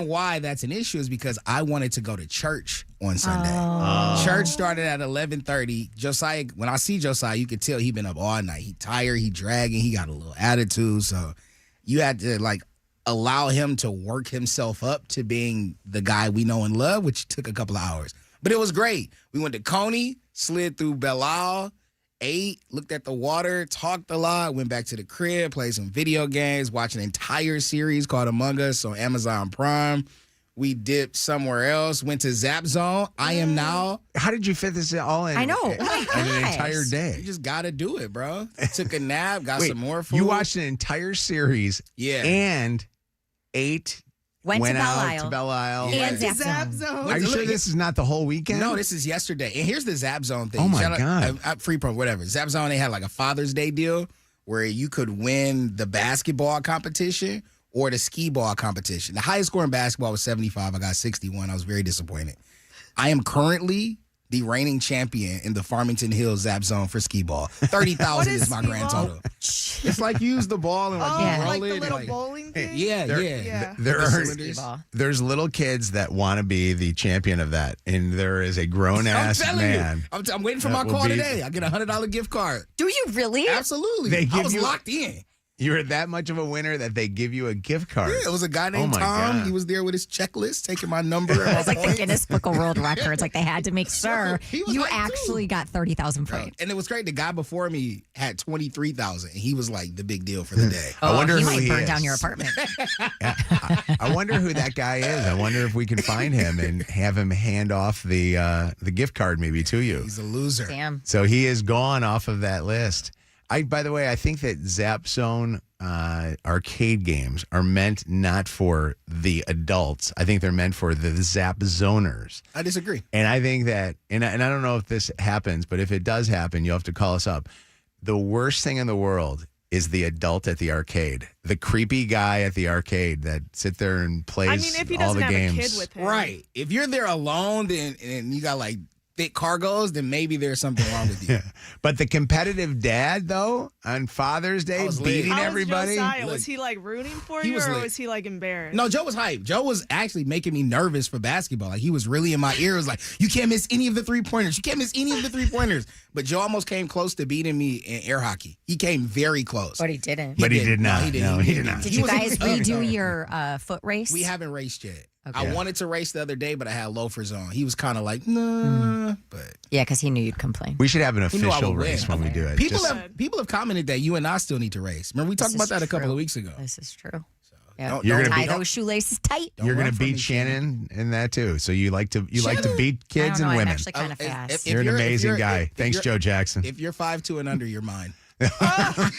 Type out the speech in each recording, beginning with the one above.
reason why that's an issue is because I wanted to go to church on Sunday. Church started at 11:30. Josiah, when I see Josiah, you can tell he been up all night. He tired, he dragging, he got a little attitude. So you had to allow him to work himself up to being the guy we know and love, which took a couple of hours. But it was great. We went to Coney, slid through Belle, ate, looked at the water, talked a lot, went back to the crib, played some video games, watched an entire series called Among Us on Amazon Prime. We dipped somewhere else, went to Zap Zone. I am now. How did you fit this all in? I know. In an entire day. You just got to do it, bro. Took a nap, got some more food. You watched an entire series and ate. Went to out to Belle Isle. And Zap Zone. Are you sure this is not the whole weekend? No, this is yesterday. And here's the Zap Zone thing. Oh, my God. Free pro, whatever. Zap Zone, they had like a Father's Day deal where you could win the basketball competition or the skee ball competition. The highest score in basketball was 75. I got 61. I was very disappointed. I am currently the reigning champion in the Farmington Hills Zap Zone for skee ball. 30,000 is my grand total. It's like you use the ball and you roll like it. the little bowling thing? Yeah. There's little kids that want to be the champion of that, and there is a grown-ass man. I'm waiting for my call today. I get a $100 gift card. Do you really? Absolutely. I was locked in. You're that much of a winner that they give you a gift card. Yeah, it was a guy named Tom. God. He was there with his checklist, taking my number. It was like the Guinness Book of World Records. Like they had to make sure you actually got 30,000 points. And it was great. The guy before me had 23,000. And he was like the big deal for the day. I wonder he who might burn is. down your apartment. I wonder who that guy is. I wonder if we can find him and have him hand off the gift card maybe to you. He's a loser. Damn. So he is gone off of that list. By the way, I think that Zap Zone arcade games are meant not for the adults. I think they're meant for the Zap Zoners. I disagree. And I think that, and I don't know if this happens, but if it does happen, you'll have to call us up. The worst thing in the world is the adult at the arcade. The creepy guy at the arcade that sit there and plays all the games. I mean, if he doesn't have a kid with him. Right. If you're there alone and you got like thick cargos, then maybe there's something wrong with you. Yeah. But the competitive dad, though, on Father's Day, beating everybody. Was he like rooting for you, or was he like embarrassed? No, Joe was hyped. Joe was actually making me nervous for basketball. Like he was really in my ear. It was like, you can't miss any of the 3-pointers. You can't miss any of the 3-pointers. But Joe almost came close to beating me in air hockey. He came very close. But he didn't. He did not. No, he did not. Did you guys redo your foot race? We haven't raced yet. Okay. I wanted to race the other day, but I had loafers on. He was kind of like, nah. But yeah, because he knew you'd complain. We should have an official race when we do it. People have commented that you and I still need to race. Remember, we talked about that a couple of weeks ago. This is true. Yeah. Don't tie those shoelaces tight. You're going to beat Shannon in that too. So you like to beat kids and women. I'm actually kind of fast. You're an amazing guy. Thanks, Joe Jackson. If you're 5'2" and under, you're mine. 5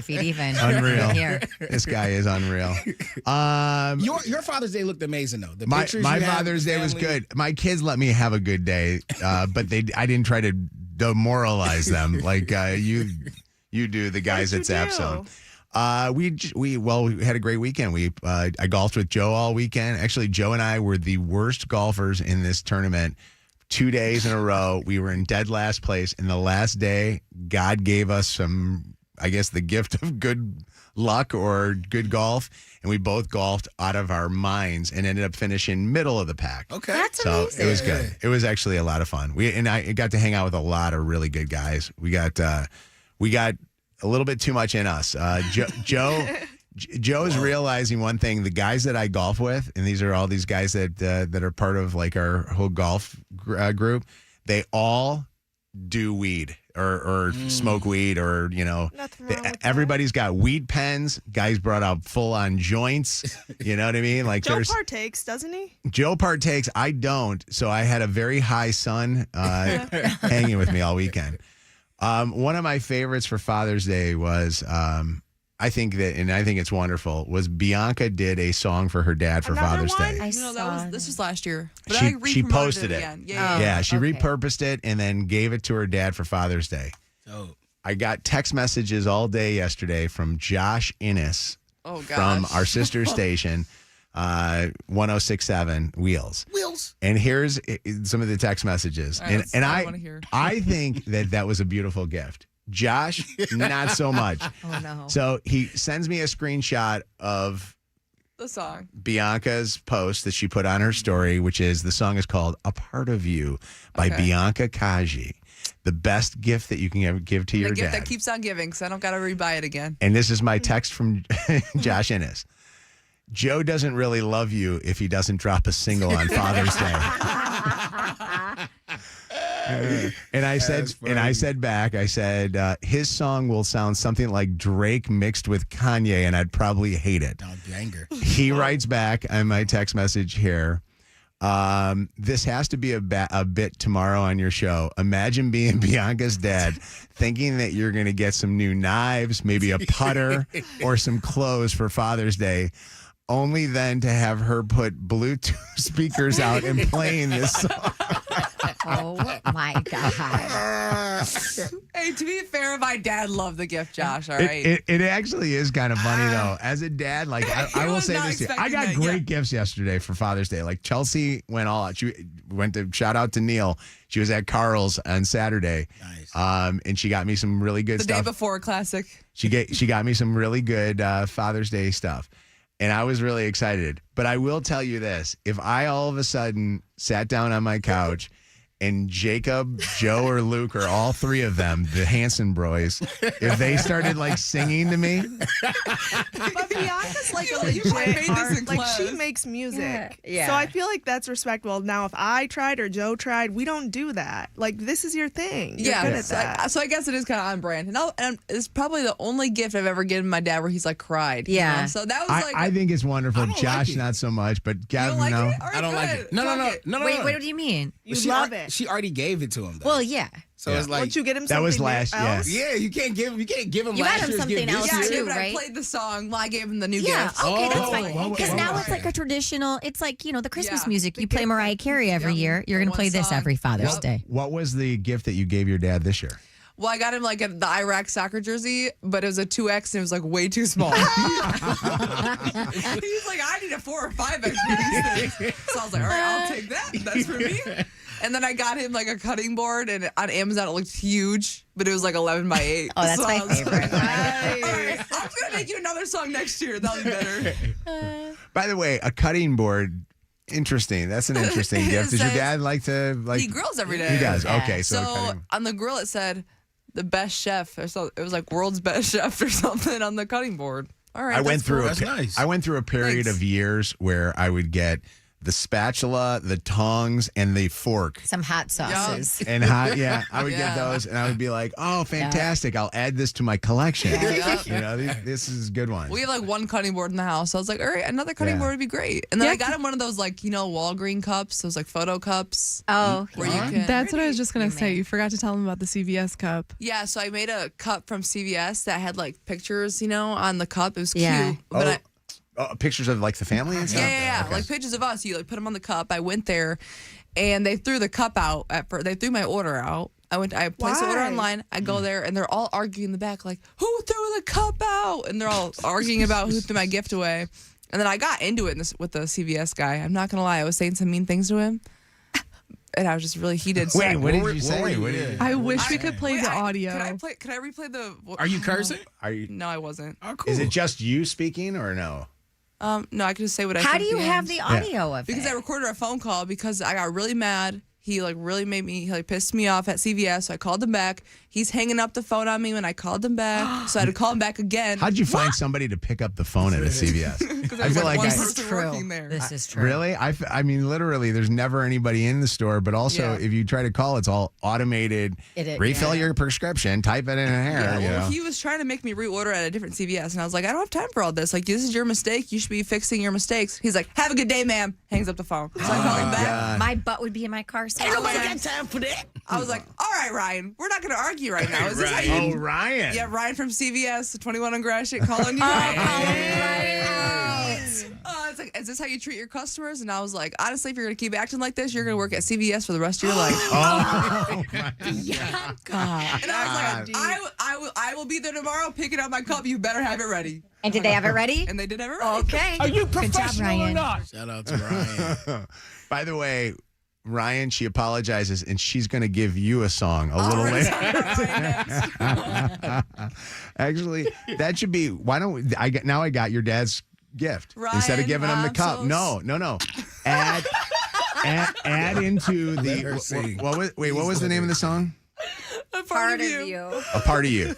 feet even. Unreal. Here. This guy is unreal. Your Father's Day looked amazing though. My Father's Day was good. My kids let me have a good day, but I didn't try to demoralize them like you do. The guys at Zap Zone. We had a great weekend. I golfed with Joe all weekend. Actually, Joe and I were the worst golfers in this tournament. 2 days in a row, we were in dead last place. And the last day, God gave us some, I guess, the gift of good luck or good golf. And we both golfed out of our minds and ended up finishing middle of the pack. Okay. That's so amazing. It was good. It was actually a lot of fun. I got to hang out with a lot of really good guys. We got a little bit too much in us. Joe's realizing one thing. The guys that I golf with, and these are all these guys that are part of like our whole golf group, they all do weed or smoke weed or, everybody's got weed pens. Guys brought out full on joints. You know what I mean? Like Joe partakes, doesn't he? Joe partakes. I don't. So I had a very high son hanging with me all weekend. One of my favorites for Father's Day was, I think it's wonderful, was Bianca did a song for her dad for Father's Day. This was last year. But she posted it. Again. She repurposed it and then gave it to her dad for Father's Day. Oh. I got text messages all day yesterday from Josh Innes from our sister station, 106.7 Wheels. And here's some of the text messages. Right, I think that was a beautiful gift. Josh, not so much. Oh, no. So he sends me a screenshot of The song. Bianca's post that she put on her story, which is the song is called "A Part of You" by Bianca Kaji. The best gift that you can ever give to your dad. The gift that keeps on giving, because I don't got to rebuy it again. And this is my text from Josh Innes. Joe doesn't really love you if he doesn't drop a single on Father's Day. And I said back, his song will sound something like Drake mixed with Kanye, and I'd probably hate it. Banger. He writes back on my text message here. This has to be a bit tomorrow on your show. Imagine being Bianca's dad, thinking that you're going to get some new knives, maybe a putter, or some clothes for Father's Day. Only then to have her put Bluetooth speakers out and playing this song. Oh my God. Hey, to be fair, my dad loved the gift, Josh. All right. It actually is kind of funny though. As a dad, like I will say this to you. I got great gifts yesterday for Father's Day. Like Chelsea went all out. She went to shout out to Neil. She was at Carl's on Saturday. Nice. And she got me some really good stuff. The day before, classic. She got me some really good Father's Day stuff. And I was really excited. But I will tell you this. If I all of a sudden sat down on my couch and Jacob, Joe, or Luke, or all three of them, the Hanson boys, if they started like singing to me. But Bianca's like a You might legit made this in art. Like class. she makes music. Yeah. So I feel like that's respectable. Now, if I tried or Joe tried, we don't do that. Like this is your thing. You're good at that. So I guess it is kind of on brand. And it's probably the only gift I've ever given my dad where he's like cried. you Yeah. know? So that was like. I think it's wonderful. I don't Josh, like it. not so much, but you Gavin, don't like no. it? All right, I don't go like ahead. it. No. Wait, what do you mean? You She love al- it. She already gave it to him, though. Well, yeah. So it's like Would you get him That something was last- else? yeah, you can't give him You last got him year's something gift this else, year. too, but right? I played the song. Well, I gave him the new Yeah, gift. okay, that's Oh, fine. oh, Because oh, now okay. it's like a traditional, it's like, the Christmas Yeah. music. The You play gift. Mariah Carey every year. You're going to One play this song. every Father's Yep. Day. What was the gift that you gave your dad this year? Well, I got him like the Iraq soccer jersey, but it was a 2X and it was like way too small. He's like, I need a 4 or 5X for these things. So I was like, all right, I'll take that. That's for me. And then I got him like a cutting board, and on Amazon it looked huge, but it was like 11 by 8. Oh, that's So my I was favorite. Like, all right, I'm gonna make you another song next year. That'll be better. By the way, a cutting board. Interesting. That's an interesting It gift. Does your says- dad like to He grills every day. He does. Yeah. Okay, so, So cutting- on the grill it said the best chef, or so it was like world's best chef or something on the cutting board. All right, I went through That's nice. I went through a period Thanks. of years where I would get the spatula, the tongs, and the fork. Some hot sauces. And I would get Yeah. those, and I would be like, "Oh, fantastic! I'll add this to my collection." Yeah. You know, this is a good one. We have like one cutting board in the house. So I was like, all right, another cutting Yeah. board would be great. And then I got him one of those like, Walgreen cups, those like photo cups. Oh, Where you can. That's what I was just going You to say. may. You forgot to tell them about the CVS cup. Yeah, so I made a cup from CVS that had like pictures, on the cup. It was Yeah. cute. But Pictures of like the family and stuff. yeah. Okay. Like pictures of us. You like put them on the cup. I went there, and they threw the cup out. They threw my order out. I placed the order Why? online. I go there, and they're all arguing in the back, like, who threw the cup out? And they're all arguing about who threw my gift away. And then I got into it with the CVS guy. I'm not gonna lie, I was saying some mean things to him, and I was just really heated. So Wait, what did What you were say? you- What did you- I wish we could play Wait, the audio. Could I replay the? Are you cursing? Are you? No, I wasn't. Oh, cool. Is it just you speaking or no? No, I could just say what I. how said do at you the have end. the audio of Because it? I recorded a phone call because I got really mad. He really made me, he pissed me off at CVS. So I called him back. He's hanging up the phone on me when I called him back. So I had to call him back again. How'd you find somebody to pick up the phone at a CVS? Because I feel like one I- This is person true. working there. This is true. Really? I mean, literally, there's never anybody in the store. But also, Yeah. if you try to call, it's all automated. It is, Refill yeah. your prescription, type it in here. Yeah, you know? well, he was trying to make me reorder at a different CVS, and I was like, I don't have time for all this. Like, this is your mistake. You should be fixing your mistakes. He's like, have a good day, ma'am. Hangs up the phone. So I call him back. God. My butt would be in my car. So time for that. I was like, all right, Ryan, we're not going to argue right now. Is this how you? Oh, Ryan. Yeah, Ryan from CVS, 21 on Gratiot, calling you. It's like, is this how you treat your customers? And I was like, honestly, if you're going to keep acting like this, you're going to work at CVS for the rest of your life. Oh, my God. And I was like, I will be there tomorrow picking up my cup. You better have it ready. And did they have it ready? And they did have it ready. Okay. Are you Good job, Ryan. Shout out to Ryan. By the way, Ryan, she apologizes, and she's going to give you a song a little later. Actually, that should be. Why don't we, I got your dad's gift Ryan, instead of giving them the I'm cup. so No. Add into Let her the. sing. What was the name of the song? A Part of you. A Part of You.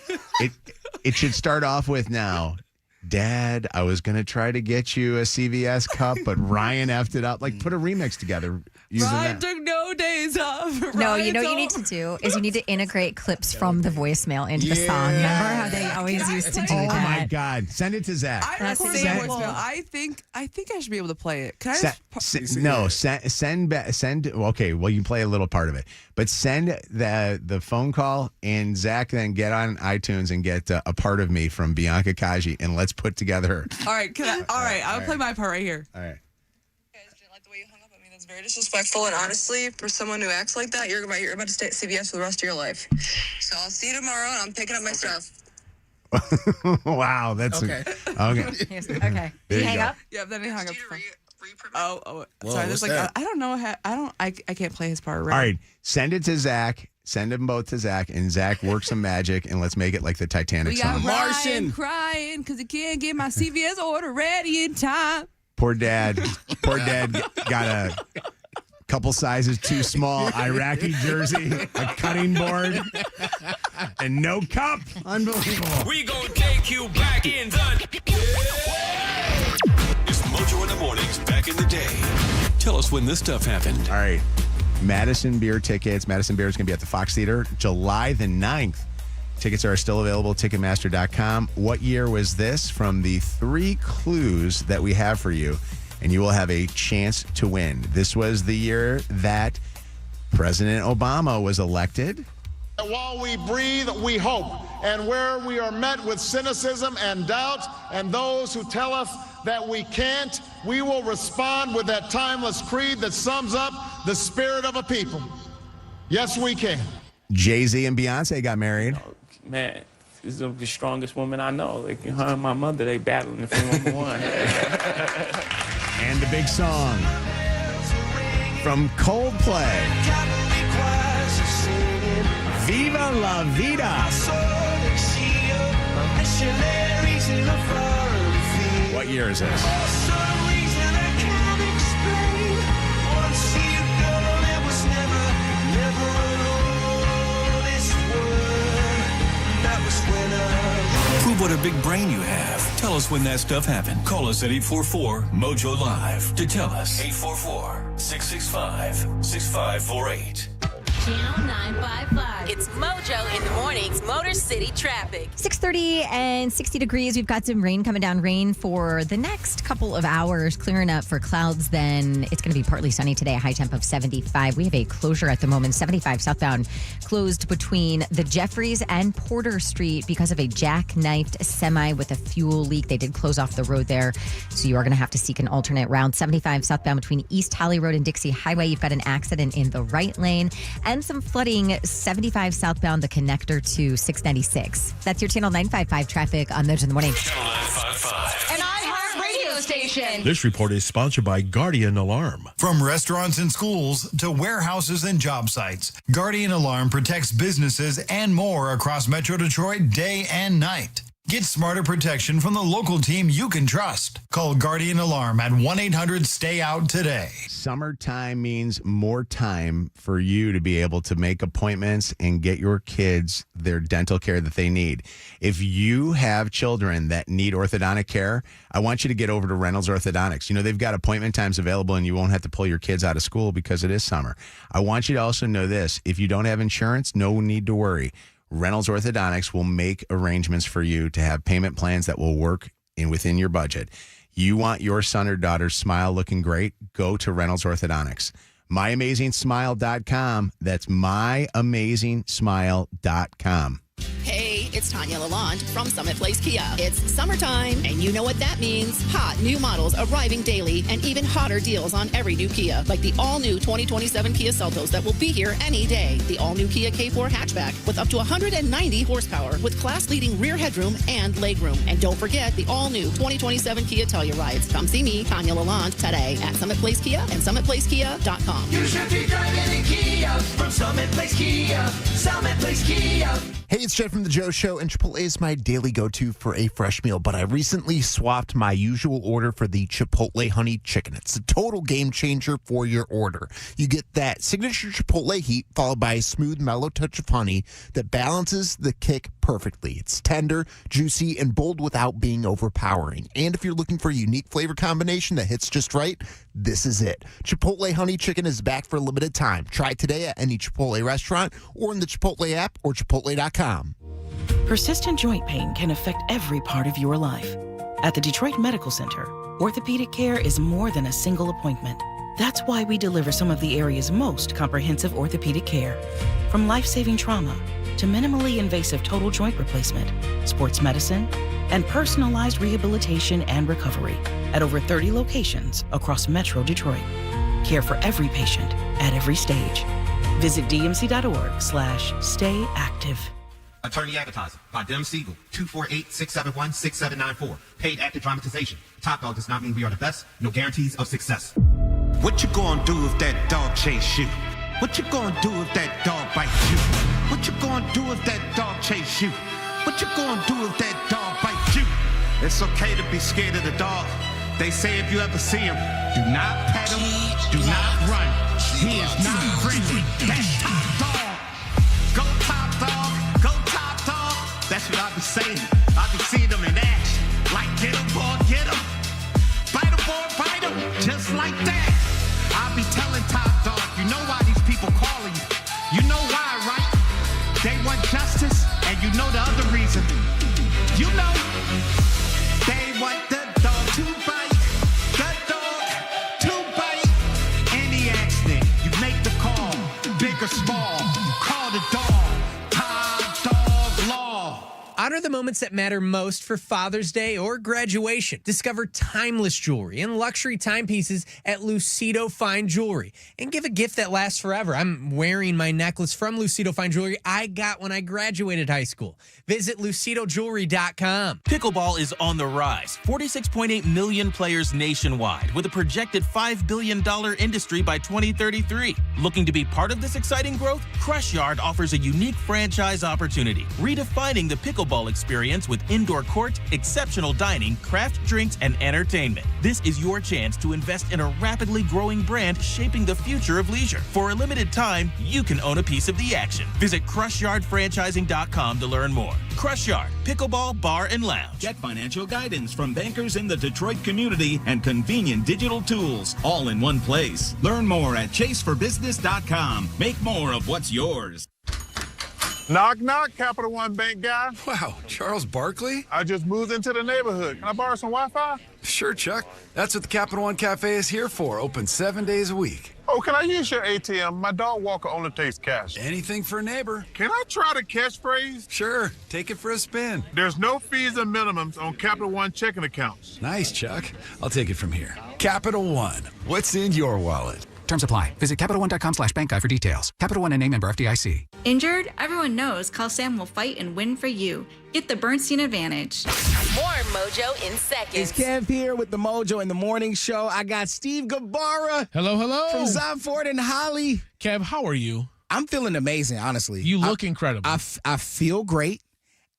It should start off with now. Dad, I was going to try to get you a CVS cup, but Ryan effed it up. Like, put a remix together using Ryan that. took no days off. No, you know what you need to do is you need to integrate clips from the voicemail into the song. Remember how they always used to do Oh, that? my God. Send it to Zach. I That's recorded the example. voicemail. I think I should be able to play it. Can I Send. Okay, well, you can play a little part of it, but send the phone call, and Zach then get on iTunes and get A Part of Me from Bianca Kaji, and let's put together. All right, I'll play my part right here. All right. Guys didn't like the way you hung up at me. That's very disrespectful. And honestly, for someone who acts like that, you're about to stay at CVS for the rest of your life. So I'll see you tomorrow, and I'm picking up my stuff. Wow, that's Okay. Okay. Okay. There you hang go. up? Yeah, then he hung up. Need the to phone. re-permit? Oh, Whoa, sorry. There's what's like that? I don't know how I can't play his part right. All right, send it to Zach. Send them both to Zach, and Zach work some magic, and let's make it like the Titanic We got song. Ryan Martian. crying because he can't get my CVS order ready in time. Poor dad got a couple sizes too small Iraqi jersey, a cutting board, and no cup. Unbelievable. We gonna take you back in the... It's Mojo in the Mornings back in the day. Tell us when this stuff happened. All right. Madison Beer tickets. Madison Beer is going to be at the Fox Theater July the 9th. Tickets are still available, Ticketmaster.com. What year was this? From the 3 clues that we have for you, and you will have a chance to win. This was the year that President Obama was elected. While we breathe, we hope. And where we are met with cynicism and doubt, and those who tell us that we can't, we will respond with that timeless creed that sums up the spirit of a people. Yes, we can. Jay-Z and Beyonce got married. Man, this is the strongest woman I know. Like her and my mother, they battling for number one. And the big song from Coldplay. Viva la vida. What year is this? Prove what a big brain you have. Tell us when that stuff happened. Call us at 844-MOJO-LIVE to tell us. 844-665-6548. Channel 955. It's Mojo in the Mornings, Motor City Traffic. 6:30 and 60 degrees. We've got some rain coming down. Rain for the next couple of hours, clearing up for clouds. Then it's going to be partly sunny today, a high temp of 75. We have a closure at the moment. 75 southbound closed between the Jeffries and Porter Street because of a jackknifed semi with a fuel leak. They did close off the road there, so you are going to have to seek an alternate route. 75 southbound between East Holly Road and Dixie Highway. You've got an accident in the right lane. And some flooding 75 southbound, the connector to 696. That's your Channel 955 traffic on Mojo in the Morning. Channel 955. An iHeart radio station. This report is sponsored by Guardian Alarm. From restaurants and schools to warehouses and job sites, Guardian Alarm protects businesses and more across Metro Detroit day and night. Get smarter protection from the local team you can trust. Call Guardian Alarm at 1-800-STAY-OUT today. Summertime means more time for you to be able to make appointments and get your kids their dental care that they need. If you have children that need orthodontic care, I want you to get over to Reynolds Orthodontics. You know, they've got appointment times available and you won't have to pull your kids out of school because it is summer. I want you to also know this. If you don't have insurance, no need to worry. Reynolds Orthodontics will make arrangements for you to have payment plans that will work within your budget. You want your son or daughter's smile looking great? Go to Reynolds Orthodontics. MyAmazingSmile.com. That's MyAmazingSmile.com. Hey, it's Tanya Lalonde from Summit Place Kia. It's summertime, and you know what that means. Hot new models arriving daily, and even hotter deals on every new Kia, like the all-new 2027 Kia Seltos that will be here any day. The all-new Kia K4 hatchback with up to 190 horsepower with class-leading rear headroom and legroom. And don't forget the all-new 2027 Kia Tellurides. Come see me, Tanya Lalonde, today at Summit Place Kia and SummitPlaceKia.com. You should be driving in Kia from Summit Place Kia. Summit Place Kia. Hey, it's Jed from The Joe Show, and Chipotle is my daily go-to for a fresh meal, but I recently swapped my usual order for the Chipotle Honey Chicken. It's a total game changer for your order. You get that signature Chipotle heat followed by a smooth, mellow touch of honey that balances the kick perfectly. It's tender, juicy, and bold without being overpowering. And if you're looking for a unique flavor combination that hits just right, this is it. Chipotle Honey Chicken is back for a limited time. Try it today at any Chipotle restaurant or in the Chipotle app or chipotle.com. Persistent joint pain can affect every part of your life. At the Detroit Medical Center, orthopedic care is more than a single appointment. That's why we deliver some of the area's most comprehensive orthopedic care. From life-saving trauma to minimally invasive total joint replacement, sports medicine, and personalized rehabilitation and recovery at over 30 locations across Metro Detroit. Care for every patient at every stage. Visit dmc.org/stayactive. Attorney Advertising by Dem Siegel, 248-671-6794. Paid active dramatization. Top Dog does not mean we are the best. No guarantees of success. What you gonna do if that dog chase you? What you gonna do if that dog bites you? What you gonna do if that dog chase you? What you gonna do if that dog bites you? It's okay to be scared of the dog. They say if you ever see him, do not pet him, do not run. He is not friendly. That's Top Dog. Go Top Dog. Go Top Dog. That's what I be saying. I be seeing them in action. Like get him, boy, get him. Bite him, boy, bite him. Just like that. I be telling Top Dog, you know why these people calling you. You know why, right? They want justice, and you know the other reason. You know, they want the dog to bite. The dog to bite. Any accident, you make the call. Big or small, you call the dog. Top Dog Law. Honor the moments that matter most for Father's Day or graduation. Discover timeless jewelry and luxury timepieces at Lucido Fine Jewelry. And give a gift that lasts forever. I'm wearing my necklace from Lucido Fine Jewelry I got when I graduated high school. Visit LucidoJewelry.com. Pickleball is on the rise. 46.8 million players nationwide with a projected $5 billion industry by 2033. Looking to be part of this exciting growth? Crush Yard offers a unique franchise opportunity, redefining the pickleball experience with indoor court, exceptional dining, craft drinks, and entertainment. This is your chance to invest in a rapidly growing brand shaping the future of leisure. For a limited time, you can own a piece of the action. Visit CrushYardFranchising.com to learn more. Crush Yard, Pickleball Bar and Lounge. Get financial guidance from bankers in the Detroit community and convenient digital tools all in one place. Learn more at chaseforbusiness.com. Make more of what's yours. Knock, knock, Capital One Bank guy. Wow, Charles Barkley? I just moved into the neighborhood. Can I borrow some Wi-Fi? Sure, Chuck. That's what the Capital One Cafe is here for. Open 7 days a week. Oh, can I use your ATM? My dog walker only takes cash. Anything for a neighbor. Can I try the catchphrase? Sure, take it for a spin. There's no fees or minimums on Capital One checking accounts. Nice, Chuck. I'll take it from here. Capital One. What's in your wallet? Terms apply. Visit CapitalOne.com/bank guide for details. Capital One and name member FDIC. Injured? Everyone knows Call Sam will fight and win for you. Get the Bernstein advantage. More Mojo in seconds. It's Kev here with the Mojo in the Morning Show. I got Steve Gabara. Hello, hello. From Zonford and Holly. Kev, how are you? I'm feeling amazing, honestly. You look incredible. I feel great.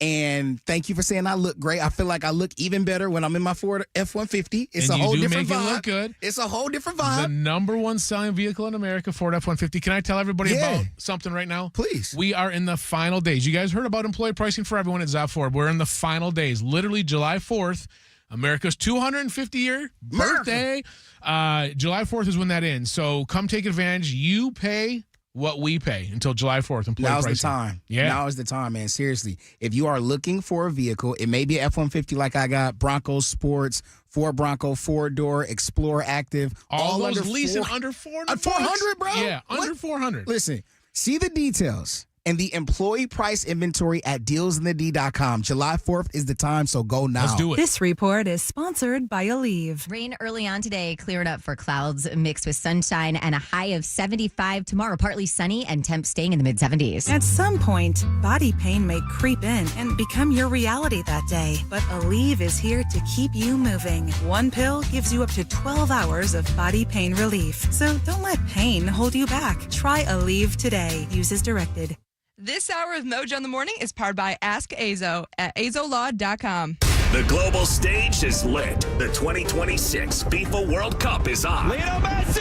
And thank you for saying I look great. I feel like I look even better when I'm in my Ford F-150. It's and a whole different make vibe. It look good. It's a whole different vibe. The number one selling vehicle in America, Ford F-150. Can I tell everybody about something right now? Please. We are in the final days. You guys heard about employee pricing for everyone at Zop Ford. We're in the final days. Literally July 4th, America's 250-year birthday. July 4th is when that ends. So come take advantage. You pay what we pay until July 4th. Now's pricing. the time. Yeah. Now is the time, man. Seriously. If you are looking for a vehicle, it may be F-150 like I got, Bronco Sports, Ford Bronco, 4-door, Explorer Active. All those under leasing under 400 $400, bro? Yeah, under What? 400. Listen, see the details and the employee price inventory at dealsinthed.com. July 4th is the time, so go now. Let's do it. This report is sponsored by Aleve. Rain early on today, clearing up for clouds mixed with sunshine and a high of 75 tomorrow. Partly sunny and temps staying in the mid-70s. At some point, body pain may creep in and become your reality that day. But Aleve is here to keep you moving. One pill gives you up to 12 hours of body pain relief. So don't let pain hold you back. Try Aleve today. Use as directed. This hour of Mojo in the Morning is powered by Ask Azo at azolaw.com. The global stage is lit. The 2026 FIFA World Cup is on. Lionel Messi!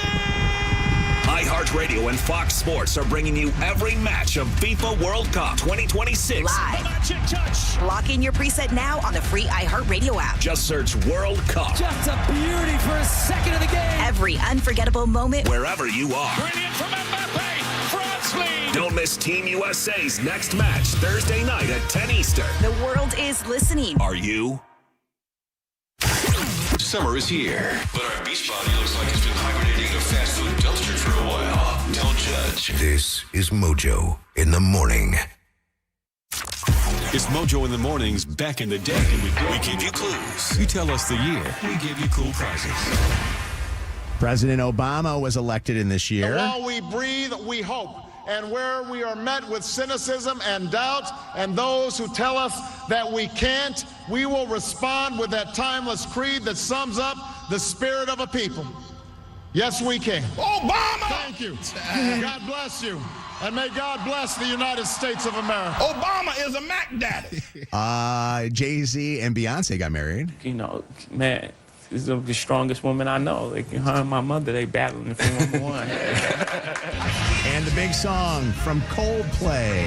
iHeartRadio and Fox Sports are bringing you every match of FIFA World Cup 2026. Live. Touch. Lock in your preset now on the free iHeartRadio app. Just search World Cup. Just a beauty for a second of the game. Every unforgettable moment. Wherever you are. Brilliant from Mbappe. France lead. Don't miss Team USA's next match Thursday night at 10 Eastern. The world is listening. Are you? Summer is here, but our beach body looks like it's been hibernating in a fast food dumpster for a while. Don't judge. This is Mojo in the Morning. It's Mojo in the Mornings back in the day. We give you clues. You tell us the year. We give you cool prizes. President Obama was elected in this year. While we breathe, we hope. And where we are met with cynicism and doubt, and those who tell us that we can't, we will respond with that timeless creed that sums up the spirit of a people. Yes, we can. Obama! Thank you. God bless you. And may God bless the United States of America. Obama is a Mac Daddy. Jay-Z and Beyonce got married. You know, man, she's the strongest woman I know. Like, her and my mother, they battling for number one. And the big song from Coldplay.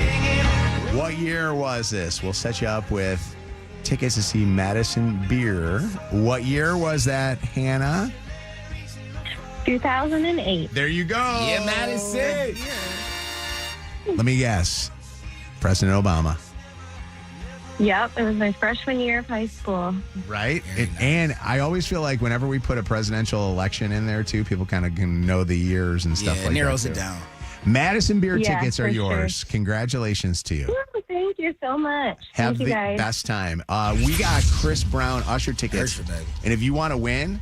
What year was this? We'll set you up with tickets to see Madison Beer. What year was that, Hannah? 2008. There you go. Yeah, Madison. Let me guess. President Obama. Yep, it was my freshman year of high school. Right? And I always feel like whenever we put a presidential election in there, too, people kind of can know the years and stuff like that. Narrows too. it down. Madison Beer Yeah, tickets are for yours. sure. Congratulations to you. Woo, thank you so much. Have Thank you the guys. best time. We got Chris Brown Usher tickets. And if you want to win,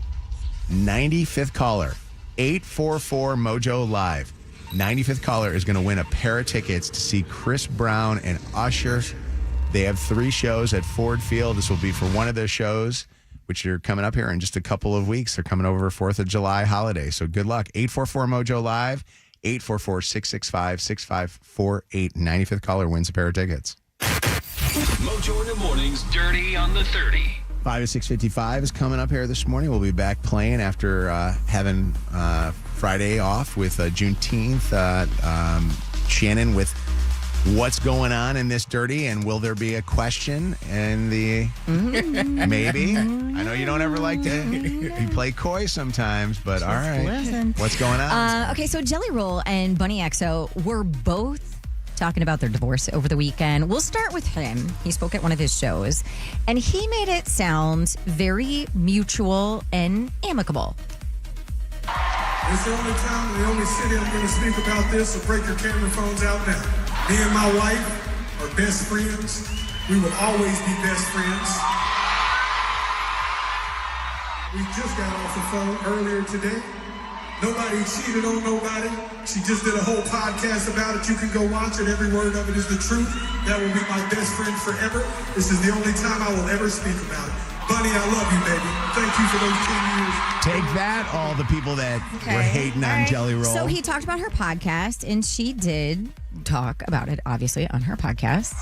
95th caller, 844 Mojo Live. 95th caller is going to win a pair of tickets to see Chris Brown and Usher. They have 3 shows at Ford Field. This will be for one of their shows, which are coming up here in just a couple of weeks. They're coming over 4th of July holiday. So good luck. 844 Mojo Live, 844-665-6548. 95th caller wins a pair of tickets. Mojo in the Mornings, Dirty on the 30. 5 to 6:55 is coming up here this morning. We'll be back playing after having Friday off with Juneteenth. Shannon with what's going on in this dirty, and will there be a question in the maybe? I know you don't ever like to you play coy sometimes, but all right. Listen. What's going on? Okay, so Jelly Roll and Bunny XO were both talking about their divorce over the weekend. We'll start with him. He spoke at one of his shows, and he made it sound very mutual and amicable. It's the only time and the only city I'm going to speak about this, so break your camera phones out now. Me and my wife are best friends. We will always be best friends. We just got off the phone earlier today. Nobody cheated on nobody. She just did a whole podcast about it. You can go watch it. Every word of it is the truth. That will be my best friend forever. This is the only time I will ever speak about it. Bunny, I love you, baby. Thank you for those 10 years. Take that, all the people that were hating on Jelly Roll. So he talked about her podcast, and she did talk about it, obviously, on her podcast.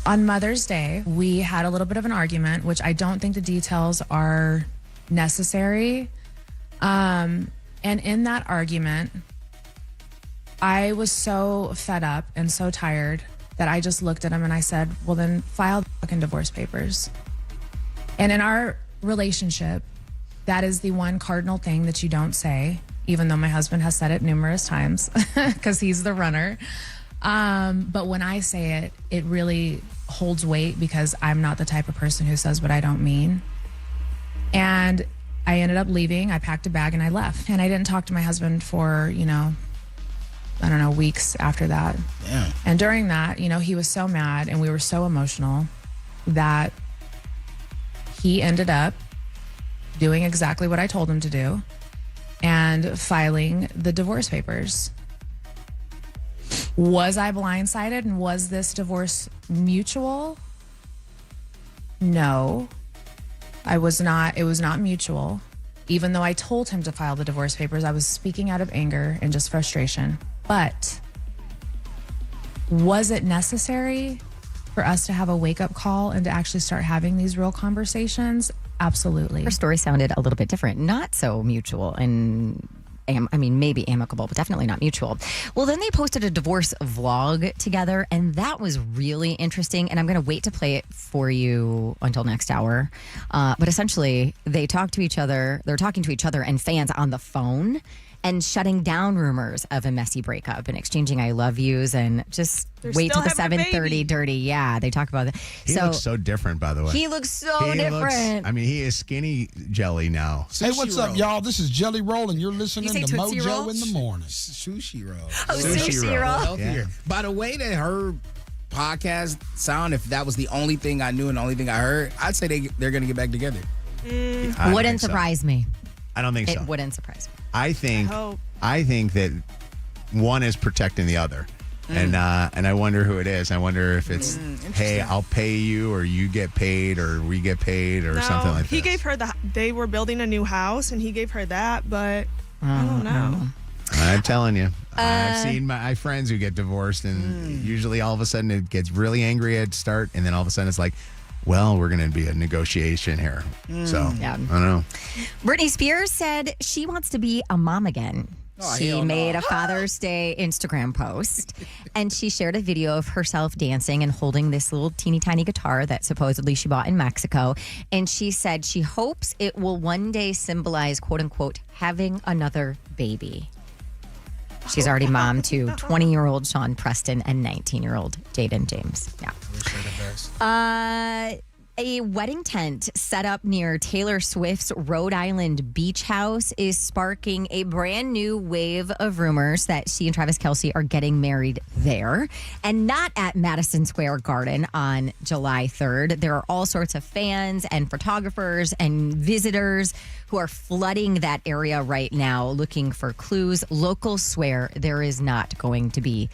On Mother's Day, we had a little bit of an argument, which I don't think the details are necessary. And in that argument, I was so fed up and so tired that I just looked at him and I said, well, then file the fucking divorce papers. And in our relationship, that is the one cardinal thing that you don't say, even though my husband has said it numerous times because he's the runner. But when I say it, it really holds weight because I'm not the type of person who says what I don't mean. And I ended up leaving. I packed a bag and I left. And I didn't talk to my husband for, weeks after that. Yeah. And during that, he was so mad and we were so emotional that he ended up doing exactly what I told him to do and filing the divorce papers. Was I blindsided and was this divorce mutual? No, I was not. It was not mutual. Even though I told him to file the divorce papers, I was speaking out of anger and just frustration. But Was it necessary for us to have a wake-up call and to actually start having these real conversations? Absolutely. Her story sounded a little bit different, not so mutual and maybe amicable, but definitely not mutual. Well, then they posted a divorce vlog together, and that was really interesting. And I'm going to wait to play it for you until next hour. But essentially, they talk to each other. They're talking to each other and fans on the phone and shutting down rumors of a messy breakup and exchanging I love yous and just wait till the 7:30 dirty. Yeah, they talk about that. He looks so different, by the way. He looks so different. He is skinny jelly now. Hey, what's up, y'all? This is Jelly Roll, and you're listening to Tootsie Mojo Roll? in the morning. Sushi roll. Oh, sushi roll. Healthier. By the way that her podcast sound, if that was the only thing I knew and the only thing I heard, I'd say they're going to get back together. Wouldn't surprise me. I don't think so. It wouldn't surprise me. I think that one is protecting the other. And I wonder who it is. I wonder if it's, hey, I'll pay you, or you get paid, or we get paid, or something like that. He gave her they were building a new house, and he gave her that, but I don't know. I'm telling you. I've seen my friends who get divorced, and usually all of a sudden it gets really angry at start, and then all of a sudden it's like, well, we're going to be a negotiation here. So, I don't know. Britney Spears said she wants to be a mom again. She made a Father's Day Instagram post, and she shared a video of herself dancing and holding this little teeny tiny guitar that supposedly she bought in Mexico. And she said she hopes it will one day symbolize, quote unquote, having another baby. She's already mom to 20-year-old Sean Preston and 19-year-old Jaden James. Yeah. I wish her the best. A wedding tent set up near Taylor Swift's Rhode Island beach house is sparking a brand new wave of rumors that she and Travis Kelce are getting married there and not at Madison Square Garden on July 3rd. There are all sorts of fans and photographers and visitors who are flooding that area right now looking for clues. Locals swear there is not going to be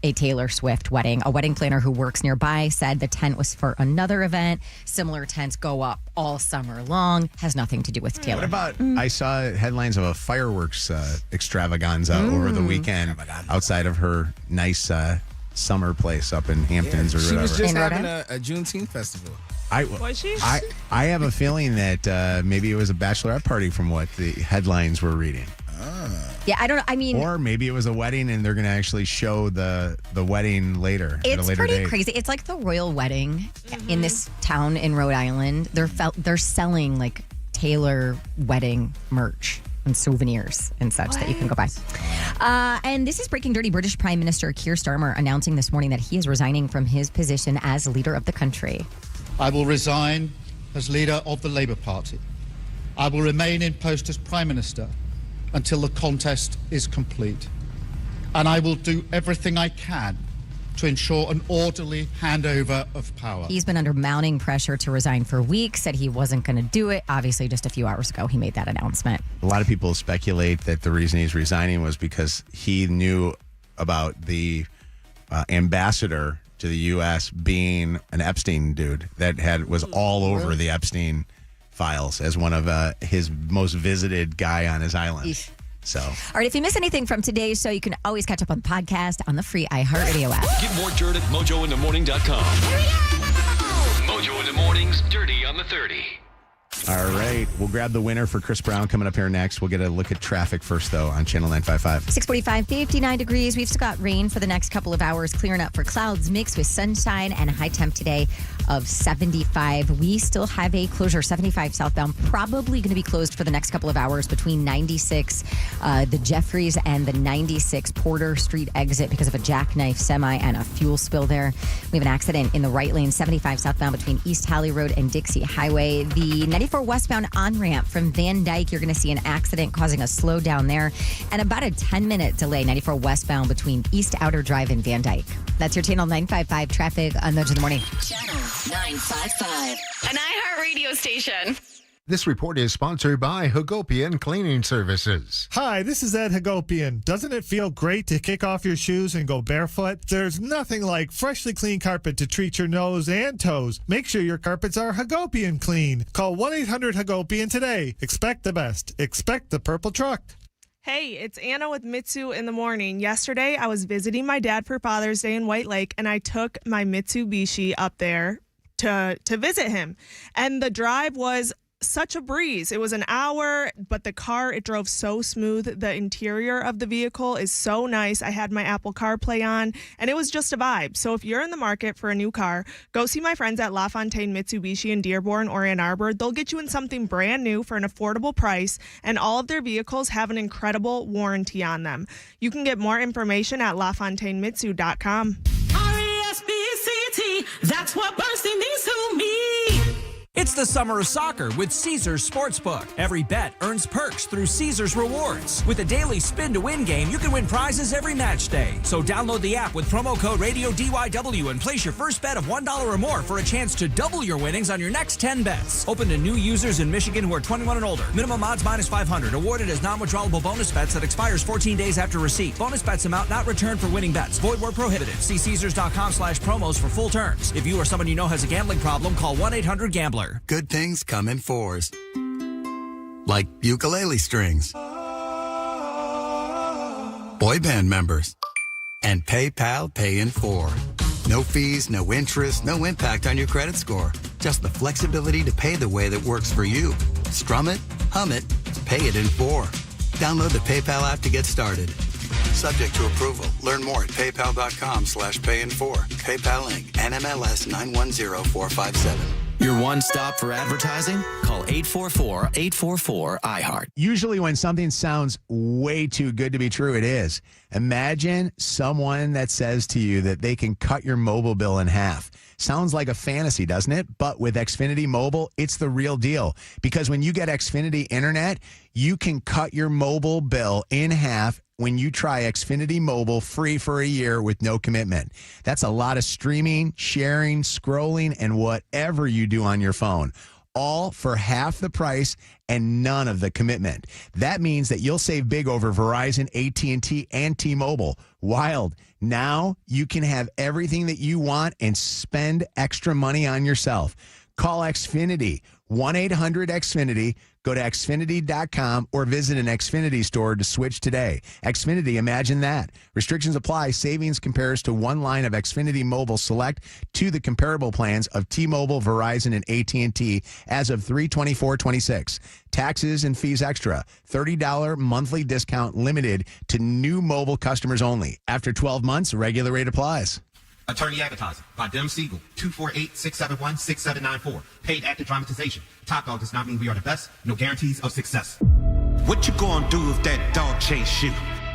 a Taylor Swift wedding. A wedding planner who works nearby said the tent was for another event. Similar tents go up all summer long. Has nothing to do with Taylor. What about, I saw headlines of a fireworks extravaganza over the weekend outside of her nice summer place up in Hamptons or whatever. She was just having a Juneteenth festival. Was she? I have a feeling that maybe it was a bachelorette party from what the headlines were reading. Yeah, I don't know. I mean, or maybe it was a wedding and they're going to actually show the wedding later. It's at a later pretty date. crazy. It's like the royal wedding in this town in Rhode Island. They're selling like Taylor wedding merch and souvenirs and such that you can go buy. And this is breaking dirty. British Prime Minister Keir Starmer announcing this morning that he is resigning from his position as leader of the country. I will resign as leader of the Labour Party. I will remain in post as Prime Minister until the contest is complete. And I will do everything I can to ensure an orderly handover of power. He's been under mounting pressure to resign for weeks, said he wasn't going to do it. Obviously, just a few hours ago, he made that announcement. A lot of people speculate that the reason he's resigning was because he knew about the ambassador to the U.S. being an Epstein dude that was all over the Epstein files as one of his most visited guy on his island. Eesh. So, all right, if you miss anything from today's show, you can always catch up on the podcast on the free iHeartRadio app. Get more dirt at mojointhemorning.com. Mojo in the Morning's Dirty on the 30. All right, we'll grab the winner for Chris Brown coming up here next. We'll get a look at traffic first, though, on Channel 955. 6:45, 59 degrees. We've still got rain for the next couple of hours, clearing up for clouds mixed with sunshine and a high temp today of 75. We still have a closure, 75 southbound, probably going to be closed for the next couple of hours between 96, the Jeffries, and the 96 Porter Street exit because of a jackknife semi and a fuel spill there. We have an accident in the right lane, 75 southbound between East Holly Road and Dixie Highway. The 94 westbound on-ramp from Van Dyke, you're going to see an accident causing a slowdown there, and about a 10-minute delay, 94 westbound between East Outer Drive and Van Dyke. That's your Channel 955 traffic on Mojo in the Morning. Channel 955, an iHeartRadio station. This report is sponsored by Hagopian Cleaning Services. Hi, this is Ed Hagopian. Doesn't it feel great to kick off your shoes and go barefoot? There's nothing like freshly clean carpet to treat your nose and toes. Make sure your carpets are Hagopian clean. Call 1-800-HAGOPIAN today. Expect the best. Expect the purple truck. Hey, it's Anna with Mitsu in the morning. Yesterday, I was visiting my dad for Father's Day in White Lake, and I took my Mitsubishi up there to visit him. And the drive was such a breeze. It was an hour, but the car, it drove so smooth. The interior of the vehicle is so nice. I had my Apple CarPlay on, and it was just a vibe. So if you're in the market for a new car, go see my friends at LaFontaine Mitsubishi in Dearborn or Ann Arbor. They'll get you in something brand new for an affordable price, and all of their vehicles have an incredible warranty on them. You can get more information at LaFontaineMitsu.com. R-E-S-P-C-T, that's what bursting means to me. It's the summer of soccer with Caesars Sportsbook. Every bet earns perks through Caesars Rewards. With a daily spin-to-win game, you can win prizes every match day. So download the app with promo code RADIODYW and place your first bet of $1 or more for a chance to double your winnings on your next 10 bets. Open to new users in Michigan who are 21 and older. Minimum odds minus 500. Awarded as non-withdrawable bonus bets that expires 14 days after receipt. Bonus bets amount not returned for winning bets. Void where prohibited. See Caesars.com/promos for full terms. If you or someone you know has a gambling problem, call 1-800-GAMBLER. Good things come in fours. Like ukulele strings, boy band members, and PayPal Pay in 4. No fees, no interest, no impact on your credit score. Just the flexibility to pay the way that works for you. Strum it, hum it, pay it in 4. Download the PayPal app to get started. Subject to approval. Learn more at paypal.com/payin4. PayPal Inc. NMLS 910457. Your one stop for advertising? Call 844-844-iHeart. Usually when something sounds way too good to be true, it is. Imagine someone that says to you that they can cut your mobile bill in half. Sounds like a fantasy, doesn't it? But with Xfinity Mobile, it's the real deal. Because when you get Xfinity Internet, you can cut your mobile bill in half when you try Xfinity Mobile free for a year with no commitment. That's a lot of streaming, sharing, scrolling, and whatever you do on your phone. All for half the price and none of the commitment. That means that you'll save big over Verizon, AT&T, and T-Mobile. Wild. Now you can have everything that you want and spend extra money on yourself. Call Xfinity, 1-800-XFINITY. Go to Xfinity.com or visit an Xfinity store to switch today. Xfinity, imagine that. Restrictions apply. Savings compares to one line of Xfinity Mobile Select to the comparable plans of T-Mobile, Verizon, and AT&T as of 3/24/26. Taxes and fees extra. $30 monthly discount limited to new mobile customers only. After 12 months, regular rate applies. Attorney Advertising by Dem Siegel, 248-671-6794. Paid actor dramatization. Top Dog does not mean we are the best. No guarantees of success. What you gonna do if that dog chase you?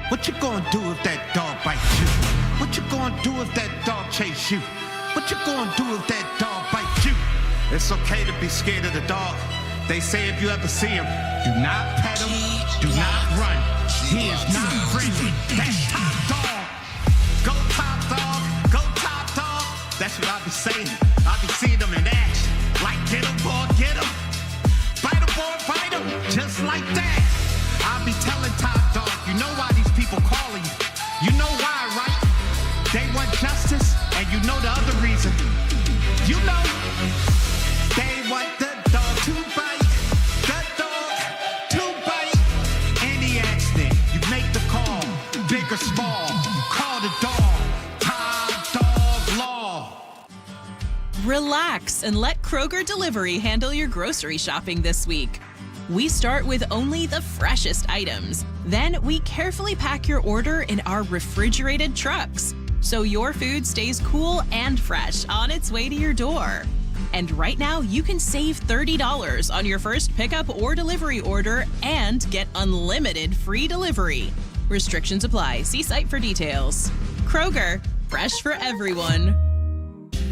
What you gonna do if that dog bites you? What you gonna do if that dog chase you? What you gonna do if that dog bites you? It's okay to be scared of the dog. They say if you ever see him, do not pet him, do not run. He is not friendly. That's Top Dog. Go Top Dog. Go Top Dog. That's what I be saying. I be seeing them in action. Like get him, boy, get him. Bite him, boy, bite him. Just like that. I be telling Top Dog, you know why these people calling you. You know why, right? They want justice, and you know the other reason. You know, they want the dog to bite. The dog to bite. Any accident, you make the call. Big or small, you call the dog. Relax and let Kroger Delivery handle your grocery shopping this week. We start with only the freshest items. Then we carefully pack your order in our refrigerated trucks, so your food stays cool and fresh on its way to your door. And right now, you can save $30 on your first pickup or delivery order and get unlimited free delivery. Restrictions apply. See site for details. Kroger, fresh for everyone.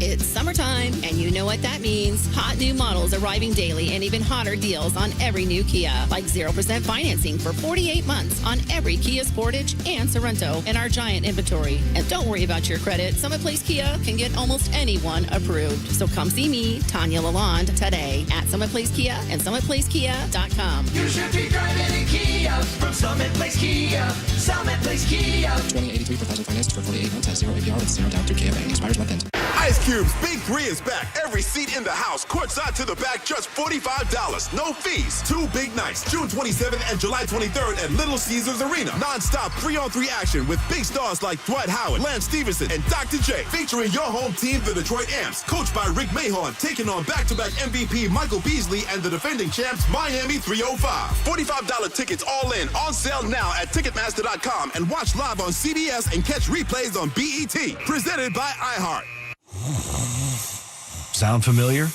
It's summertime, and you know what that means. Hot new models arriving daily and even hotter deals on every new Kia. Like 0% financing for 48 months on every Kia Sportage and Sorento in our giant inventory. And don't worry about your credit. Summit Place Kia can get almost anyone approved. So come see me, Tanya Lalonde, today at Summit Place Kia and SummitPlaceKia.com. You should be driving a Kia from Summit Place Kia. Summit Place Kia. 2083 for $100,000 financed for 48 months. Has 0 APR with 0 down through KFA. Expires month end. Ice Cube's Big 3 is back. Every seat in the house, courtside to the back, just $45. No fees. 2 big nights, June 27th and July 23rd at Little Caesars Arena. Non-stop 3-on-3 action with big stars like Dwight Howard, Lance Stevenson, and Dr. J. Featuring your home team, the Detroit Amps, coached by Rick Mahorn, taking on back-to-back MVP Michael Beasley and the defending champs Miami 305. $45 tickets all in, on sale now at Ticketmaster.com, and watch live on CBS and catch replays on BET. Presented by iHeart. Sound familiar?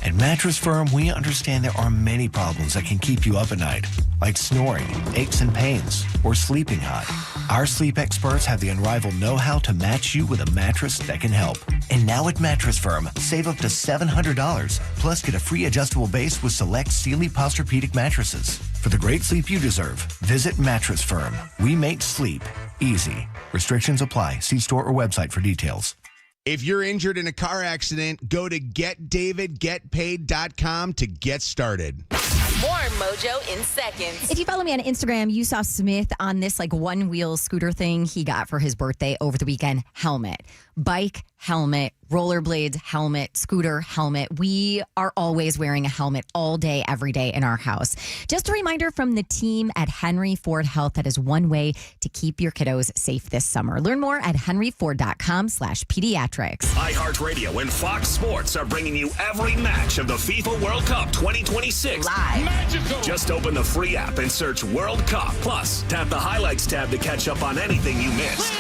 At Mattress Firm, we understand there are many problems that can keep you up at night, like snoring, aches and pains, or sleeping hot. Our sleep experts have the unrivaled know-how to match you with a mattress that can help. And now at Mattress Firm, save up to $700, plus get a free adjustable base with select Sealy Posturepedic mattresses. For the great sleep you deserve, visit Mattress Firm. We make sleep easy. Restrictions apply. See store or website for details. If you're injured in a car accident, go to getdavidgetpaid.com to get started. More Mojo in seconds. If you follow me on Instagram, you saw Smith on this one-wheel scooter thing he got for his birthday over the weekend. Helmet. Bike, helmet. Rollerblades, helmet. Scooter, helmet. We are always wearing a helmet all day, every day in our house. Just a reminder from the team at Henry Ford Health, that is one way to keep your kiddos safe this summer. Learn more at henryford.com/pediatrics. iHeartRadio and Fox Sports are bringing you every match of the FIFA World Cup 2026. Live. Magical. Just open the free app and search World Cup. Plus, tap the highlights tab to catch up on anything you missed.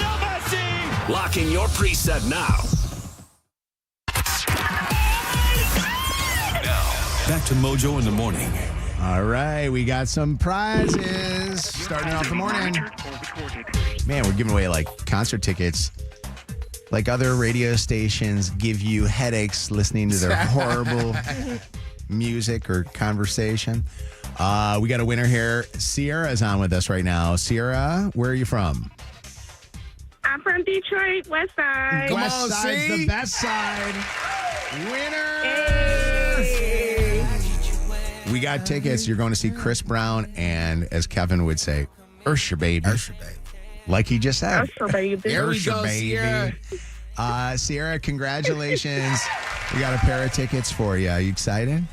Lock in your preset now. Back to Mojo in the morning. All right, we got some prizes starting off the morning. Man, we're giving away concert tickets. Like other radio stations give you headaches listening to their horrible music or conversation. We got a winner here. Sierra is on with us right now. Sierra, where are you from? I'm from Detroit, West Side. West Side's the best side. Winner! Hey. We got tickets. You're going to see Chris Brown and, as Kevin would say, Ursher baby. Ursher baby. Like he just said. Ursher baby. There we go, Sierra. Sierra, congratulations. We got a pair of tickets for you. Are you excited?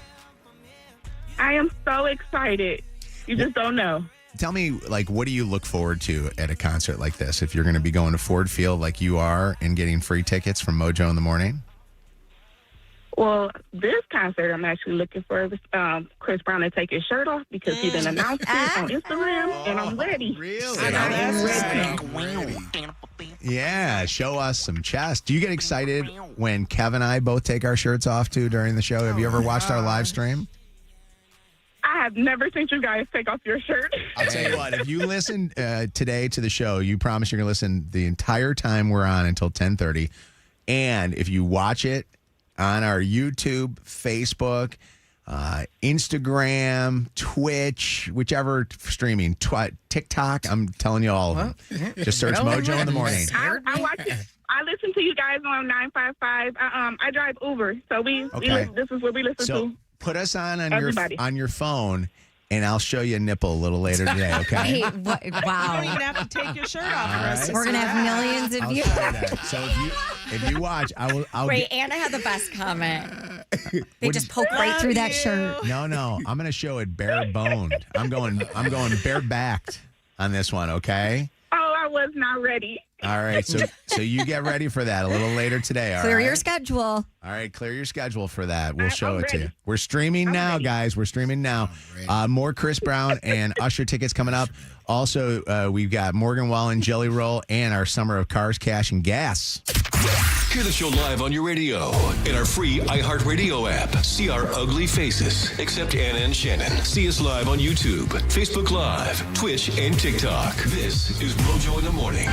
I am so excited. You just don't know. Tell me, what do you look forward to at a concert like this? If you're going to be going to Ford Field like you are and getting free tickets from Mojo in the morning? Well, this concert, I'm actually looking for Chris Brown to take his shirt off because he didn't announce it on Instagram, and I'm ready. Really? I'm ready. Yeah, show us some chest. Do you get excited when Kev and I both take our shirts off, too, during the show? Have you ever watched our live stream? I have never seen you guys take off your shirt. I'll tell you what, if you listen today to the show, you promise you're going to listen the entire time we're on until 10:30. And if you watch it on our YouTube, Facebook, Instagram, Twitch, whichever streaming, TikTok, I'm telling you all of them. Just search Mojo in the morning. I watch it. I listen to you guys on 955. I drive Uber, so this is what we listen to. Put us on Everybody. your phone, and I'll show you a nipple a little later today, okay? Hey, wow. You don't even have to take your shirt off for us. We're going to have millions of I'll views. show you that. So if you watch, I'll Wait, Anna had the best comment. They just poke right through that shirt. No, I'm going to show it bare boned. I'm going bare backed on this one, okay? Oh, I was not ready. All right, so you get ready for that a little later today, all right? Clear your schedule. All right, clear your schedule for that. We'll show I'm it to you. ready. We're streaming now, guys. We're streaming now. More Chris Brown and Usher tickets coming up. Also, we've got Morgan Wallen, Jelly Roll, and our Summer of Cars, Cash, and Gas. Hear the show live on your radio in our free iHeartRadio app. See our ugly faces, except Anna and Shannon. See us live on YouTube, Facebook Live, Twitch, and TikTok. This is Mojo in the Morning.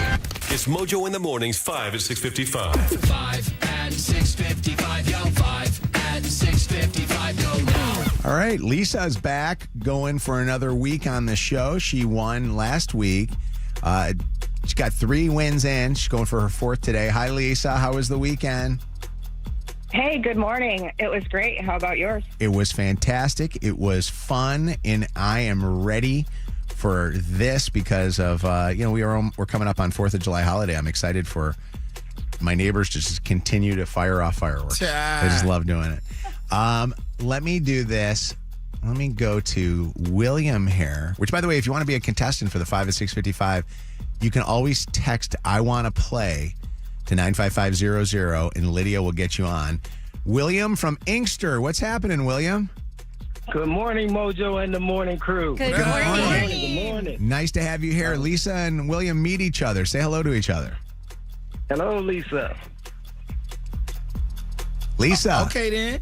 It's Mojo in the Mornings, 5 at 6:55. 5 and 6:55, yo, 5 and 6:55, go now. All right, Lisa's back, going for another week on the show. She won last week. She got 3 wins in. She's going for her 4th today. Hi, Lisa. How was the weekend? Hey, good morning. It was great. How about yours? It was fantastic. It was fun, and I am ready for this because of we're coming up on 4th of July holiday. I'm excited for my neighbors to just continue to fire off fireworks. I just love doing it. Let me do this. Let me go to William here, which, by the way, if you want to be a contestant for the 5 at 655, you can always text I want to play to 95500 and Lydia will get you on. William from Inkster. What's happening, William? Good morning, Mojo and the morning crew. Good morning. Good morning. Nice to have you here. Lisa and William meet each other. Say hello to each other. Hello, Lisa. Lisa. Okay, then.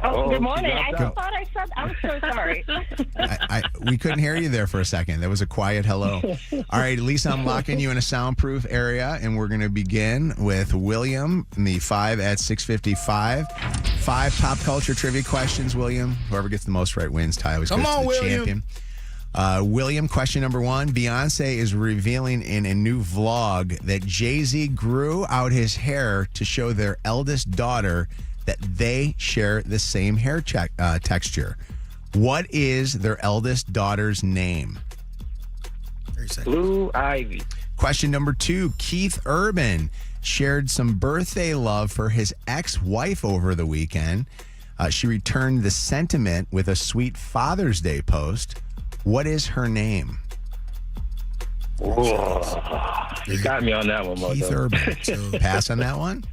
Oh, Good morning. she I dropped just thought I said. I'm so sorry. We couldn't hear you there for a second. That was a quiet hello. All right, Lisa, I'm locking you in a soundproof area, and we're going to begin with William in the 5 at 655. 5 pop culture trivia questions, William. Whoever gets the most right wins. Ty always Come goes to on, the William. champion. William, question number 1. Beyonce is revealing in a new vlog that Jay-Z grew out his hair to show their eldest daughter that they share the same hair texture. What is their eldest daughter's name? Blue Ivy. Question number 2. Keith Urban shared some birthday love for his ex-wife over the weekend. She returned the sentiment with a sweet Father's Day post. What is her name? Whoa. You got me on that one, Mojo. Keith Urban. Pass on that one?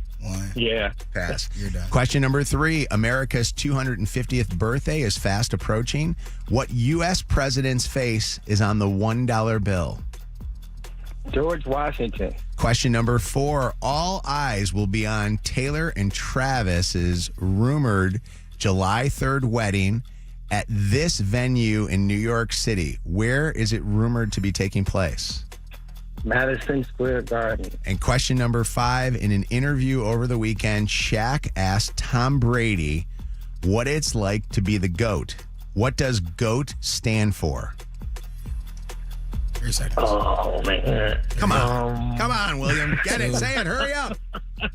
Yeah. Pass. You're done. Question number 3. America's 250th birthday is fast approaching. What U.S. president's face is on the $1 bill? George Washington. Question number 4. All eyes will be on Taylor and Travis's rumored July 3rd wedding at this venue in New York City. Where is it rumored to be taking place? Madison Square Garden. And question number 5, in an interview over the weekend, Shaq asked Tom Brady what it's like to be the GOAT. What does GOAT stand for? 3 seconds. Oh, man. Come on. Come on, William. Get it. Say it. Hurry up.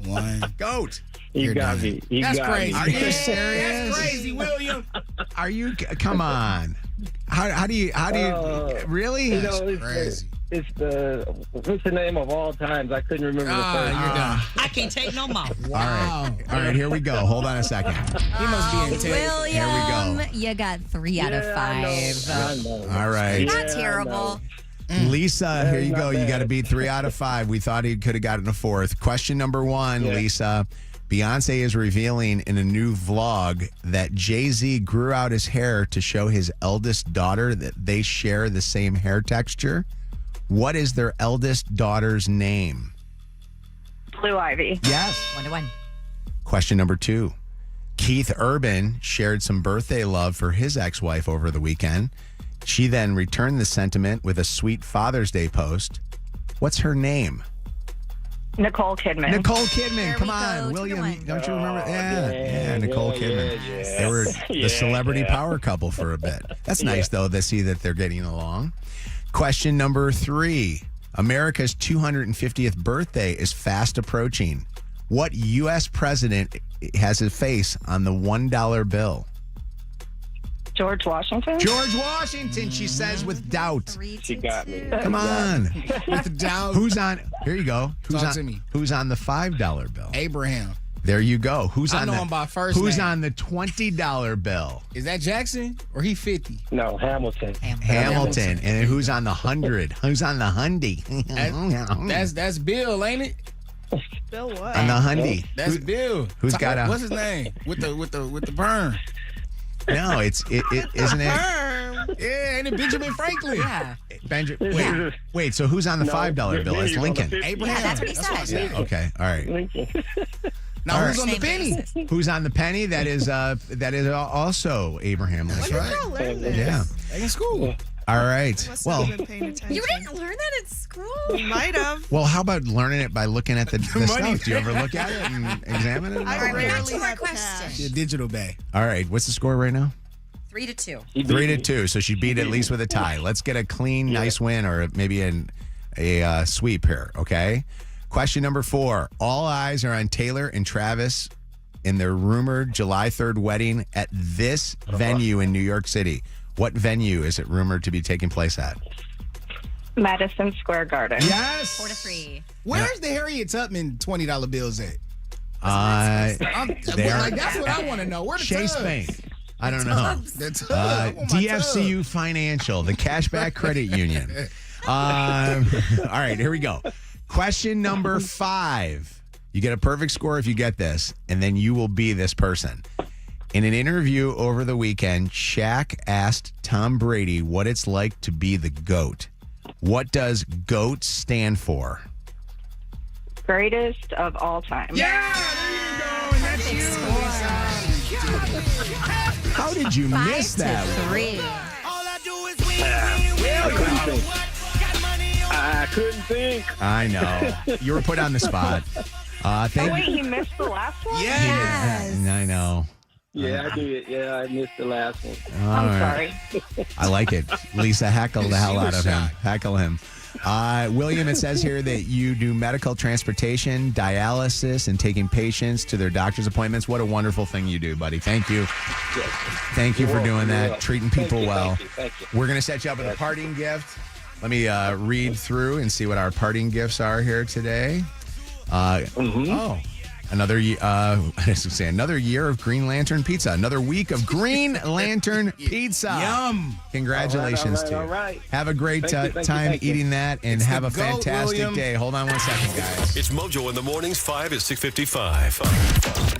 1. GOAT. You got done. me. You That's got crazy. me. Are you serious? That's crazy, William. Are you? Come on. How do you? Really? You know, it's Crazy. It's what's the name of all times? I couldn't remember the first. You're done. I can't take no more. All right, here we go. Hold on a second. He must be in tape. William, Here we go. you got 3 out of 5. I know. All right. Not Yeah, terrible. Lisa, here you not go. You bad. got to beat 3 out of 5. We thought he could have gotten a 4th. Question number 1, Yeah. Lisa. Beyonce is revealing in a new vlog that Jay-Z grew out his hair to show his eldest daughter that they share the same hair texture. What is their eldest daughter's name? Blue Ivy. Yes. 1-1. Question number 2. Keith Urban shared some birthday love for his ex-wife over the weekend. She then returned the sentiment with a sweet Father's Day post. What's her name? Nicole Kidman. Nicole Kidman. There Come we on, go, William. 2-1. Don't you remember? yeah, Yeah, Nicole Kidman. yeah. They were the Yeah, celebrity yeah. power couple for a bit. That's nice, though, to see that they're getting along. Question number 3. America's 250th birthday is fast approaching. What U.S. president has his face on the $1 bill? George Washington. George Washington, she says with doubt. She got me. Come on. With doubt. Who's on? Here you go. Talk to me. Who's on the $5 bill? Abraham. There you go. Who's I on know the, him by first Who's name. on the $20 bill? Is that Jackson or he 50? No, Hamilton. Hamilton. And then who's on the 100? Who's on the hundy? That's Bill, ain't it? Bill what? On the hundy. That's Bill. Who's got a? What's his name? With the perm. No, it isn't it? Yeah, ain't it Benjamin Franklin? Yeah. Benjamin. Wait. So who's on the $5 bill? That's Lincoln. Abraham. Yeah, that's what he said. Yeah. Okay. All right. Now All who's right. on the penny? Who's on the penny? That is also Abraham Lincoln. That's right. Y'all learn this. Yeah. They in school. All right. Must Well, have been paying attention. You didn't learn that at school? You might have. well, how about learning it by looking at the Money. stuff? Do you ever look at it and examine it? I All right, we got rarely 2 more have questions. She a digital bag. All right. What's the score right now? 3-2. 3-2. So she beat at least with a tie. Let's get a clean, nice win, or maybe a sweep here. Okay. Question number 4. All eyes are on Taylor and Travis in their rumored July 3rd wedding at this venue in New York City. What venue is it rumored to be taking place at? Madison Square Garden. Yes. 4-3. Where's the Harriet Tubman $20 bills at? They are Like, that's what I want to know. Where the Chase tubs? Bank. I don't know. The tub. I want my DFCU Financial, the Cashback Credit Union. All right, here we go. Question number 5. You get a perfect score if you get this, and then you will be this person. In an interview over the weekend, Shaq asked Tom Brady what it's like to be the GOAT. What does GOAT stand for? Greatest of all time. Yeah, there you go. And that's you. How did you miss that? 5-3. I couldn't think. I know. You were put on the spot. Oh, wait, he missed the last one? Yes. I know. Yeah, I did. Yeah, I missed the last one. All I'm right. sorry. I like it. Lisa, heckle the hell She out was of him. shocked. Heckle him. William, it says here that you do medical transportation, dialysis, and taking patients to their doctor's appointments. What a wonderful thing you do, buddy. Thank you. Thank you for doing that, treating people well. Thank you. We're going to set you up with a parting gift. Let me read through and see what our parting gifts are here today. Oh, another another year of Green Lantern Pizza. Another week of Green Lantern Pizza. Yum. Congratulations to you. All right. Have a great Thank you, time thank you. eating that, and It's have the a GOAT, fantastic William. day. Hold on one second, guys. It's Mojo in the mornings, 5 at 6:55.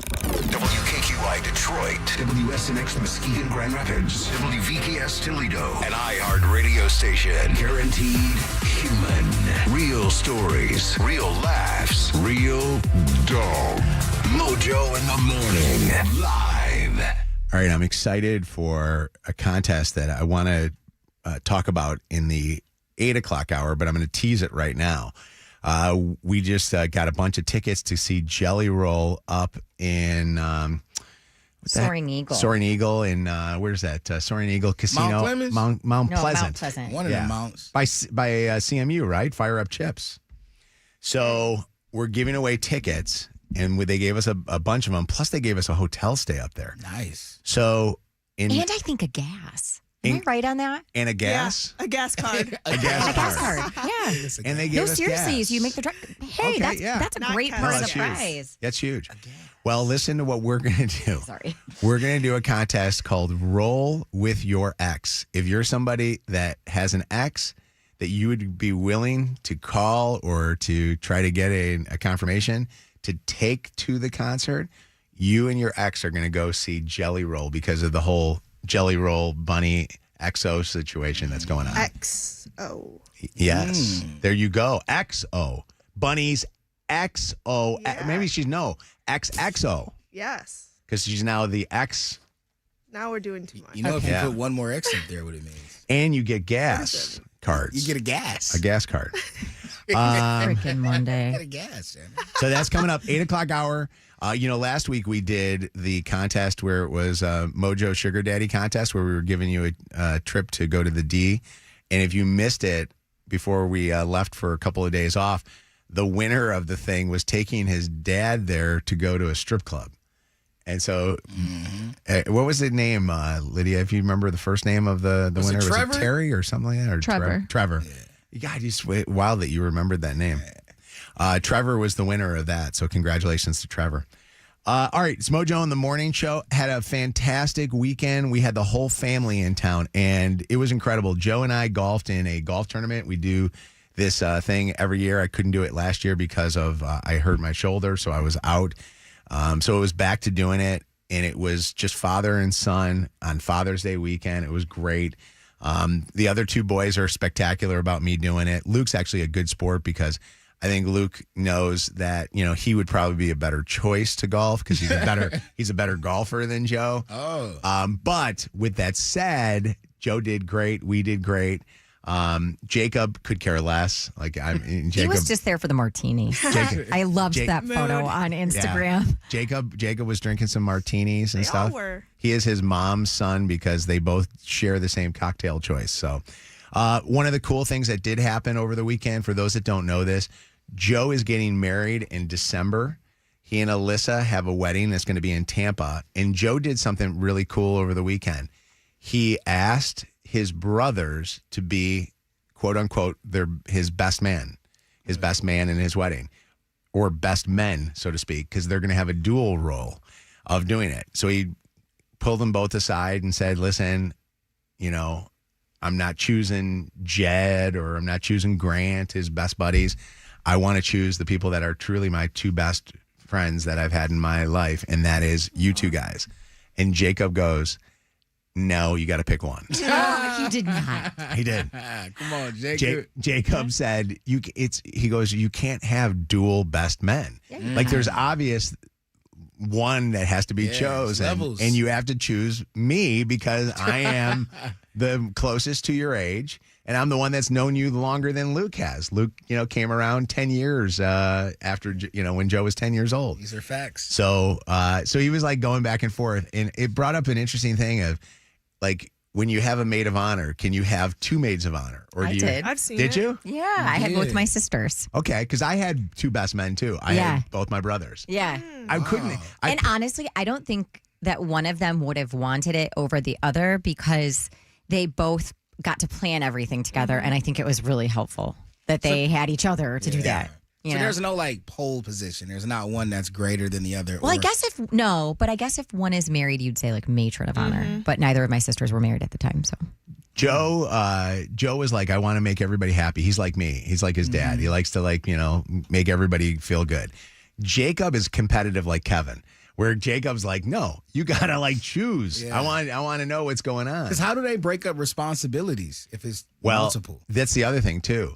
WKQI Detroit, WSNX Muskegon Grand Rapids, WVPS Toledo, an iHeart radio station. Guaranteed human. Real stories, real laughs, real dog. Mojo in the morning, live. All right, I'm excited for a contest that I want to talk about in the 8 o'clock hour, but I'm going to tease it right now. We just got a bunch of tickets to see Jelly Roll up in Soaring Eagle. Soaring Eagle in where's that? Soaring Eagle Casino, Mount Clemens? Mount No, Pleasant. Mount Pleasant. One of the mounts. by CMU, right? Fire Up Chips. So we're giving away tickets, and they gave us a bunch of them. Plus, they gave us a hotel stay up there. Nice. So And I think a gas. Am I right on that? and a gas. Yeah, a gas card. A gas A gas card. card. Yeah. And they gave No, us seriously, gas. so you make the drive. Hey, Okay, yeah. that's a Not great cash. part of That's the huge. prize. That's huge. Well, listen to what we're going to do. Sorry. We're going to do a contest called Roll with Your Ex. If you're somebody that has an ex that you would be willing to call or to try to get a confirmation to take to the concert, you and your ex are going to go see Jelly Roll because of the whole Jelly Roll Bunny XO situation that's going on. XO. Yes. There you go. XO. Bunny's XO. Yeah. Maybe she's XXO Yes. because she's now the X. Now we're doing too much. You know, if you Yeah. put one more X up there, what it means. And you get gas cards. You get a gas. A gas card. Freaking Monday. Get a gas, Shannon. So that's coming up, 8 o'clock hour. Last week we did the contest where it was Mojo Sugar Daddy contest where we were giving you a trip to go to the D. And if you missed it before we left for a couple of days off, the winner of the thing was taking his dad there to go to a strip club. And so, what was the name, Lydia? If you remember the first name of the winner, was Trevor? it Terry or something like that? Or Trevor. Trevor. God, it's wild that you remembered that name. Trevor was the winner of that, so congratulations to Trevor. All right, it's Mojo in the Morning Show. Had a fantastic weekend. We had the whole family in town, and it was incredible. Joe and I golfed in a golf tournament. We do this thing every year. I couldn't do it last year because of I hurt my shoulder, so I was out. So it was back to doing it, and it was just father and son on Father's Day weekend. It was great. The other two boys are spectacular about me doing it. Luke's actually a good sport because I think Luke knows that, he would probably be a better choice to golf because he's a better golfer than Joe. Oh. But with that said, Joe did great. We did great. Jacob could care less. Jacob, He was just there for the martini. I loved that photo on Instagram. Yeah. Jacob was drinking some martinis and They all stuff. were. He is his mom's son because they both share the same cocktail choice. So, one of the cool things that did happen over the weekend, for those that don't know this, Joe is getting married in December. He and Alyssa have a wedding that's going to be in Tampa. And Joe did something really cool over the weekend. he asked his brothers to be, quote unquote, his best man in his wedding, or best men, so to speak, because they're going to have a dual role of doing it. So he pulled them both aside and said, listen, I'm not choosing Jed or I'm not choosing Grant, his best buddies. I want to choose the people that are truly my two best friends that I've had in my life, and that is you two guys. And Jacob goes, no, you got to pick one. No, he did not. He did. Come on, Jacob. Jacob said, he goes, you can't have dual best men. Like there's obvious one that has to be chosen, and you have to choose me because I am the closest to your age, and I'm the one that's known you longer than Luke has. Luke, came around 10 years after, when Joe was 10 years old. These are facts. So he was like going back and forth, and it brought up an interesting thing of like, when you have a maid of honor, can you have two maids of honor? Or I did. I've seen Did it. you? Yeah, I had both my sisters. Okay, because I had two best men too. I had both my brothers. Yeah. I couldn't. And honestly, I don't think that one of them would have wanted it over the other because they both got to plan everything together. And I think it was really helpful that they had each other to do that. So there's no like pole position. There's not one that's greater than the other. Well, I guess if one is married, you'd say like matron of honor. But neither of my sisters were married at the time. So Joe was like, I want to make everybody happy. He's like me. He's like his dad. He likes to make everybody feel good. Jacob is competitive like Kevin, where Jacob's like, no, you gotta like choose. Yeah. I want to know what's going on. Because how do they break up responsibilities if it's multiple? That's the other thing too.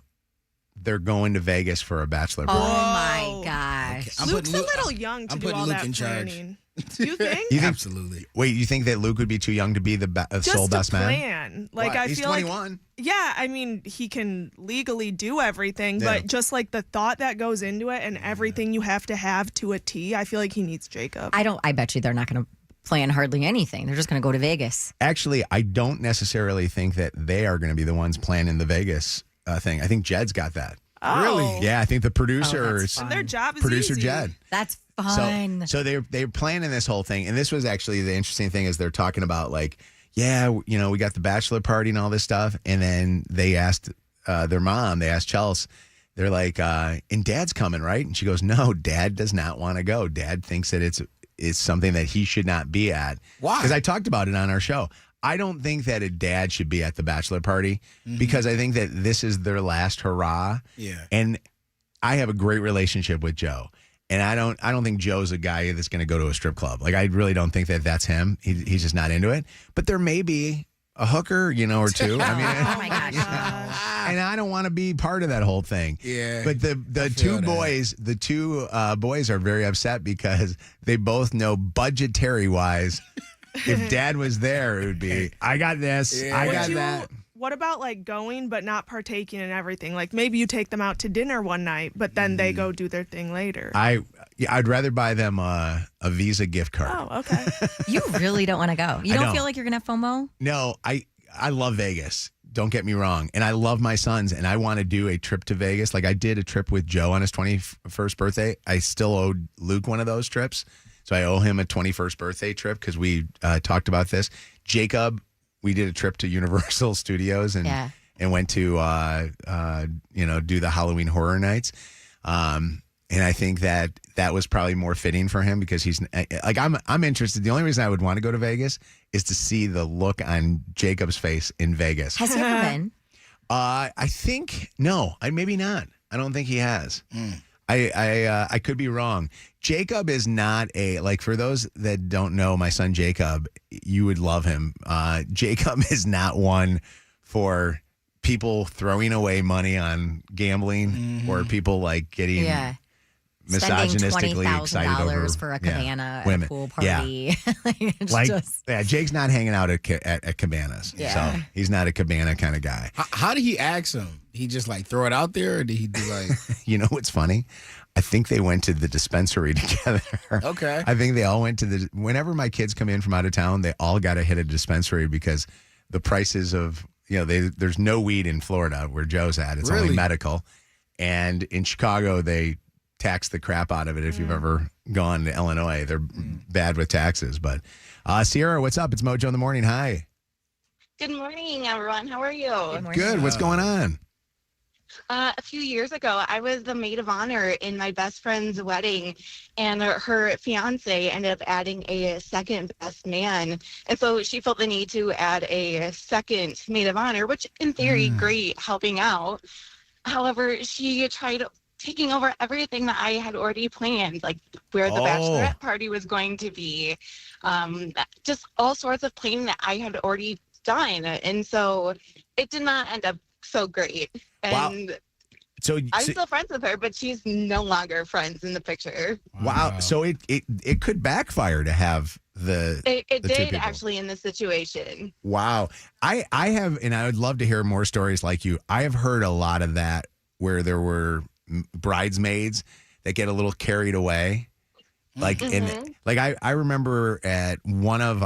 They're going to Vegas for a bachelor party. Oh my gosh. Okay. Luke's a little young to do all that planning. You think? Absolutely. Wait, you think that Luke would be too young to be the sole best man? Plan. Like What? I He's feel 21. like yeah, I mean he can legally do everything, but just like the thought that goes into it and everything you have to a T, I feel like he needs Jacob. I bet you they're not going to plan hardly anything. They're just going to go to Vegas. Actually, I don't necessarily think that they are going to be the ones planning the Vegas thing. I think Jed's got that. Oh. Really? Yeah, I think the producers. And their job is producer easy. Jed. That's fun. So they're planning this whole thing, and this was actually the interesting thing is they're talking about like, we got the bachelor party and all this stuff, and then they asked their mom, they asked Chelsea, they're like, and Dad's coming, right? And she goes, no, Dad does not want to go. Dad thinks that it's something that he should not be at. Why? Because I talked about it on our show. I don't think that a dad should be at the bachelor party because I think that this is their last hurrah. Yeah. And I have a great relationship with Joe. And I don't think Joe's a guy that's going to go to a strip club. Like, I really don't think that that's him. He's just not into it. But there may be a hooker, or two. I mean, oh my gosh. and I don't want to be part of that whole thing. Yeah. But the two boys are very upset because they both know budgetary wise. If Dad was there, it would be, I got this, I got that. What about like going but not partaking in everything? Like maybe you take them out to dinner one night, but then they go do their thing later. I'd rather buy them a Visa gift card. Oh, okay. You really don't want to go. You don't feel like you're going to have FOMO? No, I love Vegas. Don't get me wrong. And I love my sons, and I want to do a trip to Vegas. Like I did a trip with Joe on his 21st birthday. I still owed Luke one of those trips. So I owe him a 21st birthday trip because we talked about this. Jacob, we did a trip to Universal Studios and went to do the Halloween Horror Nights. And I think that was probably more fitting for him because he's like I'm interested. The only reason I would want to go to Vegas is to see the look on Jacob's face in Vegas. Has he ever been? I think no. Maybe not. I don't think he has. I could be wrong. Jacob is not for those that don't know my son Jacob, you would love him. Jacob is not one for people throwing away money on gambling or people like getting misogynistically excited over for a cabana at women. a pool party. Jake's not hanging out at cabanas. Yeah. So he's not a cabana kind of guy. How did he ask him? He just like throw it out there, or did he do like? You know what's funny? I think they went to the dispensary together. Okay. I think they all went to whenever my kids come in from out of town, they all got to hit a dispensary because the prices of, there's no weed in Florida where Joe's at. It's only medical. And in Chicago, they tax the crap out of it. If you've ever gone to Illinois, they're bad with taxes. But Sierra, what's up? It's Mojo in the morning. Hi. Good morning, everyone. How are you? Good. What's going on? A few years ago, I was the maid of honor in my best friend's wedding, and her fiance ended up adding a second best man. And so she felt the need to add a second maid of honor, which in theory, great, helping out. However, she tried taking over everything that I had already planned, like where the bachelorette party was going to be, just all sorts of planning that I had already done. And so it did not end up so great. And So I'm still friends with her, but she's no longer friends in the picture. Wow. So it could backfire to have the It the two did people. actually in this situation. Wow. I have, and I would love to hear more stories like you. I have heard a lot of that where there were bridesmaids that get a little carried away. Like, and like I remember at one of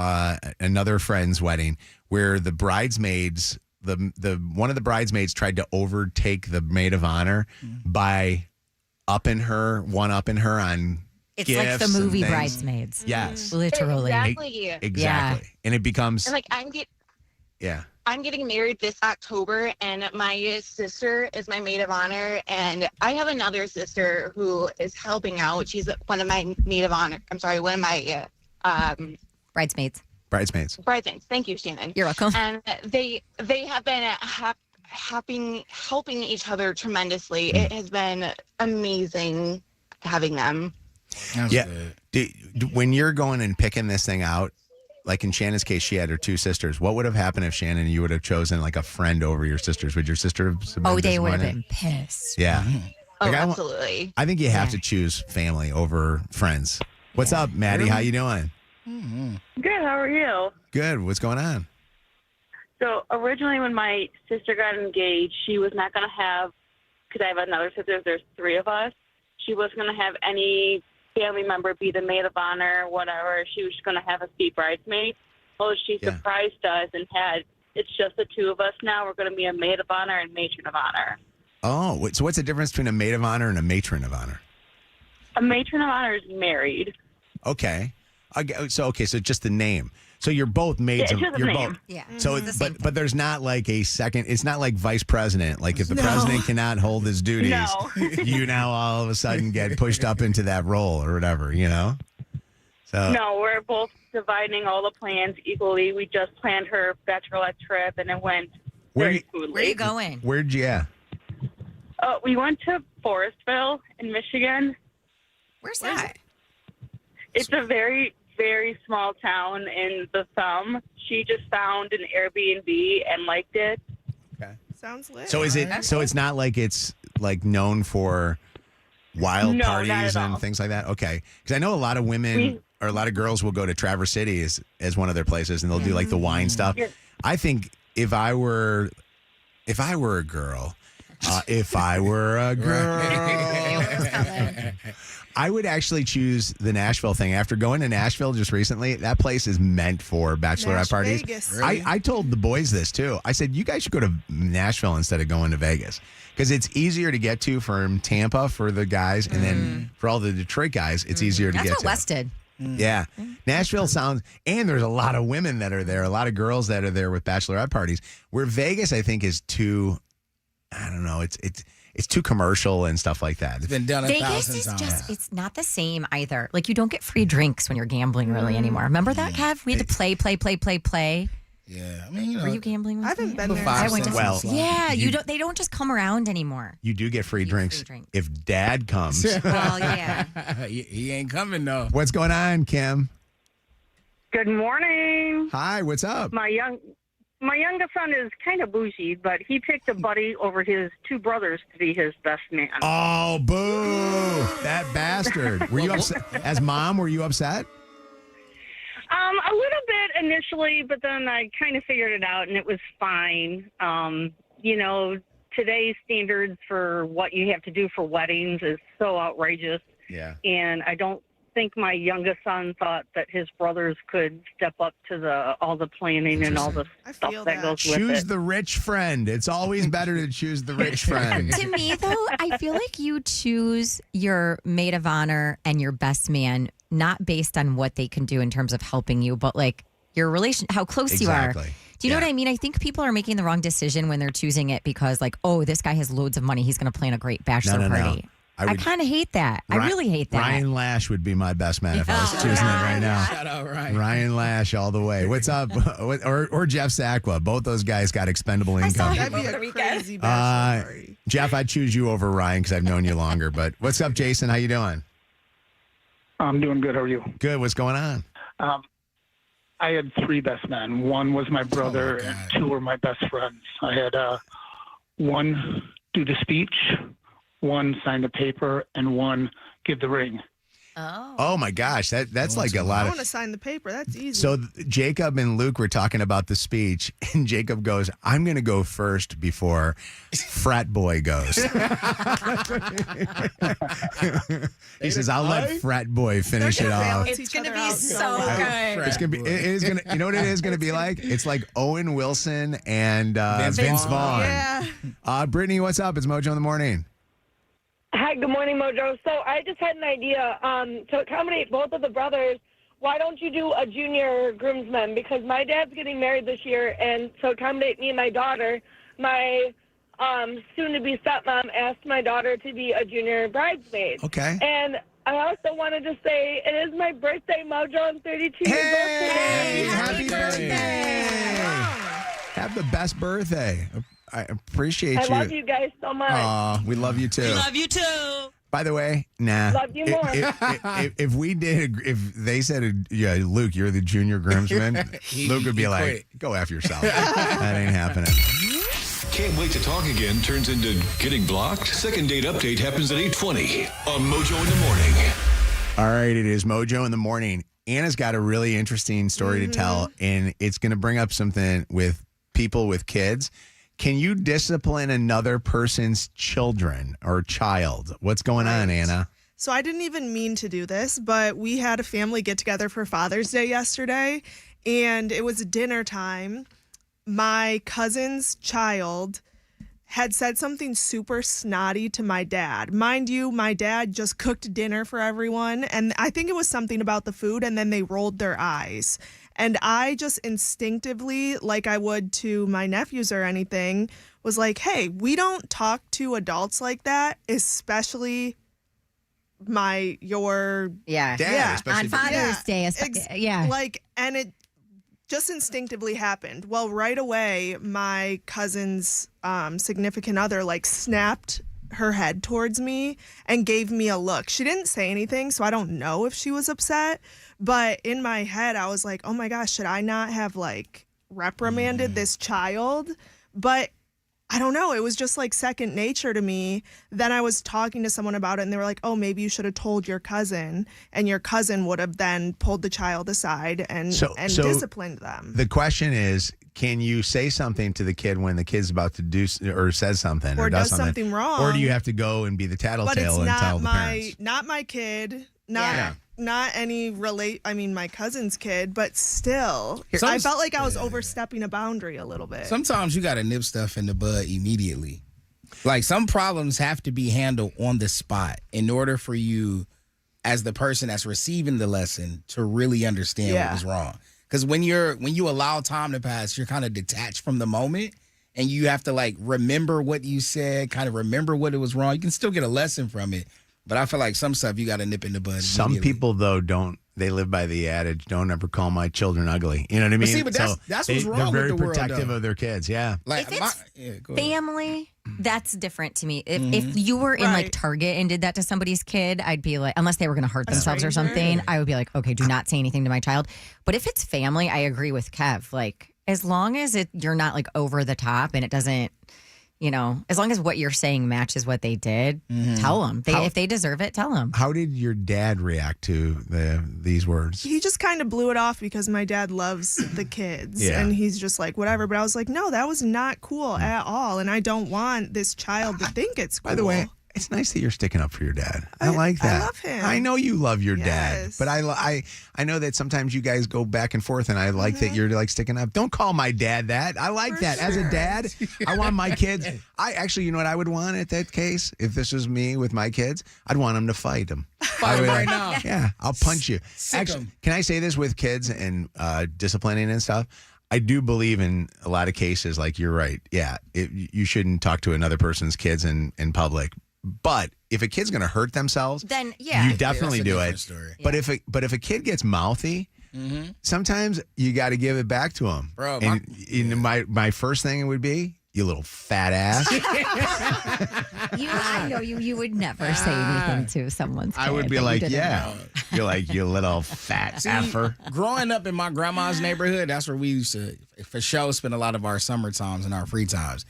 another friend's wedding where the bridesmaids, the one of the bridesmaids tried to overtake the maid of honor by upping her on It's gifts like the movie and things. Bridesmaids. Yes. Literally. Exactly. Exactly. And it becomes And like I'm getting married this October, and my sister is my maid of honor, and I have another sister who is helping out. She's one of my maid of honor. I'm sorry, one of my Bridesmaids. Bridesmaids. Thank you, Shannon. You're welcome. And they have been helping each other tremendously. It has been amazing having them. When you're going and picking this thing out, like in Shannon's case, she had her two sisters. What would have happened if Shannon, you would have chosen like a friend over your sisters? Would your sister have been They would have disappointed? been pissed. Yeah. Oh, Like, absolutely. I think you have to choose family over friends. What's up, Maddie? How you doing? Good. How are you? Good. What's going on? So originally, when my sister got engaged, she was not going to have, because I have another sister. There's three of us. She wasn't going to have any family member be the maid of honor, whatever. She was just going to have us be bridesmaids. Well, she surprised us and it's just the two of us now. We're going to be a maid of honor and matron of honor. Oh, so what's the difference between a maid of honor and a matron of honor? A matron of honor is married. Okay. So just the name. So you're both maids. Yeah, it's just the you're name. both. Yeah. So, but there's not like a second. It's not like vice president. Like if the president cannot hold his duties, you now all of a sudden get pushed up into that role or whatever. You know. So No, we're both dividing all the plans equally. We just planned her bachelorette trip, and it went very smoothly. Where are you going? Where'd you? Yeah. We went to Forestville in Michigan. Where's that? It's a very, very small town in the Thumb. She just found an Airbnb and liked it. Okay. Sounds lit. So is it? So it's not like it's like known for wild No, not parties at and all. things like that. Okay, because I know a lot of women or a lot of girls will go to Traverse City as one of their places, and they'll do like the wine stuff. Yeah. I think if I were a girl, I would actually choose the Nashville thing. After going to Nashville just recently, that place is meant for bachelorette parties. Vegas. Really? I told the boys this too. I said, you guys should go to Nashville instead of going to Vegas because it's easier to get to from Tampa for the guys. And then for all the Detroit guys, it's easier to That's get what to. Wes did. Yeah. Nashville sounds, and there's a lot of women that are there, a lot of girls that are there with bachelorette parties. Where Vegas, I think, is too, I don't know, it's too commercial and stuff like that. It's been done Vegas 1,000 is times. just, it's not the same either. Like, you don't get free drinks when you're gambling really anymore. Remember that, Kev? We had to play. Yeah, I mean, Were you gambling? I haven't been there. I went to Well, yeah, you- they don't just come around anymore. You do get free drinks drink. if Dad comes. Well, yeah. he ain't coming though. What's going on, Kim? Good morning. Hi, what's up? My youngest son is kind of bougie, but he picked a buddy over his two brothers to be his best man. Oh, boo! That bastard. Were you upset? As mom, were you upset? A little bit initially, but then I kind of figured it out, and it was fine. Today's standards for what you have to do for weddings is so outrageous. Yeah. And I don't think my youngest son thought that his brothers could step up to all the planning and all the stuff that goes with Choose it. the rich friend. It's always better to choose the rich friend. To me, though, I feel like you choose your maid of honor and your best man not based on what they can do in terms of helping you, but like your relation, how close you are. Exactly. Do you know what I mean? I think people are making the wrong decision when they're choosing it because, like, oh, this guy has loads of money. He's going to plan a great bachelor party. I kind of hate that. I really hate that. Ryan Lash would be my best man if I was choosing it right now. Shout out, Ryan. Ryan Lash all the way. What's up? or Jeff Sakwa. Both those guys got expendable income. That'd be a crazy bachelor party. Jeff, I'd choose you over Ryan because I've known you longer. But what's up, Jason? How you doing? I'm doing good. How are you? Good. What's going on? I had 3 best men. One was my brother, and 2 were my best friends. I had one do the speech, 1 sign the paper, and 1 give the ring. Oh my gosh, that's like a lot I of. want to sign the paper. That's easy. So Jacob and Luke were talking about the speech, and Jacob goes, "I'm going to go first before frat boy goes." He says, "I'll let frat boy finish it off." It's going to be so good. It's gonna be. It is gonna. You know what it is gonna be like? It's like Owen Wilson and Vince Vaughn. Yeah. Brittany, what's up? It's Mojo in the morning. Hi, good morning, Mojo. So I just had an idea. To accommodate both of the brothers, why don't you do a junior groomsman? Because my dad's getting married this year, and to accommodate me and my daughter, my soon-to-be stepmom asked my daughter to be a junior bridesmaid. Okay. And I also wanted to say it is my birthday, Mojo. I'm 32 years old today. Happy birthday! Have the best birthday. I appreciate you. I love you guys so much. Aw, we love you too. We love you too. By the way, nah. Love you more. If we did, if they said, yeah, Luke, you're the junior groomsman, Luke would be like, go F yourself. That ain't happening. Can't wait to talk again turns into getting blocked? Second date update happens at 8:20 on Mojo in the morning. All right, it is Mojo in the morning. Anna's got a really interesting story to tell, and it's going to bring up something with people with kids. Can you discipline another person's children or child? What's going on, Anna? So I didn't even mean to do this, but we had a family get together for Father's Day yesterday, and it was dinner time. My cousin's child had said something super snotty to my dad. Mind you, my dad just cooked dinner for everyone, and I think it was something about the food, and then they rolled their eyes. And I just instinctively, like I would to my nephews or anything, was like, hey, we don't talk to adults like that, especially your dad. On Father's Day. Like, and it just instinctively happened. Well, right away, my cousin's significant other like snapped her head towards me and gave me a look. She didn't say anything, so I don't know if she was upset. But in my head, I was like, oh my gosh, should I not have like reprimanded this child? But I don't know. It was just like second nature to me. Then I was talking to someone about it, and they were like, oh, maybe you should have told your cousin, and your cousin would have then pulled the child aside and disciplined them. The question is, can you say something to the kid when the kid's about to do or says something or does something wrong? Or do you have to go and be the tattletale and tell the parents? Not my kid, not any my cousin's kid, but still, I felt like I was overstepping a boundary a little bit. Sometimes you got to nip stuff in the bud immediately. Like some problems have to be handled on the spot in order for you, as the person that's receiving the lesson, to really understand what was wrong. Because when you allow time to pass, you're kind of detached from the moment, and you have to like remember what you said, kind of remember what it was wrong. You can still get a lesson from it, but I feel like some stuff you got to nip in the bud. Some people though don't. They live by the adage, "Don't ever call my children ugly." You know what I mean? But that's what's wrong. They're very with the protective world, of their kids. Yeah. Like if it's go ahead. family, that's different to me. If you were in like Target and did that to somebody's kid, I'd be like, unless they were going to hurt themselves or something, I would be like, okay, do not say anything to my child. But if it's family, I agree with Kev. Like, as long as you're not like over the top and it doesn't, as long as what you're saying matches what they did, tell them. If they deserve it, tell them. How did your dad react to these words? He just kind of blew it off because my dad loves the kids. And he's just like, whatever. But I was like, no, that was not cool at all. And I don't want this child to think it's cool. By the way, it's nice that you're sticking up for your dad. I like that. I love him. I know you love your dad, but I know that sometimes you guys go back and forth, and I like that you're like sticking up. Don't call my dad that. I like that. As a dad, I want my kids. I actually, you know what I would want at that case? If this was me with my kids, I'd want them to fight them. Fight them right now. Yeah, I'll punch you. Sick 'em. Can I say this with kids and disciplining and stuff? I do believe in a lot of cases, like you're right. Yeah, you shouldn't talk to another person's kids in public. But if a kid's going to hurt themselves, then yeah, you definitely do it. Story. But if a kid gets mouthy, sometimes you got to give it back to them. Bro, my first thing would be, you little fat ass. I know you would never say anything to someone's kid. I would be that you like, didn't yeah. know. You're like, you little fat effer. Growing up in my grandma's neighborhood, that's where we used to, for sure, spend a lot of our summer times and our free times.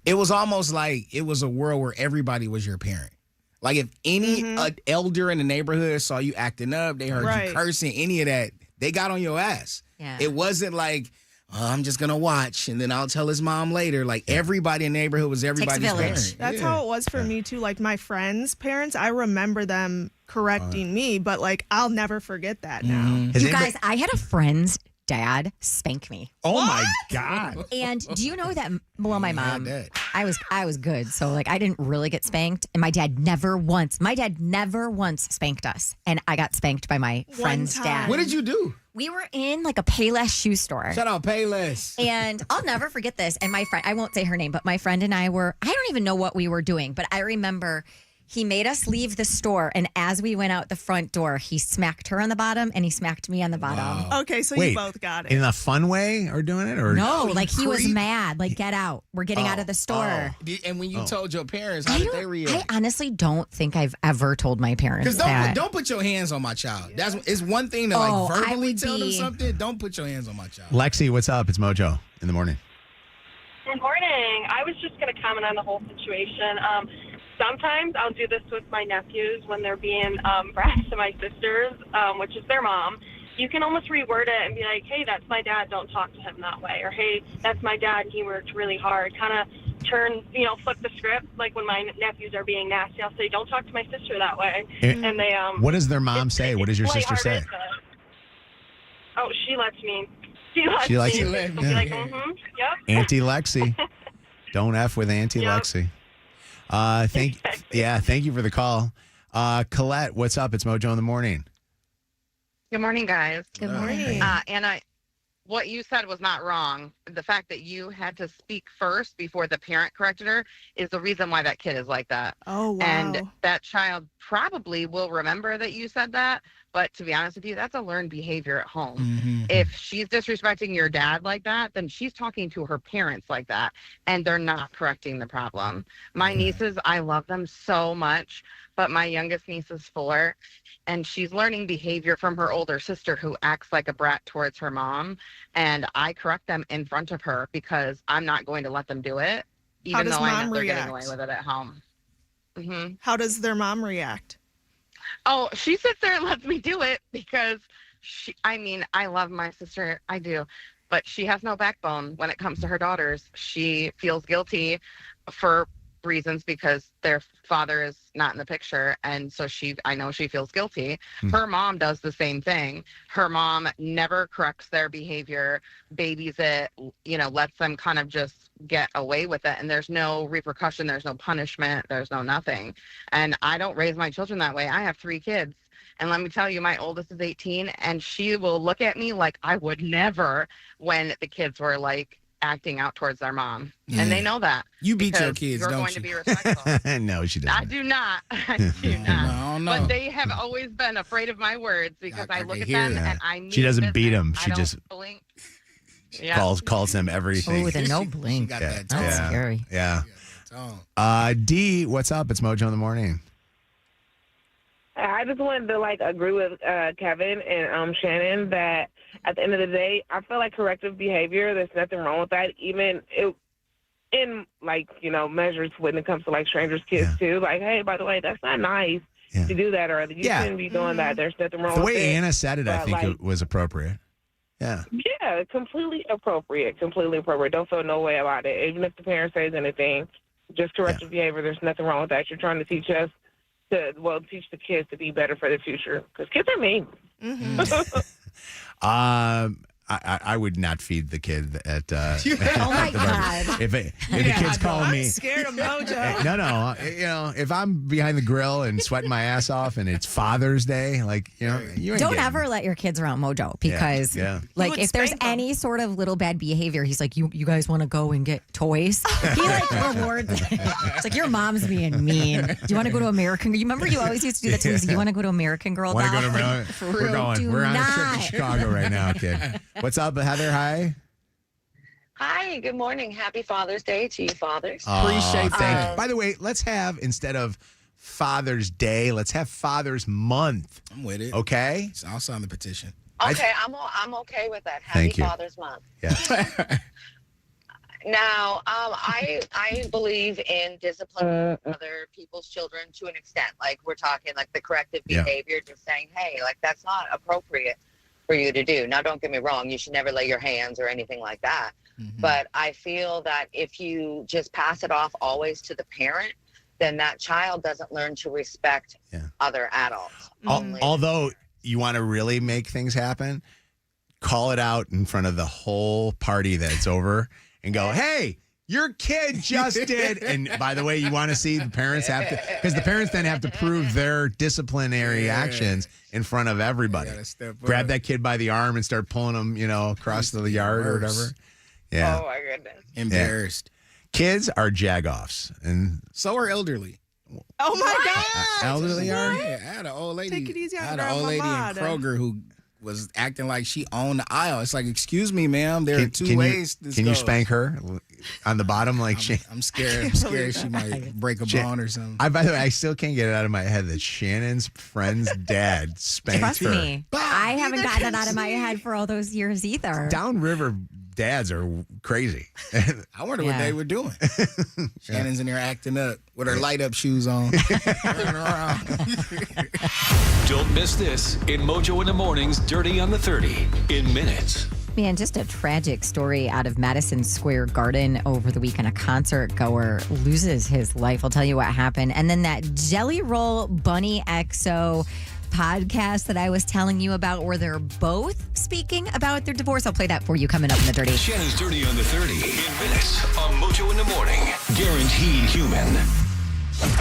It was almost like it was a world where everybody was your parent. Like if any elder in the neighborhood saw you acting up, they heard you cursing, any of that, they got on your ass. Yeah. It wasn't like, I'm just going to watch and then I'll tell his mom later. Like everybody in the neighborhood was everybody's parent. That's how it was for me too. Like my friends' parents, I remember them correcting me, but like I'll never forget that now. You guys, I had a friend's dad spank me. Oh my God. And do you know that, well, my mom, I was good. So like I didn't really get spanked. And my dad never once spanked us. And I got spanked by my friend's dad. What did you do? We were in like a Payless shoe store. Shout out Payless. And I'll never forget this. And my friend, I won't say her name, but my friend and I don't even know what we were doing, but I remember he made us leave the store. And as we went out the front door, he smacked her on the bottom and he smacked me on the bottom. Wow. Okay, so Wait, you both got it. In a fun way or doing it? Or No, like he was mad. Like, get out. We're getting out of the store. And when you told your parents, how did they react? I honestly don't think I've ever told my parents that. Don't put your hands on my child. It's one thing to verbally tell them something. Don't put your hands on my child. Lexi, what's up? It's Mojo in the morning. Good morning. I was just going to comment on the whole situation. Sometimes I'll do this with my nephews when they're being brats to my sisters, which is their mom. You can almost reword it and be like, hey, that's my dad, don't talk to him that way. Or, hey, that's my dad, he worked really hard. Kind of flip the script. Like when my nephews are being nasty, I'll say, don't talk to my sister that way. And they what does their mom say? What does your sister say? She lets me. She lets me. you. She'll be like, yep. Auntie Lexi. Don't F with Auntie Lexi. Thank you for the call. Colette, what's up? It's Mojo in the morning. Good morning, guys. Good morning. And what you said was not wrong. The fact that you had to speak first before the parent corrected her is the reason why that kid is like that. Oh, wow. And that child probably will remember that you said that. But to be honest with you, that's a learned behavior at home. Mm-hmm. If she's disrespecting your dad like that, then she's talking to her parents like that, and they're not correcting the problem. My nieces, I love them so much, but my youngest niece is 4, and she's learning behavior from her older sister who acts like a brat towards her mom, and I correct them in front of her because I'm not going to let them do it, even though I know they're getting away with it at home. Mm-hmm. How does their mom react? Oh, she sits there and lets me do it because I love my sister. I do. But she has no backbone when it comes to her daughters. She feels guilty for reasons because their father is not in the picture. And so I know she feels guilty. Her mom does the same thing. Her mom never corrects their behavior, babies it, lets them kind of just get away with it. And there's no repercussion. There's no punishment. There's no nothing. And I don't raise my children that way. I have 3 kids. And let me tell you, my oldest is 18 and she will look at me like I would never when the kids were like acting out towards their mom. Yeah. And they know that. You beat your kids, you're don't going you? to be respectful. No, she doesn't. I do not. I do not. But they have always been afraid of my words because I look at them and I mean she doesn't beat them. them. She just blink. calls them everything. Oh, the no blink. That's scary. Yeah. D, what's up? It's Mojo in the morning. I just wanted to agree with Kevin and Shannon that at the end of the day, I feel like corrective behavior, there's nothing wrong with that. Even in measures when it comes to strangers' kids too. Like, hey, by the way, that's not nice to do that, or you shouldn't be doing that. There's nothing wrong with it. The way Anna said it, I think it was appropriate. Yeah. Yeah, completely appropriate. Completely appropriate. Don't feel no way about it. Even if the parent says anything, just corrective behavior. There's nothing wrong with that. You're trying to teach us teach the kids to be better for the future because kids are mean. Mm-hmm. I would not feed the kid at. Oh my God! If the kid's calling me, I'm scared of Mojo. no. If I'm behind the grill and sweating my ass off, and it's Father's Day, you ain't Don't getting ever let your kids around Mojo because, You would if there's spank them. any sort of little bad behavior, he's like, you guys want to go and get toys? He rewards it. It's like your mom's being mean. Do you want to go to American? You remember you always used to do that to me. Do you want to go to American Girl? Want to go to doll? Maryland? For We're real, going. do We're on a trip not. to Chicago right now, kid. What's up, Heather? Hi. Hi, good morning. Happy Father's Day to you fathers. Appreciate that. By the way, let's have, instead of Father's Day, let's have Father's Month. I'm with it. Okay? So I'll sign the petition. Okay, I'm okay with that. Thank Happy you. Father's Month. Yeah. Now, I believe in disciplining other people's children to an extent. Like we're talking like the corrective Yeah. behavior, just saying, hey, like that's not appropriate for you to do. Now, don't get me wrong, you should never lay your hands or anything like that. But I feel that if you just pass it off always to the parent, then that child doesn't learn to respect other adults. Although you want to really make things happen, call it out in front of the whole party that's over and go, hey, your kid just did. And by the way, you want to see the parents have to, because the parents then have to prove their disciplinary actions in front of everybody. Grab that kid by the arm and start pulling him, across the yard or whatever. Yeah. Oh, my goodness. Embarrassed. Kids are jagoffs. And So are elderly. Oh my God! elderly are? Yeah, I had an old lady. Take it easy on I had an old lady in Grandma. Kroger who was acting like she owned the aisle. It's like, excuse me, ma'am. There are two Can ways. you goes. spank her on the bottom I'm scared. I'm scared she might break a bone or something. By the way, I still can't get it out of my head that Shannon's friend's dad spanked Trust her. me, I haven't gotten it out of my head for all those years either. Downriver dads are crazy. I wonder what they were doing. Shannon's in there acting up with her light up shoes on. Running around. Don't miss this in Mojo in the Morning's Dirty on the 30 in minutes. Man, just a tragic story out of Madison Square Garden over the weekend. A concert goer loses his life. I'll tell you what happened. And then that Jelly Roll Bunny XO podcast that I was telling you about where they're both speaking about their divorce. I'll play that for you coming up in the Dirty. Shannon's Dirty on the 30 in minutes on Mojo in the Morning. Guaranteed human.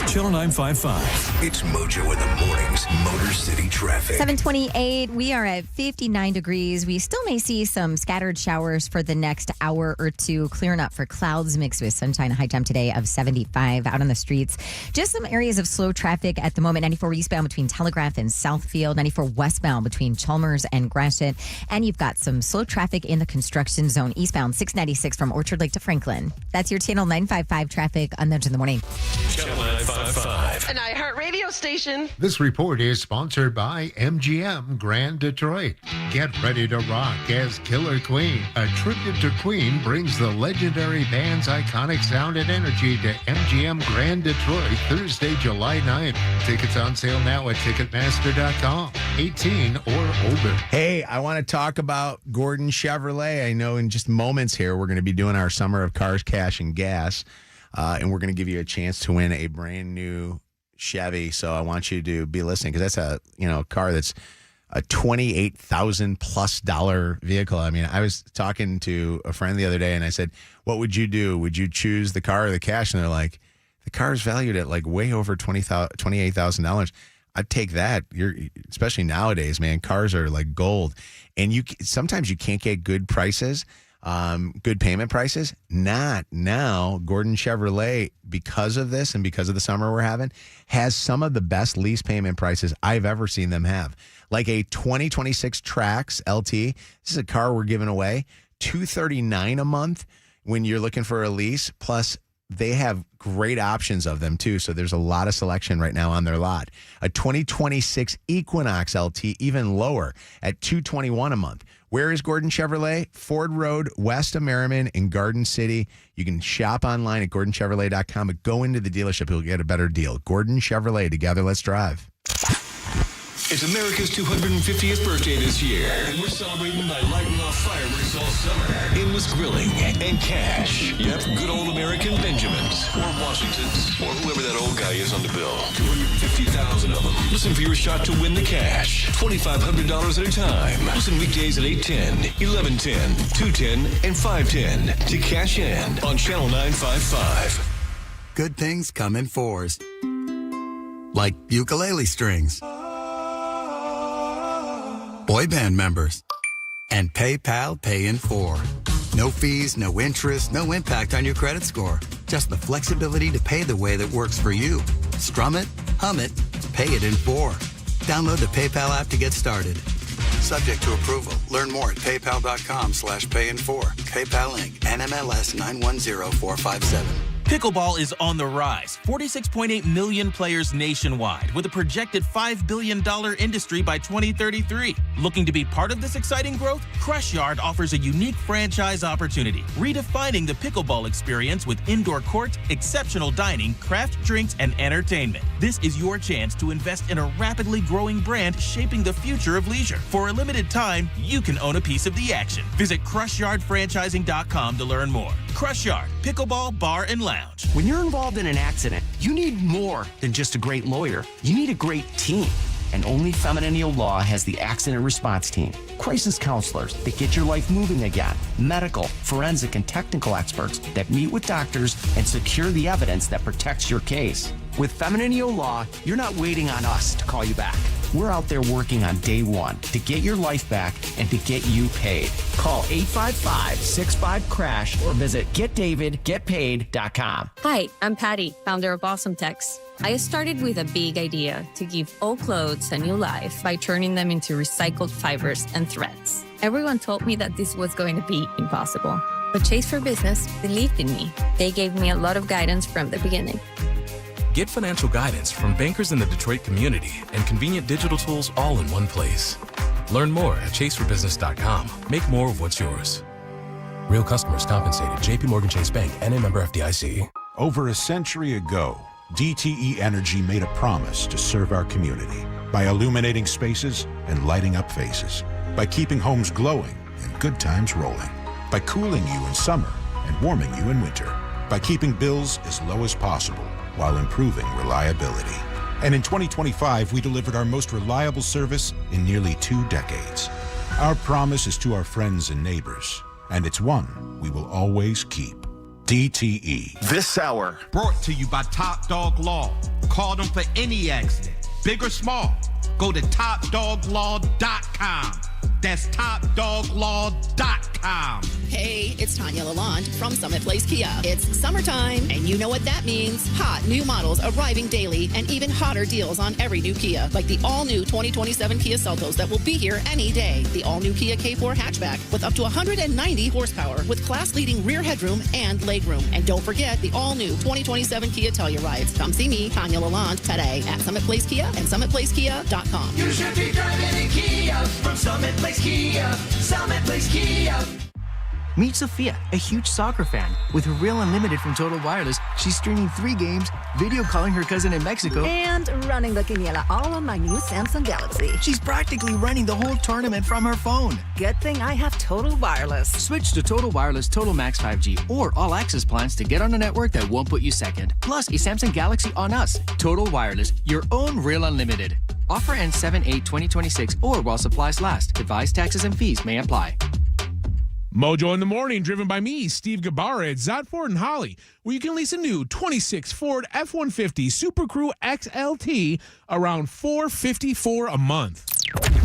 Channel 955. It's Mojo in the Morning's Motor City Traffic. 7:28. We are at 59 degrees. We still may see some scattered showers for the next hour or two, clearing up for clouds mixed with sunshine. A high temp today of 75 out on the streets. Just some areas of slow traffic at the moment. 94 eastbound between Telegraph and Southfield. 94 westbound between Chalmers and Gratiot. And you've got some slow traffic in the construction zone eastbound 696 from Orchard Lake to Franklin. That's your Channel 955 traffic on Nudge in the Morning. Channel 955. An iHeart radio station. This report is sponsored by MGM Grand Detroit. Get ready to rock as Killer Queen. A tribute to Queen brings the legendary band's iconic sound and energy to MGM Grand Detroit Thursday, July 9th. Tickets on sale now at Ticketmaster.com. 18 or older. Hey, I want to talk about Gordon Chevrolet. I know in just moments here we're going to be doing our summer of cars, cash, and gas. And we're going to give you a chance to win a brand new Chevy. So I want you to be listening because that's a car that's a $28,000+ vehicle. I mean, I was talking to a friend the other day and I said, what would you do? Would you choose the car or the cash? And they're like, the car is valued at like way over $28,000. I'd take that. Especially nowadays, man, cars are like gold. And sometimes you can't get good prices. Good payment prices. Not now. Gordon Chevrolet, because of this and because of the summer we're having, has some of the best lease payment prices I've ever seen them have. Like a 2026 Trax LT. This is a car we're giving away. $239 a month when you're looking for a lease. Plus, they have great options of them too. So there's a lot of selection right now on their lot. A 2026 Equinox LT, even lower at $221 a month. Where is Gordon Chevrolet? Ford Road, west of Merriman in Garden City. You can shop online at GordonChevrolet.com, but go into the dealership. You'll get a better deal. Gordon Chevrolet. Together, let's drive. It's America's 250th birthday this year, and we're celebrating by lighting off fireworks all summer. Endless grilling and cash. Yep, good old American Benjamins, or Washingtons, or whoever that old guy is on the bill. 250,000 of them. Listen for your shot to win the cash. $2,500 at a time. Listen weekdays at 8:10, 11:10, 2:10, and 5:10 to cash in on Channel 955. Good things come in fours. Like ukulele strings. Boy band members. And PayPal Pay in 4. No fees, no interest, no impact on your credit score. Just the flexibility to pay the way that works for you. Strum it, hum it, pay it in 4. Download the PayPal app to get started. Subject to approval. Learn more at paypal.com/payin4. PayPal Inc. NMLS 910457. Pickleball is on the rise. 46.8 million players nationwide, with a projected $5 billion industry by 2033. Looking to be part of this exciting growth? Crush Yard offers a unique franchise opportunity, redefining the pickleball experience with indoor courts, exceptional dining, craft drinks, and entertainment. This is your chance to invest in a rapidly growing brand shaping the future of leisure. For a limited time, you can own a piece of the action. Visit CrushYardFranchising.com to learn more. Crush Yard, Pickleball Bar and Lounge. When you're involved in an accident, you need more than just a great lawyer. You need a great team. And only Feminine Law has the accident response team. Crisis counselors that get your life moving again. Medical, forensic, and technical experts that meet with doctors and secure the evidence that protects your case. With Feminine Law, you're not waiting on us to call you back. We're out there working on day one to get your life back and to get you paid. Call 855-65-CRASH or visit getdavidgetpaid.com. Hi, I'm Patty, founder of Awesome Tex. I started with a big idea to give old clothes a new life by turning them into recycled fibers and threads. Everyone told me that this was going to be impossible, but Chase for Business believed in me. They gave me a lot of guidance from the beginning. Get financial guidance from bankers in the Detroit community and convenient digital tools all in one place. Learn more at chaseforbusiness.com. Make more of what's yours. Real customers compensated. JP Morgan Chase Bank, N.A. member FDIC. Over a century ago, DTE Energy made a promise to serve our community by illuminating spaces and lighting up faces, by keeping homes glowing and good times rolling, by cooling you in summer and warming you in winter, by keeping bills as low as possible while improving reliability. And in 2025, we delivered our most reliable service in nearly 2 decades. Our promise is to our friends and neighbors, and it's one we will always keep. DTE. This hour brought to you by Top Dog Law. Call them for any accident, big or small. Go to topdoglaw.com. That's topdoglaw.com. Hey, it's Tanya Lalonde from Summit Place Kia. It's summertime, and you know what that means. Hot new models arriving daily, and even hotter deals on every new Kia, like the all-new 2027 Kia Seltos that will be here any day. The all-new Kia K4 hatchback with up to 190 horsepower with class-leading rear headroom and legroom. And don't forget the all-new 2027 Kia Tellurides. Come see me, Tanya Lalonde, today at Summit Place Kia and SummitPlaceKia.com. You should be driving in Kia from Summit Place Kia. Summit Place Kia. Meet Sophia, a huge soccer fan. With her Real Unlimited from Total Wireless, she's streaming 3 games, video calling her cousin in Mexico, and running the quiniela all on my new Samsung Galaxy. She's practically running the whole tournament from her phone. Good thing I have Total Wireless. Switch to Total Wireless Total Max 5G or All Access plans to get on a network that won't put you second. Plus, a Samsung Galaxy on us. Total Wireless, your own Real Unlimited. Offer ends 7/8/2026 or while supplies last. Device taxes and fees may apply. Mojo in the Morning, driven by me, Steve Gabarra at Zott Ford and Holly, where you can lease a new 26 Ford F-150 Super Crew XLT around $454 a month.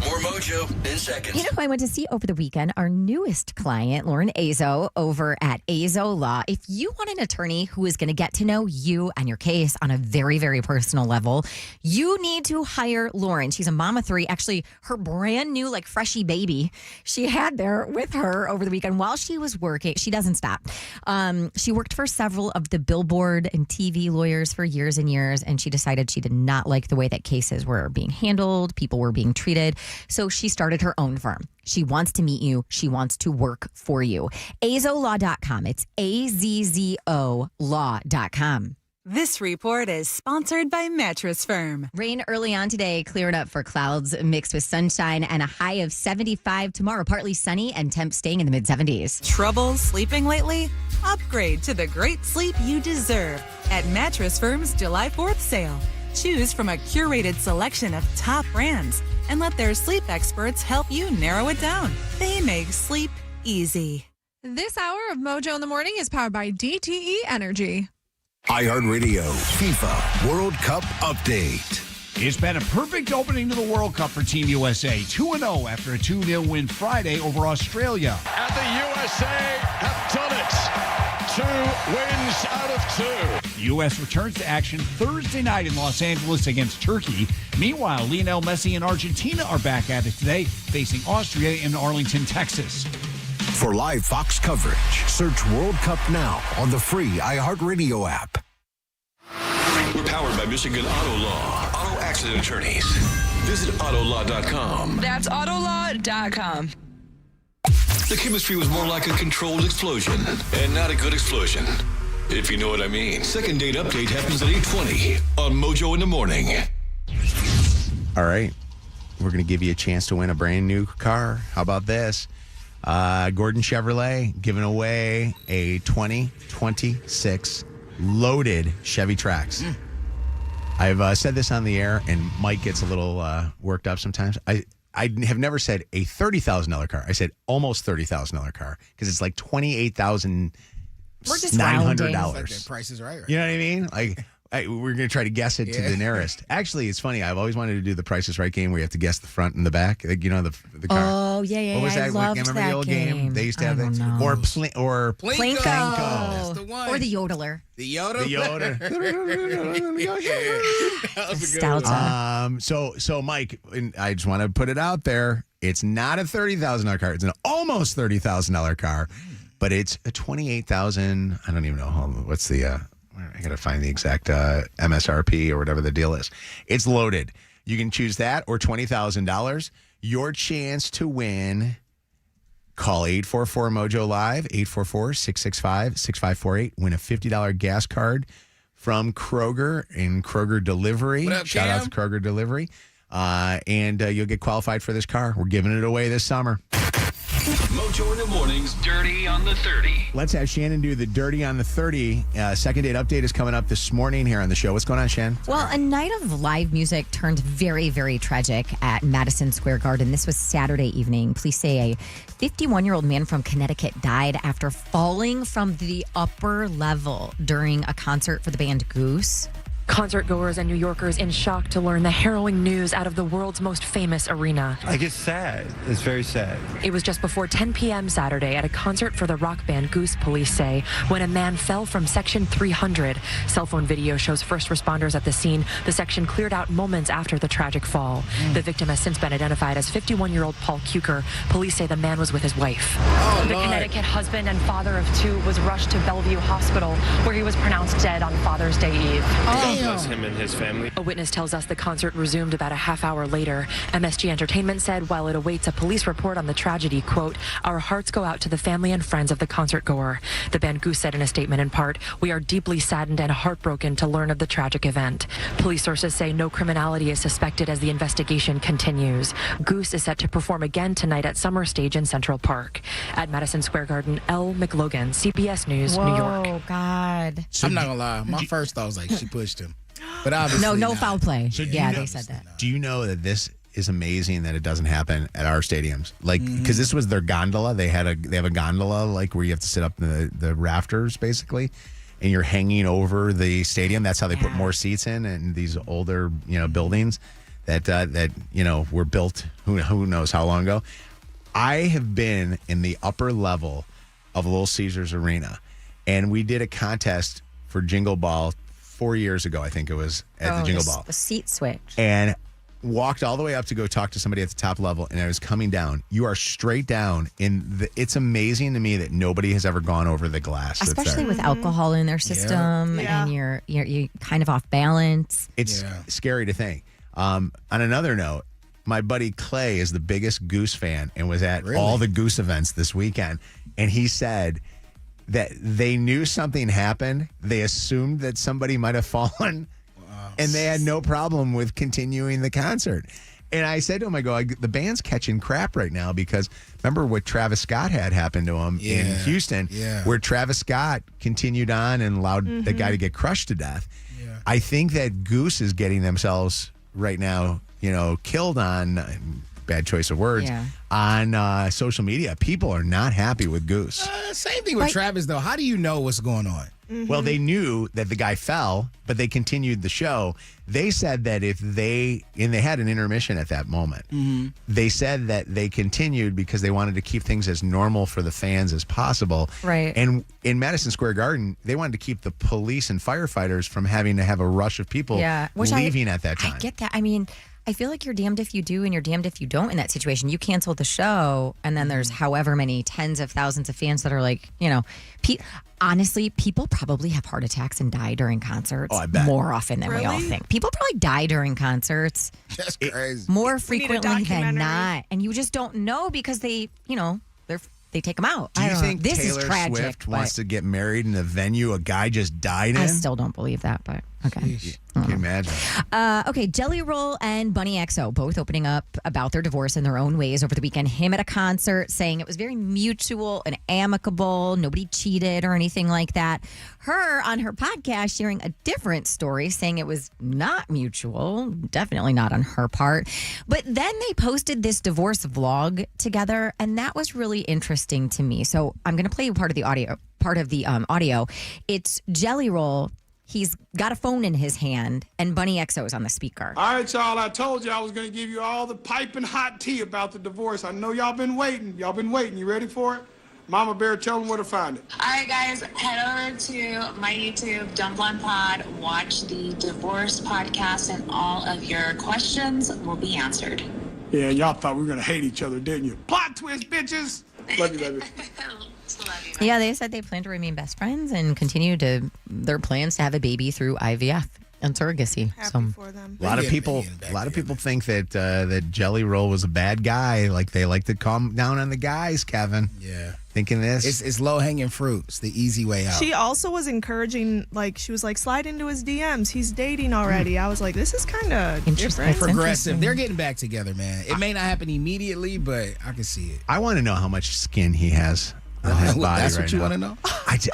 More Mojo in seconds. You know who I went to see over the weekend? Our newest client, Lauren Azo, over at Azo Law. If you want an attorney who is going to get to know you and your case on a very, very personal level, you need to hire Lauren. She's a mom of 3. Actually, her brand new, freshy baby she had there with her over the weekend while she was working. She doesn't stop. She worked for several of the Billboard and TV lawyers for years and years, and she decided she did not like the way that cases were being handled, people were being treated. So she started her own firm. She wants to meet you. She wants to work for you. AZOLaw.com. It's AZZO law.com. This report is sponsored by Mattress Firm. Rain early on today, clearing up for clouds mixed with sunshine and a high of 75 tomorrow. Partly sunny and temps staying in the mid-70s. Trouble sleeping lately? Upgrade to the great sleep you deserve at Mattress Firm's July 4th sale. Choose from a curated selection of top brands and let their sleep experts help you narrow it down. They make sleep easy. This hour of Mojo in the Morning is powered by DTE Energy. iHeartRadio FIFA World Cup update. It's been a perfect opening to the World Cup for Team USA. 2-0 after a 2-0 win Friday over Australia. And the USA have done it. 2 wins out of 2. The U.S. returns to action Thursday night in Los Angeles against Turkey. Meanwhile, Lionel Messi and Argentina are back at it today, facing Austria in Arlington, Texas. For live Fox coverage, search World Cup now on the free iHeartRadio app. We're powered by Michigan Auto Law. Auto accident attorneys. Visit autolaw.com. That's autolaw.com. The chemistry was more like a controlled explosion and not a good explosion, if you know what I mean. Second date update happens at 8:20 on Mojo in the Morning. All right. We're going to give you a chance to win a brand new car. How about this? Gordon Chevrolet giving away a 2026 loaded Chevy Trax. I've said this on the air, and Mike gets a little worked up sometimes. I have never said a $30,000 car. I said almost $30,000 car because it's like $28,900. Like that Price is Right. You know what I mean? Like we're going to try to guess it to the nearest. Actually, it's funny. I've always wanted to do the Price is Right game where you have to guess the front and the back. Like, you know, the car. Oh, yeah. What was that? I loved Remember that the old game? They used to have that. know. Or Plinko. That's the one. Or the yodeler. The Yoda. So Mike, and I just want to put it out there. It's not a $30,000 car. It's an almost $30,000 car, but it's a $28,000. I don't even know what's the. I got to find the exact MSRP or whatever the deal is. It's loaded. You can choose that or $20,000. Your chance to win. Call 844-MOJO-LIVE, 844-665-6548. Win a $50 gas card from Kroger and Kroger Delivery. What up, Shout out Cam? to Kroger Delivery. And you'll get qualified for this car. We're giving it away this summer. Mojo in the Morning's Dirty on the 30. Let's have Shannon do the Dirty on the 30. Second date update is coming up this morning here on the show. What's going on, Shan? Well, a night of live music turned very, very tragic at Madison Square Garden. This was Saturday evening. Police say a 51-year-old man from Connecticut died after falling from the upper level during a concert for the band Goose. Concert goers and New Yorkers in shock to learn the harrowing news out of the world's most famous arena. I get sad. It's very sad. It was just before 10 p.m. Saturday at a concert for the rock band Goose, police say, when a man fell from section 300. Cell phone video shows first responders at the scene. The section cleared out moments after the tragic fall. The victim has since been identified as 51-year-old Paul Cuker. Police say the man was with his wife. The Connecticut husband and father of 2 was rushed to Bellevue Hospital, where he was pronounced dead on Father's Day Eve. Bless him and his family. A witness tells us the concert resumed about a half hour later. MSG Entertainment said while it awaits a police report on the tragedy, quote, our hearts go out to the family and friends of the concert goer. The band Goose said in a statement in part, we are deeply saddened and heartbroken to learn of the tragic event. Police sources say no criminality is suspected as the investigation continues. Goose is set to perform again tonight at Summer Stage in Central Park. At Madison Square Garden, Elle McLogan, CBS News, New York. Oh, God. I'm not going to lie. My first thought was like, she pushed him. But obviously No not. foul play. So They said that. Do you know that this is amazing that it doesn't happen at our stadiums? Like, because this was their gondola. They have a gondola, like, where you have to sit up in the rafters, basically, and you're hanging over the stadium. That's how they put more seats in these older, buildings that were built who knows how long ago. I have been in the upper level of Little Caesars Arena, and we did a contest for Jingle Ball 4 years ago, I think it was, at the Jingle Ball. The seat switch. And walked all the way up to go talk to somebody at the top level, and I was coming down. You are straight down. It's amazing to me that nobody has ever gone over the glass. Especially with alcohol in their system, and you're kind of off balance. It's scary to think. On another note, my buddy Clay is the biggest Goose fan and was at all the Goose events this weekend. And he said that they knew something happened. They assumed that somebody might have fallen, and they had no problem with continuing the concert. And I said to him, I go, the band's catching crap right now because remember what Travis Scott had happened to him in Houston, where Travis Scott continued on and allowed the guy to get crushed to death. Yeah. I think that Goose is getting themselves right now, killed on, bad choice of words, on social media. People are not happy with Goose. Same thing with Travis, though. How do you know what's going on? Mm-hmm. Well, they knew that the guy fell, but they continued the show. They said that they had an intermission at that moment. Mm-hmm. They said that they continued because they wanted to keep things as normal for the fans as possible. Right. And in Madison Square Garden, they wanted to keep the police and firefighters from having to have a rush of people leaving at that time. I get that. I mean, I feel like you're damned if you do and you're damned if you don't in that situation. You cancel the show, and then there's however many tens of thousands of fans that are like, honestly, people probably have heart attacks and die during concerts more often than we all think. People probably die during concerts. That's crazy. More frequently than not. And you just don't know because they take them out. Do you think this Taylor is tragic, Swift wants to get married in a venue a guy just died in? I still don't believe that, but okay. Can you imagine? Okay, Jelly Roll and Bunny XO both opening up about their divorce in their own ways over the weekend. Him at a concert saying it was very mutual and amicable. Nobody cheated or anything like that. Her on her podcast sharing a different story saying it was not mutual. Definitely not on her part. But then they posted this divorce vlog together, and that was really interesting to me. So I'm going to play you part of the audio. It's Jelly Roll. He's got a phone in his hand, and Bunny XO is on the speaker. All right, y'all, I told you I was going to give you all the piping hot tea about the divorce. I know y'all been waiting. You ready for it? Mama Bear, tell them where to find it. All right, guys, head over to my YouTube, Dumb Blonde Pod. Watch the divorce podcast, and all of your questions will be answered. Yeah, y'all thought we were going to hate each other, didn't you? Plot twist, bitches. Love you, baby. Yeah, they said they plan to remain best friends and continue their plans to have a baby through IVF and surrogacy. Happy for them. A lot of people think that Jelly Roll was a bad guy. Like they like to calm down on the guys, Kevin. Yeah. Thinking this. It's low hanging fruit. It's the easy way out. She also was encouraging, she was like, slide into his DMs. He's dating already. I was like, this is kind of different. Progressive. They're getting back together, man. It may not happen immediately, but I can see it. I want to know how much skin he has on his body. That's right what you now. want to know?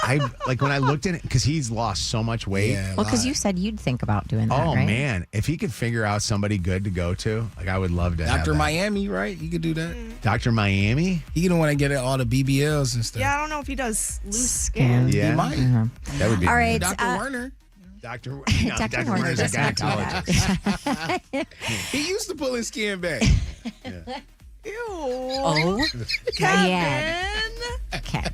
I like when I looked at it, because he's lost so much weight. Yeah, well, because you said you'd think about doing that, Oh, right? man. If he could figure out somebody good to go to, I would love to have Dr. that. Miami, right? You could do that. Dr. Miami? He don't want to get all the BBLs and stuff. Yeah, I don't know if he does loose skin. Yeah. He might. That would be all right. Dr. Werner. Dr. Werner's a gynecologist. He used to pull his skin back. Ew. Oh, Kevin. Okay.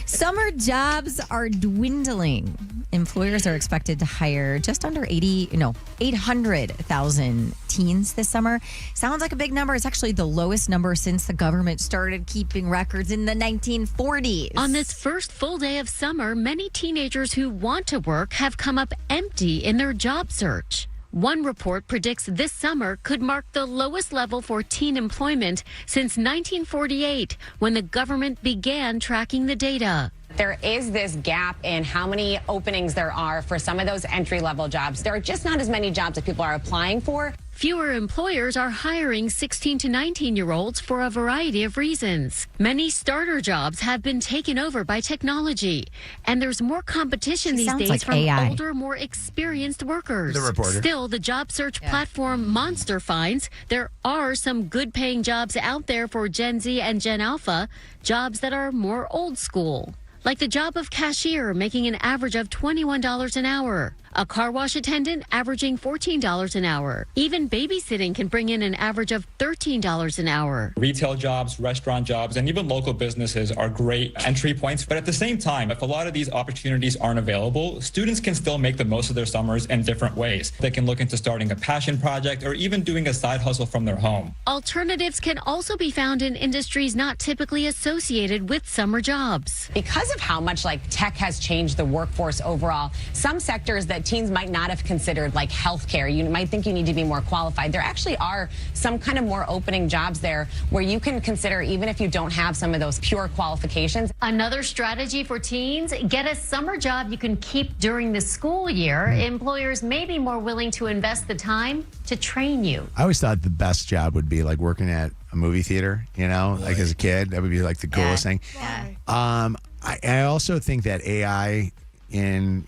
Summer jobs are dwindling. Employers are expected to hire just under 800,000 teens this summer. Sounds like a big number. It's actually the lowest number since the government started keeping records in the 1940s. On this first full day of summer, many teenagers who want to work have come up empty in their job search. One report predicts this summer could mark the lowest level for teen employment since 1948, when the government began tracking the data. There is this gap in how many openings there are for some of those entry-level jobs. There are just not as many jobs that people are applying for. Fewer employers are hiring 16 to 19-year-olds for a variety of reasons. Many starter jobs have been taken over by technology, and there's more competition these days from older, more experienced workers. The reporter. Still, the job search platform Monster finds there are some good-paying jobs out there for Gen Z and Gen Alpha, jobs that are more old school. Like the job of cashier, making an average of $21 an hour. A car wash attendant averaging $14 an hour. Even babysitting can bring in an average of $13 an hour. Retail jobs, restaurant jobs, and even local businesses are great entry points. But at the same time, if a lot of these opportunities aren't available, students can still make the most of their summers in different ways. They can look into starting a passion project or even doing a side hustle from their home. Alternatives can also be found in industries not typically associated with summer jobs. Because of how much tech has changed the workforce overall, some sectors that that teens might not have considered, like healthcare. You might think you need to be more qualified. There actually are some kind of more opening jobs there where you can consider, even if you don't have some of those pure qualifications. Another strategy for teens, get a summer job you can keep during the school year. Employers may be more willing to invest the time to train you. I always thought the best job would be like working at a movie theater, like as a kid. That would be like the coolest thing. Yeah. I also think that AI in,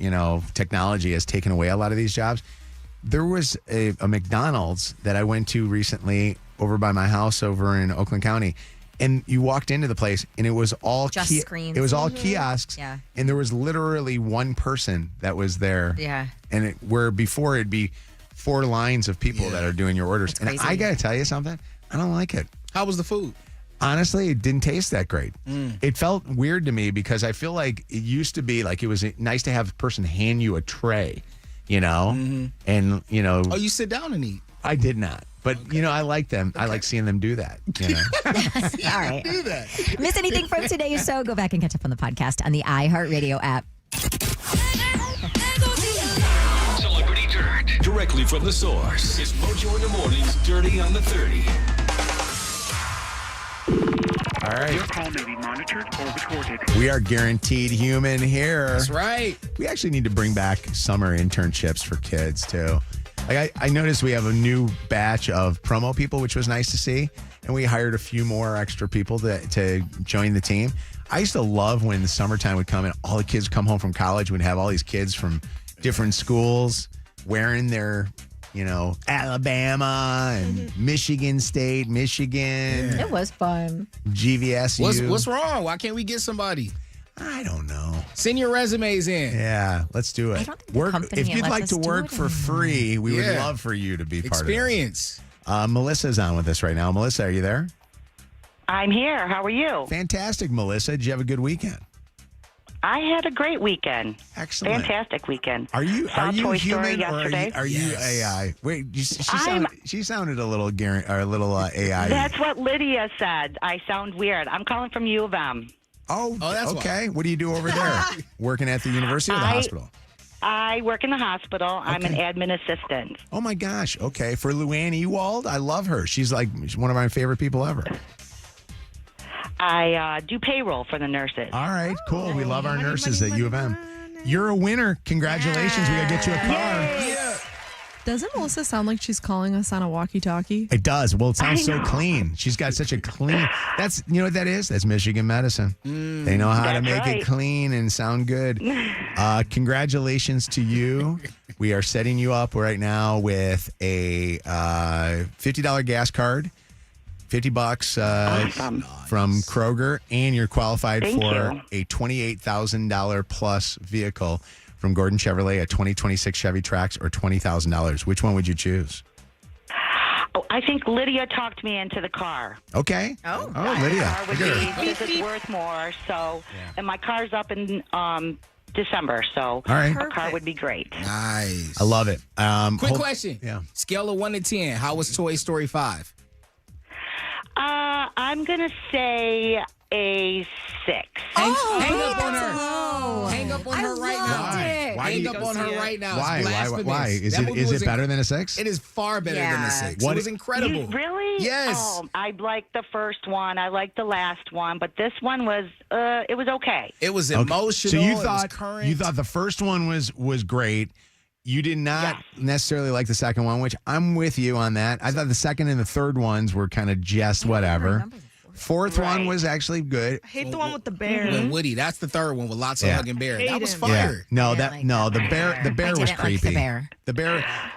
technology has taken away a lot of these jobs. There was a McDonald's that I went to recently over by my house over in Oakland County. And you walked into the place, and it was all just screens. It was all kiosks, and there was literally one person that was there. Yeah, and where before it'd be 4 lines of people that are doing your orders. And I got to tell you something, I don't like it. How was the food? Honestly, it didn't taste that great. It felt weird to me because I feel like it used to be like it was nice to have a person hand you a tray, and Oh, you sit down and eat. I did not. But, I like them. I like seeing them do that. All right. Do that. Miss anything from today's show? Go back and catch up on the podcast on the iHeartRadio app. Celebrity Dirt. Directly from the source. It's Mojo in the Morning's Dirty on the 30. All right. Your call may be monitored or recorded. We are guaranteed human here. That's right. We actually need to bring back summer internships for kids, too. Like I noticed we have a new batch of promo people, which was nice to see. And we hired a few more extra people to join the team. I used to love when the summertime would come and all the kids come home from college. We'd have all these kids from different schools wearing their, Alabama and Michigan State, Michigan. It was fun. GVSU. What's wrong? Why can't we get somebody? I don't know. Send your resumes in. Yeah, let's do it. I don't think the company if you'd lets like us to do work it for anymore. free, we would love for you to be part of it. Experience. Melissa's on with us right now. Melissa, are you there? I'm here. How are you? Fantastic, Melissa. Did you have a good weekend? I had a great weekend. Excellent. Fantastic weekend. Are you Saw Toy Story human yesterday. or are you AI? Wait, she sounded a little AI. That's what Lydia said. I sound weird. I'm calling from U of M. Oh, that's okay. What do you do over there? Working at the university or the hospital? I work in the hospital. I'm an admin assistant. Oh my gosh. Okay. For Luann Ewald, I love her. She's one of my favorite people ever. I do payroll for the nurses. All right, cool. We love our nurses at U of M. You're a winner. Congratulations. We got to get you a car. Yeah. Doesn't Melissa sound like she's calling us on a walkie-talkie? It does. Well, it sounds so clean. She's got such a clean. That's, you know what that is? That's Michigan medicine. They know how to make it clean and sound good. Congratulations to you. We are setting you up right now with a $50 gas card. $50 from Kroger, and you're qualified for a $28,000 plus vehicle from Gordon Chevrolet, a 2026 Chevy Trax, or $20,000. Which one would you choose? Oh, I think Lydia talked me into the car. Okay. Oh, Lydia. car would be, because it's worth more. So, and my car's up in December, so all right. a car would be great. Nice. I love it. Quick question. Yeah. Scale of 1 to 10. How was Toy Story 5? I'm going to say a 6. Hang up on her. Hang up on her right now. Why Hang up on her right now. Why? It's blasphemous. Why? Is it better than a 6? It is far better than a 6. What It was incredible. Really? Yes. Oh, I liked the first one. I liked the last one, but this one was it was okay. It was emotional. So you it thought was current. you thought the first one was great. You did not necessarily like the second one, which I'm with you on that. I thought the second and the third ones were kind of just whatever. Fourth one was actually good. I hate the one with the bear. When Woody, that's the third one with lots of hugging bear. That was him. fire. No, the bear was creepy. The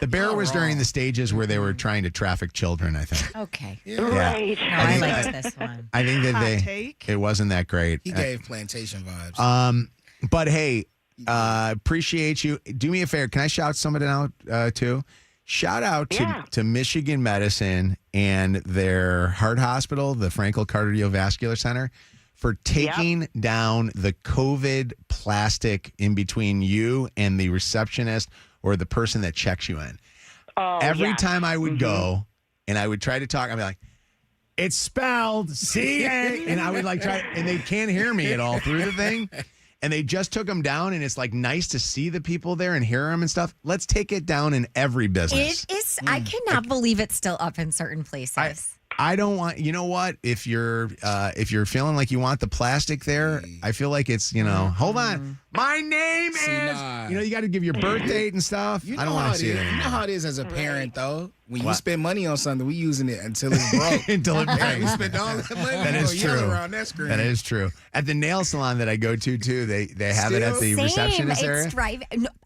bear was during the stages where they were trying to traffic children, I think. Okay. Yeah. Right. No, I liked this one. I think that it wasn't that great. He gave plantation vibes. But hey, appreciate you. Do me a favor. Can I shout somebody out too? Shout out to Michigan Medicine and their heart hospital, the Frankel Cardiovascular Center, for taking down the COVID plastic in between you and the receptionist or the person that checks you in. Every time I would go and I would try to talk, I'd be like, it's spelled C-A, and I would try, and they can't hear me at all through the thing. and they just took them down, and it's like nice to see the people there and hear them and stuff. Let's take it down in every business. It is. I cannot believe it's still up in certain places. I don't want, you know what? If you're feeling like you want the plastic there, I feel like it's, hold on. My name is, you got to give your birth date and stuff. I don't want to see it anymore. You know how it is as a parent, though. When you spend money on something, we using it until it's broke. Until it breaks. We spend all that money. That is true. Around that screen. That is true. At the nail salon that I go to, too, they have it at the receptionist area.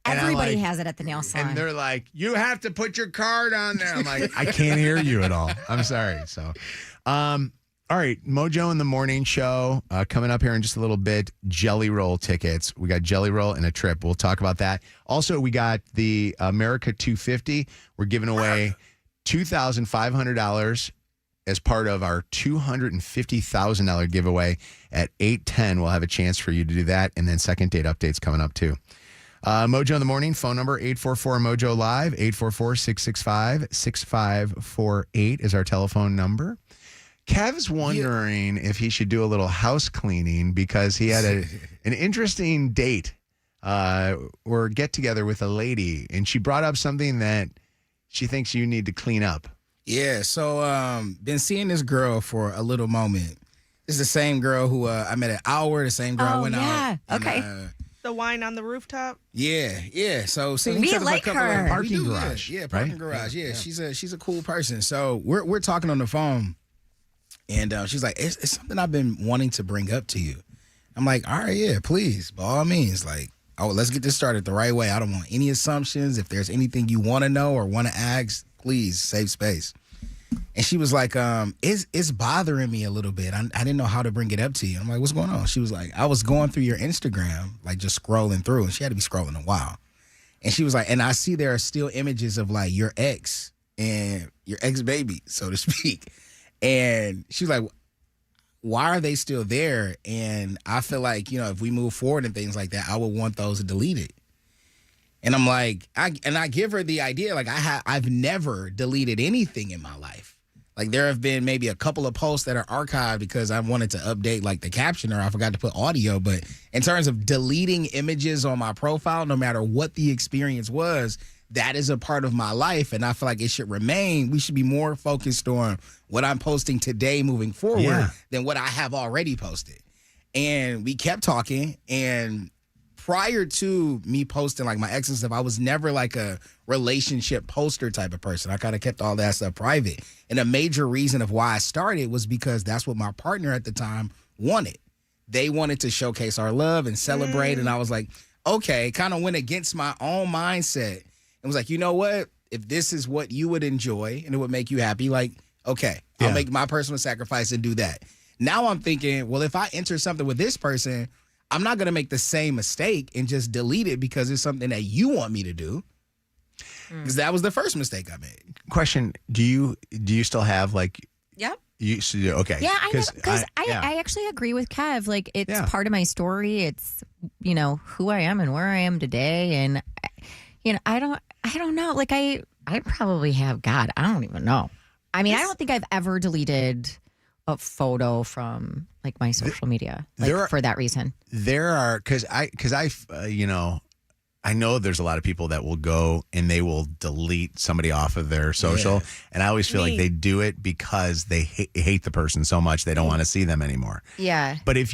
Everybody has it at the nail salon. And they're like, you have to put your card on there. I'm like, I can't hear you at all. I'm sorry. So, all right, Mojo in the Morning Show coming up here in just a little bit. Jelly Roll tickets. We got Jelly Roll and a trip. We'll talk about that. Also, we got the America 250. We're giving away $2,500 as part of our $250,000 giveaway at 8:10. We'll have a chance for you to do that. And then second date updates coming up, too. Mojo in the Morning, phone number 844-MOJO Live, 844-665-6548 is our telephone number. Kev's wondering if he should do a little house cleaning because he had an interesting date or get together with a lady, and she brought up something that she thinks you need to clean up. Yeah, so been seeing this girl for a little moment. It's the same girl who I met at Hour, the same girl I went out. Okay. The wine on the rooftop. Yeah. So seen We each other like for a couple her. of Parking garage. Yeah, parking garage. Yeah, she's a cool person. So we're talking on the phone, and she's like, it's something I've been wanting to bring up to you. I'm like, all right, yeah, please, by all means, like, let's get this started the right way. I don't want any assumptions. If there's anything you want to know or want to ask, please save space. And she was like, it's bothering me a little bit. I didn't know how to bring it up to you. I'm like, what's going on? She was like, I was going through your Instagram, like just scrolling through, and she had to be scrolling a while. And she was like, and I see there are still images of like your ex and your ex-baby, so to speak. And she was like, why are they still there? And I feel like, if we move forward and things like that, I would want those deleted. And I'm like, I give her the idea, like I've never deleted anything in my life. Like there have been maybe a couple of posts that are archived because I wanted to update like the caption or I forgot to put audio. But in terms of deleting images on my profile, no matter what the experience was, that is a part of my life. And I feel like it should remain. We should be more focused on what I'm posting today moving forward than what I have already posted. And we kept talking, and prior to me posting like my ex and stuff, I was never like a relationship poster type of person. I kind of kept all that stuff private. And a major reason of why I started was because that's what my partner at the time wanted. They wanted to showcase our love and celebrate. And I was like, okay, kind of went against my own mindset and was like, you know what? If this is what you would enjoy and it would make you happy, like, okay, I'll make my personal sacrifice and do that. Now I'm thinking, well, if I enter something with this person, I'm not going to make the same mistake and just delete it because it's something that you want me to do. Because that was the first mistake I made. Question, do you still have like... Yep. Okay. Yeah, I know, because I actually agree with Kev. Like, it's part of my story. It's, who I am and where I am today. And, I don't know. Like, I probably have, God, I don't even know. I mean, I don't think I've ever deleted a photo from like my social media for that reason. There are, because I know there's a lot of people that will go and they will delete somebody off of their social. And I always feel like they do it because they hate the person so much they don't want to see them anymore. Yeah. But if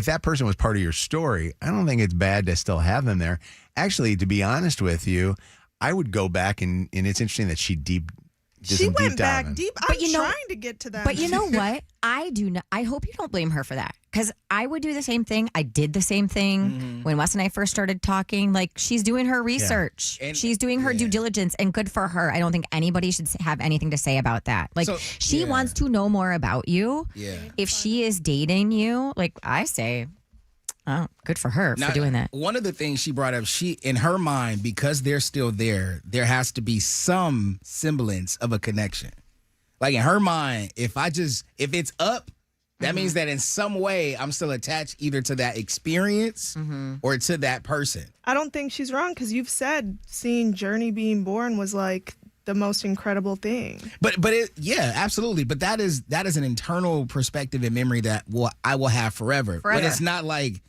that person was part of your story, I don't think it's bad to still have them there. Actually, to be honest with you, I would go back and it's interesting that she went back deep. I'm trying to get to that. But you know what? I do not. I hope you don't blame her for that, because I would do the same thing. I did the same thing when Wes and I first started talking. Like, she's doing her research. Yeah. She's doing her due diligence, and good for her. I don't think anybody should have anything to say about that. Like, she wants to know more about you. Yeah. If she is dating you, like I say, oh, good for her for doing that. One of the things she brought up, in her mind, because they're still there has to be some semblance of a connection. Like, in her mind, if it's up, that means that in some way I'm still attached either to that experience or to that person. I don't think she's wrong, because you've said seeing Journey being born was like the most incredible thing. But absolutely. But that is an internal perspective and memory that I will have forever. But it's not like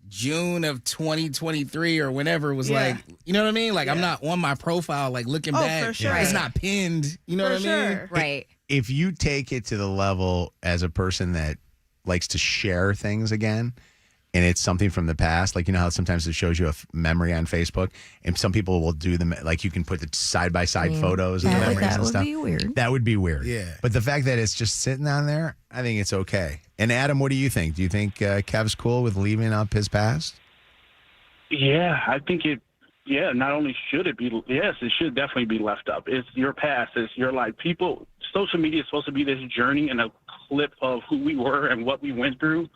June of 2023 or whenever was like, you know what I mean? Like I'm not on my profile, like looking back. For sure. It's not pinned. You know what I mean? Sure. Right. If you take it to the level as a person that likes to share things again, and it's something from the past, like you know how sometimes it shows you a memory on Facebook, and some people will do them, like you can put the side-by-side photos of the memories and stuff. That would be weird. That would be weird. Yeah. But the fact that it's just sitting on there, I think it's okay. And Adam, what do you think? Do you think Kev's cool with leaving up his past? Yeah, I think it. Yeah, not only should it be, yes, it should definitely be left up. It's your past. It's your life. People, social media is supposed to be this journey and a clip of who we were and what we went through.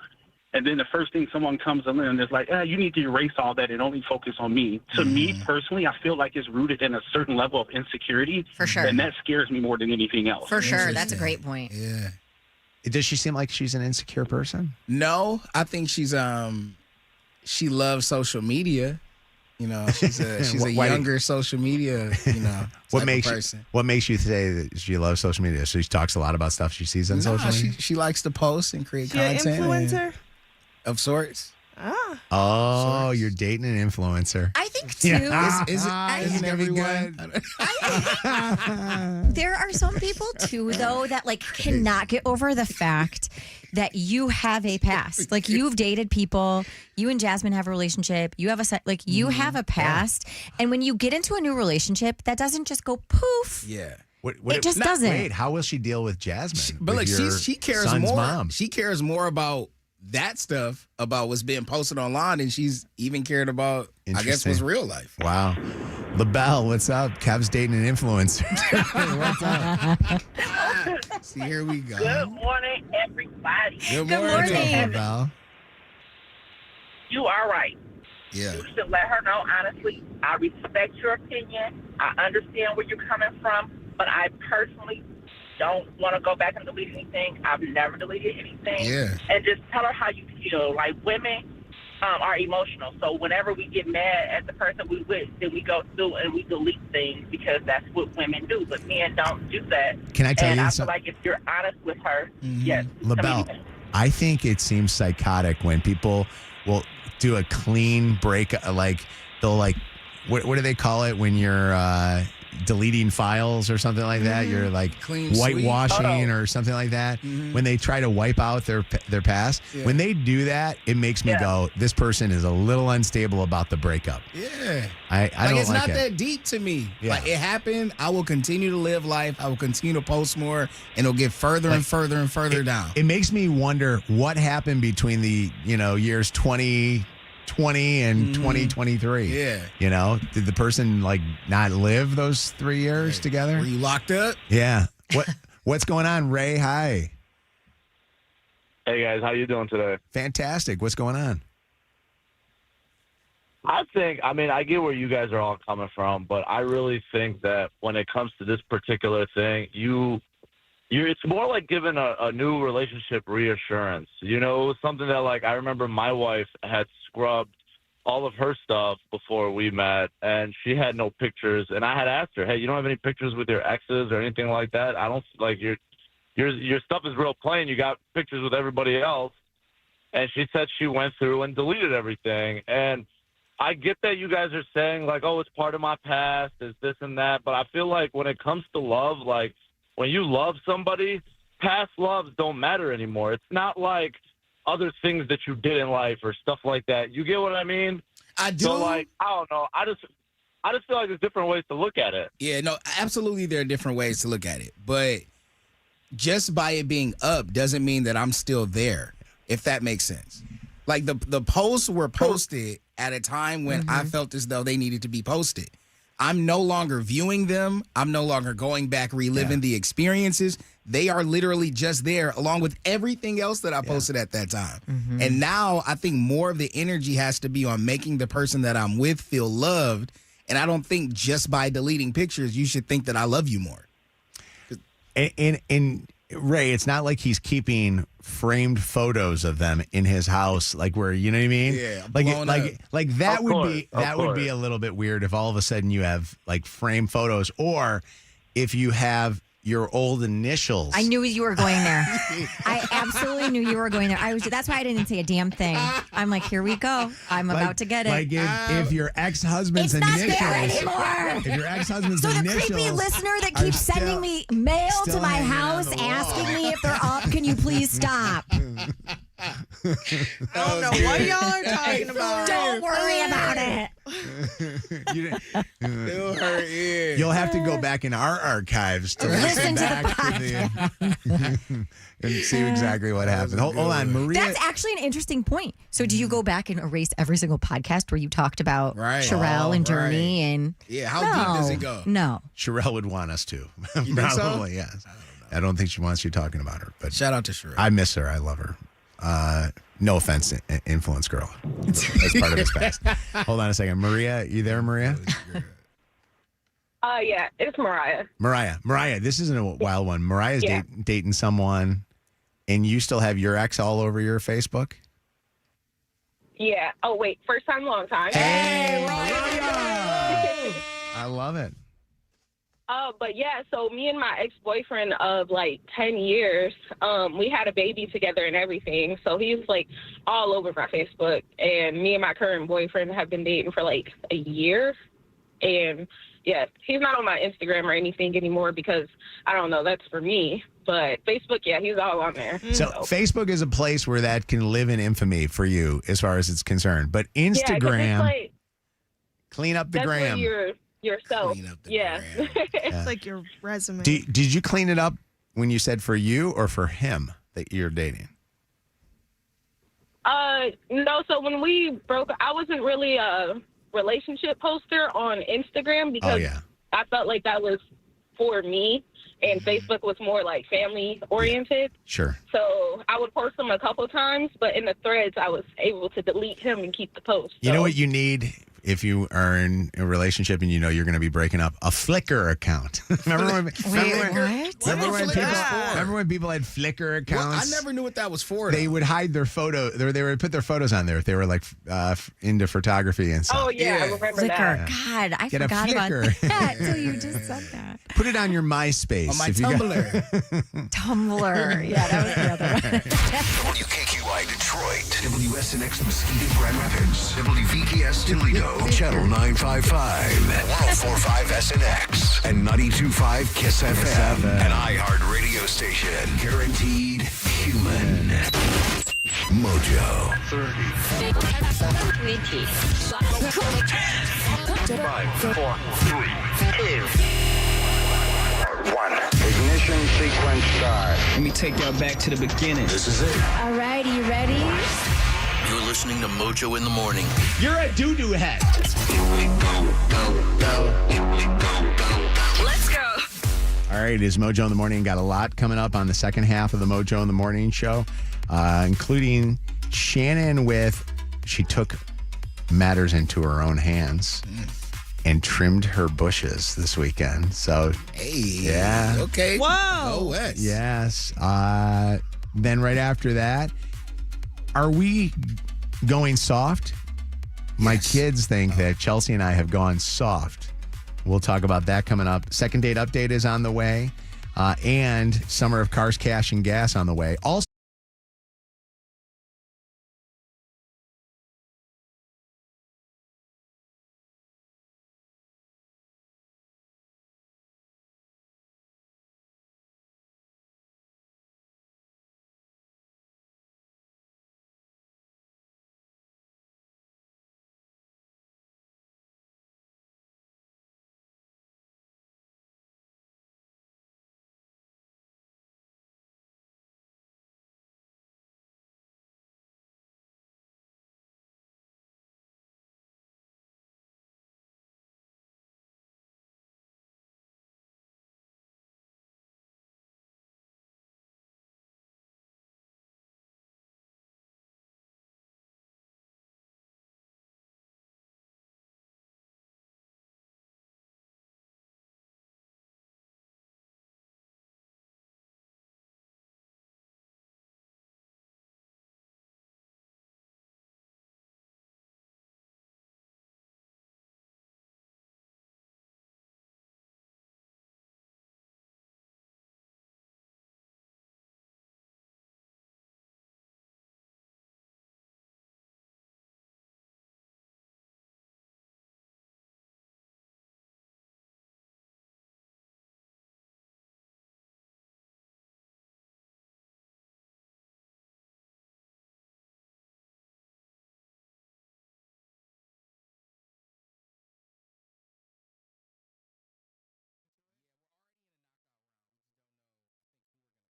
And then the first thing someone comes in and is like, you need to erase all that and only focus on me. To me personally, I feel like it's rooted in a certain level of insecurity. For sure. And that scares me more than anything else. For sure. That's a great point. Yeah. Does she seem like she's an insecure person? No, I think she's she loves social media. You know, she's a younger social media, What type of person. What makes you say that she loves social media? So she talks a lot about stuff she sees on social media? She likes to post and create She an content. influencer? Of sorts. Oh, you're dating an influencer. I think too. Isn't everyone? There are some people too, though, that like cannot get over the fact that you have a past. Like you've dated people. You and Jasmine have a relationship. You have you have a past, and when you get into a new relationship, that doesn't just go poof. Yeah. It just doesn't. Wait, how will she deal with Jasmine? But with like your she cares son's more. Mom? She cares more about that stuff, about what's being posted online, than she's even cared about, I guess, what's real life. Wow. LaBelle, what's up? Kev's dating an influencer. What's up? See, here we go. Good morning, everybody. Good morning. LaBelle. You are right. Yeah. You should let her know, honestly, I respect your opinion. I understand where you're coming from, but I personally don't want to go back and delete anything. I've never deleted anything. Yeah. And just tell her how you feel. Like, women are emotional. So whenever we get mad at the person we with, then we go through and we delete things because that's what women do. But men don't do that. Can I tell and you I something? feel like if you're honest with her, yes. LaBelle, I think it seems psychotic when people will do a clean break, like they'll like, what do they call it when you're deleting files or something like that? You're like Clean whitewashing or something like that. When they try to wipe out their past, when they do that, it makes me go, this person is a little unstable about the breakup. Yeah. I don't it's like not it. that deep to me. Yeah. Like it happened. I will continue to live life. I will continue to post more, and it'll get further and further and further down. It makes me wonder what happened between the years 2020 and 2023. Yeah. Did the person like not live those 3 years together? Were you locked up? Yeah. What's going on, Ray? Hi. Hey guys, how you doing today? Fantastic. What's going on? I get where you guys are all coming from, but I really think that when it comes to this particular thing, it's more like giving a new relationship reassurance. Something that, like, I remember my wife had scrubbed all of her stuff before we met, and she had no pictures. And I had asked her, hey, you don't have any pictures with your exes or anything like that? I don't, like, your stuff is real plain. You got pictures with everybody else. And she said she went through and deleted everything. And I get that you guys are saying, like, oh, it's part of my past, it's this and that. But I feel like when it comes to love, like, when you love somebody, past loves don't matter anymore. It's not like other things that you did in life or stuff like that. You get what I mean? I do. So, like, I don't know. I just feel like there's different ways to look at it. Yeah, no, absolutely there are different ways to look at it. But just by it being up doesn't mean that I'm still there, if that makes sense. Like the posts were posted at a time when I felt as though they needed to be posted. I'm no longer viewing them. I'm no longer going back, reliving the experiences. They are literally just there along with everything else that I posted at that time. And now I think more of the energy has to be on making the person that I'm with feel loved. And I don't think just by deleting pictures, you should think that I love you more. And Ray, it's not like he's keeping framed photos of them in his house, like where, you know what I mean? Yeah, like that Of would course, be of that would be course. a little bit weird if all of a sudden you have like framed photos, or if you have your old initials. I knew you were going there. I absolutely knew you were going there. That's why I didn't say a damn thing. I'm like, here we go. I'm about to get it. Like if your ex-husband's It's not initials. there anymore. If your ex-husband's So the initials. creepy listener that keeps sending me mail to still my hanging on house the asking wall. me if they're up, can you please stop? I don't know what y'all are talking about. Don't worry about it. It'll hurt ears. You'll have to go back in our archives to listen back to the and see exactly what happened. Hold on, Maria. That's actually an interesting point. So do you go back and erase every single podcast where you talked about Sherelle and Journey and how deep does it go? No. Sherelle would want us to. You think so? Probably, yes. I don't think she wants you talking about her. But shout out to Sherelle. I miss her. I love her. No offense, influence girl. That's part of his past. Hold on a second. Maria, you there, Maria? Yeah, it's Mariah. Mariah, this isn't a wild one. Mariah's dating someone, and you still have your ex all over your Facebook? Yeah. Oh, wait. First time, long time. Hey, I love it. But yeah, so me and my ex-boyfriend of like 10 years, we had a baby together and everything. So he's like all over my Facebook. And me and my current boyfriend have been dating for like a year. And yeah, he's not on my Instagram or anything anymore because I don't know, that's for me. But Facebook, yeah, he's all on there. So Facebook is a place where that can live in infamy for you as far as it's concerned. But Instagram, it's like, clean up the that's gram. where you're yourself. Yeah. It's like your resume. Did you clean it up when you said for you or for him that you're dating? No, so when we broke, I wasn't really a relationship poster on Instagram because I felt like that was for me and Facebook was more like family oriented. Sure. So I would post them a couple times, but in the threads I was able to delete him and keep the post. You know what you need if you are in a relationship and you know you're going to be breaking up? A Flickr account. Remember when people had Flickr accounts? Well, I never knew what that was for. They would hide their photo. They would put their photos on there if they were like into photography and stuff. Oh, yeah, I remember Flickr. that. God, I Get a forgot about Flickr. that until you just said that. Put it on your MySpace. On my if you Tumblr. Tumblr. Yeah, that was the other one. WKQI Detroit, WSNX Muskegon Grand Rapids, WVKS Toledo, Channel 955, 1045 SNX, and 92.5 KISS FM, an iHeart radio station, guaranteed human. Mojo. 30. 5, 4, 3, 2, 1. Ignition sequence start. Let me take y'all back to the beginning. This is it. All right, you ready? You're listening to Mojo in the Morning. You're a doo-doo head. Let's go. All right, it's Mojo in the Morning. Got a lot coming up on the second half of the Mojo in the Morning show, including Shannon she took matters into her own hands and trimmed her bushes this weekend. So, yeah. Okay. Whoa. Go West. Yes. Then right after that, are we going soft? My kids think that Chelsea and I have gone soft. We'll talk about that coming up. Second date update is on the way. And Summer of Cars, Cash, and Gas on the way. Also,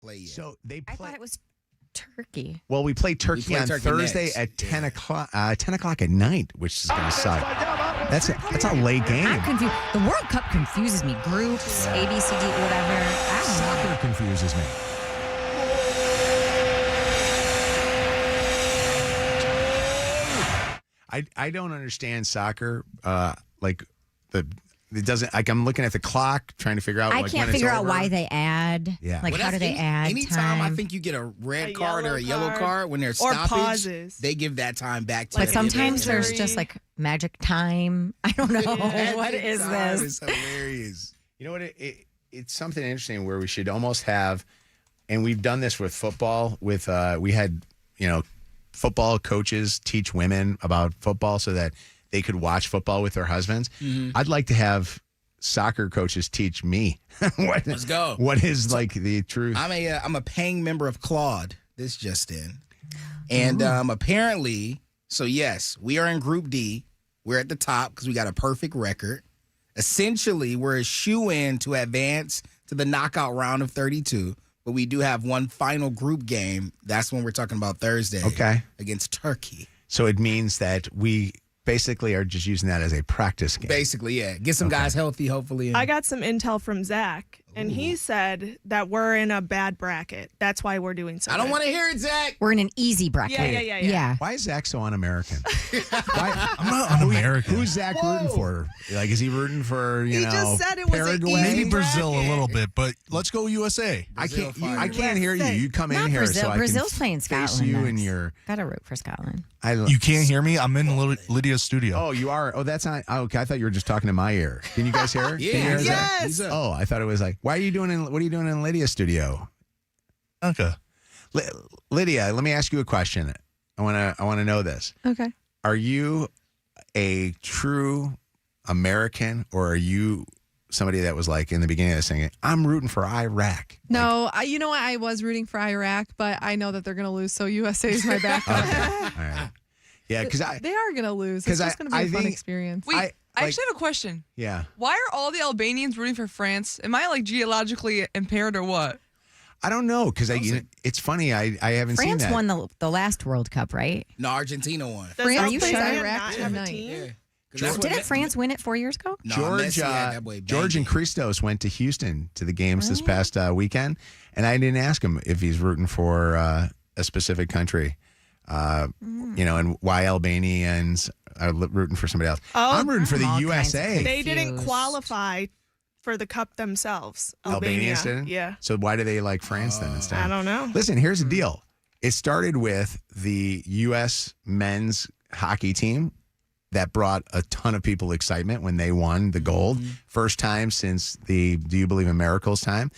play yet. So they play. I thought it was Turkey. Well, we play Turkey play on Turkey Thursday next. at 10 o'clock. 10 o'clock at night, which is going to suck. That's a late game. I'm confused. The World Cup confuses me. Groups, A, B, C, D, whatever. I don't know. Soccer confuses me. I don't understand soccer. It doesn't, like, I'm looking at the clock trying to figure out. I like, can't when it's figure out over. why they add. Yeah. Like, Well, how do that's they add anytime time? I think you get a red card or a yellow yellow card when there's Or stoppage, pauses. they give that time back to But the sometimes injury. there's just like magic time. I don't know. What is Time this? is hilarious. You know what? It's something interesting where we should almost have, and we've done this with football. With we had football coaches teach women about football so that they could watch football with their husbands. Mm-hmm. I'd like to have soccer coaches teach me Let's go. what is like the truth. I'm a paying member of Claude. This just in, and apparently, so yes, we are in Group D. We're at the top because we got a perfect record. Essentially, we're a shoe-in to advance to the knockout round of 32. But we do have one final group game. That's when we're talking about Thursday. Okay. Against Turkey. So it means that we basically are just using that as a practice game. Basically, yeah. Get some guys healthy, hopefully. And I got some intel from Zach, and he said that we're in a bad bracket. That's why we're doing so I don't good. want to hear it, Zach. We're in an easy bracket. Yeah. Why is Zach so un-American? I'm not un-American. Who's Zach rooting for? Like, is he rooting for, He just said it was an Paraguay? Maybe easy Brazil bracket. a little bit, but let's go USA. I can't Brazil, hear you. You come in Not here Brazil. so I Brazil's can playing face Scotland. you and next. your. Gotta root for Scotland. You can't hear me? I'm in Lydia's studio. Oh, you are. Oh, that's not. Okay, I thought you were just talking to my ear. Can you guys hear? Yeah, Can you hear he's that? up. He's up. Oh, I thought it was like, what are you doing in Lydia's studio? Okay. Lydia, let me ask you a question. I want to know this. Okay. Are you a true American, or are you somebody that was like in the beginning of this thing, I'm rooting for Iraq? No, I was rooting for Iraq, but I know that they're going to lose, so USA is my backup. All right. Yeah, because They are going to lose. It's just going to be a fun experience. Wait, I actually have a question. Yeah. Why are all the Albanians rooting for France? Am I like geologically impaired or what? I don't know, because it's funny. I haven't seen France that. won the last World Cup, right? No, Argentina won. Are you sure? Iraq tonight. Didn't France win it 4 years ago? No, George, Messi had that boy George and Christos went to Houston to the games this past weekend, and I didn't ask him if he's rooting for a specific country, and why Albanians are rooting for somebody else. Oh, I'm rooting for the USA. They didn't qualify for the cup themselves. Albanians didn't? Yeah. So why do they like France then instead? I don't know. Listen, here's the deal. It started with the U.S. men's hockey team that brought a ton of people excitement when they won the gold. First time since the Do You Believe in Miracles time.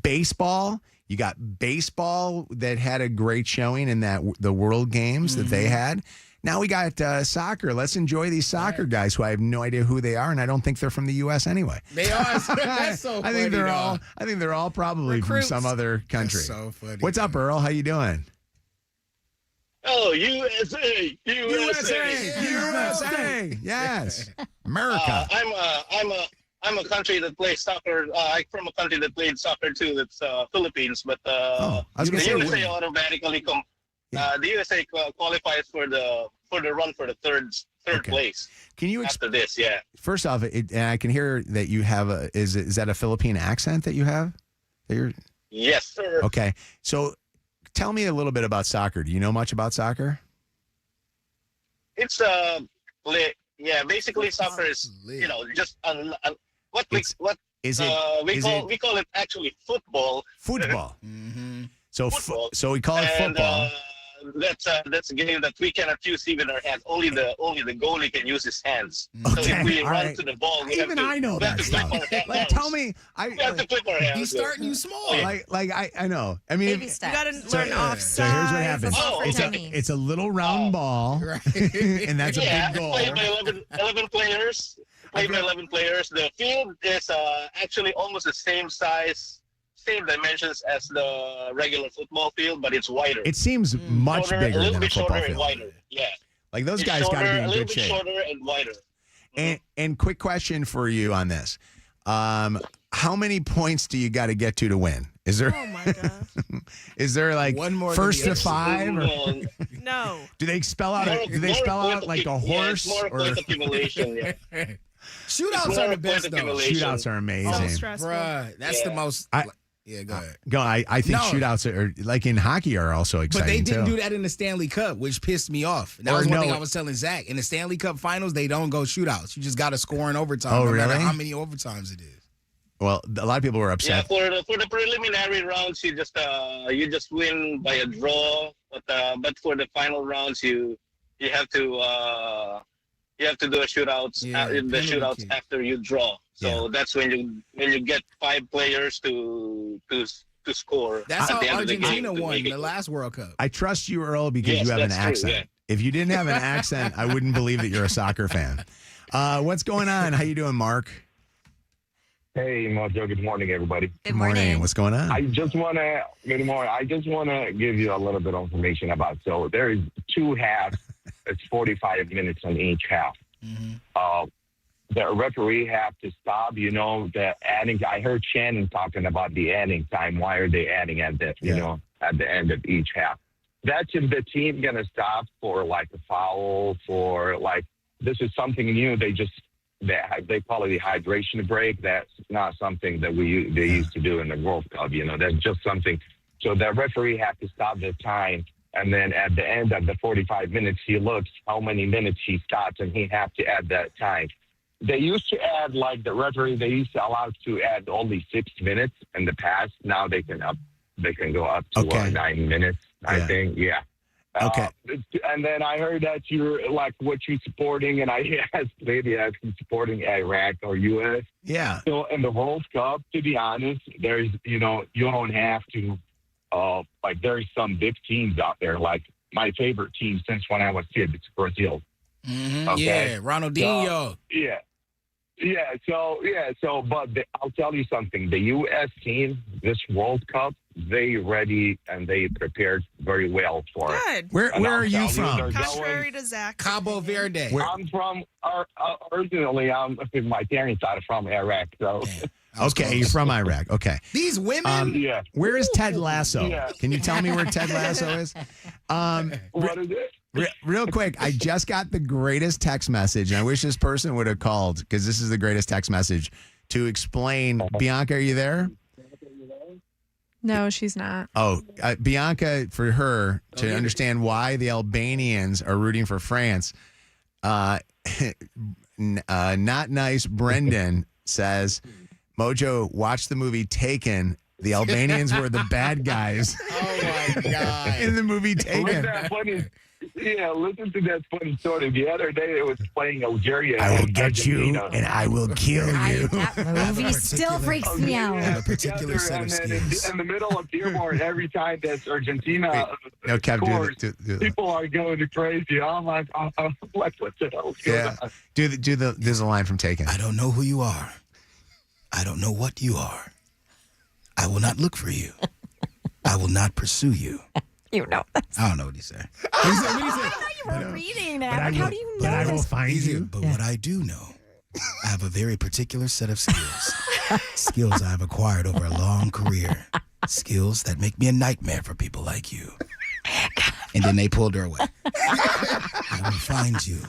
Baseball, you got baseball that had a great showing in the World Games that they had. Now we got soccer. Let's enjoy these soccer guys who I have no idea who they are, and I don't think they're from the U.S. anyway. They are. That's so funny. I think they're all probably Recruits. from some other country. That's so funny. What's up, Earl? How you doing? Oh, USA. Yes, America. I'm a country that plays soccer. I'm from a country that played soccer too. That's Philippines, but I was the gonna say, USA automatically the USA qualifies for the run for the third place. Can you after this? Yeah. First off, and I can hear that you have is that a Philippine accent that you have? Yes, sir. Okay, so tell me a little bit about soccer. Do you know much about soccer? It's basically soccer is just we call it actually football. Football. So Football. So we call it football. That's a game that we cannot use even our hands. Only the goalie can use his hands. So if we run to the ball, we even I know that stuff. Like, tell me, we have to flip our hands. He's starting you small. I know. I mean, Baby You steps. got to learn offside. So here's what happens. It's a little round ball, and that's a big goal. Played by 11 players. Played by 11 players. The field is actually almost the same size, same dimensions as the regular football field, but it's wider. It seems much shorter, bigger a little than a bit football shorter and field. wider. Yeah. Like those It's guys got to be in a little good bit shape. shorter and wider. And quick question for you on this. how many points do you got to get to win? Is there? Oh my gosh. Is there like one more first to 5? Or, No. do they spell out? Do they spell out like a horse? Yeah, it's more or point accumulation. Yeah. Shootouts are the best though. Shootouts are amazing. So stressful. Bruh, that's the most. Yeah, go ahead. I think shootouts are like in hockey are also exciting. But they didn't too. do that in the Stanley Cup, which pissed me off. That was one thing I was telling Zach. In the Stanley Cup Finals, they don't go shootouts. You just got to score in overtime. Oh, no matter really? how many overtimes it is. Well, a lot of people were upset. Yeah, for the preliminary rounds, you just win by a draw. But for the final rounds, you have to do a shootouts. The shootouts after you draw. So that's when you get 5 players to score. That's at how the end of the game Argentina to won make it. the last World Cup. I trust you, Earl, because Yes, you have an that's true, accent. yeah. If you didn't have an accent, I wouldn't believe that you're a soccer fan. What's going on? How you doing, Mark? Hey, Mojo. Good morning, everybody. Good morning. What's going on? I just want to give you a little bit of information about. So there is 2 halves. It's 45 minutes on each half. The referee have to stop. You know, the adding. I heard Shannon talking about the adding time. Why are they adding at the at the end of each half? That's if the team gonna stop for like a foul, for like this is something new. They call it a hydration break. That's not something that they used to do in the World Cup. You know, that's just something. So the referee have to stop the time, and then at the end of the 45 minutes, he looks how many minutes he stops, and he have to add that time. They used to add, like the referee, they used to allow to add only 6 minutes in the past. Now they can go up to 9 minutes, I think. Yeah. Okay. And then I heard that you're like what you're supporting, and I asked maybe I'm supporting Iraq or U.S. Yeah. So in the World Cup, to be honest, there's you don't have to like there's some big teams out there. Like my favorite team since when I was a kid, it's Brazil. Okay? Yeah, Ronaldinho. But I'll tell you something. The U.S. team, this World Cup, they ready and they prepared very well for it. Where are you from? Contrary to Zach. Cabo Verde. I'm from, originally, my parents are from Iraq. So. Okay, you're from Iraq. Okay. These women? Where is Ted Lasso? Yeah. Can you tell me where Ted Lasso is? What is it? Real quick, I just got the greatest text message, and I wish this person would have called because this is the greatest text message to explain. Bianca, are you there? No, she's not. Oh, Bianca, for her to understand why the Albanians are rooting for France. Not nice. Brendan says, Mojo, watch the movie Taken. The Albanians were the bad guys. Oh my God! In the movie Taken. Listen to that funny story. The other day it was playing Algeria. I will get you and I will kill you. That movie still freaks me out. I have a particular set of skills. In the middle of Dearborn, every time that's Argentina scores, people are going crazy. I'm like, what the hell is going on? There's a line from Taken. I don't know who you are. I don't know what you are. I will not look for you. I will not pursue you. You know. I don't know what he said. I know you were reading that. How do you know? But I will find you. But what I do know, I have a very particular set of skills. Skills I have acquired over a long career. Skills that make me a nightmare for people like you. And then they pulled her away. I will find you.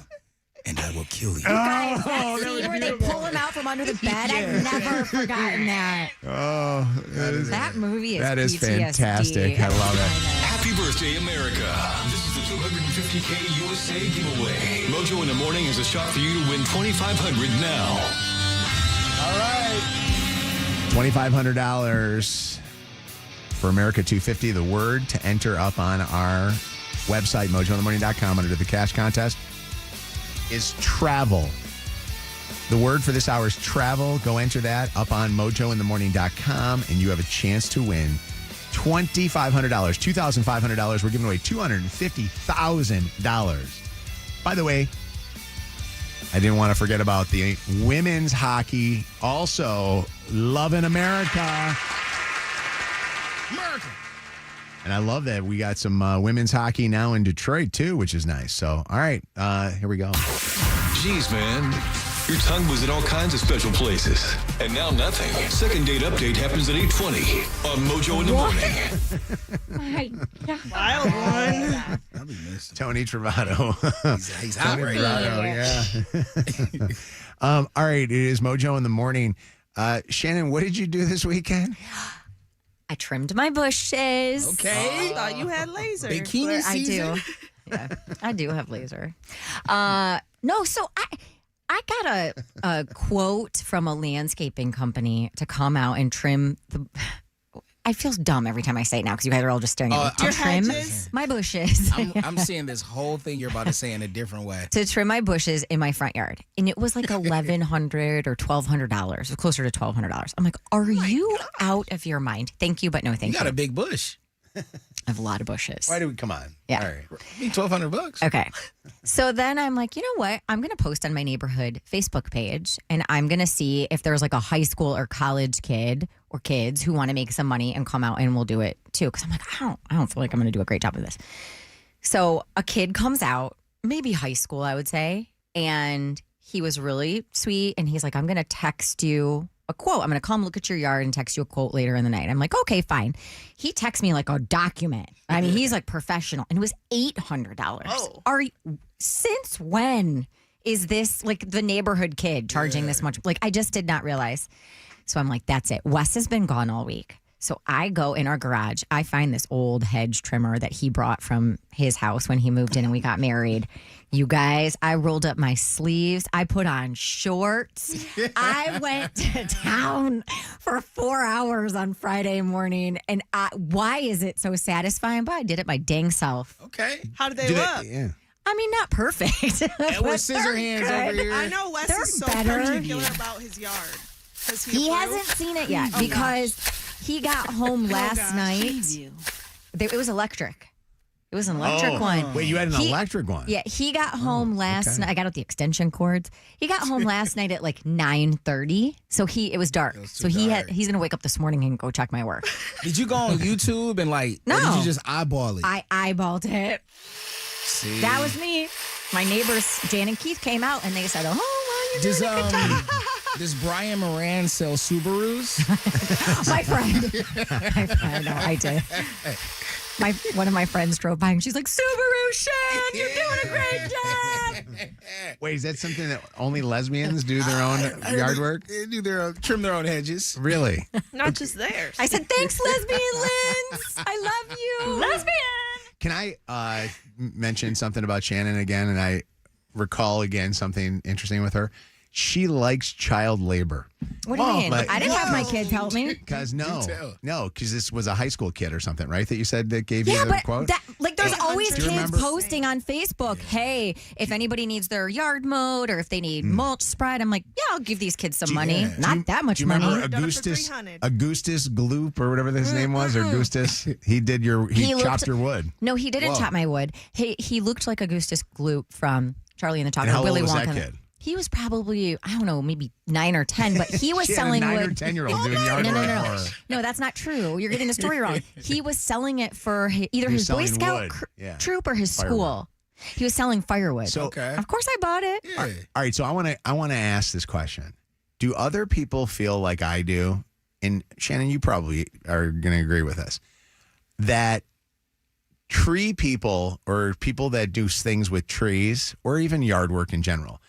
And I will kill you. You guys, that scene where they pull him out from under the bed, I've never forgotten that. Oh, that movie is that is PTSD. fantastic. I love it. Happy birthday, America. This is the 250K USA giveaway. Mojo in the Morning is a shot for you to win $2,500 now. All right. $2,500 for America 250. The word to enter up on our website, mojointhemorning.com, under the cash contest is travel. The word for this hour is travel. Go enter that up on mojointhemorning.com, and you have a chance to win $2,500. $2,500. We're giving away $250,000. By the way, I didn't want to forget about the women's hockey. Also, loving America. And I love that we got some women's hockey now in Detroit, too, which is nice. So, all right, here we go. Jeez, man. Your tongue was in all kinds of special places. And now nothing. Second date update happens at 8:20 on Mojo in the morning. Wild one. I'll be missing. Tony Travato. He's hot Tony right Travato, now. yeah. All right, it is Mojo in the morning. Shannon, what did you do this weekend? I trimmed my bushes. Okay. I thought you had laser. Bikini I season? do. Yeah, I do have laser. No, so I got a quote from a landscaping company to come out and trim the. I feel dumb every time I say it now because you guys are all just staring at me. To trim my bushes. I'm seeing this whole thing you're about to say in a different way. To trim my bushes in my front yard. And it was like $1,100 or $1,200. It was closer to $1,200. I'm like, are you out of your mind? Thank you, but no thank you. You got a big bush. I have a lot of bushes. Why do we come on? Yeah. All right. $1,200. Okay. So then I'm like, you know what? I'm going to post on my neighborhood Facebook page and I'm going to see if there's like a high school or college kid or kids who want to make some money and come out and we'll do it too. Cause I'm like, I don't feel like I'm going to do a great job of this. So a kid comes out, maybe high school, I would say. And he was really sweet. And he's like, I'm going to text you a quote. I'm going to come look at your yard and text you a quote later in the night. I'm like, okay, fine. He texts me like a document. I mean, he's like professional. And it was $800. Oh. Since when is this like the neighborhood kid charging this much? Like, I just did not realize. So I'm like, that's it. Wes has been gone all week. So I go in our garage. I find this old hedge trimmer that he brought from his house when he moved in and we got married. You guys, I rolled up my sleeves. I put on shorts. I went to town for 4 hours on Friday morning. And why is it so satisfying? But I did it my dang self. Okay. How did they look? Yeah. I mean, not perfect. With scissor hands over here. I know Wes is so better. particular about his yard. He hasn't seen it yet because he got home last night. It was electric. It was an electric one. Wait, you had an electric one? Yeah, he got home last night. I got out the extension cords. He got home last night at like 9:30. So it was dark. So he's gonna wake up this morning and go check my work. Did you go on YouTube and or did you just eyeball it? I eyeballed it. See. That was me. My neighbors, Jan and Keith, came out and they said, "Oh, well, you're doing a good job." Does Brian Moran sell Subarus? My friend. No, I did. One of my friends drove by and she's like, Subaru, Shan, you're doing a great job. Wait, is that something that only lesbians do their own yard work? They do trim their own hedges. Really? Not just theirs. I said, thanks, lesbian Linz. I love you. Lesbian. Can I mention something about Shannon again? And I recall again something interesting with her. She likes child labor. What do you mean? I didn't have my kids help me. Because because this was a high school kid or something, right? That you said that gave you the quote? There's always kids posting on Facebook, hey, if anybody needs their yard mowed or if they need mulch spread, I'm like, yeah, I'll give these kids some money. Not that much money. Remember Augustus Gloop or whatever his name was? Or Augustus? He chopped your wood. No, he didn't chop my wood. He looked like Augustus Gloop from Charlie and the Chocolate Willy Wonka. How old was that kid? He was probably, I don't know, maybe 9 or 10, but he was selling wood. 9 or 10-year-old doing yard work for her. No, that's not true. You're getting the story wrong. He was selling it for either his Boy Scout troop or his school. He was selling firewood. So, of course I bought it. Yeah. All right, so I want to ask this question. Do other people feel like I do? And Shannon, you probably are going to agree with us. That tree people or people that do things with trees or even yard work in general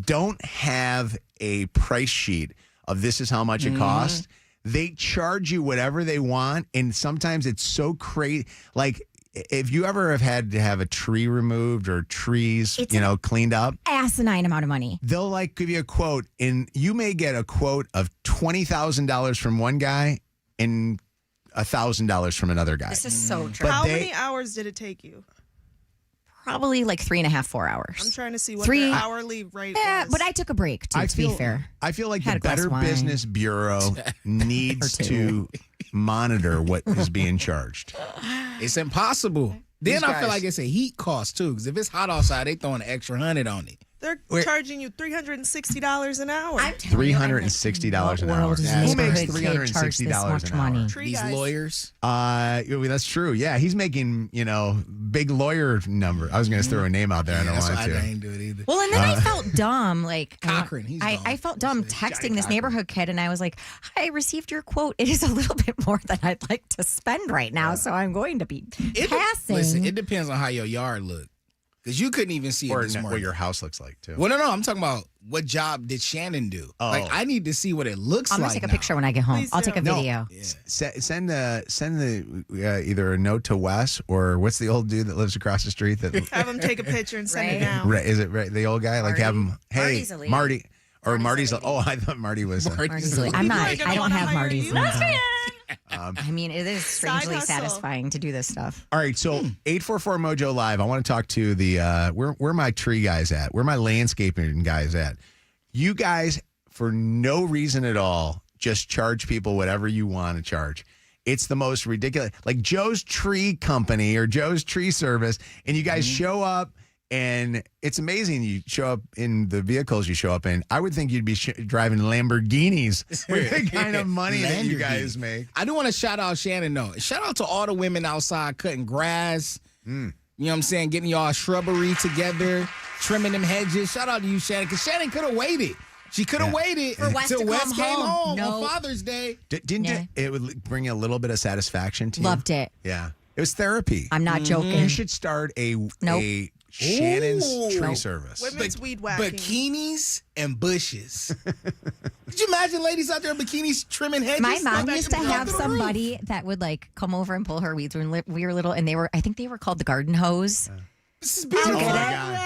don't have a price sheet of this is how much it costs. They charge you whatever they want, and sometimes it's so crazy. Like, if you ever have had to have a tree removed or trees, cleaned up, asinine amount of money. They'll give you a quote, and you may get a quote of $20,000 from one guy and $1,000 from another guy. This is so true. How many hours did it take you? Probably like 3.5, 4 hours. I'm trying to see what the hourly rate was. But I took a break, too, to be fair. I feel like the Better Business Bureau needs to monitor what is being charged. It's impossible. Then I feel like it's a heat cost, too, because if it's hot outside, they throwing an extra $100 on it. They're charging you $360 an hour. $360 an hour. Who makes $360 an hour? These lawyers. That's true. Yeah, he's making big lawyer number. I was going to throw a name out there. I don't want to. I ain't do it either. Well, and then I felt dumb. Like Cochran, he's gone. I felt dumb texting this neighborhood kid, and I was like, "Hi, I received your quote. It is a little bit more than I'd like to spend right now, so I'm going to be passing." Listen, it depends on how your yard look. Because you couldn't even see it this morning. What your house looks like, too. Well, no. I'm talking about what job did Shannon do? Oh. Like, I need to see what it looks like. I'm going to take a picture when I get home. Please I'll do. take a video. Send either a note to Wes or what's the old dude that lives across the street that Have him take a picture and send it now. Is it the old guy? Like have him, hey, Marty's a lady. Marty. Or Marty's. I thought Marty was. Marty's a lady. I'm not. I don't have Marty's. I mean, it is Side strangely hustle. satisfying to do this stuff. All right, so 844 Mojo Live. I want to talk to the where my tree guys at? Where my landscaping guys at? You guys, for no reason at all, just charge people whatever you want to charge. It's the most ridiculous. Like Joe's Tree Company or Joe's Tree Service, and you guys show up. And it's amazing you show up in the vehicles you show up in. I would think you'd be driving Lamborghinis with the kind of money that you guys make. I do want to shout out Shannon, though. Shout out to all the women outside cutting grass. You know what I'm saying? Getting y'all shrubbery together, trimming them hedges. Shout out to you, Shannon, because Shannon could have waited. She could have waited until Wes came home on Father's Day. Didn't it would bring you a little bit of satisfaction to you? Loved it. Yeah. It was therapy. I'm not joking. You should start a Shannon's Tree Service. Women's weed whacking. Bikinis and bushes. Could you imagine ladies out there in bikinis trimming hedges? My mom used to have somebody that would like come over and pull her weeds when we were little, and I think they were called the garden hose. This is beautiful. Oh my God.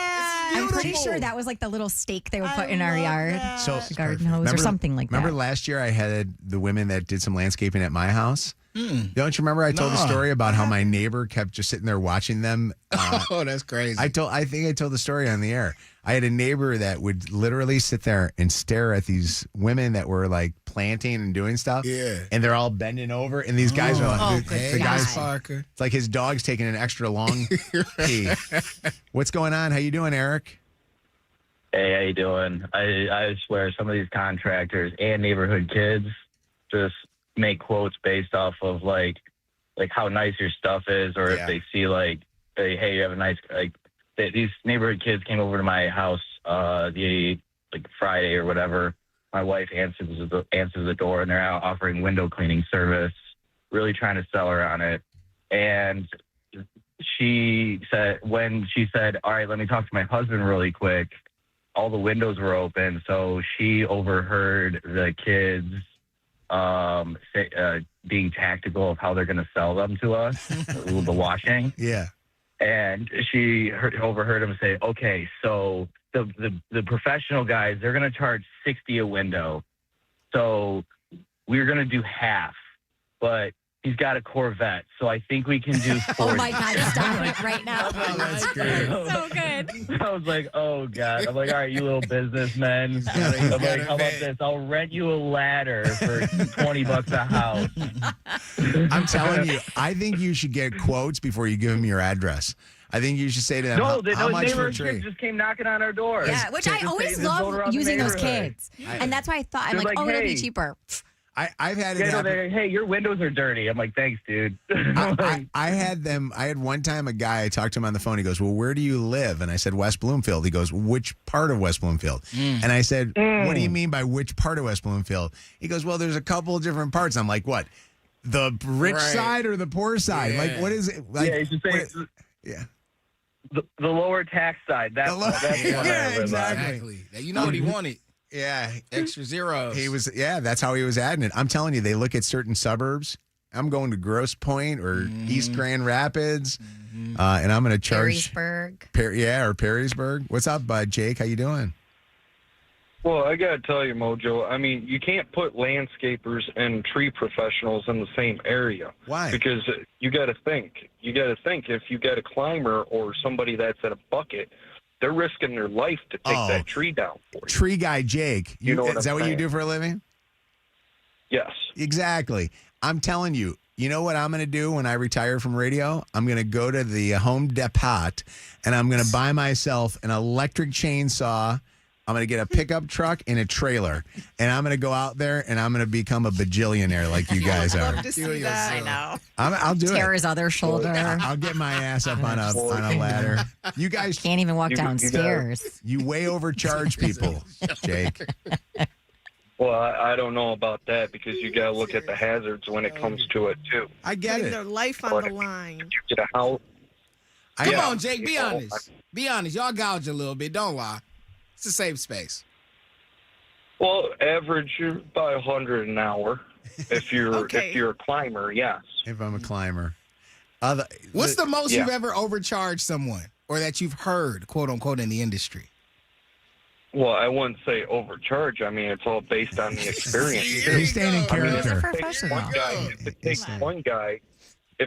I'm pretty sure that was like the little stake they would put in our yard. So the garden hose or something like that. Remember last year I had the women that did some landscaping at my house? Don't you remember I told the story about how my neighbor kept just sitting there watching them? Oh, that's crazy. I think I told the story on the air. I had a neighbor that would literally sit there and stare at these women that were like planting and doing stuff. Yeah. And they're all bending over, and these guys are like, the guys, Parker. it's like his dog's taking an extra long pee. What's going on? How you doing, Eric? Hey, how you doing? I swear some of these contractors and neighborhood kids just make quotes based off of like how nice your stuff is, or if they see like, hey, you have a nice these neighborhood kids came over to my house the Friday or whatever. My wife answers the door, and they're out offering window cleaning service, really trying to sell her on it. And she said, all right, let me talk to my husband really quick, all the windows were open, so she overheard the kids being tactical of how they're going to sell them to us, the washing. Yeah. And she overheard them say, okay, so the professional guys, they're going to charge $60 a window. So we're going to do half, but he's got a Corvette, so I think we can do 40. Oh my God, stop it right now. Oh, that's great. So good. I was like, oh God. I'm like, all right, you little businessmen. I'm like, how about this? I'll rent you a ladder for $20 a house. I'm telling you, I think you should get quotes before you give them your address. I think you should say to them, No, how those much for a neighborhood tree? kids just came knocking on our door. Yeah, which I always love using those kids. And that's why I thought, I'm They're like, like, oh, it'll be hey. cheaper. I've had it Yeah, no, happen. they're like, hey, your windows are dirty. I'm like, thanks, dude. I had one time a guy, I talked to him on the phone. He goes, well, where do you live? And I said, West Bloomfield. He goes, which part of West Bloomfield? And I said, what do you mean by which part of West Bloomfield? He goes, well, there's a couple of different parts. I'm like, what? The rich side or the poor side? Yeah. Like, what is it? Like, yeah, you should say yeah. The lower tax side. That's the one I live on. Exactly. You know what he wanted. Yeah. Extra zeros. That's how he was adding it. I'm telling you, they look at certain suburbs. I'm going to Grosse Pointe or East Grand Rapids, and I'm going to charge Perrysburg. or Perrysburg. What's up, bud? Jake, how you doing? Well, I got to tell you, Mojo, I mean, you can't put landscapers and tree professionals in the same area. Why? Because you got to think. You got to think if you got a climber or somebody that's in a bucket, they're risking their life to take that tree down for you. Tree guy Jake. You know what is that I'm what you saying? do for a living? Yes. Exactly. I'm telling you, you know what I'm going to do when I retire from radio? I'm going to go to the Home Depot and I'm going to buy myself an electric chainsaw. I'm going to get a pickup truck and a trailer, and I'm going to go out there and I'm going to become a bajillionaire like you guys are. Love to see that. I know. I'll do it. Tear his other shoulder. I'll get my ass up on a ladder. You guys can't even walk downstairs. You way overcharge people, Jake. Well, I don't know about that because you got to look at the hazards when it comes to it, too. I get Putting it. their life on the line. You get a house. Come on, Jake, be honest. Be honest. Y'all gouge a little bit. Don't lie. It's a safe space. Well, average by 100 an hour. If you're if you're a climber, yes. If I'm a climber. What's the most you've ever overcharged someone or that you've heard, quote unquote, in the industry? Well, I wouldn't say overcharge. I mean, it's all based on the experience. He's staying in character. If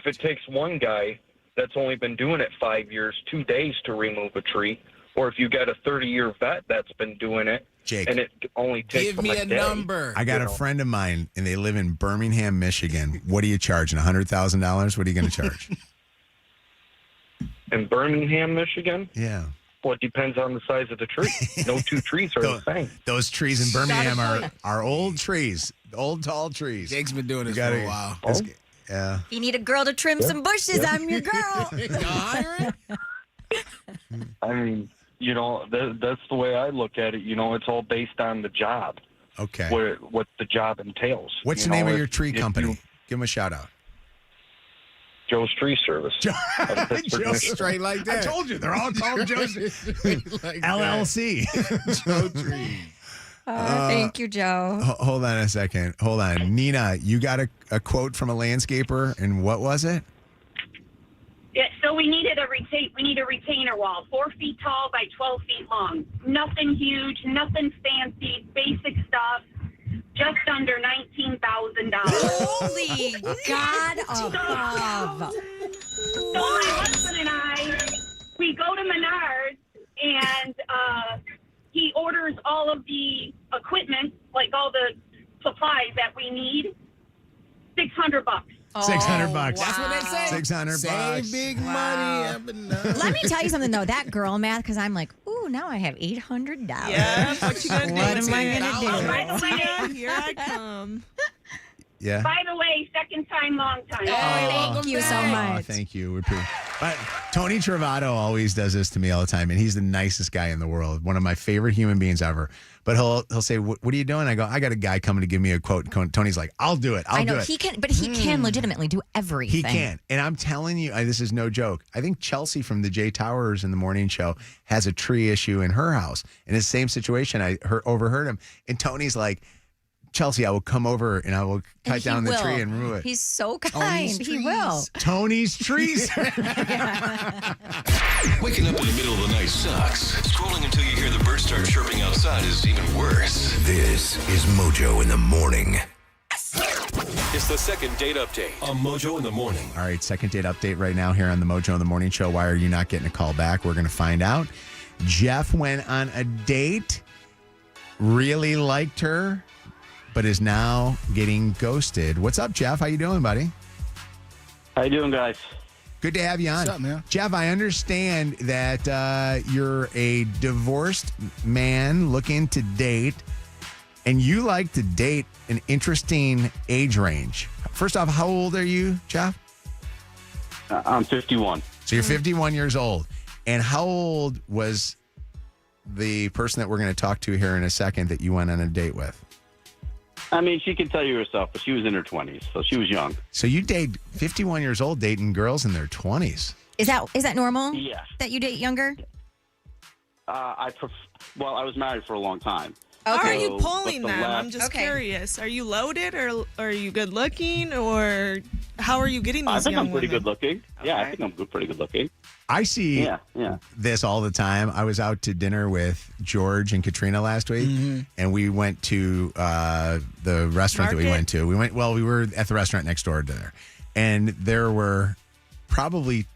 it takes one guy that's only been doing it 5 years, 2 days to remove a tree, or if you got a 30-year vet that's been doing it, Jake, and it only takes give me a day, number. I got a friend of mine, and they live in Birmingham, Michigan. What are you charging? $100,000? What are you going to charge? In Birmingham, Michigan? Yeah. Well, it depends on the size of the tree. No two trees are the same. Those trees in Birmingham are old trees, old tall trees. Jake's been doing this for a while. Yeah. If you need a girl to trim some bushes, I'm your girl. I mean, you know, that's the way I look at it. You know, it's all based on the job. Okay. What the job entails. What's the name of your tree company? Give them a shout out. Joe's Tree Service. Joe, straight like that. I told you, they're all called Joe's LLC. Joe Tree. Thank you, Joe. Hold on a second. Hold on. Nina, you got a quote from a landscaper, and what was it? Yeah, so we need a retainer wall, 4 feet tall by 12 feet long. Nothing huge, nothing fancy, basic stuff. Just under $19,000. Holy God above. So my husband and I, we go to Menards, and he orders all of the equipment, like all the supplies that we need, $600. $600. Wow. That's what they say. $600. Save big money. Let me tell you something, though. That girl math, because I'm like, ooh, now I have $800. Yeah, what you gonna do? What am I going to do? Oh, by the way, Here I come. Yeah. By the way, second time, long time. Thank you so much. Thank you. But Tony Travato always does this to me all the time, and he's the nicest guy in the world. One of my favorite human beings ever. But he'll say, "What are you doing?" I go, "I got a guy coming to give me a quote." Tony's like, "I'll do it. I'll do it." He can, but he can legitimately do everything. He can, and I'm telling you, this is no joke. I think Chelsea from the Jay Towers in the morning show has a tree issue in her house. In the same situation, I overheard him, and Tony's like, "Chelsea, I will come over and I will cut down the tree and remove it." He's so kind. He will. Tony's trees. Waking up in the middle of the night sucks. Scrolling until you hear the birds start chirping outside is even worse. This is Mojo in the morning. It's the second date update on Mojo in the morning. All right, second date update right now here on the Mojo in the Morning Show. Why are you not getting a call back? We're going to find out. Jeff went on a date, really liked her, but is now getting ghosted. What's up, Jeff? How you doing, buddy? How you doing, guys? Good to have you on. What's up, man? Jeff, I understand that you're a divorced man looking to date, and you like to date an interesting age range. First off, how old are you, Jeff? I'm 51. So you're 51 years old. And how old was the person that we're going to talk to here in a second that you went on a date with? I mean, she can tell you herself, but she was in her 20s, so she was young. So you date 51 years old dating girls in their 20s. Is that normal? Yeah. That you date younger? I was married for a long time. How are So, you pulling but the them? last- I'm just curious. Are you loaded, or are you good looking, or how are you getting these I think young I'm pretty women? good looking. Yeah, I think I'm pretty good looking. I see Yeah. this all the time. I was out to dinner with George and Katrina last week, and we went to the restaurant that we went to. We were at the restaurant next door to there, and there were probably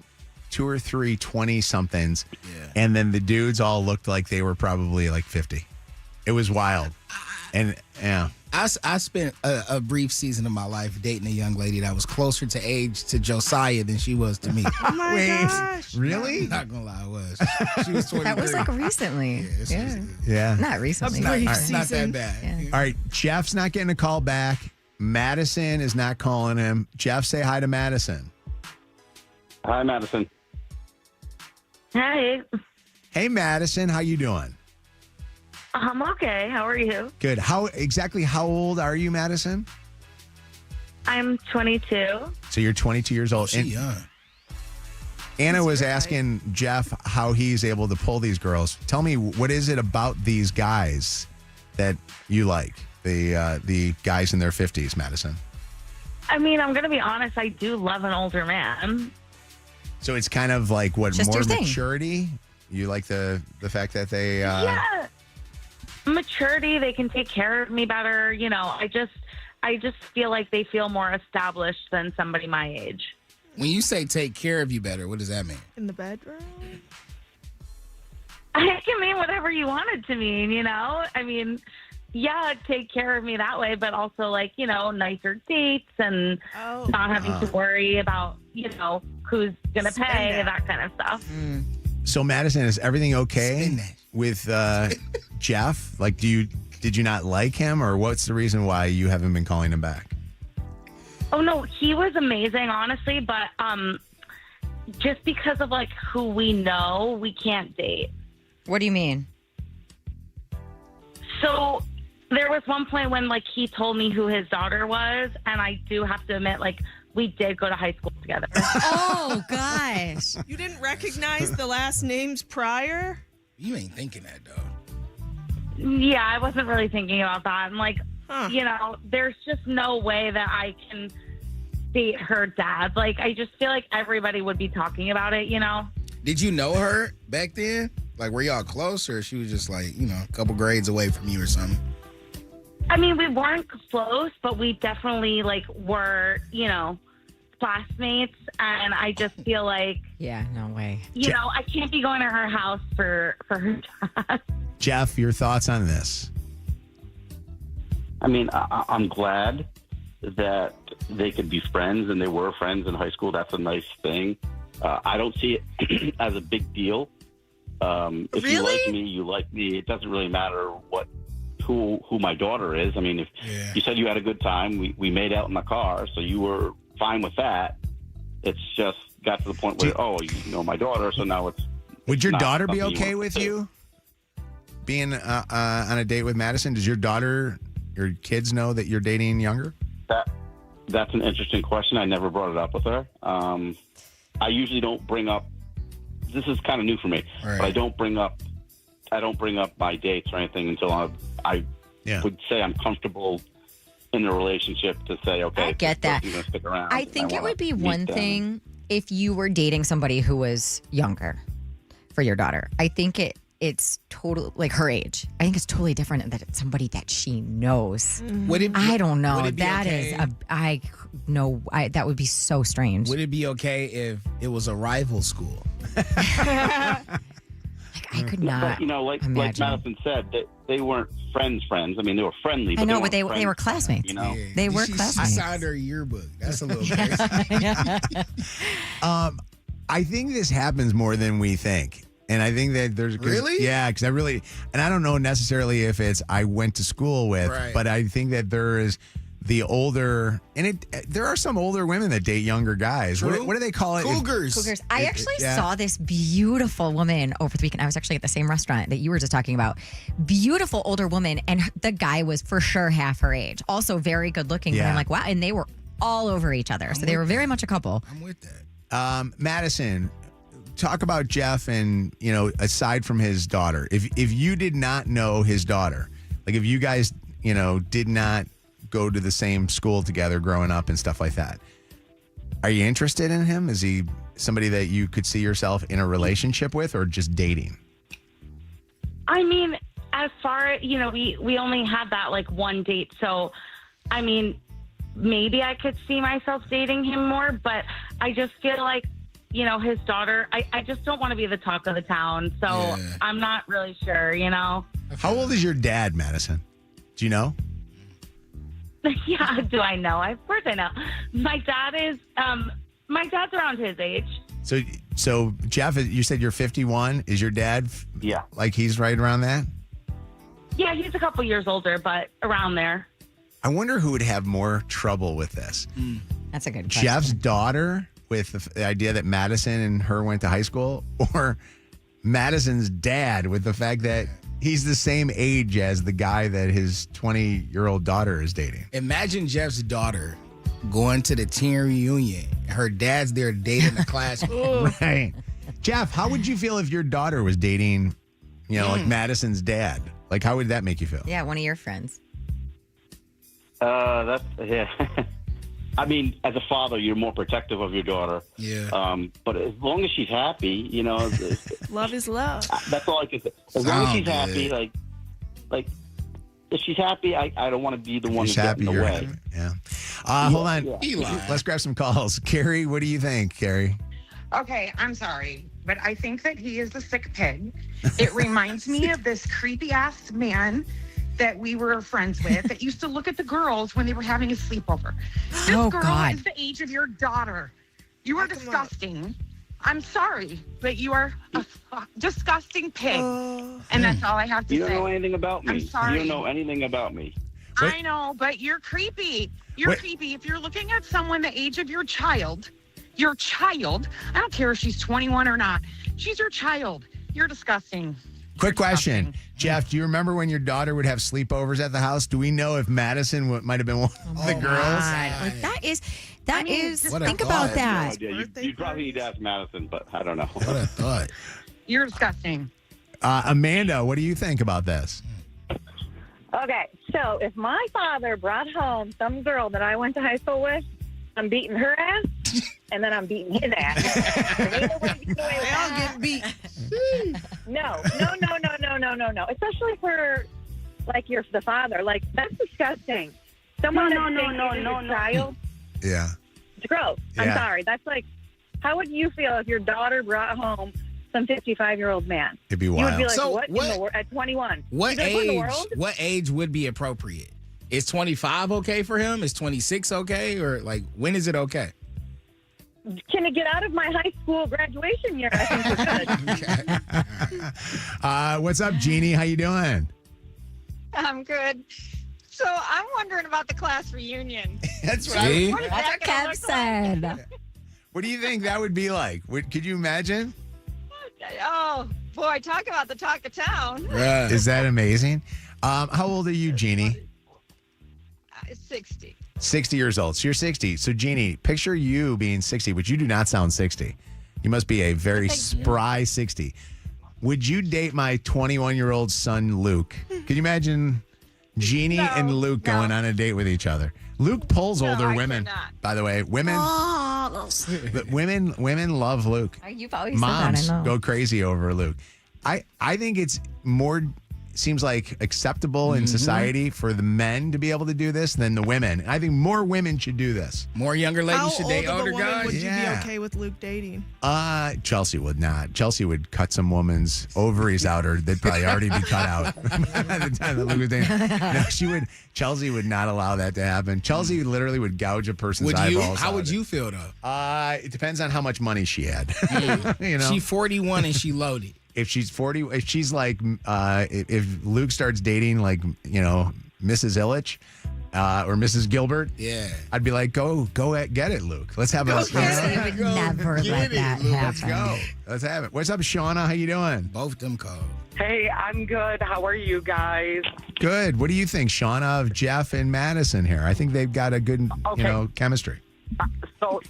2 or 3 20-somethings, and then the dudes all looked like they were probably like 50. It was wild. And yeah. I spent a brief season of my life dating a young lady that was closer to age to Josiah than she was to me. Oh my gosh. Really? Not gonna lie, I was. She was 23. That was like recently. Yeah. Not recently. Not that bad. Yeah. All right, Jeff's not getting a call back. Madison is not calling him. Jeff, say hi to Madison. Hi, Madison. Hi. Hey, Madison, how you doing? I'm okay. How are you? Good. How old are you, Madison? I'm 22. So you're 22 years old. She young. Anna was asking Jeff how he's able to pull these girls. Tell me, what is it about these guys that you like? The guys in their 50s, Madison. I mean, I'm going to be honest. I do love an older man. So it's kind of like what, Just more your thing. maturity? You like the fact that they Yeah. Maturity. They can take care of me better. You know, I just feel like they feel more established than somebody my age. When you say take care of you better, what does that mean? In the bedroom? I can mean whatever you want it to mean, you know? I mean, yeah, take care of me that way, but also, like, you know, nicer dates and not having to worry about, you know, who's going to pay, that kind of stuff. So, Madison, is everything okay with Jeff? Like, did you not like him, or what's the reason why you haven't been calling him back? Oh, no, he was amazing, honestly, but just because of, like, who we know, we can't date. What do you mean? So there was one point when, like, he told me who his daughter was, and I do have to admit, like, we did go to high school together. Oh, gosh. You didn't recognize the last names prior? You ain't thinking that, though. Yeah, I wasn't really thinking about that. I'm like, you know, there's just no way that I can date her dad. Like, I just feel like everybody would be talking about it, you know? Did you know her back then? Like, were y'all close, or she was just like, you know, a couple grades away from you or something? I mean, we weren't close, but we definitely, like, were, you know, classmates. And I just feel like, yeah, no way. You know, I can't be going to her house for her dad. Jeff, your thoughts on this? I mean, I'm glad that they could be friends, and they were friends in high school. That's a nice thing. I don't see it as a big deal. If you like me, you like me. It doesn't really matter who my daughter is. I mean, if you said you had a good time, we made out in the car, so you were fine with that. It's just got to the point where, you know my daughter, so now it's. Would your not daughter be something okay want with to do. you being on a date with Madison? Does your kids know that you're dating younger? That's an interesting question. I never brought it up with her. I usually don't bring up. This is kind of new for me, but I don't bring up my dates or anything until I would say I'm comfortable in a relationship to say, okay, I get that. Gonna stick around, I and think it wanna would be meet one them. thing if you were dating somebody who was younger for your daughter. I think it's totally like her age. I think it's totally different that it's somebody that she knows. I don't know. Would it be That okay? is that would be so strange. Would it be okay if it was a rival school? I could not. But, you know, like Madison said, they weren't friends. I mean, they were friendly. I know, but but they were weren't classmates. You know, They were She classmates. signed her yearbook. That's a little crazy. I think this happens more than we think. And I think that there's Really? Yeah, because I don't know necessarily if it's I went to school with, Right. but I think that there is the older, and there are some older women that date younger guys. True. What do they call it? Cougars. I actually yeah. saw this beautiful woman over the weekend. I was actually at the same restaurant that you were just talking about. Beautiful older woman, and the guy was for sure half her age. Also very good looking. Yeah. And I'm like, wow. And they were all over each other. So they were very much a couple. I'm with that. Madison, talk about Jeff, and aside from his daughter, if you did not know his daughter, like if you guys did not go to the same school together growing up and stuff like that, are you interested in him? Is he somebody that you could see yourself in a relationship with, or just dating? I mean, as far as, we only had that like one date. So, I mean, maybe I could see myself dating him more, but I just feel like, his daughter, I just don't want to be the talk of the town. So I'm not really sure, How old is your dad, Madison? Do you know? Yeah, do I know? Of course I know. My dad's around his age. So Jeff, you said you're 51. Is your dad? Yeah. Like he's right around that? Yeah, he's a couple years older, but around there. I wonder who would have more trouble with this. That's a good question. Jeff's daughter with the idea that Madison and her went to high school, or Madison's dad with the fact that he's the same age as the guy that his 20-year-old daughter is dating. Imagine Jeff's daughter going to the teen reunion. Her dad's there dating a classmate. Right. Jeff, how would you feel if your daughter was dating, like Madison's dad? Like, how would that make you feel? Yeah, one of your friends. That's yeah. I mean, as a father, you're more protective of your daughter. Yeah. But as long as she's happy, Love is love. That's all I can say. As long as she's happy, like if she's happy, I don't want to be the one to get in the way. Yeah. Hold on. Yeah. Let's grab some calls. Carrie, what do you think, Carrie? Okay, I'm sorry, but I think that he is a sick pig. It reminds me of this creepy ass man that we were friends with that used to look at the girls when they were having a sleepover. This girl is the age of your daughter. You are disgusting. I'm sorry, but you are a disgusting pig. And that's all I have to say. You don't know anything about me. I'm sorry. You don't know anything about me. I know, but you're creepy. You're creepy. If you're looking at someone the age of your child, I don't care if she's 21 or not. She's your child. You're disgusting. Quick question. Jeff, do you remember when your daughter would have sleepovers at the house? Do we know if Madison might have been one of the girls? Like that is think I about have that. no idea. You probably need to ask Madison, but I don't know. What a thought. You're disgusting. Amanda, what do you think about this? Okay, so if my father brought home some girl that I went to high school with, I'm beating her ass, and then I'm beating his ass. They all get beat. No. Especially for, like, you're the father. Like, that's disgusting. Someone no. Child, yeah. it's gross. Yeah. I'm sorry. That's like, how would you feel if your daughter brought home some 55-year-old man? It'd be You wild. would be like, So what in the world? At 21. What He's like, what in the age? world? What age would be appropriate? Is 25 okay for him? Is 26 okay? Or like when is it okay? Can it get out of my high school graduation year? I think it could. What's up, Jeannie? How you doing? I'm good. So I'm wondering about the class reunion. That's what See? What is That's that what gonna Kev look like? said. What do you think that would be like? Could you imagine? Oh, boy, talk about the talk of town. Is that amazing? How old are you, Jeannie? 60. 60 years old. So you're 60. So, Jeannie, picture you being 60, which you do not sound 60. You must be a very spry 60. Would you date my 21-year-old son, Luke? Could you imagine Jeannie and Luke going on a date with each other? Luke pulls older women, by the way. Women, but women love Luke. You've always Moms said that, I know. go crazy over Luke. I think it's more seems like acceptable in society for the men to be able to do this than the women. I think more women should do this. More younger ladies should date How old of older a woman guys. would you be okay with Luke dating? Chelsea would not. Chelsea would cut some woman's ovaries out, or they'd probably already be cut out by the time that Luke was dating. No, she would. Chelsea would not allow that to happen. Chelsea literally would gouge a person's eyeballs. How out. would you feel though? It depends on how much money she had. You know, She 41 and she loaded. if she's 40, if she's like, if Luke starts dating like, Mrs. Illich or Mrs. Gilbert, yeah, I'd be like, go get it, Luke. Let's have a. Chelsea would never let that happen. Let's go. Let's have it. What's up, Shauna? How you doing? Both them called. Hey, I'm good. How are you guys? Good. What do you think, Shauna, of Jeff and Madison here? I think they've got a good, chemistry. So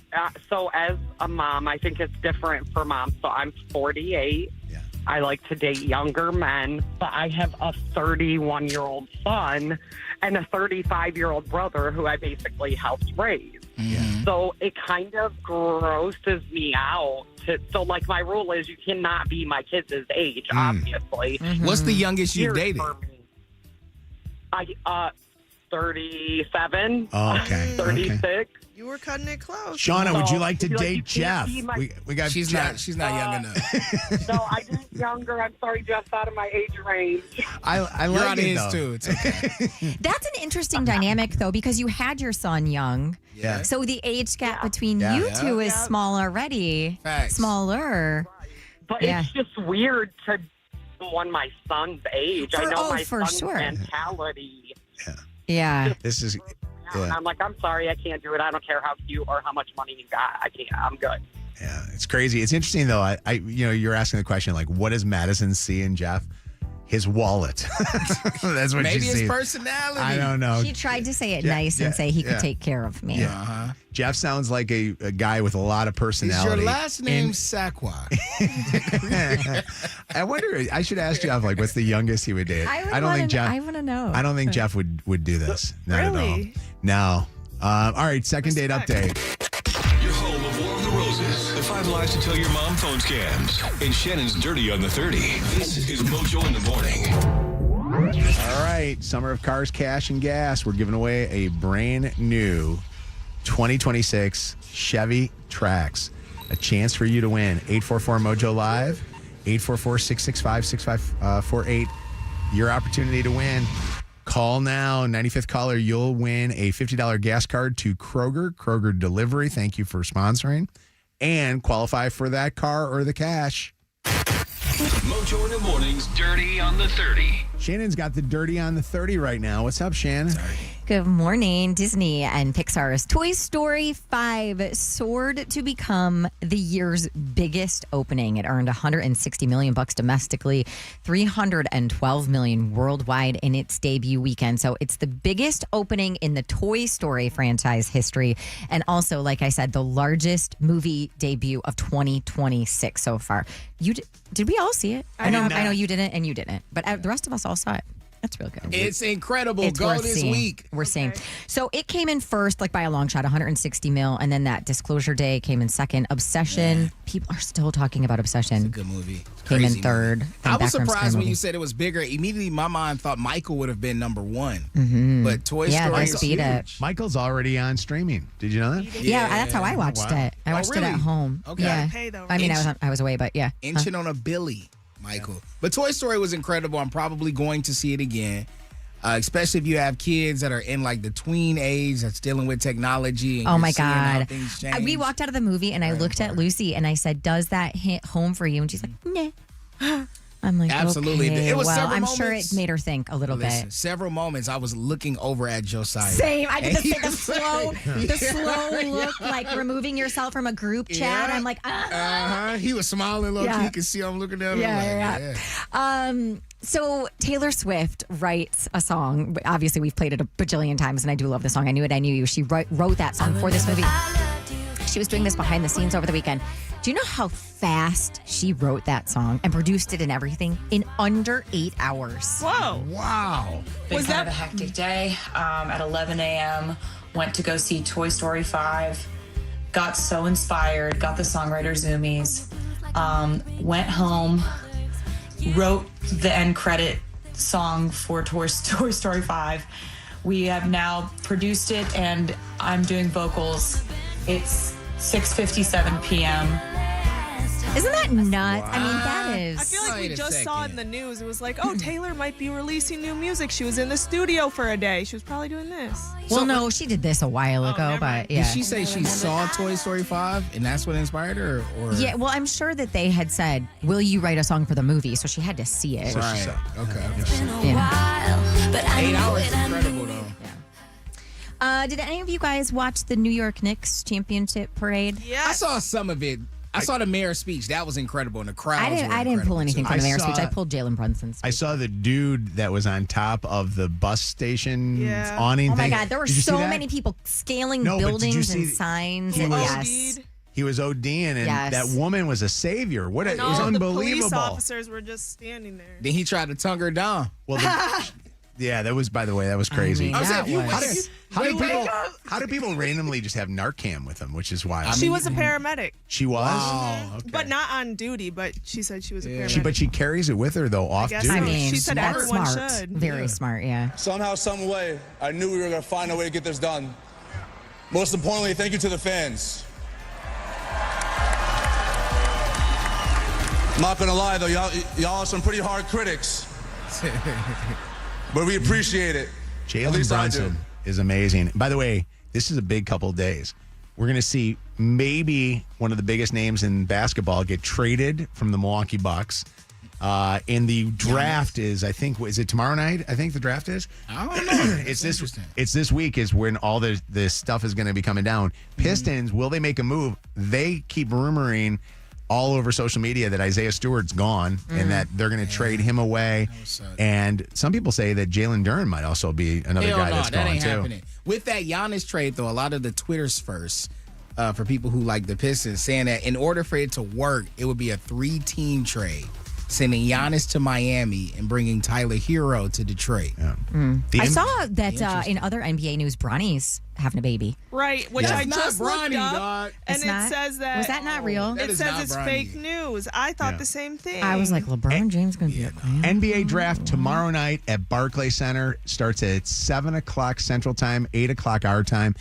as a mom, I think it's different for moms. So I'm 48. Yeah. I like to date younger men, but I have a 31-year-old son and a 35-year-old brother who I basically helped raise. Yeah. So it kind of grosses me out. So, like, my rule is you cannot be my kids' age, obviously. What's the youngest you've dated? 37. Oh, okay. 36. Okay. You were cutting it close. Shauna, would you like to I feel like date you Jeff? can't see my- We got She's Jeff. not. She's not young enough. No, I think younger. I'm sorry, Jeff's out of my age range. I You're like out of it his though. too. It's okay. That's an interesting dynamic, though, because you had your son young. Yeah. So the age gap between Yeah. you Yeah. two is small already. Facts. Smaller. But Yeah. it's just weird to one my son's age. I know my for son's sure. mentality. Yeah. This is. And Yeah. I'm like, I'm sorry, I can't do it. I don't care how cute or how much money you got. I can't. I'm good. Yeah, it's crazy. It's interesting though. I you're asking the question like, what does Madison see in Jeff? His wallet. That's what Maybe she his sees. personality. I don't know. She tried to say it Yeah, nice yeah, and say he yeah. could take care of me. Yeah. Uh-huh. Jeff sounds like a guy with a lot of Is personality. your last name And Sakwa? I wonder. I should ask Jeff like, what's the youngest he would date? I don't think Jeff. I want to know. I don't think Jeff would do this. Not Really? at all. No. All right. Second date update. Your home of War of the Roses, the 5 lies to tell your mom phone scams, and Shannon's Dirty on the 30. This is Mojo in the Morning. All right. Summer of Cars, Cash, and Gas. We're giving away a brand new 2026 Chevy Trax. A chance for you to win. 844-MOJO Live. 844-665-6548. Your opportunity to win. Call now. 95th caller, you'll win a $50 gas card to Kroger Delivery. Thank you for sponsoring. And qualify for that car or the cash. Mojo in the Morning's Dirty on the 30. Shannon's got the Dirty on the 30 right now. What's up, Shannon? Good morning. Disney and Pixar's Toy Story 5 soared to become the year's biggest opening. It earned $160 million domestically, $312 million worldwide in its debut weekend. So it's the biggest opening in the Toy Story franchise history. And also, like I said, the largest movie debut of 2026 so far. Did we all see it? I know you didn't and you didn't, but the rest of us all saw it. That's real good. It's incredible. It's Go worth this seeing. week. We're seeing. So it came in first, like by a long shot, 160 mil, and then that Disclosure Day came in second. Obsession. People are still talking about Obsession. It's a good movie. Came in Crazy third. movie. And I was Backrooms Scary surprised when Movie. you said it was bigger. Immediately, my mind thought Michael would have been number one. Mhm. But Toy Yeah, Story they is beat it. huge. Michael's already on streaming. Did you know that? Yeah, that's how I watched Wow. it. I Oh, watched it really? at home. Okay. Yeah. Gotta pay, though, I mean, right? I was away, but yeah. Inching on a Billy, Michael. But Toy Story was incredible. I'm probably going to see it again. Especially if you have kids that are in like the tween age that's dealing with technology. And Oh you're my seeing how God. things change. We walked out of the movie and I looked at Lucy and I said, "Does that hit home for you?" And she's like, "Nah." I'm like, Absolutely. Okay, It was well, several I'm sure moments. it made her think a little Listen, bit. several moments I was looking over at Josiah. Same. I did And he the was slow, like- the slow Yeah. look, like removing yourself from a group chat. Yeah. I'm like, Uh-huh. He was smiling low key. Yeah. You could see I'm looking down. I'm Yeah, like, So Taylor Swift writes a song. Obviously, we've played it a bajillion times, and I do love the song. I Knew It, I Knew You. She wrote that song for this movie. She was doing this behind the scenes over the weekend. Do you know how fast she wrote that song and produced it and everything in under 8 hours? Whoa. Wow. Been kind of a hectic day. At 11 a.m., went to go see Toy Story 5. Got so inspired, got the songwriter zoomies. Went home, wrote the end credit song for Toy Story 5. We have now produced it, and I'm doing vocals. It's 6:57 p.m. Isn't that nuts? I mean, that is. I feel like we Wait a just saw second. in the news. It was like, oh, Taylor might be releasing new music. She was in the studio for a day. She was probably doing this. Well, no, she did this a while ago, but yeah. Did she say she saw Toy Story 5 and that's what inspired her? Or? Yeah, well, I'm sure that they had said, "Will you write a song for the movie?" So she had to see it. Right. Okay. Yeah. 8 hours is incredible, though. Did any of you guys watch the New York Knicks championship parade? Yeah. I saw some of it. I saw the mayor's speech. That was incredible. And the crowd. I didn't pull anything from the mayor's speech. I saw- pulled Jalen Brunson's. I saw the dude that was on top of the bus station Yeah. awning Oh my thing. God, there were Did you see so that? many people scaling No, but did you buildings see- and signs. He And was- yes. He was ODing, and Yes. that woman was a savior. What And it was all the unbelievable. police officers were just standing there. Then he tried to tongue her down. Well, Yeah, that was, by the way, that was crazy. I mean, How do people randomly just have Narcan with them, which is wild? She was a paramedic. She was? Wow, okay. But not on duty, but she said she was a paramedic. But she carries it with her, though, off guess duty. so. I mean, She said that's everyone smart. should. Very smart, yeah. Somehow, some way, I knew we were going to find a way to get this done. Most importantly, thank you to the fans. I'm not going to lie, though, y'all are some pretty hard critics. But we appreciate it. At Jalen least I do. Brunson is amazing. By the way, this is a big couple of days. We're going to see maybe one of the biggest names in basketball get traded from the Milwaukee Bucks. And the draft is it tomorrow night? I think the draft is. I don't know. It's this week is when all this stuff is going to be coming down. Pistons, will they make a move? They keep rumoring all over social media that Isaiah Stewart's gone and that they're going to trade him away. And some people say that Jalen Duren might also be another guy that's that gone ain't too. happening. With that Giannis trade, though, a lot of the Twitters first for people who like the Pistons saying that in order for it to work, it would be a 3-team trade. Sending Giannis to Miami and bringing Tyler Hero to Detroit. Yeah. I saw that in other NBA news, Bronny's having a baby. Right, which Yeah. I It's not just looked Bronny, up, dog. and It's it not? says that Was that not real? That It is says not it's Bronny. fake news. I thought Yeah. the same thing. I was like, LeBron James going to be a NBA draft tomorrow night at Barclays Center starts at 7 o'clock Central Time, 8 o'clock our time.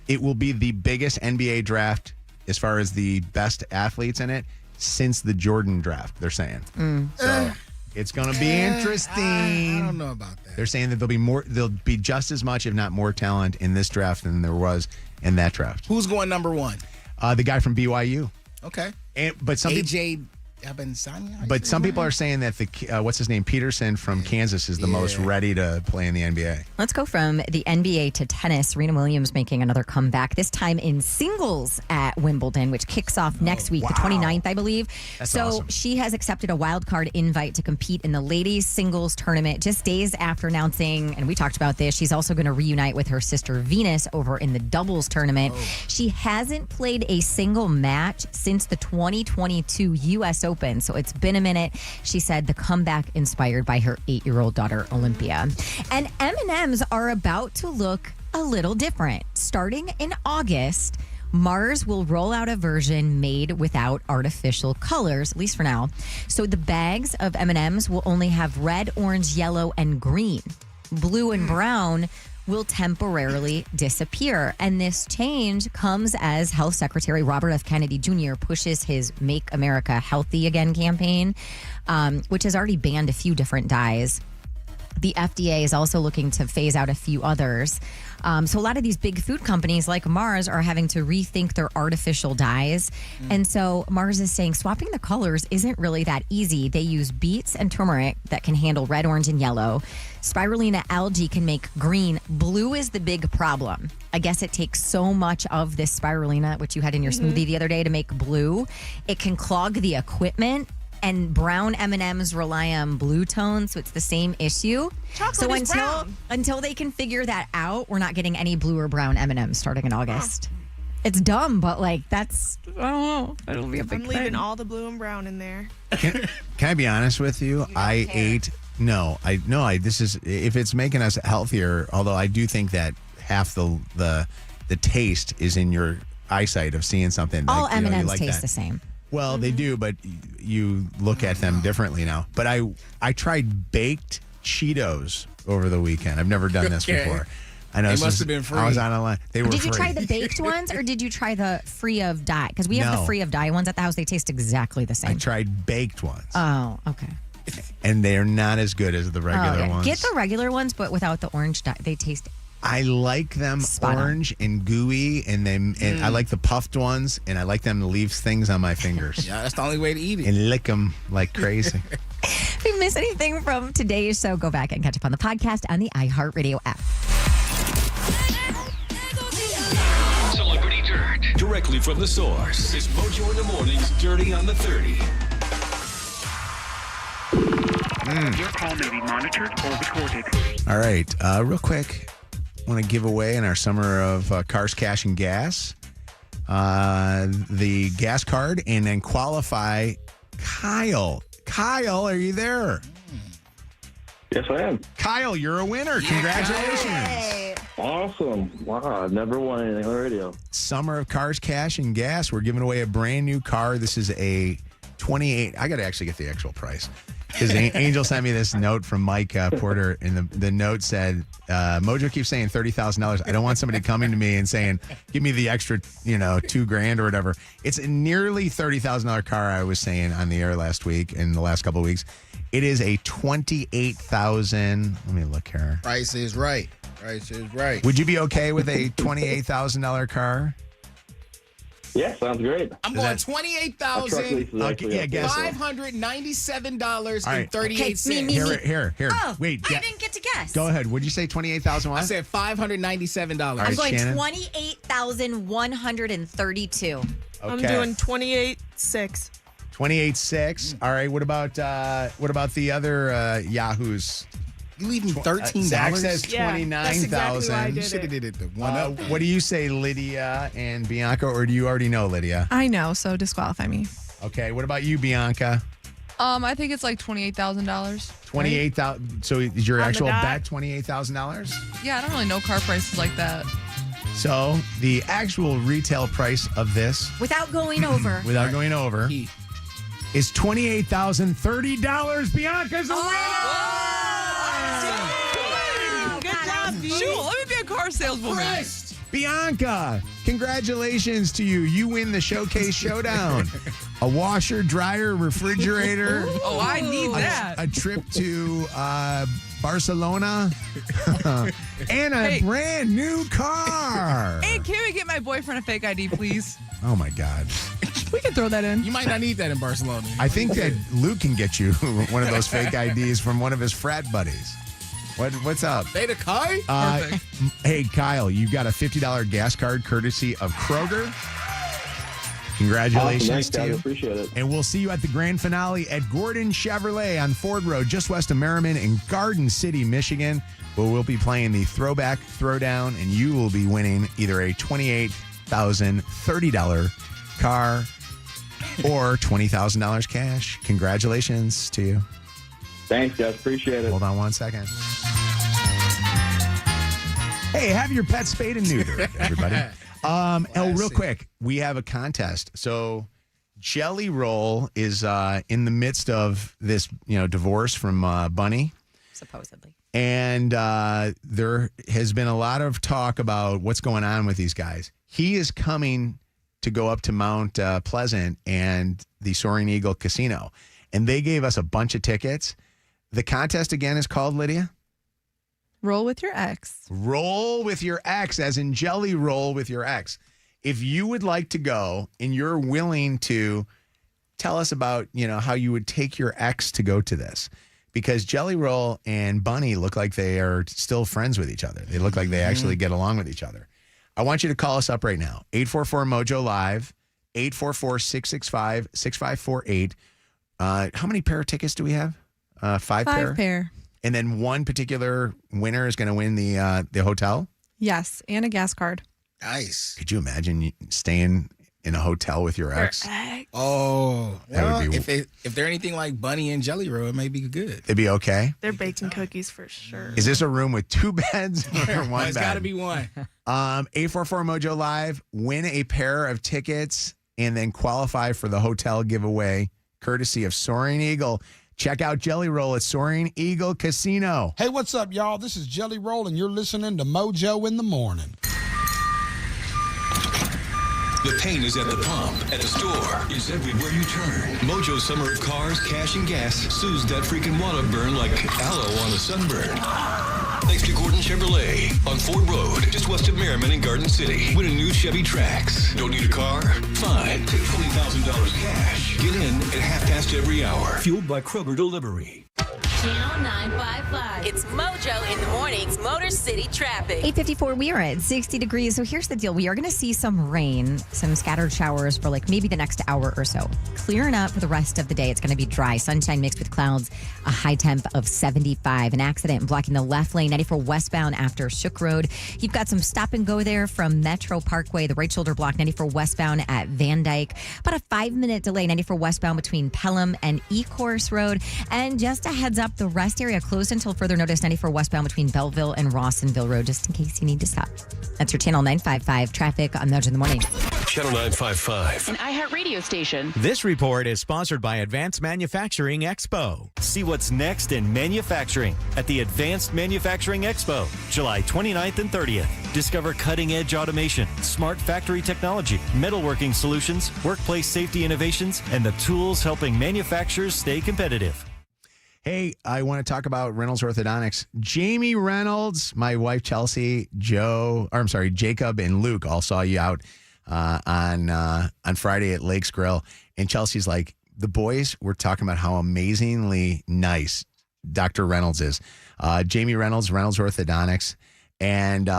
It will be the biggest NBA draft as far as the best athletes in it since the Jordan draft, they're saying. So it's going to be interesting. I don't know about that. They're saying that there'll be just as much, if not more talent in this draft than there was in that draft. Who's going number one? The guy from BYU. Okay. But some people, AJ Abensanya? but some people are saying that the what's his name, Peterson from Kansas, is the most ready to play in the NBA. Let's go from the NBA to tennis. Serena Williams making another comeback, this time in singles at Wimbledon, which kicks off next week, the 29th, I believe. That's so awesome. she has accepted a wild card invite to compete in the ladies singles tournament just days after announcing, and we talked about this, she's also going to reunite with her sister Venus over in the doubles tournament. She hasn't played a single match since the 2022 U.S. Open, so it's been a minute. She said the comeback inspired by her 8-year-old daughter, Olympia. And M&Ms are about to look a little different. Starting in August, Mars will roll out a version made without artificial colors, at least for now. So the bags of M&Ms will only have red, orange, yellow, and green. Blue and brown will temporarily disappear. And this change comes as Health Secretary Robert F. Kennedy Jr. pushes his Make America Healthy Again campaign, which has already banned a few different dyes. The FDA is also looking to phase out a few others. So a lot of these big food companies like Mars are having to rethink their artificial dyes. And so Mars is saying swapping the colors isn't really that easy. They use beets and turmeric that can handle red, orange, and yellow. Spirulina algae can make green. Blue is the big problem. I guess it takes so much of this spirulina, which you had in your smoothie the other day, to make blue. It can clog the equipment. And brown M&Ms rely on blue tones, so it's the same issue. Chocolate is brown. Until they can figure that out, we're not getting any blue or brown M&Ms starting in August. It's dumb, but that's, I don't know. It'll be a big I'm thing. leaving all the blue and brown in there. Can I be honest with you? This is, if it's making us healthier, although I do think that half the taste is in your eyesight of seeing something. All like, you know, you M&Ms like taste that. the same. Well, they do, but you look at them differently now. But I tried baked Cheetos over the weekend. I've never done this before. I know They must have been free. I was on a line. They were Did you free. try the baked ones or did you try the free of dye? Because we have the No. free of dye ones at the house. They taste exactly the I same. tried baked ones, Oh, okay. and they are not as good as the regular Okay. ones. Get the regular ones, but without the orange dye. They taste I like them Spot on. orange and gooey, and I like the puffed ones, and I like them to leave things on my fingers. Yeah, that's the only way to eat it. And lick them like crazy. If you miss anything from today's show, go back and catch up on the podcast on the iHeartRadio app. Celebrity Dirt. Directly from the source. It's Mojo in the Morning's Dirty on the 30. Your call may be monitored or recorded. All right, real quick, I want to give away in our summer of Cars, Cash, and Gas the gas card and then qualify Kyle. Kyle, are you there? Yes, I am. Kyle, you're a winner. Congratulations. Awesome. Wow, I've never won anything on the radio. Summer of Cars, Cash, and Gas. We're giving away a brand new car. This is a 28. I got to actually get the actual price. Because Angel sent me this note from Mike Porter, and the note said, Mojo keeps saying $30,000. I don't want somebody coming to me and saying, give me the extra, $2,000 or whatever. It's a nearly $30,000 car, I was saying on the air last week, in the last couple of weeks. It is a 28,000. Let me look here. Price is right. Price is right. Would you be okay with a $28,000 car? Yeah, sounds great. I'm going $28,597.38. Here. Oh, Wait, I didn't get to guess. Go ahead. What'd you say? 28,000 what? I said $597. I'm going Shannon? 28,132. Okay. I'm doing 28.6. 28.6. All right. What about the other Yahoos? You leave me $13. Zach says 29,000. That's exactly why I did Should have it. did it the one up. What do you say, Lydia and Bianca, or do you already know, Lydia? I know, so disqualify me. Okay. What about you, Bianca? I think it's like $28,000. 28,000. So is your On the actual dot. bet $28,000? Yeah, I don't really know car prices like that. So the actual retail price of this, Without going over. without going over, is $28,030. Bianca's a winner! Good job, B. Shoot, let me be a car saleswoman. Bianca, congratulations to you. You win the Showcase Showdown. A washer, dryer, refrigerator. Oh, I need that. A trip to Barcelona. And a brand new car. Hey, can we get my boyfriend a fake ID, please? Oh, my God. We can throw that in. You might not need that in Barcelona. I think that Luke can get you one of those fake IDs from one of his frat buddies. What's up? Beta Kai? Hey, Kyle, you got a $50 gas card courtesy of Kroger. Congratulations Thanks, to guys. you. Appreciate it. And we'll see you at the grand finale at Gordon Chevrolet on Ford Road, just west of Merriman in Garden City, Michigan, where we'll be playing the Throwback Throwdown, and you will be winning either a $28,030 car or $20,000 cash. Congratulations to you. Thanks, guys. Appreciate it. Hold on one second. Hey, have your pet spayed and neutered, everybody. Real quick, we have a contest. So Jelly Roll is in the midst of this, divorce from Bunny. Supposedly. And there has been a lot of talk about what's going on with these guys. He is coming to go up to Mount Pleasant and the Soaring Eagle Casino. And they gave us a bunch of tickets. The contest again is called, Lydia? Roll with your ex. Roll with your ex, as in jelly roll with your ex. If you would like to go and you're willing to tell us about, how you would take your ex to go to this. Because Jelly Roll and Bunny look like they are still friends with each other. They look like they actually get along with each other. I want you to call us up right now. 844-MOJO Live, 844-665-6548. How many pair of tickets do we have? Five pair. And then one particular winner is going to win the hotel? Yes, and a gas card. Nice. Could you imagine staying in a hotel with your ex? Oh, That would be- if they're anything like Bunny and Jelly Roll, it may be good. It'd be okay? They're baking cookies for sure. Is this a room with two beds or one It's bed? got to be one. 844-MOJO Live, win a pair of tickets, and then qualify for the hotel giveaway, courtesy of Soaring Eagle. Check out Jelly Roll at Soaring Eagle Casino. Hey, what's up, y'all? This is Jelly Roll, and you're listening to Mojo in the Morning. The pain is at the pump, at the store. It's everywhere you turn. Mojo Summer of Cars, Cash, and Gas soothes that freaking water burn like aloe on a sunburn. Thanks to Gordon Chevrolet on Ford Road, just west of Merriman in Garden City. Win a new Chevy Trax. Don't need a car? Fine. Take $20,000 cash. Get in at 1/2 every hour. Fueled by Kroger Delivery. Channel 955. It's Mojo in the Mornings, Motor City Traffic. 8:54, we are at 60 degrees. So here's the deal. We are going to see some rain, some scattered showers for maybe the next hour or so. Clearing up for the rest of the day. It's going to be dry, sunshine mixed with clouds, a high temp of 75. An accident blocking the left lane, 94 westbound after Shook Road. You've got some stop and go there from Metro Parkway, the right shoulder block, 94 westbound at Van Dyke. About a 5-minute delay, 94 westbound between Pelham and Ecorse Road. And just a heads up, stop. The rest area closed until further notice. 94 westbound between Belleville and Rawsonville Road, just in case you need to stop. That's your Channel 955 traffic on Mojo in the Morning. Channel 955. An iHeart radio station. This report is sponsored by Advanced Manufacturing Expo. See what's next in manufacturing at the Advanced Manufacturing Expo, July 29th and 30th. Discover cutting-edge automation, smart factory technology, metalworking solutions, workplace safety innovations, and the tools helping manufacturers stay competitive. Hey, I want to talk about Reynolds Orthodontics. Jamie Reynolds, my wife Chelsea, Jacob, and Luke all saw you out on Friday at Lake's Grill. And Chelsea's like, the boys were talking about how amazingly nice Dr. Reynolds is. Jamie Reynolds, Reynolds Orthodontics. And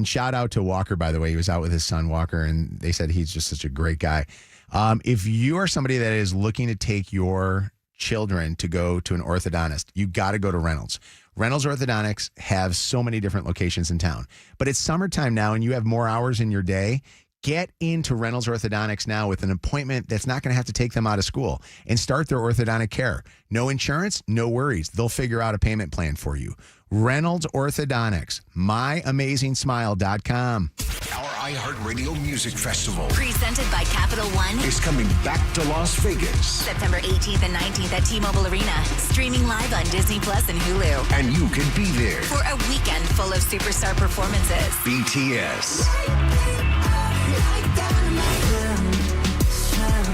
shout out to Walker, by the way. He was out with his son, Walker, and they said he's just such a great guy. If you are somebody that is looking to take your children to go to an orthodontist, you got to go to Reynolds. Reynolds Orthodontics have so many different locations in town. But it's summertime now, and you have more hours in your day. Get into Reynolds Orthodontics now with an appointment that's not going to have to take them out of school and start their orthodontic care. No insurance, no worries. They'll figure out a payment plan for you. Reynolds Orthodontics, myamazingsmile.com. Our iHeartRadio Music Festival Presented by Capital One is coming back to Las Vegas. September 18th and 19th at T-Mobile Arena. Streaming live on Disney Plus and Hulu. And you can be there For a weekend full of superstar performances. BTS,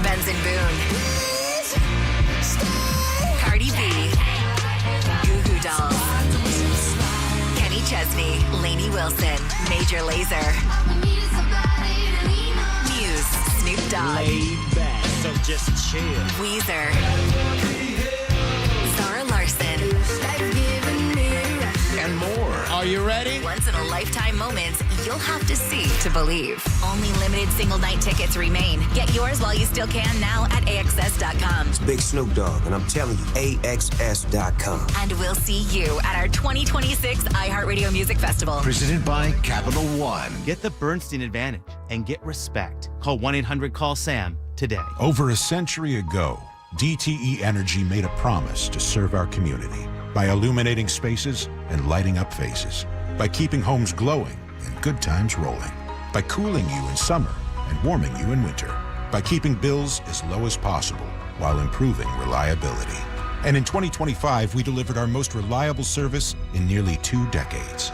Benz and Boone. Cardi B. Goo Goo Dolls. Kenny Chesney. Lainey Wilson. Major Lazer. Muse. Snoop Dogg. Laid back, so just chill. Weezer. Zara Larson. and more. Are you ready? Once in a lifetime moments you'll have to see to believe. Only limited single night tickets remain. Get yours while you still can now at AXS.com. It's Big Snoop Dogg, and I'm telling you, AXS.com. And we'll see you at our 2026 iHeartRadio Music Festival. Presented by Capital One. Get the Bernstein advantage and get respect. Call 1-800-CALL-SAM today. Over a century ago, DTE Energy made a promise to serve our community by illuminating spaces and lighting up faces, by keeping homes glowing and good times rolling, by cooling you in summer and warming you in winter, by keeping bills as low as possible while improving reliability. And in 2025, we delivered our most reliable service in nearly 2 decades.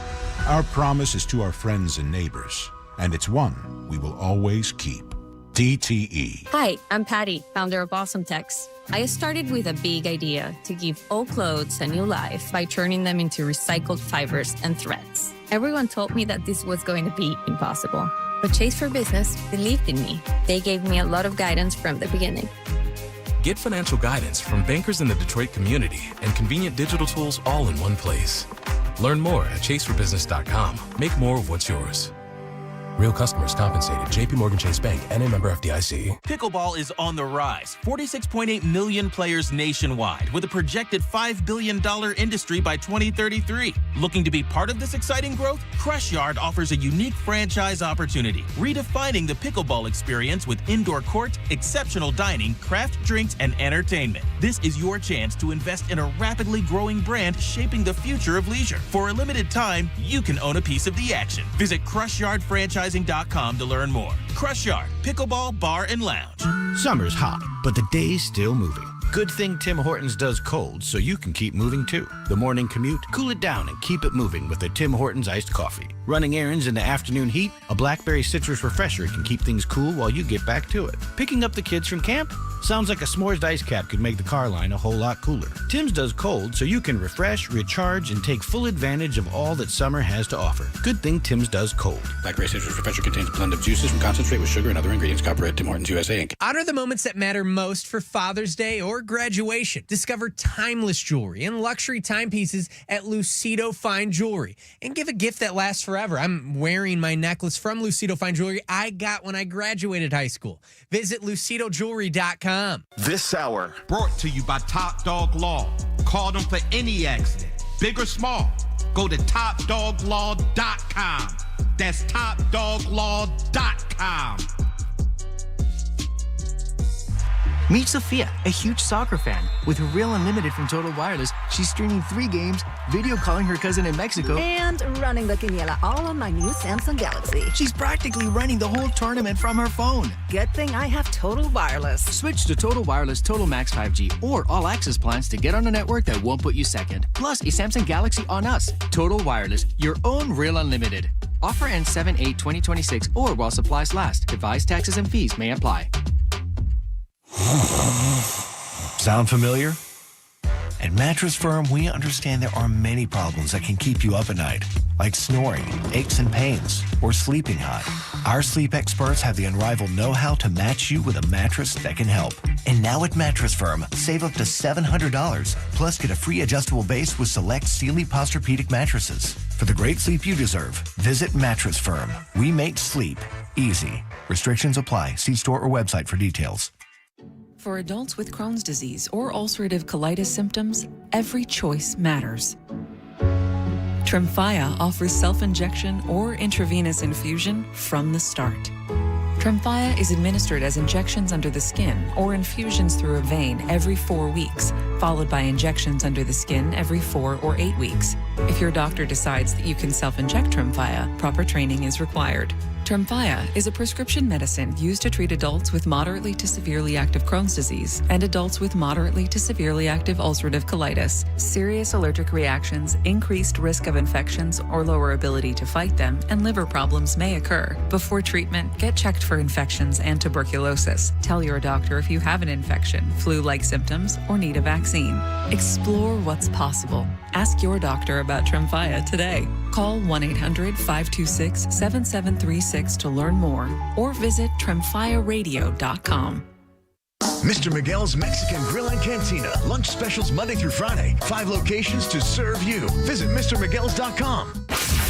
Our promise is to our friends and neighbors, and it's one we will always keep. DTE. Hi, I'm Patty, founder of Awesome Tex. I started with a big idea to give old clothes a new life by turning them into recycled fibers and threads. Everyone told me that this was going to be impossible, but Chase for Business believed in me. They gave me a lot of guidance from the beginning. Get financial guidance from bankers in the Detroit community and convenient digital tools all in one place. Learn more at chaseforbusiness.com. Make more of what's yours. Real customers compensated. JP Morgan Chase Bank, N.A. member FDIC. Pickleball is on the rise. 46.8 million players nationwide with a projected $5 billion industry by 2033. Looking to be part of this exciting growth? Crush Yard offers a unique franchise opportunity, redefining the pickleball experience with indoor court, exceptional dining, craft drinks, and entertainment. This is your chance to invest in a rapidly growing brand shaping the future of leisure. For a limited time, you can own a piece of the action. Visit CrushYardFranchise.com to learn more. Crush Yard, pickleball, bar, and lounge. Summer's hot, but the day's still moving. Good thing Tim Hortons does cold so you can keep moving too. The morning commute, cool it down and keep it moving with a Tim Hortons iced coffee. Running errands in the afternoon heat, a blackberry citrus refresher can keep things cool while you get back to it. Picking up the kids from camp? Sounds like a s'mores ice cap could make the car line a whole lot cooler. Tim's does cold so you can refresh, recharge, and take full advantage of all that summer has to offer. Good thing Tim's does cold. Blackberry citrus refresher contains a blend of juices from concentrate with sugar and other ingredients. Copyright Tim Hortons USA Inc. Honor the moments that matter most for Father's Day or graduation. Discover timeless jewelry and luxury timepieces at Lucido Fine Jewelry and give a gift that lasts forever. I'm wearing my necklace from Lucido Fine Jewelry I got when I graduated high school. Visit lucidojewelry.com. This hour brought to you by Top Dog Law. Call them for any accident, big or small. Go to topdoglaw.com. That's topdoglaw.com. Meet Sophia, a huge soccer fan. With her Real Unlimited from Total Wireless, she's streaming 3 games, video calling her cousin in Mexico, and running the quiniela all on my new Samsung Galaxy. She's practically running the whole tournament from her phone. Good thing I have Total Wireless. Switch to Total Wireless Total Max 5G or All Access plans to get on a network that won't put you second. Plus, a Samsung Galaxy on us. Total Wireless, your own Real Unlimited. Offer ends 7/8/2026 or while supplies last. Device taxes and fees may apply. Sound familiar? At Mattress Firm, we understand there are many problems that can keep you up at night, like snoring, aches and pains, or sleeping hot. Our sleep experts have the unrivaled know-how to match you with a mattress that can help. And now at Mattress Firm, save up to $700, plus get a free adjustable base with select Sealy Posturepedic mattresses. For the great sleep you deserve, visit Mattress Firm. We make sleep easy. Restrictions apply. See store or website for details. For adults with Crohn's disease or ulcerative colitis symptoms, every choice matters. Tremfya offers self-injection or intravenous infusion from the start. Tremfya is administered as injections under the skin or infusions through a vein every 4 weeks, followed by injections under the skin every 4 or 8 weeks. If your doctor decides that you can self-inject Tremfya, proper training is required. Tremfya is a prescription medicine used to treat adults with moderately to severely active Crohn's disease and adults with moderately to severely active ulcerative colitis. Serious allergic reactions, increased risk of infections or lower ability to fight them, and liver problems may occur. Before treatment, get checked for infections and tuberculosis. Tell your doctor if you have an infection, flu-like symptoms, or need a vaccine. Explore what's possible. Ask your doctor about Tremfya today. Call 1-800-526-7736 to learn more or visit tremfyaradio.com. Mr. Miguel's Mexican Grill and Cantina. Lunch specials Monday through Friday. 5 locations to serve you. Visit MrMiguel's.com.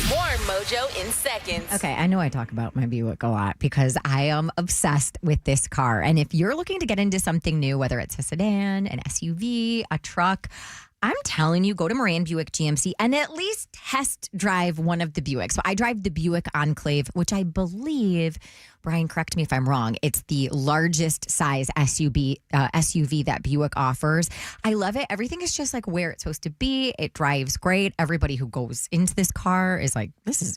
More Mojo in seconds. Okay, I know I talk about my Buick a lot because I am obsessed with this car. And if you're looking to get into something new, whether it's a sedan, an SUV, a truck, I'm telling you, go to Moran Buick GMC and at least test drive one of the Buicks. So I drive the Buick Enclave, which I believe, Brian, correct me if I'm wrong, it's the largest size SUV that Buick offers. I love it. Everything is just like where it's supposed to be. It drives great. Everybody who goes into this car is like,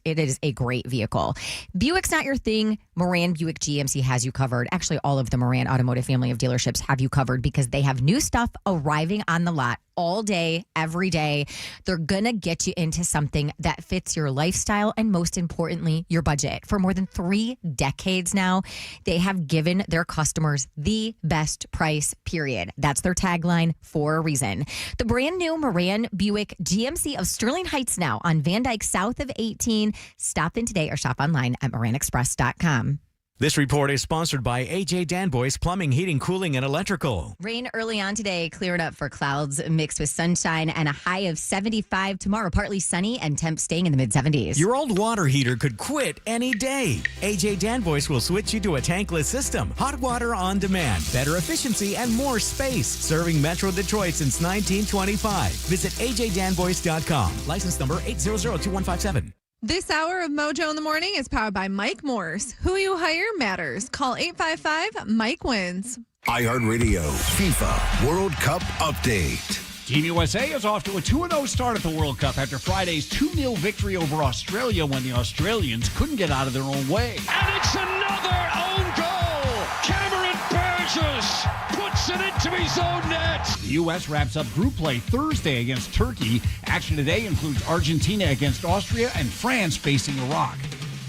it is a great vehicle. Buick's not your thing. Moran Buick GMC has you covered. Actually, all of the Moran Automotive family of dealerships have you covered because they have new stuff arriving on the lot all day, every day. They're going to get you into something that fits your lifestyle and most importantly, your budget. For more than 3 decades now, they have given their customers the best price, period. That's their tagline for a reason. The brand new Moran Buick GMC of Sterling Heights now on Van Dyke south of 18. Stop in today or shop online at moranexpress.com. This report is sponsored by AJ Danboy's Plumbing, Heating, Cooling, and Electrical. Rain early on today, cleared up for clouds mixed with sunshine and a high of 75 tomorrow. Partly sunny and temps staying in the mid-70s. Your old water heater could quit any day. AJ Danboy's will switch you to a tankless system. Hot water on demand, better efficiency, and more space. Serving Metro Detroit since 1925. Visit ajdanboys.com. License number 8002157. This hour of Mojo in the Morning is powered by Mike Morse. Who you hire matters. Call 855-MIKE-WINS. iHeartRadio FIFA World Cup Update. Team USA is off to a 2-0 start at the World Cup after Friday's 2-0 victory over Australia when the Australians couldn't get out of their own way. And it's another own goal. Cameron Burgess puts it into his own net. The U.S. wraps up group play Thursday against Turkey. Action today includes Argentina against Austria and France facing Iraq.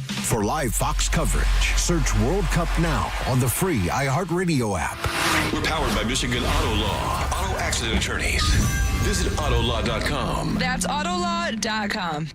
For live Fox coverage, search World Cup now on the free iHeartRadio app. We're powered by Michigan Auto Law. Auto accident attorneys. Visit autolaw.com. That's autolaw.com.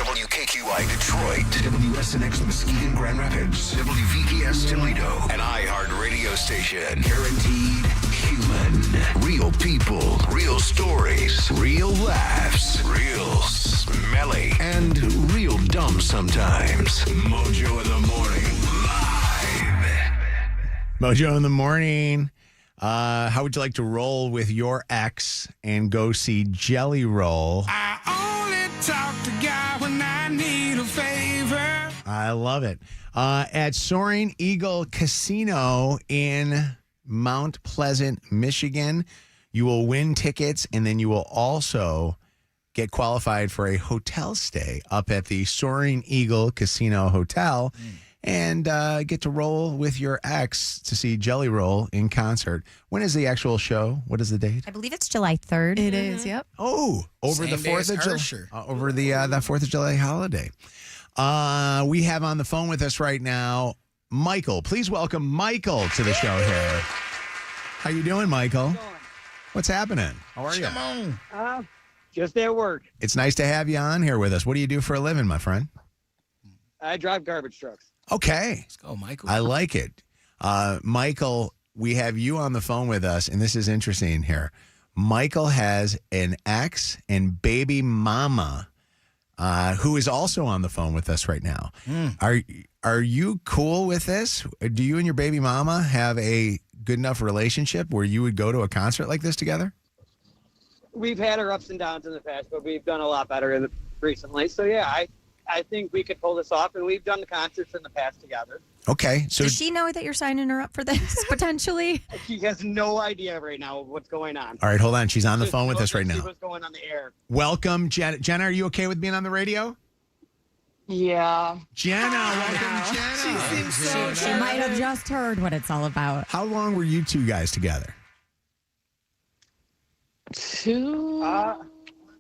WKQI Detroit, WSNX Muskegon Grand Rapids, WVKS Toledo, an iHeart radio station. Guaranteed human. Real people, real stories, real laughs, real smelly, and real dumb sometimes. Mojo in the Morning, live. Mojo in the Morning. How would you like to roll with your ex and go see Jelly Roll? I only talk to God when I need a favor. I I love it. At Soaring Eagle Casino in Mount Pleasant, Michigan, you will win tickets, and then you will also get qualified for a hotel stay up at the Soaring Eagle Casino Hotel and get to roll with your ex to see Jelly Roll in concert. When is the actual show? What is the date? I believe it's July 3rd. It is, yep. Oh, over Same the day 4th as of July. Ursher. Over the 4th of July holiday. We have on the phone with us right now Michael. Please welcome Michael to the show here. How you doing, Michael? What's happening? How are you? Come on. Just at work. It's nice to have you on here with us. What do you do for a living, my friend? I drive garbage trucks. Okay. Let's go, Michael. I like it. Michael, we have you on the phone with us, and this is interesting here. Michael has an ex and baby mama who is also on the phone with us right now. Are you cool with this? Do you and your baby mama have a good enough relationship where you would go to a concert like this together? We've had our ups and downs in the past, but we've done a lot better recently. So, yeah, I think we could pull this off, and we've done the concerts in the past together. Okay. So does she know that you're signing her up for this, potentially? She has no idea right now what's going on. All right, hold on. She's on the phone with us right now. See what's going on the air. Welcome, Jenna. Jenna, are you okay with being on the radio? Yeah. Jenna, welcome, Jenna. She seems so She might have just heard what it's all about. How long were you two guys together? 2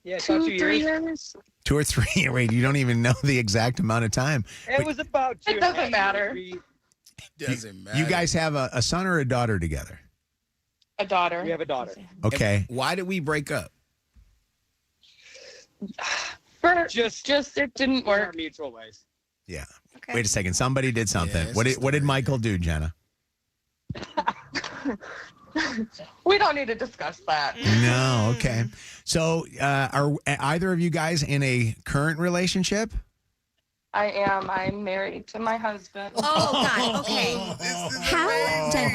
3 years. 2 or 3. Wait, you don't even know the exact amount of time. It was about 2. It doesn't matter. Doesn't matter. You guys have a son or a daughter together? A daughter. We have a daughter. Okay. And why did we break up? Just it didn't work. Our mutual ways. Yeah. Okay. Wait a second. Somebody did something. Yeah, What did Michael do, Jenna? We don't need to discuss that. No. Okay. So, are either of you guys in a current relationship? I am. I'm married to my husband. Oh, God. Okay.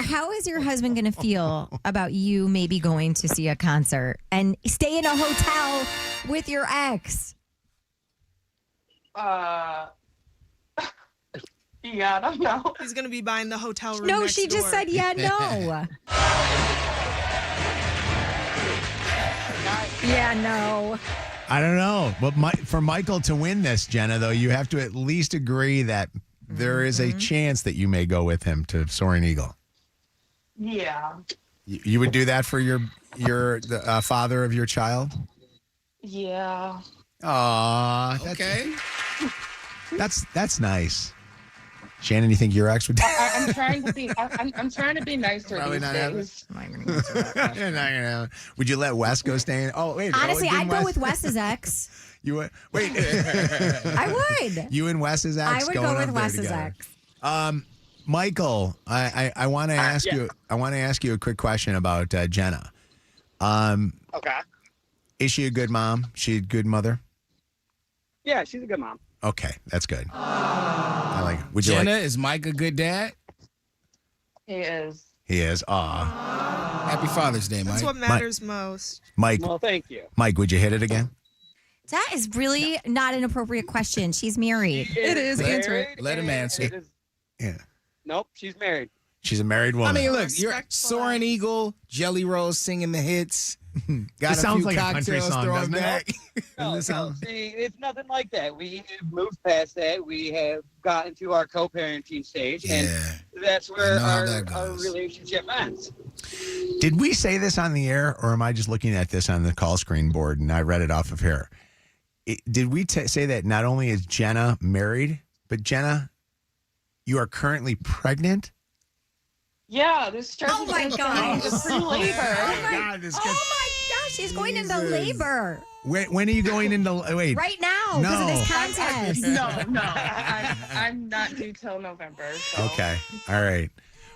How is your husband going to feel about you maybe going to see a concert and stay in a hotel with your ex? Yeah, I don't know. He's going to be buying the hotel room. No, next she just door. said, yeah, no. Yeah, no. I don't know. But for Michael to win this, Jenna, though, you have to at least agree that there is a chance that you may go with him to Soaring Eagle. Yeah. You would do that for the father of your child? Yeah. Aw. Okay. That's nice. Shannon, you think your ex would? I'm trying to be. I'm trying to be nicer Probably these not days. You're not gonna. Would you let Wes go stay in? Oh wait. Honestly, didn't I'd go with Wes's ex. You would wait. I would. You and Wes's ex. I would going go up with there Wes's together. ex. Michael, I want to ask you. I want to ask you a quick question about Jenna. Okay. Is she a good mom? She a good mother? Yeah, she's a good mom. Okay, that's good. I like it. Would you Jenna, like? is Mike a good dad? He is. He is. Aw. Happy Father's Day, Mike. That's what matters most. Mike. Well, thank you. Mike, would you hit it again? That is really not an appropriate question. She's married. It is. Answer it. Let him answer. Yeah. Nope, she's married. She's a married I woman. mean, look, you're Soaring Eagle, Jelly Roll singing the hits. Got This a sounds few like a country cocktails song, thrown doesn't it? back. No, see, it's nothing like that. We have moved past that. We have gotten to our co-parenting stage, and that's where our relationship ends. Did we say this on the air, or am I just looking at this on the call screen board and I read it off of here? Did we say that not only is Jenna married, but Jenna, you are currently pregnant? Yeah, this starts. Oh my God. Pre-labor. Oh my gosh, she's going into labor. When are you going into wait? Right now, because of this contest. No. I'm not due till November. So. Okay. All right.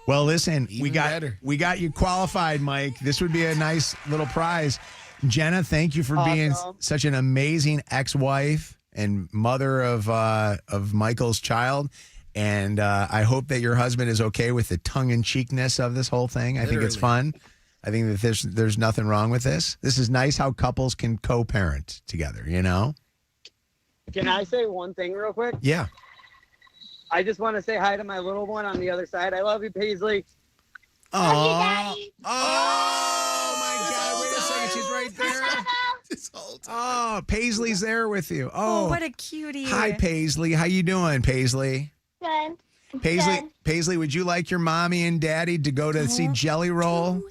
Well, listen, we got you qualified, Mike. This would be a nice little prize. Jenna, thank you for being such an amazing ex-wife and mother of Michael's child. And I hope that your husband is okay with the tongue-in-cheekness of this whole thing. I think it's fun. I think that there's nothing wrong with this. This is nice how couples can co-parent together, you know? Can I say one thing real quick? Yeah. I just want to say hi to my little one on the other side. I love you, Paisley. Oh, my God. Wait a second. She's right there. Oh, Paisley's there with you. Oh, what a cutie. Hi, Paisley. How you doing, Paisley? Good. Paisley, would you like your mommy and daddy to go to see Jelly Roll?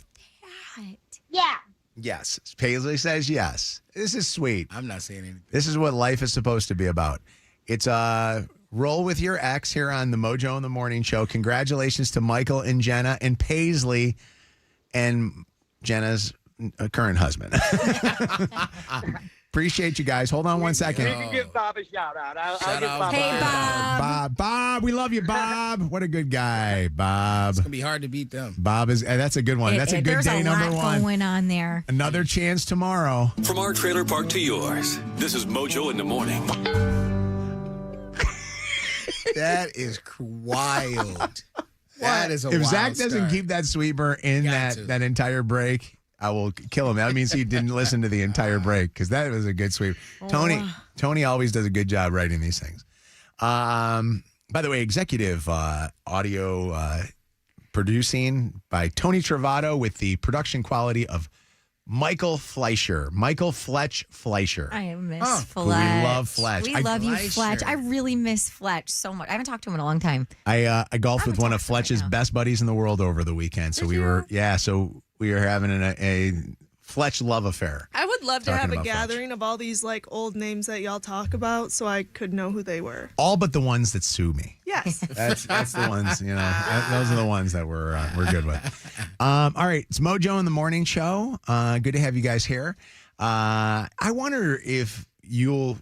Yeah. Yes. Paisley says yes. This is sweet. I'm not saying anything. This is what life is supposed to be about. It's Roll with Your Ex here on the Mojo in the Morning Show. Congratulations to Michael and Jenna and Paisley and Jenna's current husband. Appreciate you guys. Hold on one second. We can give Bob a shout out. I'll give Bob Hey, a Bob. Bob, we love you, Bob. What a good guy, Bob. It's going to be hard to beat them. Bob is, that's a good one. That's a good There's day a number lot one. going on there. Another chance tomorrow. From our trailer park to yours, this is Mojo in the Morning. That is wild. That is a If wild Zach doesn't start. keep that sweeper in that entire break, I will kill him. That means he didn't listen to the entire break because that was a good sweep. Tony always does a good job writing these things. By the way, executive audio producing by Tony Travato with the production quality of Michael Fleischer. Michael Fletch-Fleischer. I miss Who Fletch. we love Fletch. We love you, Fletch. I really miss Fletch so much. I haven't talked to him in a long time. I golfed with one of Fletch's best buddies in the world over the weekend. So we were having a Fletch love affair. I would love to Talking have a about gathering of all these like old names that y'all talk about so I could know who they were. All but the ones that sue me. Yes. That's the ones, you know. Those are the ones that we're good with. All right, it's Mojo in the Morning Show. Good to have you guys here. I wonder if you'll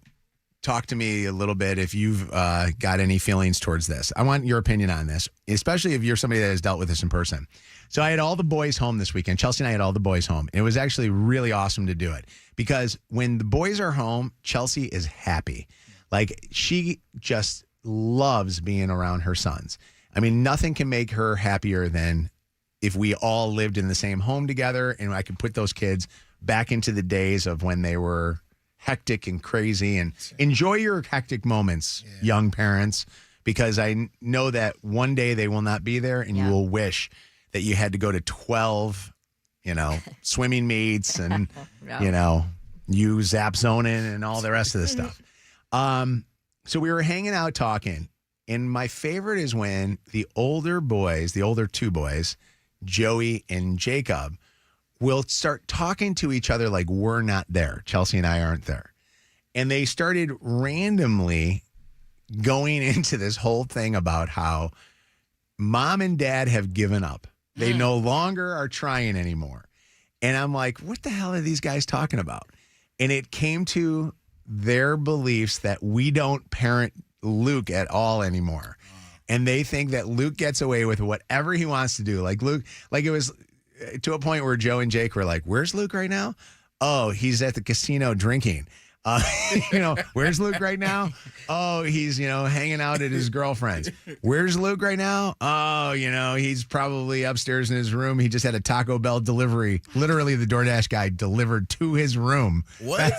talk to me a little bit if you've got any feelings towards this. I want your opinion on this, especially if you're somebody that has dealt with this in person. So I had all the boys home this weekend. Chelsea and I had all the boys home. It was actually really awesome to do it because when the boys are home, Chelsea is happy. Like she just loves being around her sons. I mean, nothing can make her happier than if we all lived in the same home together and I could put those kids back into the days of when they were hectic and crazy. And enjoy your hectic moments, young parents, because I know that one day they will not be there and you will wish that you had to go to 12, swimming meets and, you zap zoning and all the rest of the stuff. So we were hanging out talking, and my favorite is when the older two boys, Joey and Jacob, will start talking to each other like we're not there. Chelsea and I aren't there. And they started randomly going into this whole thing about how mom and dad have given up. They no longer are trying anymore. And I'm like, what the hell are these guys talking about? And it came to their beliefs that we don't parent Luke at all anymore. And they think that Luke gets away with whatever he wants to do. Like Luke, like it was to a point where Joe and Jake were like, where's Luke right now? Oh, he's at the casino drinking. Where's Luke right now? Oh, he's, hanging out at his girlfriend's. Where's Luke right now? Oh, he's probably upstairs in his room. He just had a Taco Bell delivery. Literally, the DoorDash guy delivered to his room. What?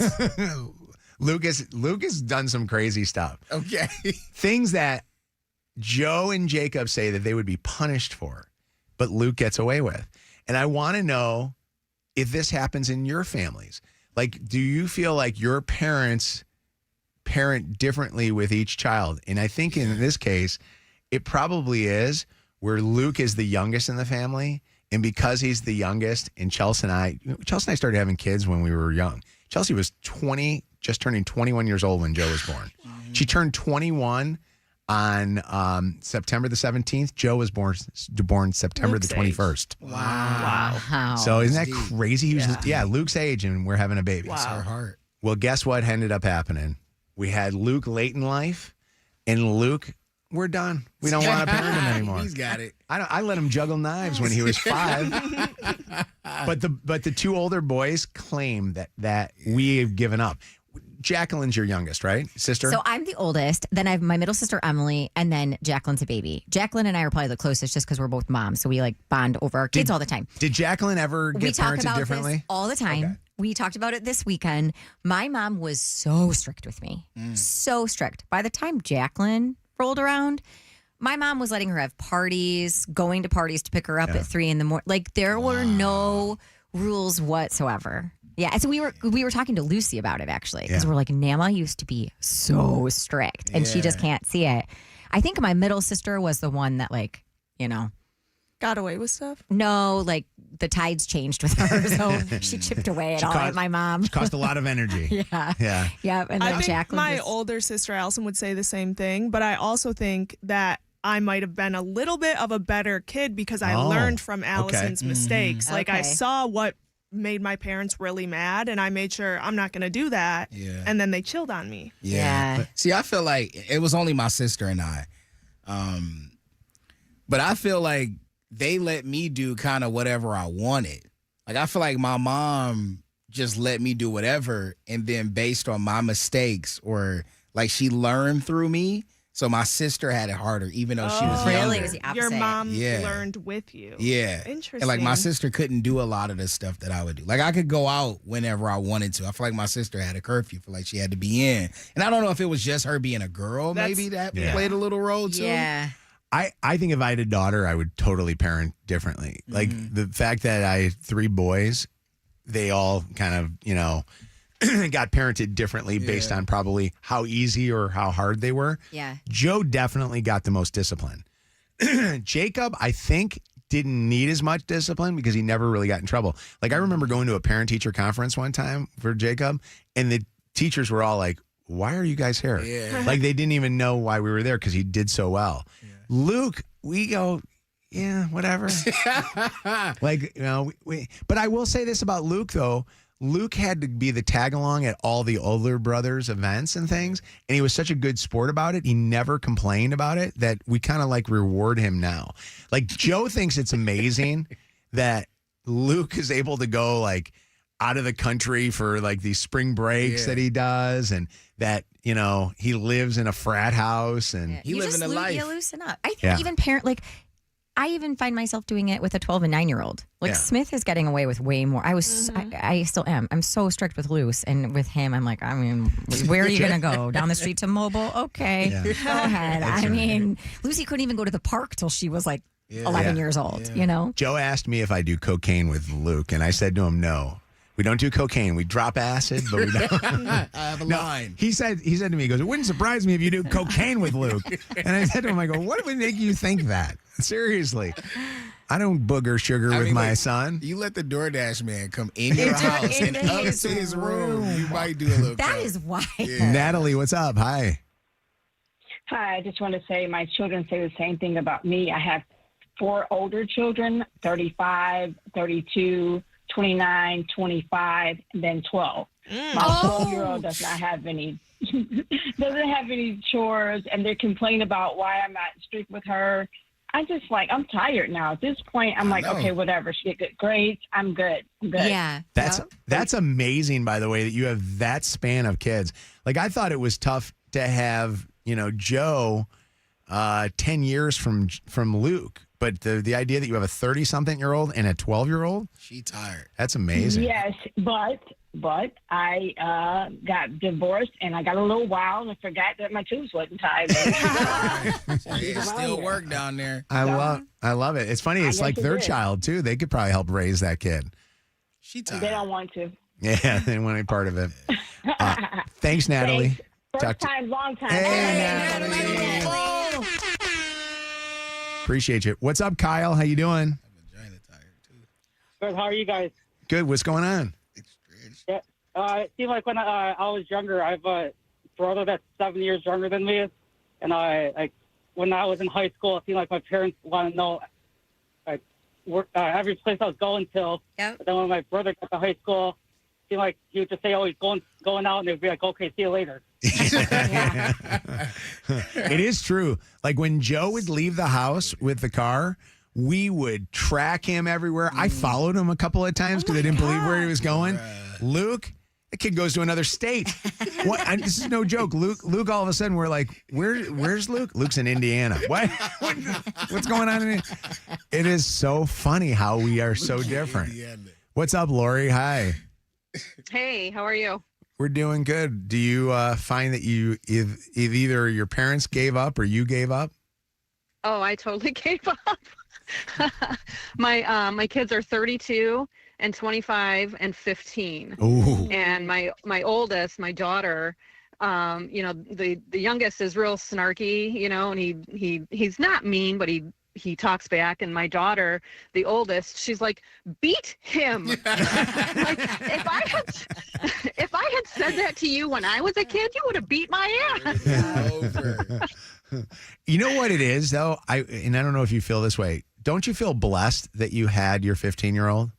Luke has done some crazy stuff. Okay. Things that Joe and Jacob say that they would be punished for, but Luke gets away with. And I want to know if this happens in your families. Like, do you feel like your parents parent differently with each child? And I think in this case, it probably is where Luke is the youngest in the family. And because he's the youngest, and Chelsea and I started having kids when we were young. Chelsea was 20, just turning 21 years old when Joe was born. She turned 21 on September the 17th. Joe was born September Luke's the 21st. Wow. So isn't that crazy? He was, Luke's age, and we're having a baby. Wow. It's our heart. Well, guess what ended up happening? We had Luke late in life, and Luke, we're done. We don't want to parent him anymore. He's got it. I let him juggle knives when he was 5. But the two older boys claim that we have given up. Jacqueline's your youngest, right? Sister? So I'm the oldest. Then I have my middle sister, Emily, and then Jacqueline's a baby. Jacqueline and I are probably the closest just because we're both moms. So we bond over our kids all the time. Did Jacqueline ever get parented differently? This all the time. Okay. We talked about it this weekend. My mom was so strict with me. So strict. By the time Jacqueline rolled around, my mom was letting her have parties, going to parties to pick her up at 3 a.m. Like there were no rules whatsoever. Yeah, so we were talking to Lucy about it actually because we're like, Nama used to be so strict, and she just can't see it. I think my middle sister was the one that like, got away with stuff. No, like the tides changed with her, so she chipped away at my mom. She cost a lot of energy. Yeah. And then I think Jacqueline my older sister Allison would say the same thing, but I also think that I might have been a little bit of a better kid because I learned from Allison's mistakes. Like I saw what made my parents really mad, and I made sure I'm not going to do that. Yeah. And then they chilled on me. Yeah. See, I feel like it was only my sister and I. But I feel like they let me do kind of whatever I wanted. Like, I feel like my mom just let me do whatever, and then based on my mistakes or like she learned through me. So my sister had it harder, even though she was younger. Your mom learned with you. Yeah. Interesting. And like my sister couldn't do a lot of the stuff that I would do. Like I could go out whenever I wanted to. I feel like my sister had a curfew for like she had to be in. And I don't know if it was just her being a girl, maybe that played a little role too. Yeah. I think if I had a daughter, I would totally parent differently. Like the fact that I had 3 boys, they all kind of, got parented differently based on probably how easy or how hard they were. Yeah. Joe definitely got the most discipline. Jacob, I think, didn't need as much discipline because he never really got in trouble. Like I remember going to a parent-teacher conference one time for Jacob, and the teachers were all like, why are you guys here? Yeah. Like they didn't even know why we were there because he did so well. Yeah. Luke, we go, yeah, whatever. Like, but I will say this about Luke, though. Luke had to be the tag along at all the older brothers' events and things, and he was such a good sport about it. He never complained about it that we kind of like reward him now. Like Joe thinks it's amazing that Luke is able to go like out of the country for like these spring breaks that he does, and that he lives in a frat house and he living a life. You loosen up. I think even I even find myself doing it with a 12 and 9-year-old. Like Smith is getting away with way more. I still am. I'm so strict with Luce, and with him, I'm like, where are you going to go? Down the street to Mobile? Okay, go ahead. Lucy couldn't even go to the park till she was like 11 years old. Joe asked me if I do cocaine with Luke, and I said to him, no. We don't do cocaine. We drop acid, but we don't. I have a line. He said to me, he goes, it wouldn't surprise me if you do cocaine with Luke. And I said to him, I go, what would make you think that? Seriously. I don't booger sugar with my son. You let the DoorDash man come in your house and up to his room. You might do a little That is wild. Yeah. Natalie, what's up? Hi. Hi, I just want to say my children say the same thing about me. I have 4 older children, 35, 32, 29, 25, and then 12. My 12-year-old does not have any chores, and they're complaining about why I'm not strict with her. I'm tired now. At this point, I'm like, okay, whatever. She get good grades. I'm good. Yeah. That's amazing, by the way, that you have that span of kids. Like, I thought it was tough to have, Joe 10 years from Luke. But the idea that you have a 30-something-year-old and a 12-year-old? She tired. That's amazing. Yes, but I got divorced, and I got a little wild and forgot that my tubes wasn't tied. Still work down there. I love it. It's funny. It's like their child, too. They could probably help raise that kid. She tired. They don't want to. Yeah, they don't want any part of it. Thanks, Natalie. Thanks. First time, long time. Hey, Natalie. Appreciate you. What's up, Kyle? How you doing? Good. How are you guys? Good. What's going on? Yeah. It seemed like when I was younger, I have a brother that's 7 years younger than me, and when I was in high school, it seemed like my parents want to know every place I was going to. Yep. But then when my brother got to high school, it seemed like he would just say, "Oh, he's going out," and they'd be like, "Okay, see you later." It is true. Like when Joe would leave the house with the car, we would track him everywhere. I followed him a couple of times because I didn't believe where he was going. Luke, the kid goes to another state. What? This is no joke. Luke, all of a sudden, we're like, where's Luke? Luke's in Indiana. What? What's going on in Indiana? It is so funny how we are so different. What's up, Lori? Hi. Hey, how are you? We're doing good. Do you find that if either your parents gave up or you gave up? Oh, I totally gave up. My kids are 32 and 25 and 15. Ooh. And my oldest, my daughter, the youngest is real snarky, and he's not mean, but he talks back. And my daughter, the oldest, she's like, beat him. Like, if I had said that to you when I was a kid, you would have beat my ass. You know what it is, though? I don't know if you feel this way. Don't you feel blessed that you had your 15-year-old?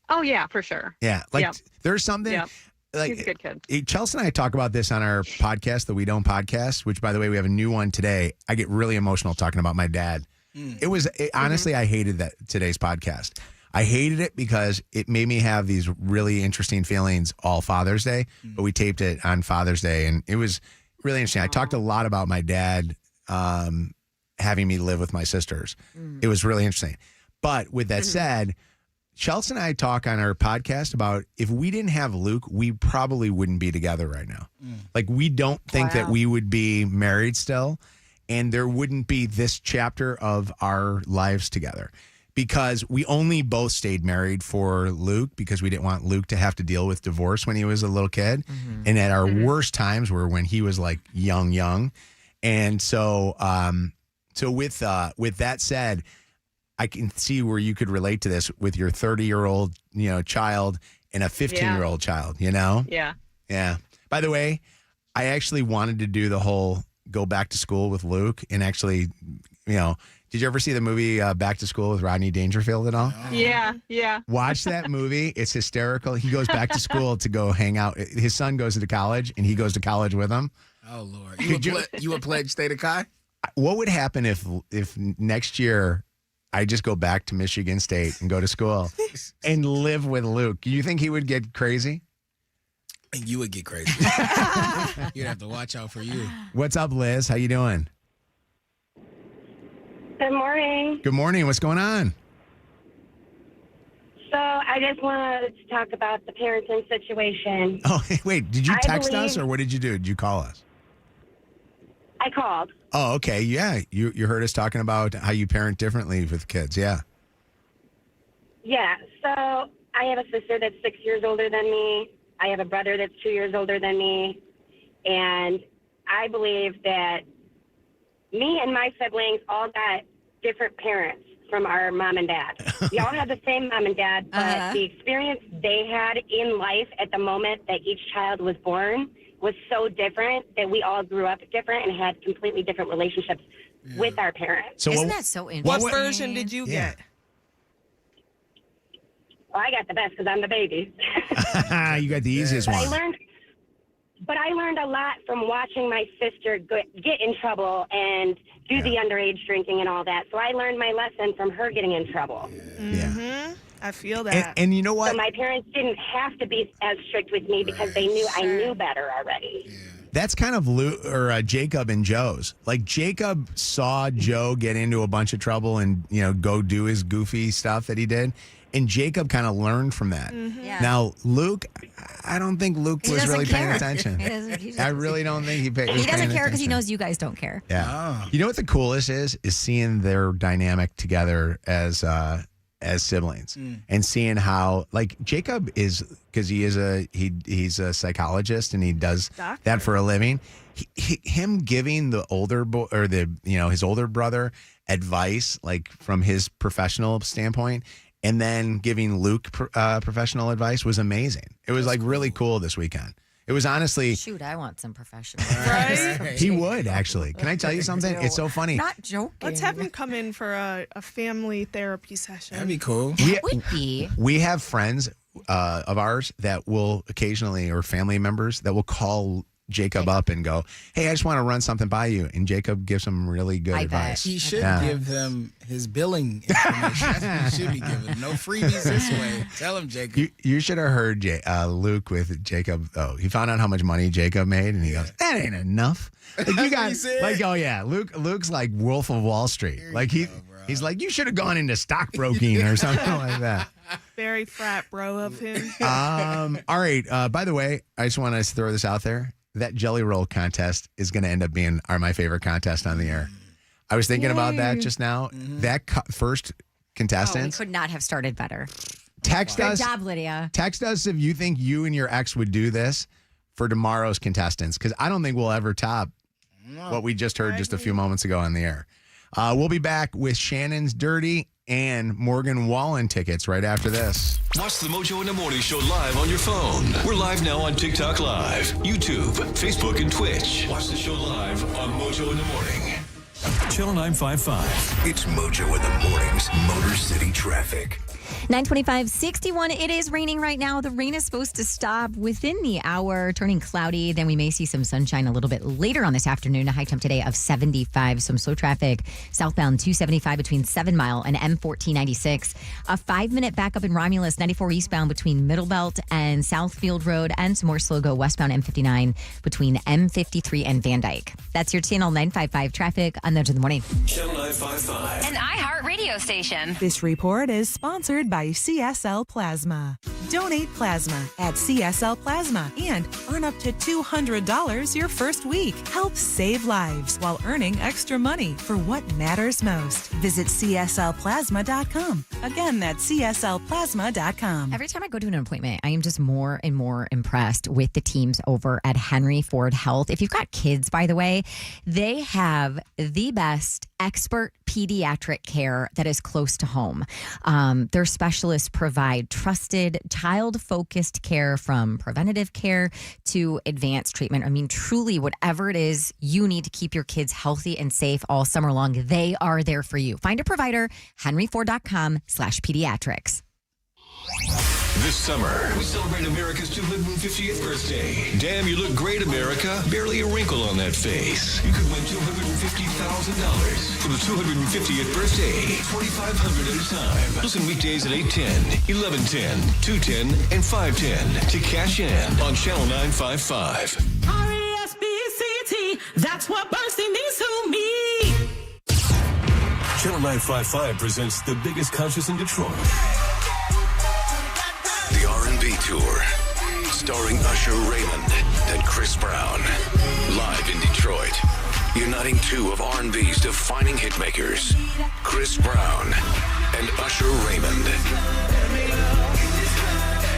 Oh, yeah, for sure. Yeah. Like, Yep. there's something... Yep. Like, He's a good kid. Chelsea and I talk about this on our podcast, the We Don't podcast, which, by the way, we have a new one today. I get really emotional talking about my dad. Honestly, I hated today's podcast. I hated it because it made me have these really interesting feelings all Father's Day, but we taped it on Father's Day, and it was really interesting. I talked a lot about my dad having me live with my sisters. It was really interesting. But with that said, Chelsea and I talk on our podcast about if we didn't have Luke, we probably wouldn't be together right now. Like, we don't think that we would be married still, and there wouldn't be this chapter of our lives together, because we only both stayed married for Luke because we didn't want Luke to have to deal with divorce when he was a little kid. And at our worst times were when he was like young. And so, with that said, I can see where you could relate to this with your 30-year-old, child and a 15-year-old child, Yeah. Yeah. By the way, I actually wanted to do the whole go back to school with Luke, and actually, did you ever see the movie Back to School with Rodney Dangerfield at all? Yeah. Watch that movie. It's hysterical. He goes back to school to go hang out. His son goes to college, and he goes to college with him. Oh, Lord. You would pledge Theta Chi? What would happen if next year I just go back to Michigan State and go to school and live with Luke? You think he would get crazy? You would get crazy. You'd have to watch out for you. What's up, Liz? How you doing? Good morning. Good morning. What's going on? So I just wanted to talk about the parenting situation. Oh, wait. Did you text us, believe- or what did you do? Did you call us? I called. Oh, okay. Yeah. You heard us talking about how you parent differently with kids. Yeah. Yeah. So I have a sister that's 6 years older than me. I have a brother that's 2 years older than me. And I believe that me and my siblings all got different parents from our mom and dad. We all had the same mom and dad, but the experience they had in life at the moment that each child was born was so different that we all grew up different and had completely different relationships with our parents. So isn't that so interesting? What version did you get? Well, I got the best because I'm the baby. You got the easiest one. But I learned a lot from watching my sister get in trouble and do the underage drinking and all that. So I learned my lesson from her getting in trouble. Mm-hmm. I feel that. And you know what? So my parents didn't have to be as strict with me because they knew I knew better already. That's kind of Jacob and Joe's. Like, Jacob saw Joe get into a bunch of trouble and, go do his goofy stuff that he did. And Jacob kind of learned from that. Yeah. Now, Luke, I don't think Luke was really paying attention. I really don't think he paid. He doesn't care because he knows you guys don't care. Yeah. You know what the coolest is seeing their dynamic together as siblings and seeing how, like, Jacob is, because he's a psychologist and he does that for a living. Him giving the older boy or his older brother advice, like from his professional standpoint, and then giving Luke professional advice was amazing. It was like really cool this weekend. It was honestly. Shoot, I want some professional. Right? He would actually. Can I tell you something? It's so funny. Not joking. Let's have him come in for a family therapy session. That'd be cool. We have friends of ours that will occasionally, or family members that will call Jacob up and go, "Hey, I just want to run something by you," and Jacob gives them really good advice. He should give them his billing information. That's what he should be giving. No freebies this way. Tell him, Jacob. You should have heard Luke with Jacob. Oh, he found out how much money Jacob made, and he goes, "That ain't enough." Like, you got, like, oh yeah, Luke's like Wolf of Wall Street. Like he's like, you should have gone into stockbroking or something like that. Very frat bro of him. All right. By the way, I just want to throw this out there. That jelly roll contest is going to end up being my favorite contest on the air. I was thinking about that just now. That first contestant. We could not have started better. Text us. Good job, Lydia. Text us if you think you and your ex would do this for tomorrow's contestants, because I don't think we'll ever top what we just heard just a few moments ago on the air. We'll be back with Shannon's Dirty and Morgan Wallen tickets right after this. Watch the Mojo in the Morning Show live on your phone. We're live now on TikTok Live, YouTube, Facebook, and Twitch. Watch the show live on Mojo in the Morning. Channel 955. It's Mojo in the Morning's Motor City Traffic. 9:25, 61. It is raining right now. The rain is supposed to stop within the hour, turning cloudy. Then we may see some sunshine a little bit later on this afternoon. A high temp today of 75. Some slow traffic southbound 275 between 7 Mile and M1496. A 5-minute backup in Romulus 94 eastbound between Middlebelt and Southfield Road, and some more slow go westbound M59 between M53 and Van Dyke. That's your Channel 955 traffic on Mojo in the Morning. Channel 955. An iHeart radio station. This report is sponsored by CSL Plasma. Donate plasma at CSL Plasma and earn up to $200 your first week. Help save lives while earning extra money for what matters most. Visit CSLPlasma.com. Again, that's CSLPlasma.com. Every time I go to an appointment, I am just more and more impressed with the teams over at Henry Ford Health. If you've got kids, by the way, they have the best expert pediatric care that is close to home. Their specialists provide trusted, child-focused care, from preventative care to advanced treatment. I mean, truly, whatever it is you need to keep your kids healthy and safe all summer long, they are there for you. Find a provider, henryford.com/pediatrics. This summer, we celebrate America's 250th birthday. Damn, you look great, America. Barely a wrinkle on that face. You could win $250,000 for the 250th birthday. $2,500 at a time. Listen weekdays at 8:10, 11:10, 2:10, and 5:10 to cash in on Channel 955. RESPCT, that's what bursting means to me. Channel 955 presents the biggest concerts in Detroit. The R&B Tour, starring Usher Raymond and Chris Brown. Live in Detroit, uniting two of R&B's defining hitmakers, Chris Brown and Usher Raymond.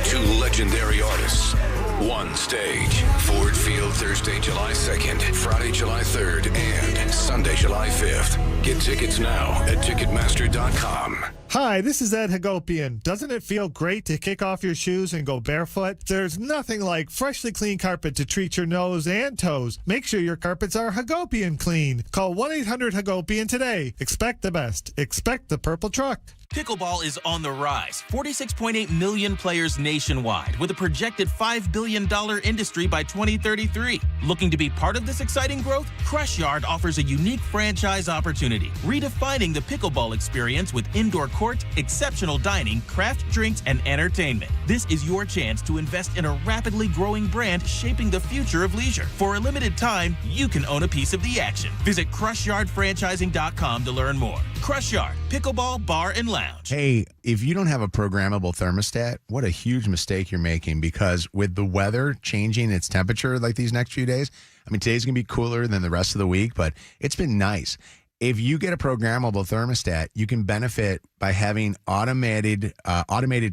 Two legendary artists, one stage. Ford Field, Thursday, July 2nd, Friday, July 3rd, and Sunday, July 5th. Get tickets now at Ticketmaster.com. Hi, this is Ed Hagopian. Doesn't it feel great to kick off your shoes and go barefoot? There's nothing like freshly clean carpet to treat your nose and toes. Make sure your carpets are Hagopian clean. Call 1-800-HAGOPIAN today. Expect the best. Expect the purple truck. Pickleball is on the rise. 46.8 million players nationwide, with a projected $5 billion industry by 2033. Looking to be part of this exciting growth? Crush Yard offers a unique franchise opportunity, redefining the pickleball experience with indoor court, exceptional dining, craft drinks, and entertainment. This is your chance to invest in a rapidly growing brand shaping the future of leisure. For a limited time, you can own a piece of the action. Visit CrushYardFranchising.com to learn more. Crush Yard, pickleball, bar, and lounge. Hey, if you don't have a programmable thermostat, what a huge mistake you're making, because with the weather changing its temperature like these next few days, I mean, today's going to be cooler than the rest of the week, but it's been nice. If you get a programmable thermostat, you can benefit by having automated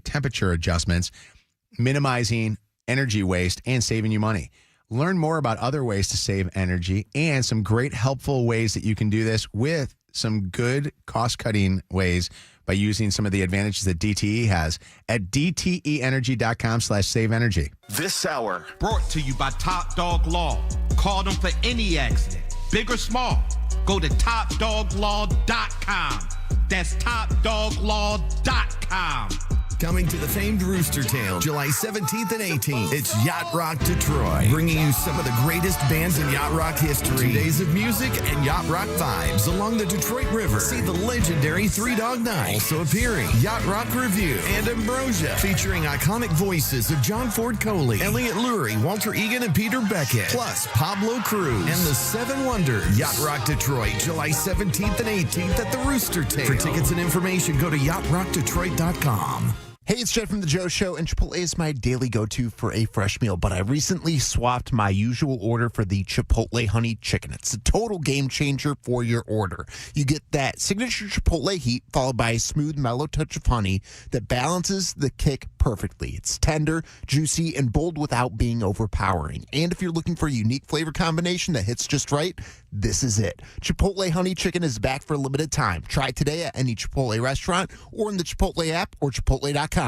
temperature adjustments, minimizing energy waste and saving you money. Learn more about other ways to save energy and some great helpful ways that you can do this with some good cost-cutting ways by using some of the advantages that DTE has at DTEenergy.com/save energy. This hour brought to you by Top Dog Law. Call them for any accident, big or small. Go to TopDogLaw.com. That's TopDogLaw.com. Coming to the famed Rooster Tail, July 17th and 18th. It's Yacht Rock Detroit, bringing you some of the greatest bands in yacht rock history. 2 days of music and yacht rock vibes along the Detroit River. See the legendary Three Dog Night. Also appearing, Yacht Rock Review and Ambrosia, featuring iconic voices of John Ford Coley, Elliot Lurie, Walter Egan, and Peter Beckett. Plus Pablo Cruz and the Seven Wonders. Yacht Rock Detroit, July 17th and 18th at the Rooster Tail. For tickets and information, go to yachtrockdetroit.com. Hey, it's Jed from The Joe Show, and Chipotle is my daily go-to for a fresh meal, but I recently swapped my usual order for the Chipotle Honey Chicken. It's a total game changer for your order. You get that signature Chipotle heat followed by a smooth, mellow touch of honey that balances the kick perfectly. It's tender, juicy, and bold without being overpowering. And if you're looking for a unique flavor combination that hits just right, this is it. Chipotle Honey Chicken is back for a limited time. Try it today at any Chipotle restaurant or in the Chipotle app or chipotle.com.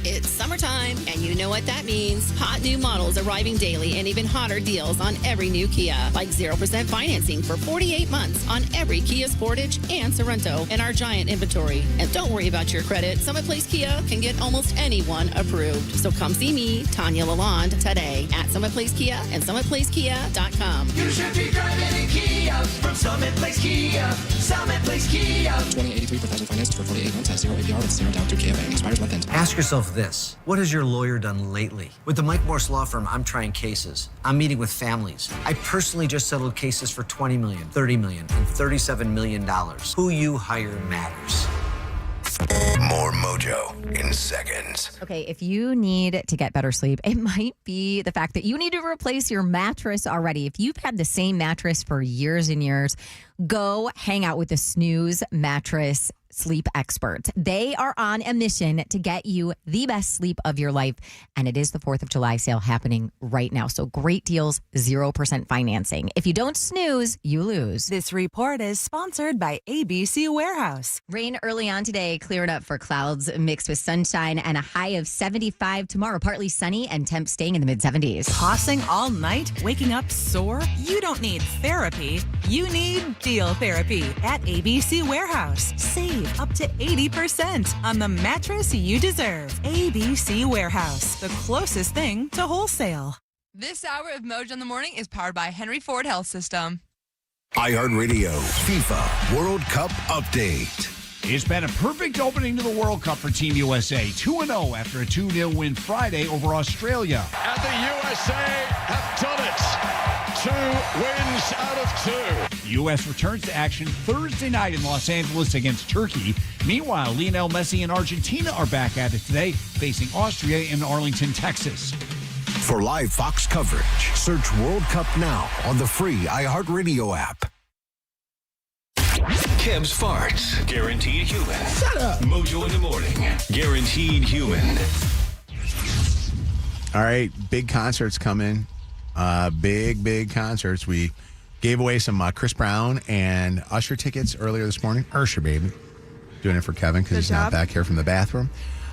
It's summertime, and you know what that means. Hot new models arriving daily and even hotter deals on every new Kia. Like 0% financing for 48 months on every Kia Sportage and Sorrento in our giant inventory. And don't worry about your credit. Summit Place Kia can get almost anyone approved. So come see me, Tanya Lalonde, today at Summit Place Kia and SummitPlaceKia.com. You should be driving in Kia from Summit Place Kia. Summit Place Kia. 2083 per thousand financed for 48 months. Has 0 APR with 0 down through Kia Bank. Expires month end. Ask yourself this. What has your lawyer done lately? With the Mike Morse Law Firm, I'm trying cases. I'm meeting with families. I personally just settled cases for $20 million, $30 million, and $37 million. Who you hire matters. More Mojo in seconds. Okay, if you need to get better sleep, it might be the fact that you need to replace your mattress already. If you've had the same mattress for years and years, go hang out with the Snooze Mattress Sleep Experts. They are on a mission to get you the best sleep of your life, and it is the 4th of July sale happening right now. So great deals, 0% financing. If you don't snooze, you lose. This report is sponsored by ABC Warehouse. Rain early on today, cleared up for clouds mixed with sunshine and a high of 75 tomorrow. Partly sunny and temps staying in the mid-70s. Tossing all night, waking up sore? You don't need therapy. You need deal therapy at ABC Warehouse. Save up to 80% on the mattress you deserve. ABC Warehouse, the closest thing to wholesale. This hour of Mojo in the Morning is powered by Henry Ford Health System. iHeartRadio FIFA World Cup Update. It's been a perfect opening to the World Cup for Team USA. 2-0 after a 2-0 win Friday over Australia. And the USA have done it. 2 wins out of 2. The U.S. returns to action Thursday night in Los Angeles against Turkey. Meanwhile, Lionel Messi and Argentina are back at it today, facing Austria in Arlington, Texas. For live Fox coverage, search World Cup now on the free iHeartRadio app. Kev's farts, guaranteed human. Shut up. Mojo in the Morning, guaranteed human. All right, big concerts coming. Big concerts. We gave away some Chris Brown and Usher tickets earlier this morning. Usher, baby. Doing it for Kevin because he's not back here from the bathroom.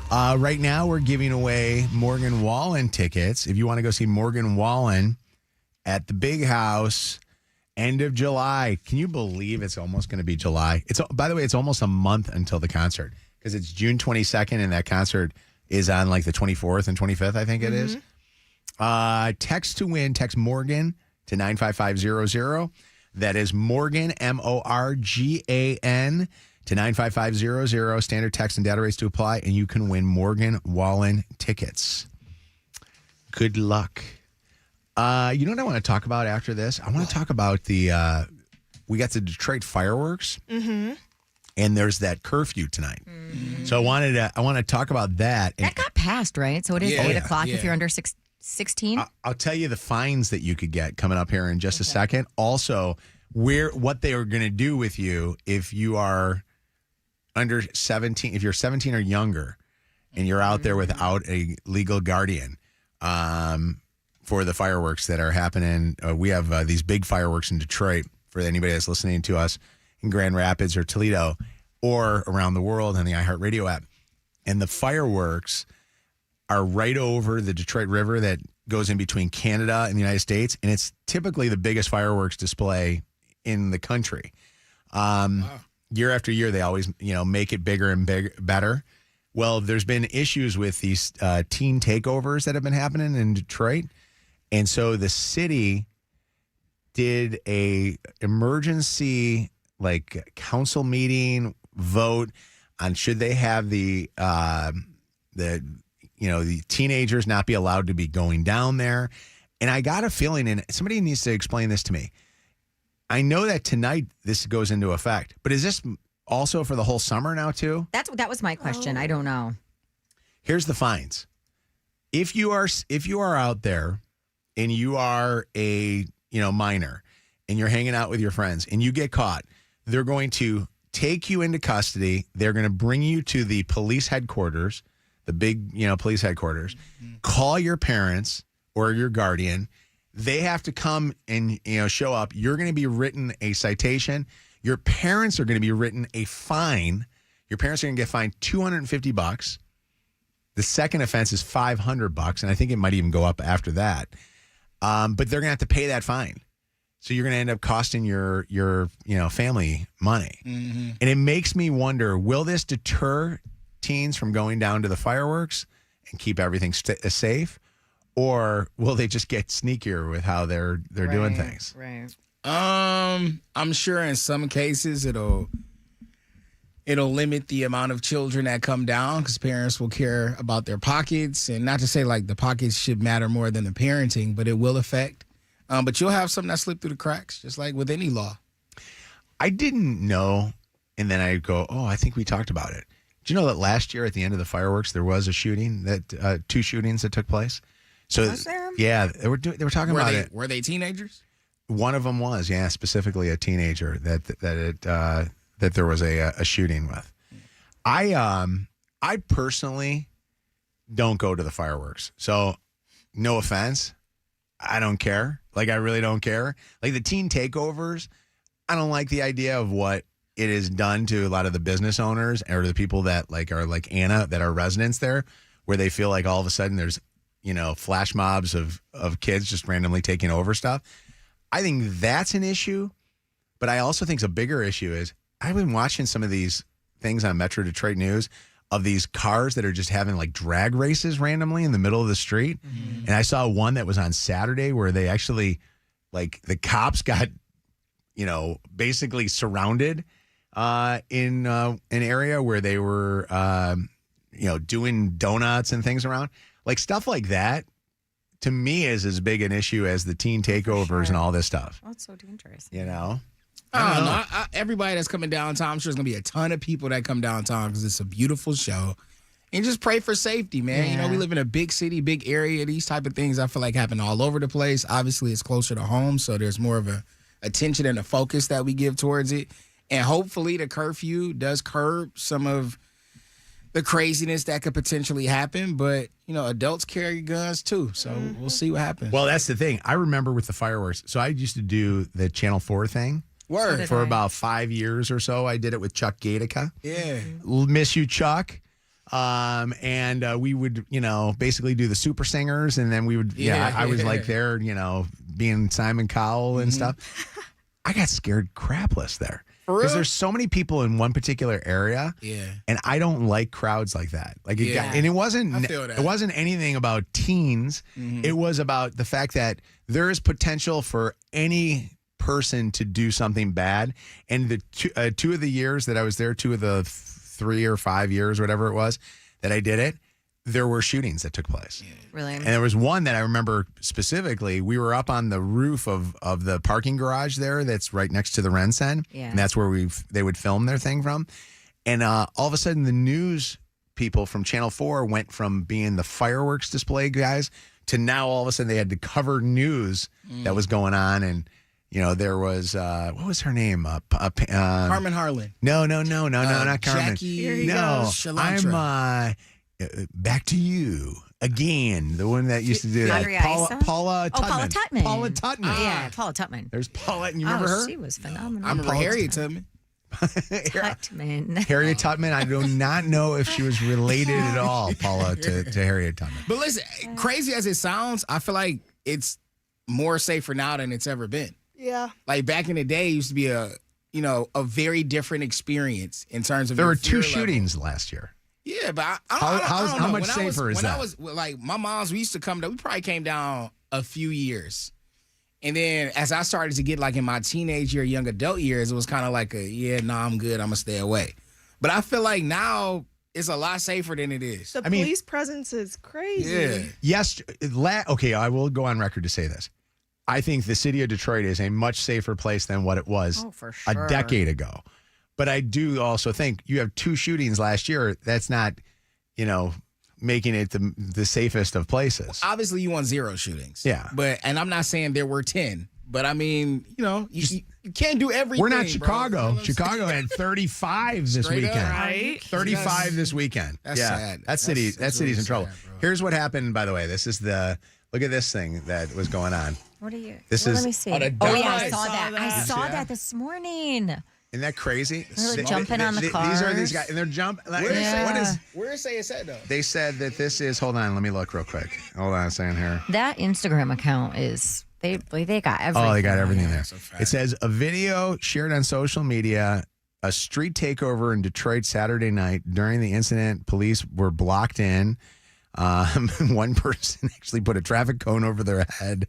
Right now, we're giving away Morgan Wallen tickets. If you want to go see Morgan Wallen at the Big House, end of July. Can you believe it's almost going to be July? By the way, it's almost a month until the concert because it's June 22nd and that concert is on like the 24th and 25th, I think it is. Text to win, text Morgan to 95500. That is Morgan, Morgan, to 95500. Standard text and data rates to apply, and you can win Morgan Wallen tickets. Good luck. You know what I want to talk about after this? I want to talk about we got the Detroit fireworks, and there's that curfew tonight. So I want to talk about that. That got passed, right? So it is 8 o'clock if you're under 16. I'll tell you the fines that you could get coming up here in just a second. Also, what they are going to do with you if you are under 17, if you're 17 or younger, and you're out there without a legal guardian. For the fireworks that are happening. We have these big fireworks in Detroit for anybody that's listening to us in Grand Rapids or Toledo or around the world on the iHeartRadio app. And the fireworks are right over the Detroit River that goes in between Canada and the United States. And it's typically the biggest fireworks display in the country. Year after year, they always, make it bigger and better. Well, there's been issues with these teen takeovers that have been happening in Detroit. And so the city did a emergency council meeting vote on should they have the teenagers not be allowed to be going down there. And I got a feeling, and somebody needs to explain this to me. I know that tonight this goes into effect, but is this also for the whole summer now too? That was my question. I don't know. Here's the fines. If you are out there and you are a minor and you're hanging out with your friends and you get caught, they're going to take you into custody. They're going to bring you to the police headquarters, the big police headquarters. Call your parents or your guardian. They have to come and show up. You're going to be written a citation. Your parents are going to be written a fine. Your parents are going to get fined $250. The second offense is $500, and I think it might even go up after that. But they're going to have to pay that fine. So you're going to end up costing your family money. And it makes me wonder, will this deter teens from going down to the fireworks and keep everything safe? Or will they just get sneakier with how they're doing things? Right. I'm sure in some cases it'll limit the amount of children that come down because parents will care about their pockets. And not to say like the pockets should matter more than the parenting, but it will affect. But you'll have something that slipped through the cracks, just like with any law. I didn't know. And then I go, I think we talked about it. Do you know that last year at the end of the fireworks, there was a shooting, that 2 shootings that took place? So, was there? Yeah, they were talking about it. Were they teenagers? One of them was, specifically a teenager that there was a shooting with. I personally don't go to the fireworks. So, no offense, I don't care. Like, I really don't care. Like, the teen takeovers, I don't like the idea of what it has done to a lot of the business owners or the people that are like Anna that are residents there, where they feel like all of a sudden there's flash mobs of kids just randomly taking over stuff. I think that's an issue, but I also think a bigger issue is I've been watching some of these things on Metro Detroit News of these cars that are just having like drag races randomly in the middle of the street. And I saw one that was on Saturday where they actually, like, the cops got, basically surrounded in an area where they were, doing donuts and things around. Like, stuff like that, to me, is as big an issue as the teen takeovers and all this stuff. Oh, it's so dangerous. I don't know. Everybody that's coming downtown, I'm sure there's going to be a ton of people that come downtown because it's a beautiful show. And just pray for safety, man. Yeah. We live in a big city, big area. These type of things I feel like happen all over the place. Obviously, it's closer to home, so there's more of a attention and a focus that we give towards it. And hopefully the curfew does curb some of the craziness that could potentially happen. But, adults carry guns too. So we'll see what happens. Well, that's the thing. I remember with the fireworks. So I used to do the Channel 4 thing. Word. For about 5 years or so. I did it with Chuck Gatica. Yeah. Miss you, Chuck. And we would, basically do the super singers. And then we would, I was like there, being Simon Cowell and stuff. I got scared crapless there. Because there's so many people in one particular area. Yeah. And I don't like crowds like that. Like, and it wasn't anything about teens. It was about the fact that there is potential for any person to do something bad. And the two of the years that I was there, 2 of the 3 or 5 years, whatever it was, that I did it, there were shootings that took place. Yeah. Really? And there was one that I remember specifically. We were up on the roof of the parking garage there that's right next to the Rensen. Yeah. And that's where they would film their thing from. And all of a sudden, the news people from Channel 4 went from being the fireworks display guys to now all of a sudden they had to cover news that was going on. And there was, what was her name? Carmen Harlan. No, not Carmen. Jackie. No, Shalantra. I'm back to you again. The one that used to do that. Paula Tutman. Paula Tutman. Paula Tutman. Yeah, Paula Tutman. There's Paula. You remember her? She was phenomenal. I remember Harriet Tubman. Tutman. Harriet Tutman. I do not know if she was related at all, Paula, to Harriet Tutman. But listen, crazy as it sounds, I feel like it's more safer now than it's ever been. Yeah. Like back in the day, it used to be a very different experience in terms of. There were 2 shootings last year. Yeah, but how much safer is that? When I was like my mom's, we used to come down. We probably came down a few years, and then as I started to get like in my teenage year, young adult years, it was kind of like I'm good. I'm gonna stay away. But I feel like now it's a lot safer than it is. The police presence is crazy. Yeah. Yes. Okay, I will go on record to say this. I think the city of Detroit is a much safer place than what it was a decade ago. But I do also think you have 2 shootings last year. That's not, making it the safest of places. Obviously, you want 0 shootings. Yeah. And I'm not saying there were 10, but I mean, you can't do everything. We're not Chicago. Bro. Chicago had 35 this Straight weekend. up, right? 35 this weekend. That's sad. That city's really in trouble. sad, bro. Here's what happened, by the way. This is look at this thing that was going on. What are you? This Let is. me see. Oh, I saw that. I saw Yeah. that this morning. Isn't that crazy? They're jumping on the These are these cars. guys, and they're jumping. Like, Where What is? Where say it said though? They said that this is. Hold on, let me look real quick. Hold on a second here. That Instagram account is they got everything. Oh, they got everything there. That's a fact. It says a video shared on social media, a street takeover in Detroit Saturday night. During the incident, police were blocked in. One person actually put a traffic cone over their head.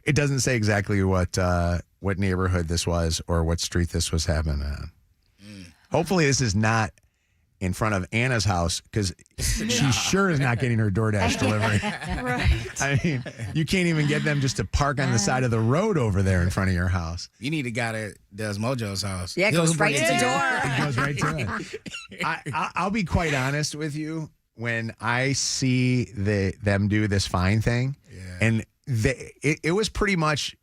It doesn't say exactly what neighborhood this was or what street this was happening on. Hopefully, this is not in front of Anna's house because she sure is not getting her DoorDash delivery. Right. I mean, you can't even get them just to park on the side of the road over there in front of your house. You need a guy that does Mojo's house. Yeah, it He'll goes right bring to it the you. door. It goes right to it. I'll be quite honest with you. When I see them do this fine thing, and it was pretty much,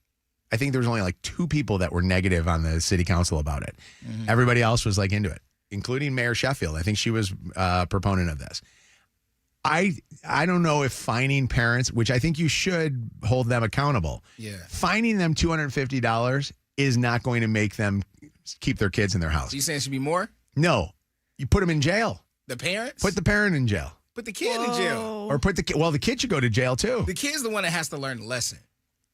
I think there was only like 2 people that were negative on the city council about it. Mm-hmm. Everybody else was like into it, including Mayor Sheffield. I think she was a proponent of this. I don't know if fining parents, which I think you should hold them accountable. Yeah. Fining them $250 is not going to make them keep their kids in their house. So you saying it should be more? No, you put them in jail. The parents? Put the parent in jail. Put the kid in jail. Or put the kid should go to jail too. The kid's the one that has to learn the lesson.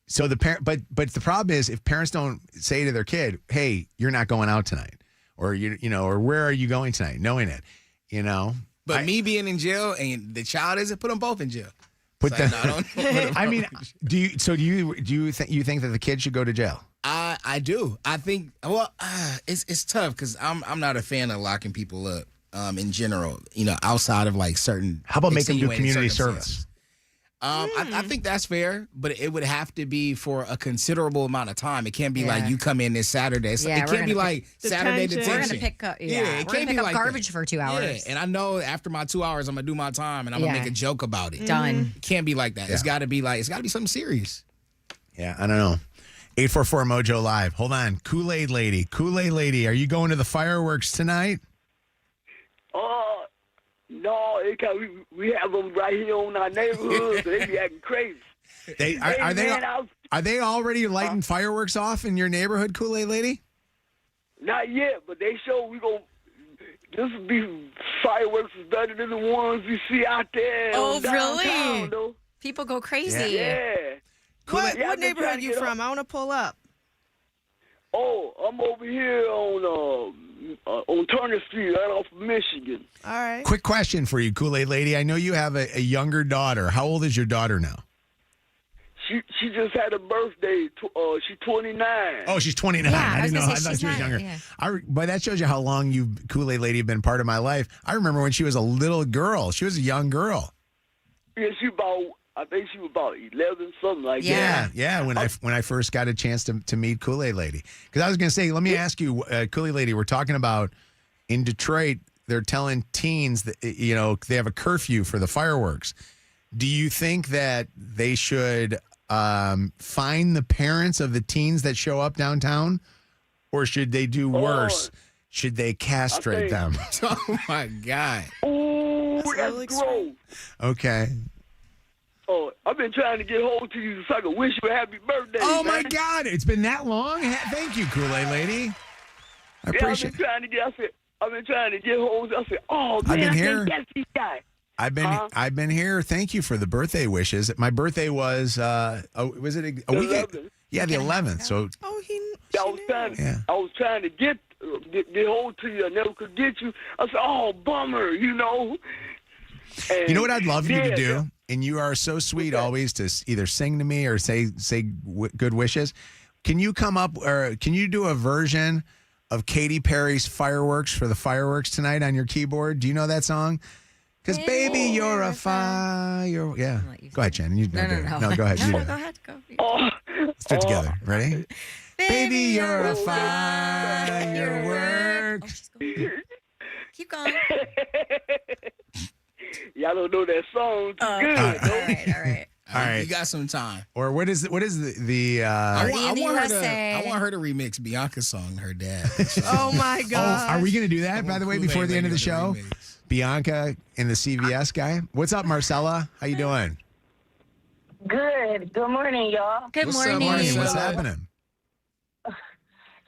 So the parent, but the problem is if parents don't say to their kid, "Hey, you're not going out tonight," or or "Where are you going tonight?" Knowing it, But me being in jail and the child isn't, put them both in jail. Put So, them. no, don't put 'em I both mean, do you think that the kid should go to jail? I do. I think. Well, it's tough because I'm not a fan of locking people up. In general, outside of like certain. How about make them do extenuating community circumstances. service? I think that's fair, but it would have to be for a considerable amount of time. It can't be like you come in this Saturday. So it can't be like Saturday detention. We're gonna pick up. it We're can't gonna be pick up like garbage that. for 2 hours. Yeah, and I know after my 2 hours, I'm gonna do my time and I'm gonna make a joke about it. Done. It can't be like that. Yeah. It's got to be something serious. Yeah, I don't know. 844 Mojo Live. Hold on, Kool-Aid Lady. Kool-Aid Lady, are you going to the fireworks tonight? No, we have them right here on our neighborhood. So they be acting crazy. Are they already lighting fireworks off in your neighborhood, Kool-Aid Lady? Not yet, but they show we go. This will be fireworks is better than the ones we see out there. Oh, downtown, really? though. People go crazy. Yeah. What neighborhood you from? I want to pull up. Oh, I'm over here on Turner Street, right off of Michigan. All right. Quick question for you, Kool-Aid Lady. I know you have a younger daughter. How old is your daughter now? She just had a birthday. She's 29. Oh, she's 29. Yeah, I didn't know. I say thought she's she was not- younger. yeah. But that shows you how long you, Kool-Aid Lady, have been part of my life. I remember when she was a little girl. She was a young girl. Yeah, I think she was about 11, something like that. Yeah. When I first got a chance to meet Kool-Aid Lady, because I was going to say, let me ask you, Kool-Aid Lady, we're talking about in Detroit. They're telling teens that they have a curfew for the fireworks. Do you think that they should fine the parents of the teens that show up downtown, or should they do worse? Should they castrate them? Oh my God! Ooh, that's gross. Okay. Oh, I've been trying to get hold to you so I can wish you a happy birthday. Oh, man. my God. It's been that long? Thank you, Kool-Aid Lady. I appreciate it. I've been trying to get hold. I said, oh, man, I've been I here. can't get this guy. I've been here. Thank you for the birthday wishes. My birthday was was it a week? 11th. Yeah, the 11th. So I was trying to get hold to you. I never could get you. I said, oh, bummer, And you know what I'd love you to do? yeah. And you are so sweet always to either sing to me or say good wishes. Can you come up or can you do a version of Katy Perry's Fireworks for the fireworks tonight on your keyboard? Do you know that song? Because baby, you're a fire. Yeah. Go ahead, Shannon. No, go ahead. You do it. Go ahead. Go. Let's do it together. Ready? Baby, you're a firework. Keep going. Y'all don't know that song too good. All right. All right. You got some time. Or what is the I Party in the want her USA. I want her to remix Bianca's song, her dad. Oh my God. are we going to do that, by the way, Kool-Aid before the end of the Lady show? with the remix. Bianca and the CVS guy. What's up, Marcella? How you doing? Good. Good morning, y'all. Good What's up, morning. Marcella? What's happening?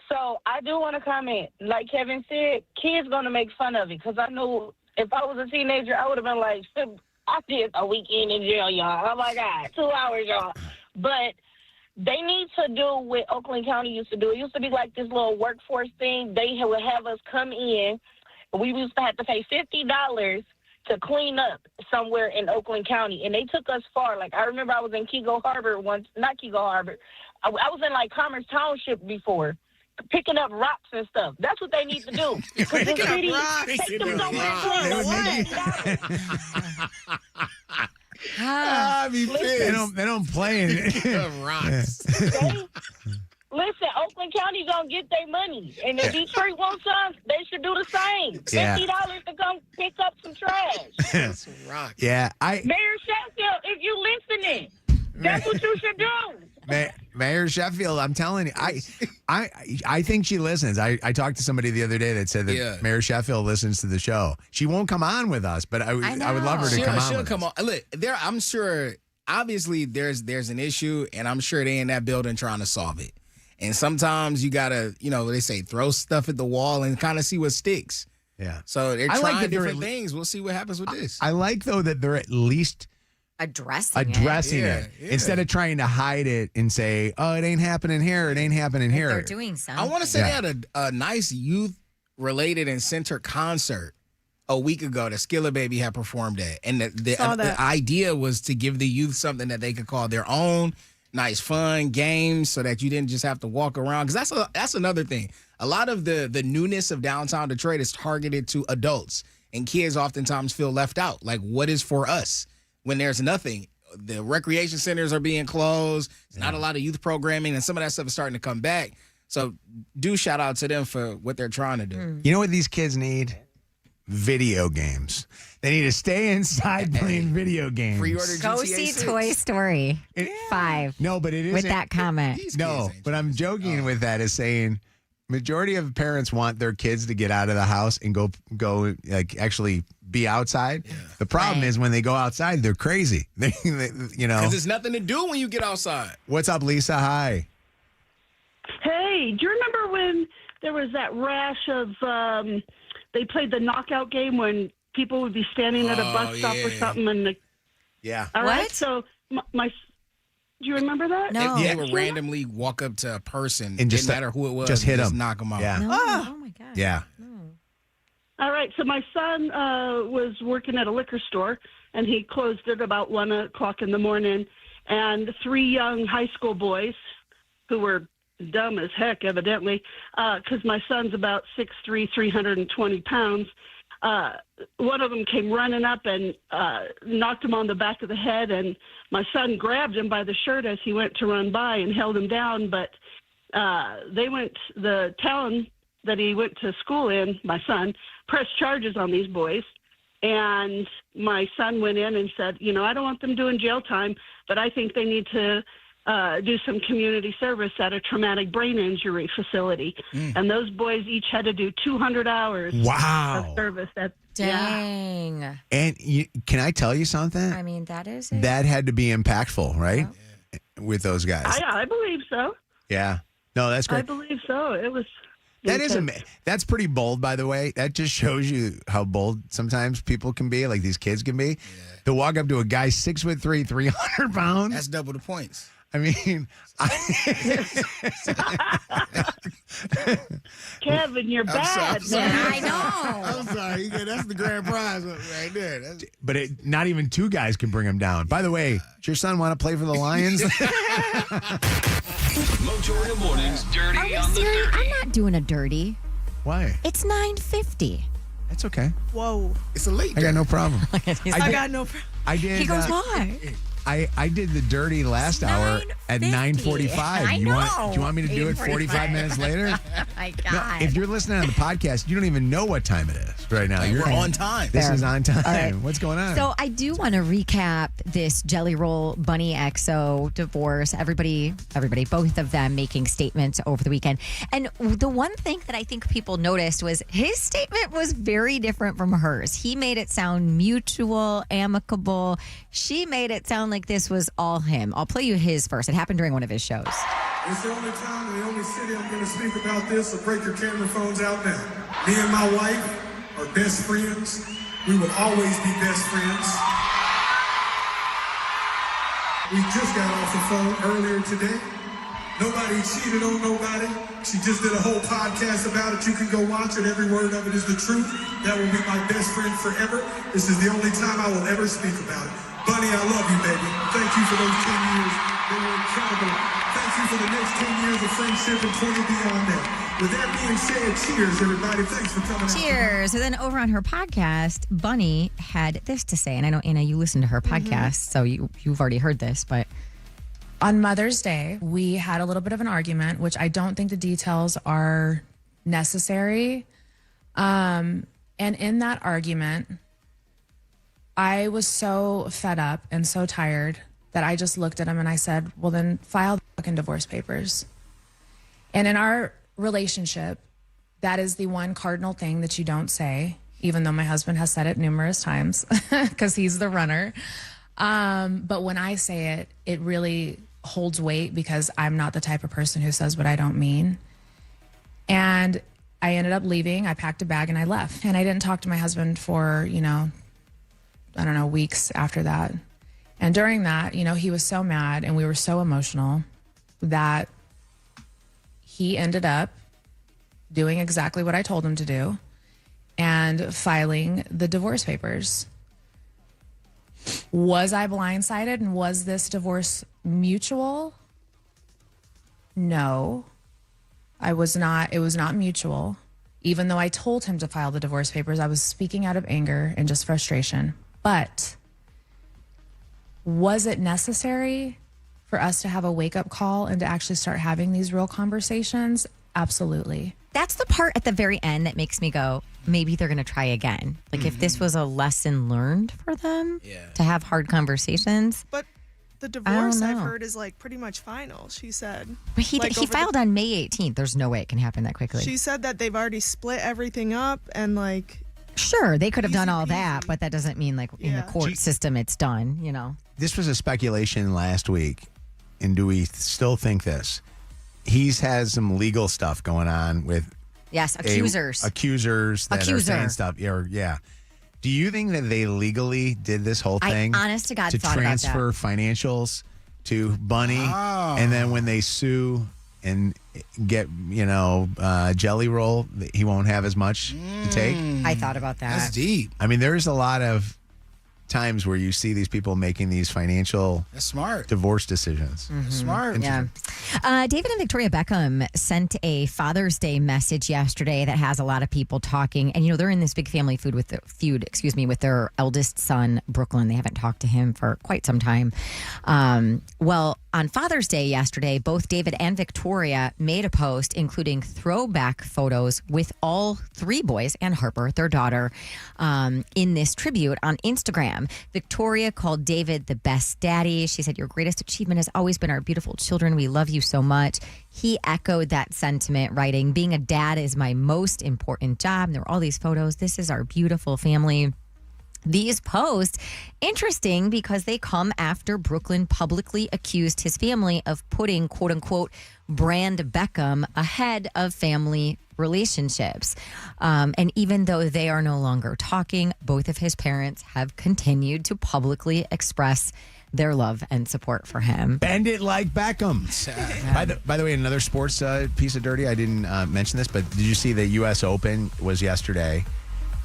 So I do want to comment. Like Kevin said, kids going to make fun of it because I know if I was a teenager, I would have been like, I did a weekend in jail, y'all. Oh, my God. 2 hours, y'all. But they need to do what Oakland County used to do. It used to be like this little workforce thing. They would have us come in. We used to have to pay $50 to clean up somewhere in Oakland County. And they took us far. Like, I remember I was in Kego Harbor once. Not Kego Harbor. I was in, like, Commerce Township before, picking up rocks and stuff. That's what they need to do. Because the city, take them somewhere They don't play it. Rocks. Listen, Oakland County gonna get their money, and if Detroit wants some, they should do the same. Yeah. $50 to come pick up some trash. That's rocks. Yeah, Mayor Sheffield, if you listening, that's what you should do. Mayor Sheffield, I'm telling you, I think she listens. I talked to somebody the other day that said that Mayor Sheffield listens to the show. She won't come on with us, but I would love her to come on. She'll with come us. on. Look, I'm sure. Obviously, there's an issue, and I'm sure they in that building trying to solve it. And sometimes you gotta, they say throw stuff at the wall and kind of see what sticks. Yeah. So they're I like trying that different things. We'll see what happens with this. I like though that they're at least addressing it. Yeah. Instead of trying to hide it and say, "Oh, it ain't happening here. It ain't happening here." They're doing something. I want to say they had a nice youth-related and centered concert a week ago that Skilla Baby had performed at. And the idea was to give the youth something that they could call their own, nice fun games so that you didn't just have to walk around. Because that's another thing. A lot of the newness of downtown Detroit is targeted to adults. And kids oftentimes feel left out. Like, what is for us when there's nothing? The recreation centers are being closed. There's not a lot of youth programming. And some of that stuff is starting to come back. So do shout out to them for what they're trying to do. You know what these kids need? Video games. They need to stay inside playing video games. Pre-order Go GTA see 6. Toy Story 5. No, but it is with that comment. No, but I'm joking with that is saying majority of parents want their kids to get out of the house and go like actually be outside. Yeah. The problem is when they go outside, they're crazy. Because there's nothing to do when you get outside. What's up, Lisa? Hi. Hey, do you remember when there was that rash of they played the knockout game when people would be standing at a bus stop or something? And all right, so my do you remember that? No. They would randomly walk up to a person, and didn't matter who it was, just hit them, knock them out. Yeah. No. Oh my God. Yeah. No. All right, so my son was working at a liquor store, and he closed at about 1 o'clock in the morning, and 3 young high school boys who were dumb as heck, evidently, because my son's about 6'3", 320 pounds. One of them came running up and knocked him on the back of the head, and my son grabbed him by the shirt as he went to run by and held him down, but the town that he went to school in, my son, pressed charges on these boys. And my son went in and said, I don't want them doing jail time, but I think they need to do some community service at a traumatic brain injury facility. And those boys each had to do 200 hours of service. Dang. Yeah. And can I tell you something? I mean, that is that had to be impactful, right? Yeah. With those guys. I believe so. Yeah. No, that's great. I believe so. It was. That's pretty bold, by the way. That just shows you how bold sometimes people can be, like these kids can be. Yeah. To walk up to a guy 6'3", 300 pounds. That's double the points. I mean, Kevin, you're bad, man. I know. I'm sorry. That's the grand prize right there. But not even 2 guys can bring him down. By the way, does your son want to play for the Lions? Mojo in the mornings, dirty on the dirty. I'm not doing a dirty. Why? It's 9:50. That's okay. Whoa. It's a late. I got no problem. I got no problem. I did. He goes, why? I did the dirty last hour at 9:45. I Do you want me to do it 45 minutes later? Oh my God. No, if you're listening on the podcast, you don't even know what time it is right now. We're on time. This Fair. is on time. All right. What's going on? So I do want to recap this Jelly Roll Bunny XO divorce. Everybody, both of them making statements over the weekend. And the one thing that I think people noticed was his statement was very different from hers. He made it sound mutual, amicable. She made it sound like this was all him. I'll play you his first. It happened during one of his shows. It's the only time and the only city I'm going to speak about this, so break your camera phones out now. Me and my wife are best friends. We will always be best friends. We just got off the phone earlier today. Nobody cheated on nobody. She just did a whole podcast about it. You can go watch it. Every word of it is the truth. That will be my best friend forever. This is the only time I will ever speak about it. Bunny, I love you, baby. Thank you for those 10 years. They were incredible. Thank you for the next 10 years of friendship and 20 beyond that. With that being said, cheers, everybody. Thanks for coming out. Cheers. So then over on her podcast, Bunny had this to say. And I know, Anna, you listen to her podcast, so you've already heard this, but... On Mother's Day, we had a little bit of an argument, which I don't think the details are necessary. And in that argument, I was so fed up and so tired that I just looked at him and I said, well, then file the fucking divorce papers. And in our relationship, that is the one cardinal thing that you don't say, even though my husband has said it numerous times because he's the runner. But when I say it, it really holds weight because I'm not the type of person who says what I don't mean. And I ended up leaving. I packed a bag and I left. And I didn't talk to my husband for, weeks after that. And during that, he was so mad and we were so emotional that he ended up doing exactly what I told him to do and filing the divorce papers. Was I blindsided and was this divorce mutual? No, I was not. It was not mutual. Even though I told him to file the divorce papers, I was speaking out of anger and just frustration. But was it necessary for us to have a wake-up call and to actually start having these real conversations? Absolutely. That's the part at the very end that makes me go, maybe they're going to try again. Like if this was a lesson learned for them to have hard conversations. But the divorce I've heard is like pretty much final, she said. But he filed on May 18th. There's no way it can happen that quickly. She said that they've already split everything up and like. Sure, they could have done all that, but that doesn't mean like in the court system it's done, This was a speculation last week. And do we still think this? He's has some legal stuff going on with accusers that are saying stuff. Yeah. Do you think that they legally did this whole thing? I, honest to God, to thought about transfer financials to Bunny, and then when they sue and get Jelly Roll, he won't have as much to take? I thought about that. That's deep. I mean, there's a lot of times where you see these people making these financial divorce decisions. Smart. Yeah. David and Victoria Beckham sent a Father's Day message yesterday that has a lot of people talking. And, they're in this big family feud with their eldest son, Brooklyn. They haven't talked to him for quite some time. Well, on Father's Day yesterday, both David and Victoria made a post including throwback photos with all three boys and Harper, their daughter, in this tribute on Instagram. Victoria called David the best daddy. She said, your greatest achievement has always been our beautiful children. We love you so much. He echoed that sentiment, writing, being a dad is my most important job. And there were all these photos. This is our beautiful family. These posts, interesting because they come after Brooklyn publicly accused his family of putting, quote unquote, brand Beckham ahead of family relationships. And even though they are no longer talking, both of his parents have continued to publicly express their love and support for him. Bend it like Beckham. By the way, another sports piece of dirty, I didn't mention this, but did you see the U.S. Open was yesterday?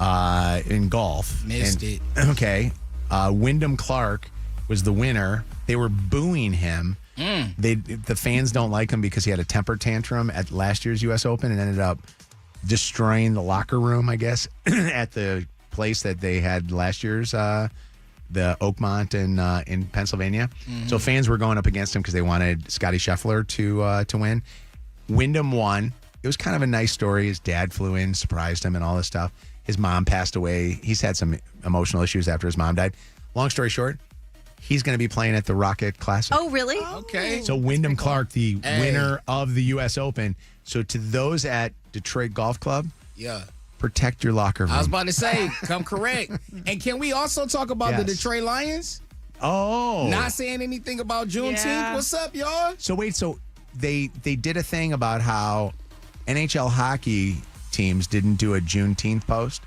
In golf. Missed it. Okay. Wyndham Clark was the winner. They were booing him. The fans don't like him because he had a temper tantrum at last year's U.S. Open and ended up destroying the locker room, I guess, at the place that they had last year's the Oakmont in Pennsylvania. So fans were going up against him because they wanted Scotty Scheffler to win. Wyndham won. It was kind of a nice story. His dad flew in, surprised him, and all this stuff. His mom passed away. He's had some emotional issues after his mom died. Long story short, he's going to be playing at the Rocket Classic. Oh, really? Okay. So Wyndham Clark, the winner of the U.S. Open. So to those at Detroit Golf Club, yeah, protect your locker room. I was about to say, come correct. And can we also talk about the Detroit Lions? Oh. Not saying anything about Juneteenth. Yeah. What's up, y'all? So wait, so they did a thing about how NHL hockey teams didn't do a Juneteenth post,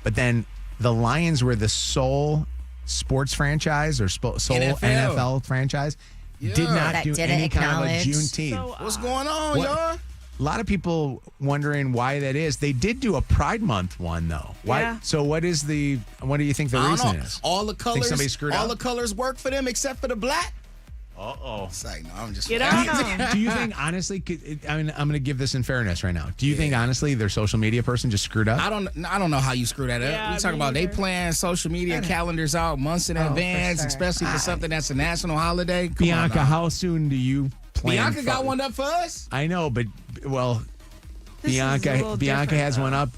but then the Lions were the sole sports franchise or sole NFL franchise did not That do didn't any kind of a acknowledge. Juneteenth. What's going on, y'all? A lot of people wondering why that is. They did do a Pride Month one though. Why? Yeah. So what do you think the I don't reason know. is? All the Think colors, somebody screwed all up? the colors work for them except for the black. Uh-oh. It's like, no, I'm just Get on them. Do you think honestly? I mean, I'm going to give this in fairness right now. Do you think honestly their social media person just screwed up? I don't know how you screw that up. Yeah, We talk me about they neither. plan social media calendars out months in advance, sure. especially for something that's a national holiday. Come Bianca, on now. how soon do you plan? Bianca got one up for us. I know, but well, This is a little Bianca different, has though. one up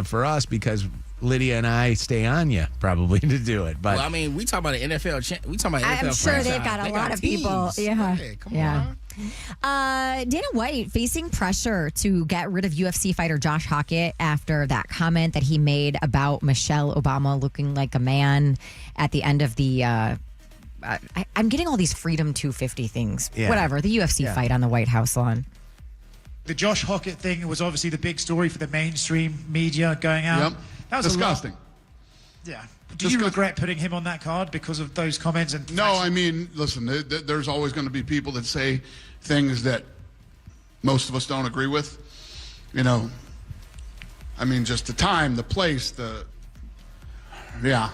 for us because Lydia and I stay on you probably to do it. But Well, I mean, we talk about an NFL. We talk about NFL. I'm sure they've franchise. got a They lot of people. teams. Yeah. Hey, come Yeah. on. Dana White facing pressure to get rid of UFC fighter Josh Hockett after that comment that he made about Michelle Obama looking like a man at the end of the. I'm getting all these Freedom 250 things. Yeah. Whatever, the UFC fight on the White House lawn. The Josh Hockett thing was obviously the big story for the mainstream media going out. Yep. That was disgusting. Yeah. Do you regret putting him on that card because of those comments? And No, I mean, listen, there's always going to be people that say things that most of us don't agree with. You know, I mean, just the time, the place, no.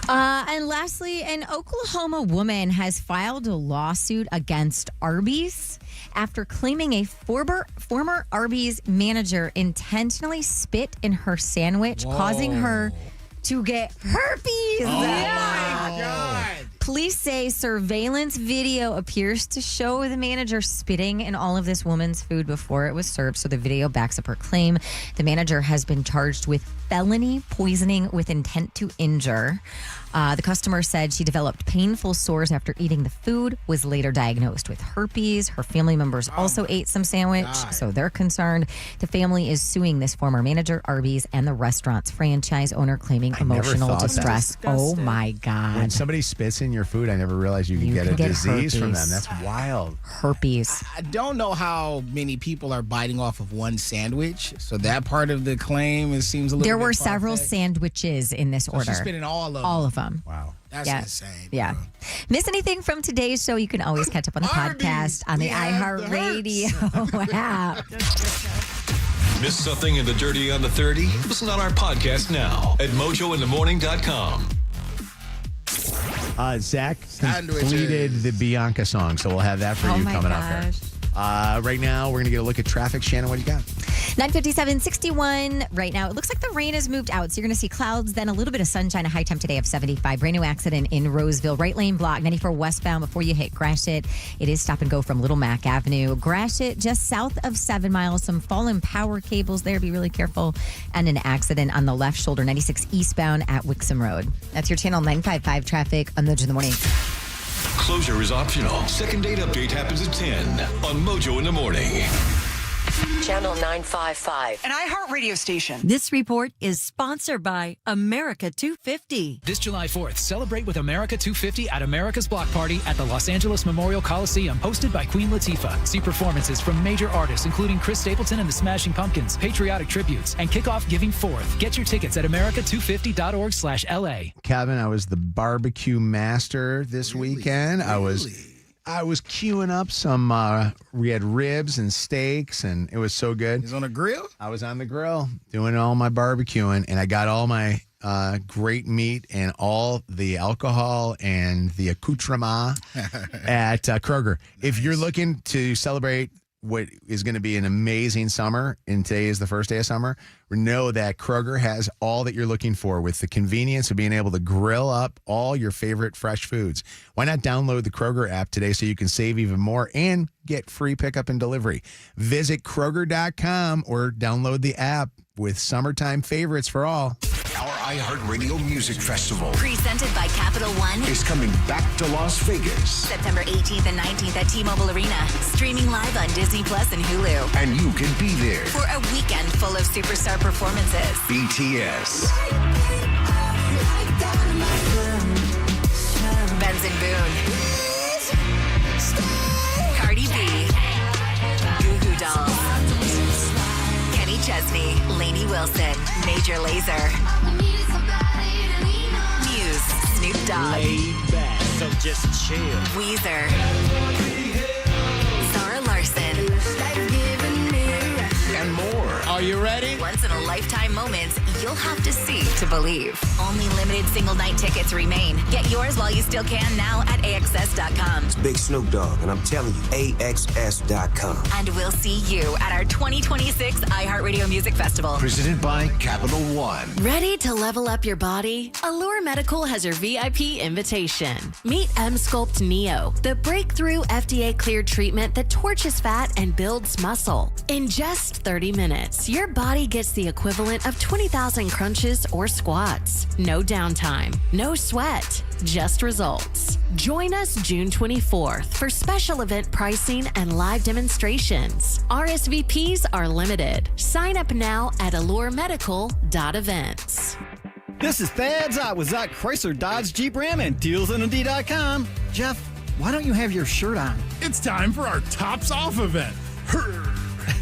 And lastly, an Oklahoma woman has filed a lawsuit against Arby's after claiming a former Arby's manager intentionally spit in her sandwich, causing her to get herpes. Oh my God. Police say surveillance video appears to show the manager spitting in all of this woman's food before it was served, so the video backs up her claim. The manager has been charged with felony poisoning with intent to injure. The customer said she developed painful sores after eating the food, was later diagnosed with herpes. Her family members also ate some sandwich, so they're concerned. The family is suing this former manager, Arby's, and the restaurant's franchise owner, claiming emotional thought that. distress. Oh my God. when somebody spits in your food, I never realized you could get a disease from them. herpes. That's wild. Herpes. I don't know how many people are biting off of one sandwich, so that part of the claim it seems a little. There bit were several far-fetched. sandwiches in this So order. she's spitting all of them. All of them. Wow. That's Yeah. insane. Yeah. Miss anything from today's show? You can always catch up on the podcast on the iHeartRadio app. Miss something in the Dirty on the 30? Listen on our podcast now at mojointhemorning.com. Zach Sandwiches. completed the Bianca song, so we'll have that for Oh you my coming up here. Right now, we're going to get a look at traffic. Shannon, what do you got? 9:57, 61 right now. It looks like the rain has moved out, so you're going to see clouds, then a little bit of sunshine, a high temp today of 75. Brand new accident in Roseville. Right lane block, 94 westbound before you hit Gratiot. It is stop and go from Little Mac Avenue. Gratiot just south of 7 miles. Some fallen power cables there. Be really careful. And an accident on the left shoulder, 96 eastbound at Wixom Road. That's your Channel 955 traffic on Mojo in the Morning. Closure is optional. Second date update happens at 10 on Mojo in the Morning. Channel 955. An iHeartRadio station. This report is sponsored by America 250. This July 4th, celebrate with America 250 at America's Block Party at the Los Angeles Memorial Coliseum, hosted by Queen Latifah. See performances from major artists, including Chris Stapleton and the Smashing Pumpkins, patriotic tributes, and kick off Giving Forth. Get your tickets at america250.org/LA. Kevin, I was the barbecue master this weekend. I was queuing up some, we had ribs and steaks, and it was so good. He's on a grill? I was on the grill doing all my barbecuing, and I got all my great meat and all the alcohol and the accoutrement at Kroger. If you're looking to celebrate what is going to be an amazing summer, and today is the first day of summer, know that Kroger has all that you're looking for with the convenience of being able to grill up all your favorite fresh foods. Why not download the Kroger app today so you can save even more and get free pickup and delivery? Visit Kroger.com or download the app with summertime favorites for all. Our iHeartRadio Music Festival presented by Capital One is coming back to Las Vegas. September 18th and 19th at T-Mobile Arena. Streaming live on Disney Plus and Hulu. And you can be there for a weekend full of superstar performances. BTS. Benson Boone. Cardi B. Goo Goo Dolls. Kenny Chesney. Lainey Wilson. Major Lazer. Muse. Snoop Dogg. Laid back, so just chill. Weezer. Zara Larson. And more. Are you ready? Once in a lifetime moments you'll have to see to believe. Only limited single night tickets remain. Get yours while you still can now at AXS.com. It's Big Snoop Dogg, and I'm telling you, AXS.com. And we'll see you at our 2026 iHeartRadio Music Festival. Presented by Capital One. Ready to level up your body? Allure Medical has your VIP invitation. Meet M-Sculpt Neo, the breakthrough FDA-cleared treatment that torches fat and builds muscle. In just 30 minutes, your body gets the equivalent of 20,000 crunches or squats. No downtime, no sweat, just results. Join us June 24th for special event pricing and live demonstrations. RSVPs are limited. Sign up now at alluremedical.events. This is Thad Zott with Zott Chrysler Dodge Jeep Ram and DealsND.com. Jeff, why don't you have your shirt on? It's time for our Tops Off event.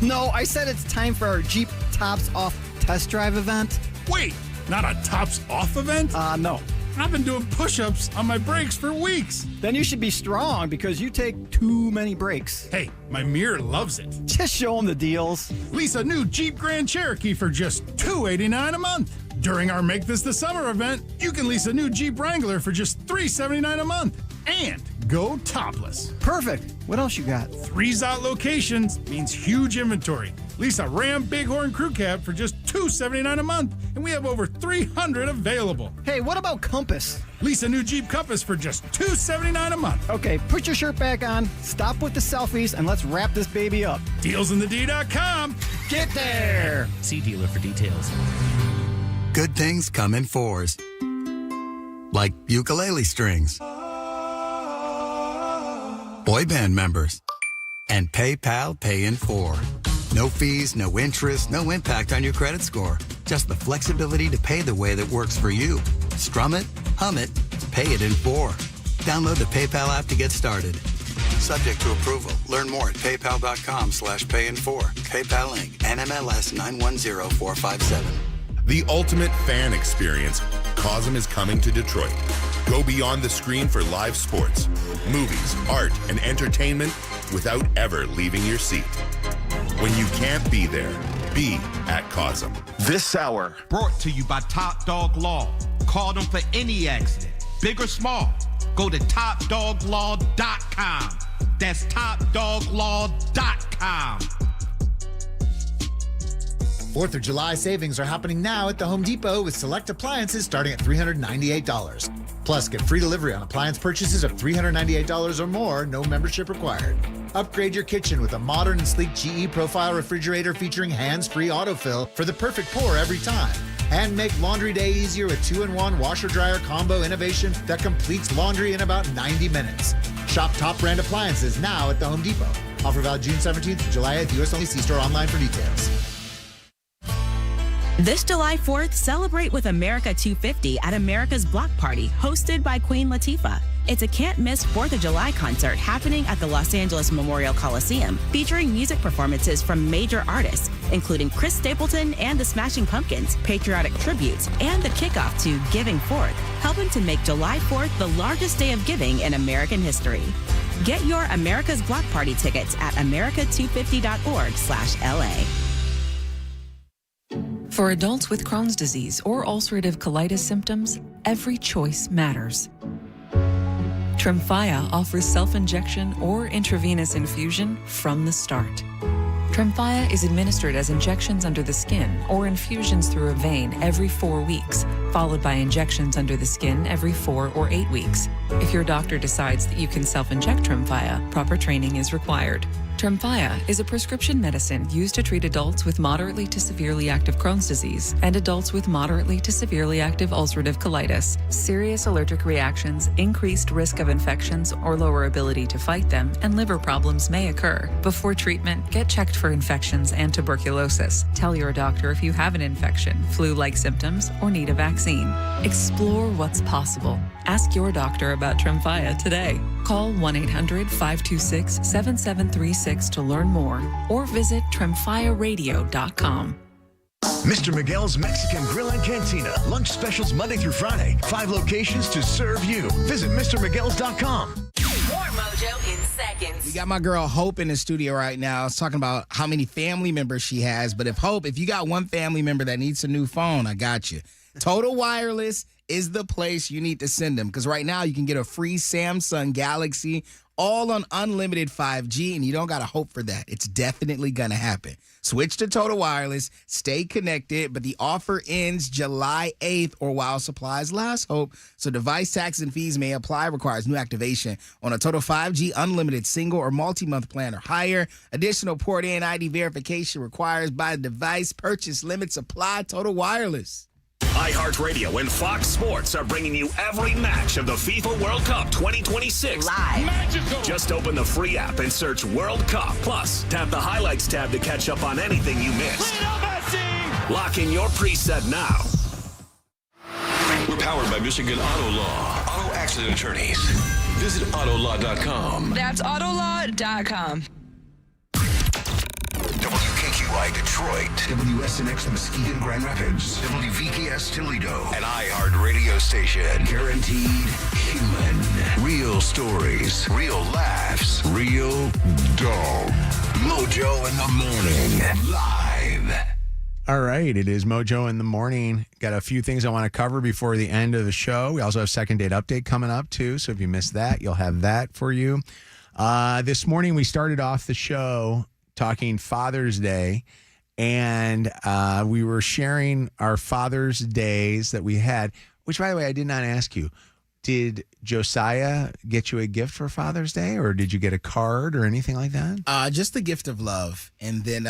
No, I said it's time for our Jeep Tops Off test drive event. Wait, not a Tops Off event? No. I've been doing push-ups on my brakes for weeks. Then you should be strong because you take too many breaks. Hey, my mirror loves it. Just show them the deals. Lease a new Jeep Grand Cherokee for just $289 a month. During our Make This the Summer event, you can lease a new Jeep Wrangler for just $379 a month. And go topless. Perfect. What else you got? 3 Zott locations means huge inventory. Lease a Ram Bighorn Crew Cab for just $279 a month, and we have over 300 available. Hey, what about Compass? Lease a new Jeep Compass for just $279 a month. Okay, put your shirt back on, stop with the selfies, and let's wrap this baby up. DealsInTheD.com. Get there. See dealer for details. Good things come in fours. Like ukulele strings. Boy band members. And PayPal Pay in 4. No fees, no interest, no impact on your credit score. Just the flexibility to pay the way that works for you. Strum it, hum it, pay it in 4. Download the PayPal app to get started. Subject to approval. Learn more at paypal.com/payin4. PayPal Inc. NMLS 910457. The ultimate fan experience. COSM is coming to Detroit. Go beyond the screen for live sports, movies, art, and entertainment without ever leaving your seat. When you can't be there, be at COSM. This hour brought to you by Top Dog Law. Call them for any accident, big or small. Go to topdoglaw.com. That's topdoglaw.com. 4th of July savings are happening now at the Home Depot with select appliances starting at $398. Plus, get free delivery on appliance purchases of $398 or more, no membership required. Upgrade your kitchen with a modern and sleek GE Profile refrigerator featuring hands-free autofill for the perfect pour every time. And make laundry day easier with 2-in-1 washer-dryer combo innovation that completes laundry in about 90 minutes. Shop top brand appliances now at the Home Depot. Offer valid June 17th to July at the US only. See store online for details. This July 4th, celebrate with America 250 at America's Block Party, hosted by Queen Latifah. It's a can't-miss 4th of July concert happening at the Los Angeles Memorial Coliseum, featuring music performances from major artists, including Chris Stapleton and the Smashing Pumpkins, patriotic tributes, and the kickoff to Giving Forth, helping to make July 4th the largest day of giving in American history. Get your America's Block Party tickets at america250.org/LA. For adults with Crohn's disease or ulcerative colitis symptoms, every choice matters. Tremfya offers self-injection or intravenous infusion from the start. Tremfya is administered as injections under the skin or infusions through a vein every 4 weeks, followed by injections under the skin every 4 or 8 weeks. If your doctor decides that you can self-inject Tremfya, proper training is required. Tremfya is a prescription medicine used to treat adults with moderately to severely active Crohn's disease and adults with moderately to severely active ulcerative colitis. Serious allergic reactions, increased risk of infections or lower ability to fight them, and liver problems may occur. Before treatment, get checked for infections and tuberculosis. Tell your doctor if you have an infection, flu-like symptoms, or need a vaccine. Explore what's possible. Ask your doctor about Tremfya today. Call 1-800-526-7736 to learn more or visit TremfyaRadio.com. Mr. Miguel's Mexican Grill and Cantina. Lunch specials Monday through Friday. 5 locations to serve you. Visit MrMiguel's.com. More Mojo in seconds. We got my girl Hope in the studio right now. It's talking about how many family members she has. But if you got one family member that needs a new phone, I got you. Total Wireless is the place you need to send them, because right now you can get a free Samsung Galaxy all on unlimited 5G, and you don't got to hope for that. It's definitely going to happen. Switch to Total Wireless, stay connected, but the offer ends July 8th or while supplies last, Hope. So device taxes and fees may apply. Requires new activation on a Total 5G unlimited single or multi-month plan or higher. Additional port-in ID verification requires by device. Purchase limits apply. Total Wireless. iHeartRadio and Fox Sports are bringing you every match of the FIFA World Cup 2026 live. Magical. Just open the free app and search World Cup. Plus, tap the highlights tab to catch up on anything you missed. Lock in your preset now. We're powered by Michigan Auto Law. Auto accident attorneys. Visit autolaw.com. That's autolaw.com. WKQI Detroit, WSNX Muskegon Grand Rapids, WVKS Toledo, an iHeart radio station. Guaranteed human. Real stories, real laughs, real dog. Mojo in the morning. Live. All right, it is Mojo in the morning. Got a few things I want to cover before the end of the show. We also have second date update coming up too, so if you missed that, you'll have that for you. This morning we started off the show talking Father's Day, and we were sharing our Father's Days that we had, which, by the way, I did not ask you. Did Josiah get you a gift for Father's Day, or did you get a card or anything like that? Just the gift of love, and then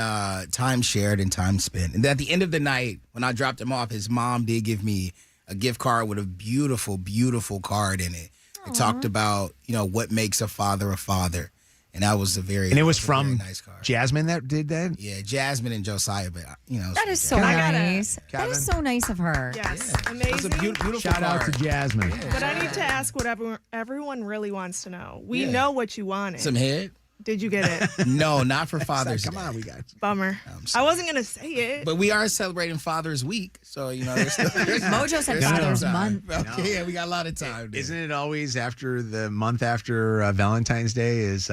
time shared and time spent. And then at the end of the night, when I dropped him off, his mom did give me a gift card with a beautiful, beautiful card in it. It talked about, what makes a father. And that was and it was from nice card. Jasmine that did that? Yeah, Jasmine and Josiah, but that is so nice. That is so nice of her. Yes, It was a amazing. beautiful Shout out to Jasmine. Yeah. But I need to ask what everyone really wants to know. We know what you wanted. Some head? Did you get it? No, not for Father's Day. Come on, we got you. Bummer. I wasn't gonna say it. But we are celebrating Father's Week, so there's still, Mojo said Father's Month. Okay, yeah, we got a lot of time. Isn't it always after the month after Valentine's Day is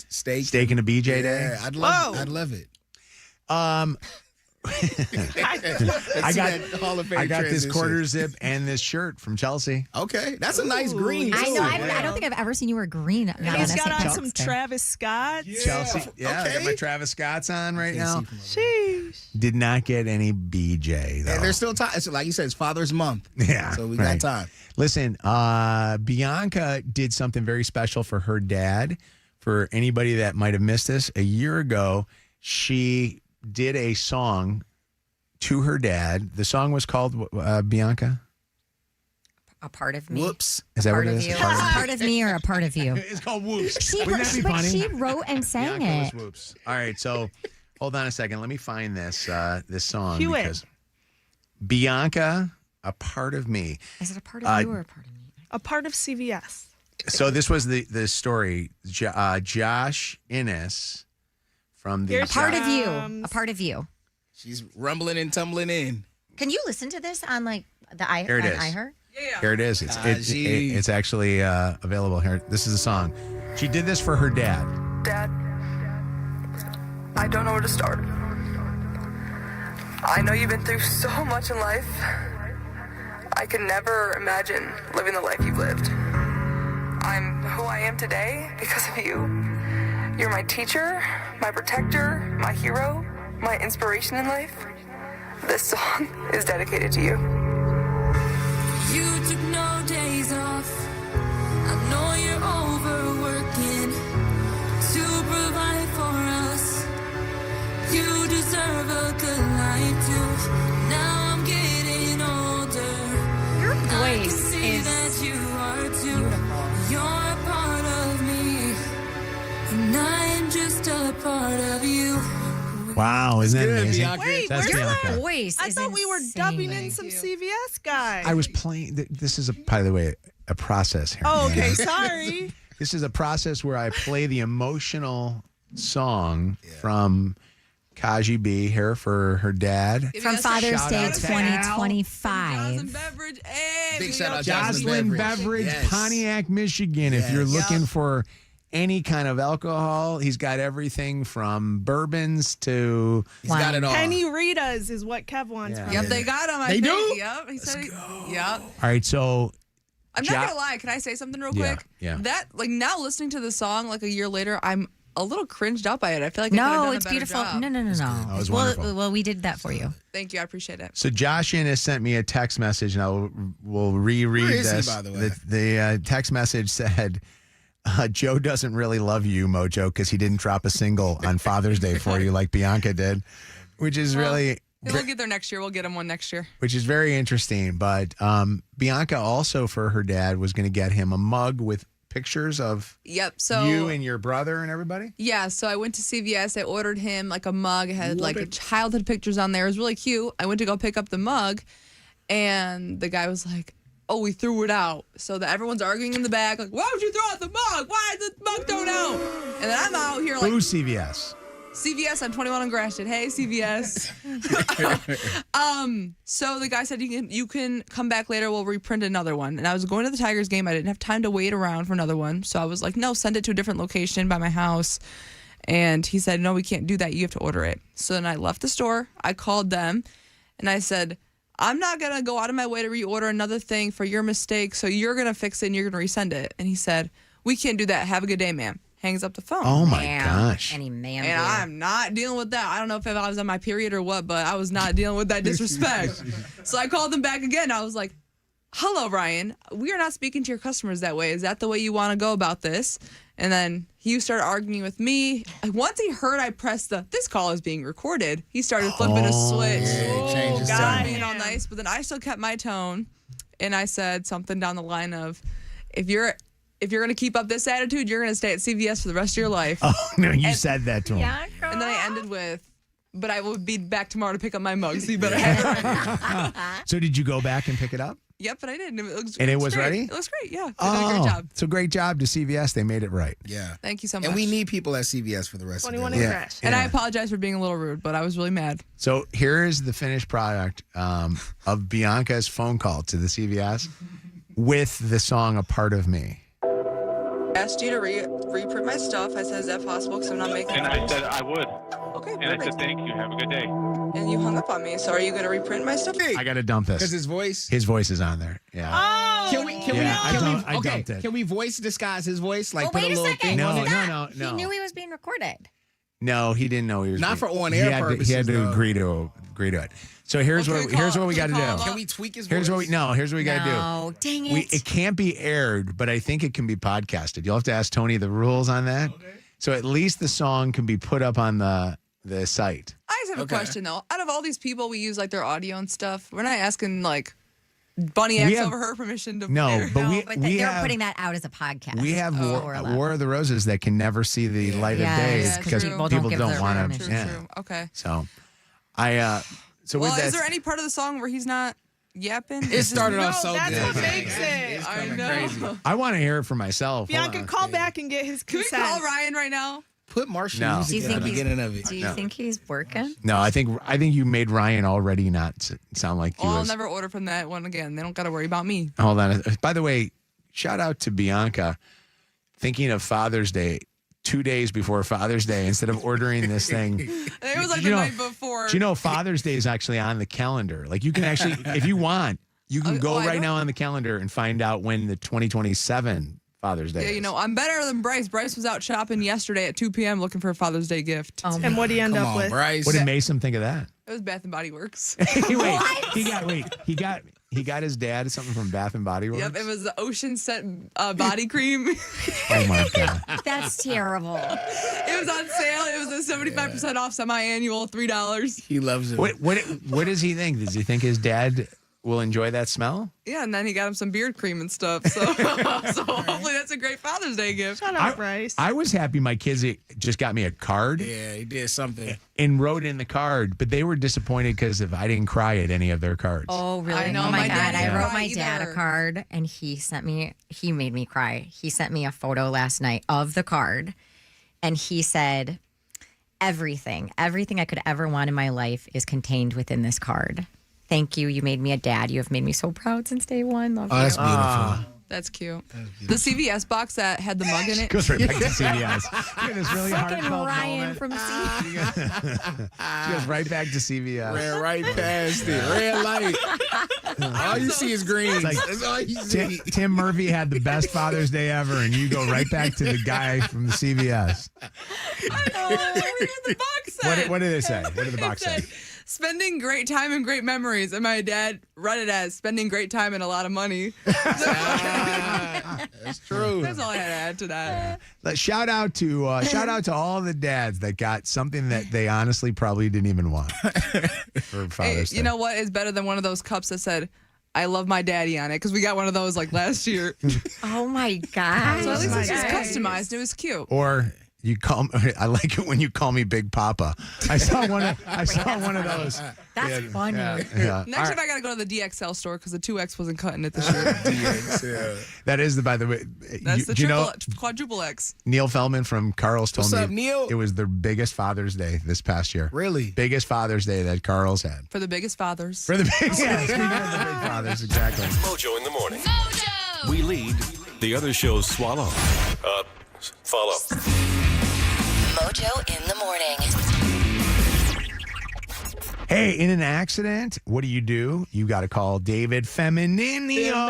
steak and a BJ Day? Yeah, I'd love it. I got this quarter zip and this shirt from Chelsea. Okay, that's a nice green. I know. I don't think I've ever seen you wear green. And he's got on some Travis Scott. Chelsea. Yeah, I got my Travis Scotts on right now. Sheesh. Did not get any BJ though. And there's still time. So like you said, it's Father's Month. Yeah, so we got time. Listen, Bianca did something very special for her dad. For anybody that might have missed this, a year ago, she did a song to her dad. The song was called Bianca? A Part of Me. Whoops. Is that what it is? A part of me or a part of you? It's called Whoops. Wouldn't that be funny? She wrote and sang Bianca it. Was Whoops. All right, so hold on a second. Let me find this song. Cue because Bianca, A Part of Me. Is it a part of you or a part of me? A part of CVS. So this was the story. Josh Innes from the... A Part of You. A Part of You. She's rumbling and tumbling in. Can you listen to this on the Here it is. iHeart? Yeah. Here it is. It's actually available here. This is the song. She did this for her dad. Dad, I don't know where to start. I know you've been through so much in life. I could never imagine living the life you've lived. I'm who I am today because of you. You're my teacher, my protector, my hero, my inspiration in life. This song is dedicated to you. You took no days off. I know you're overworking to provide for us. You deserve a good life too. Now I'm getting older. Your I can voice see is that you are too. You're a part of me, and I am just a part of you. Wow, isn't that amazing? Bianca. Wait, That's where's Bianca. that voice I is thought we were insane. dubbing in some CVS guy. I was playing. This is, by the way, a process here. Oh, okay. man. Sorry. This is a process where I play the emotional song from Kaji B here for her dad. From Father's Shout Day out to 2025. Beverage. Hey, Big shout out Jocelyn Beverage, Yes. Pontiac, Michigan. If you're looking for any kind of alcohol, he's got everything from bourbons to. He's got it all. Penny Rita's is what Kev wants Yeah. from Yep, me. they got him. They do? Yep, he said. Yep. All right, so I'm not gonna lie. Can I say something real Yeah, quick? yeah. That now listening to the song like a year later, I'm a little cringed out by it. I feel like I could've No, done a it's better beautiful. job. No. That was wonderful. Well, we did that for you. Thank you. I appreciate it. So Joshin has sent me a text message, and we'll reread Where is he, this. by the way? The text message said, "Joe doesn't really love you, Mojo, because he didn't drop a single on Father's Day for you like Bianca did," which is really, We'll get there next year. We'll get him one next year. which is very interesting. But Bianca also for her dad was going to get him a mug with pictures of Yep. So you and your brother and everybody. yeah, so I went to CVS. I ordered him like a mug. It had like childhood pictures on there. It was really cute. I went to go pick up the mug, and the guy was like, "Oh, we threw it out." So that everyone's arguing in the back, like, "Why would you throw out the mug? Why is the mug thrown out?" And then I'm out here like, Who's CVS? CVS on 21 on Gratiot. Hey, CVS. So the guy said you can come back later. We'll reprint another one. And I was going to the Tigers game. I didn't have time to wait around for another one. So I was like, no, send it to a different location by my house. And he said, no, we can't do that. You have to order it. So then I left the store. I called them and I said, I'm not going to go out of my way to reorder another thing for your mistake. So you're going to fix it and you're going to resend it. And he said, we can't do that. Have a good day, ma'am. Hangs up the phone. Oh my gosh! Any man. And I'm not dealing with that. I don't know if I was on my period or what, but I was not dealing with that disrespect. So I called them back again. I was like, hello, Ryan. We are not speaking to your customers that way. Is that the way you want to go about this? And then he started arguing with me. Once he heard I pressed this call is being recorded, he started flipping a switch. Yeah, he changed his God, tone. being all nice. But then I still kept my tone. And I said something down the line of, if you're going to keep up this attitude, you're going to stay at CVS for the rest of your life. Oh no, you said that to him. Yeah. And then I ended with, but I will be back tomorrow to pick up my mug, so you better have it ready. So did you go back and pick it up? Yep, but I did. And it was great. ready? It looks great, yeah. They did a great job. So great job to CVS. They made it right. Yeah. Thank you so much. And we need people at CVS for the rest of the 21 day. and Yeah. Crash. And I apologize for being a little rude, but I was really mad. So here is the finished product of Bianca's phone call to the CVS with the song "A Part of Me." I asked you to reprint my stuff. I said, is that possible? Because I'm not making And I said I would. Okay, And I said, thank you. Have a good day. And you hung up on me. So are you going to reprint my stuff? I got to dump this Because his voice. His voice is on there. Yeah. Oh, Can we? Yeah, I dumped it. Can we voice disguise his voice? Like Oh, put wait a a little second. thing No, on it? no. He knew he was being recorded. No, he didn't know he was. Not being- for on-air he had to- purposes, He had to though. agree to it. So here's Well, what can we here's call- what we got can we to call do. him Can we tweak his Here's voice? here's what we got to do. No, dang it. It can't be aired, but I think it can be podcasted. You'll have to ask Tony the rules on that. Okay. So at least the song can be put up on the site. I just have a question, though. Out of all these people we use, like, their audio and stuff, we're not asking, like, Bunny X over her permission to No, air. but but we they're have putting that out as a podcast. we have more or less. War of the Roses that can never see the light Yes, of day yeah, because people people don't give don't their want permission. to. Yeah. True. Okay. So so Well, with that, is there any part of the song where he's not yapping? It started off so that's good. what makes it. I know. I want to hear it for myself. Hold Bianca, on. call back and get his Can we consent. call Ryan right now? Put Martian No. music Do you at think the he's- beginning of it. Do you think he's working? No, I think you made Ryan already not sound like he Well, I'll was. never order from that one again. They don't got to worry about me. Hold on. By the way, shout out to Bianca thinking of Father's Day 2 days before Father's Day instead of ordering this thing. It was like Did the you know- night before. Do you know Father's Day is actually on the calendar? Like you can actually, if you want, you can go I right don't- now on the calendar and find out when the 2027 Father's Day. Yeah, you know, I'm better than Bryce. Bryce was out shopping yesterday at 2 p.m. looking for a Father's Day gift. And what do you end up with? Bryce. What did Mason think of that? It was Bath and Body Works. He got his dad something from Bath and Body Works. Yep, it was the Ocean Scent body cream. Oh my God. That's terrible. It was on sale. It was a 75% off semi-annual, $3. He loves it. What does he think? Does he think his dad will enjoy that smell? Yeah, and then he got him some beard cream and stuff. So, hopefully that's a great Father's Day gift. Shut up, Bryce. I was happy my kids just got me a card. Yeah, he did something. And wrote in the card, but they were disappointed because if I didn't cry at any of their cards. Oh, really? I know, Oh, my my God. dad I didn't wrote cry my dad a either. card, and he made me cry. He sent me a photo last night of the card, and he said, everything I could ever want in my life is contained within this card. Thank you. You made me a dad. You have made me so proud since day one. Love you. That's beautiful. That's cute. The CVS box that had the mug in it. Goes right back to CVS. You got this really Fucking heartfelt Ryan moment. from CVS. She goes right back to CVS. Ran right past it. Red light. All you see is green. Like, That's all you see. Tim Murphy had the best Father's Day ever, and you go right back to the guy from the CVS. The box said. What did it say? What did the box say? Spending great time and great memories. And my dad read it as spending great time and a lot of money. That's true. That's all I had to add to that. Shout out to all the dads that got something that they honestly probably didn't even want for Father's Day. You know what is better than one of those cups that said, I love my daddy on it? Because we got one of those like last year. Oh, my God. So at least it's just customized. It was cute. Or you call. I like it when you call me Big Papa. I saw one of those. That's funny. Yeah. Next time I got to go to the DXL store because the 2X wasn't cutting it this year. That is by the way. That's the do you know quadruple X. Neil Feldman from Carl's told What's me up, Neil? it was their biggest Father's Day this past year. Really? Biggest Father's Day that Carl's had. For the biggest fathers. For the big, yeah, speaking of the big fathers, exactly. Mojo in the morning. Mojo! We lead, the other shows swallow. Follow. Mojo in the morning. Hey, in an accident, what do? You got to call David Femininio.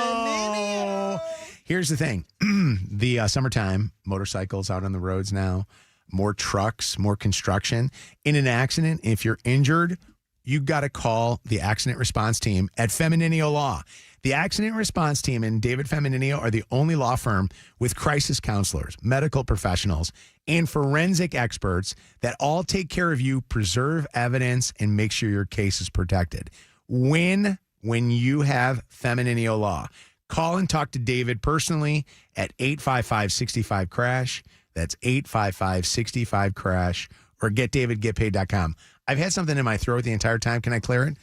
Here's the thing. The summertime, motorcycles out on the roads now, more trucks, more construction. In an accident, if you're injured, you got to call the accident response team at Femininio Law. The accident response team and David Femininio are the only law firm with crisis counselors, medical professionals, and forensic experts that all take care of you, preserve evidence, and make sure your case is protected. When you have Femininio Law, call and talk to David personally at 855-65-CRASH. That's 855-65-CRASH, or getdavidgetpaid.com. I've had something in my throat the entire time. Can I clear it?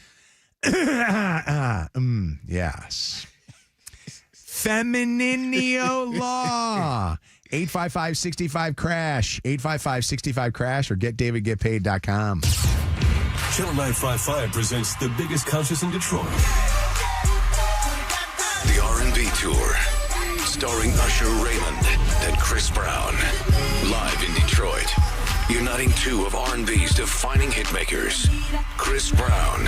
Yes. Femininio Law. 855-65-CRASH. 855-65-CRASH or getdavidgetpaid.com. Channel 955 presents the biggest concerts in Detroit. The R&B Tour, starring Usher Raymond and Chris Brown. Live in Detroit, uniting two of R&B's defining hitmakers, Chris Brown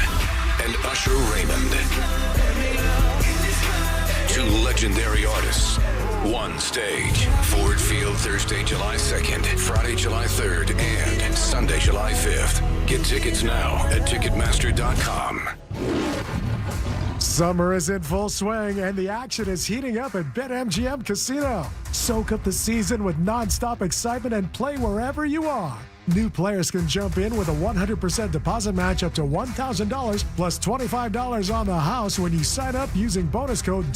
and Usher Raymond. Two legendary artists, one stage. Ford Field, Thursday, July 2nd, Friday, July 3rd, and Sunday, July 5th. Get tickets now at Ticketmaster.com. Summer is in full swing, and the action is heating up at BetMGM Casino. Soak up the season with nonstop excitement and play wherever you are. New players can jump in with a 100% deposit match up to $1,000 plus $25 on the house when you sign up using bonus code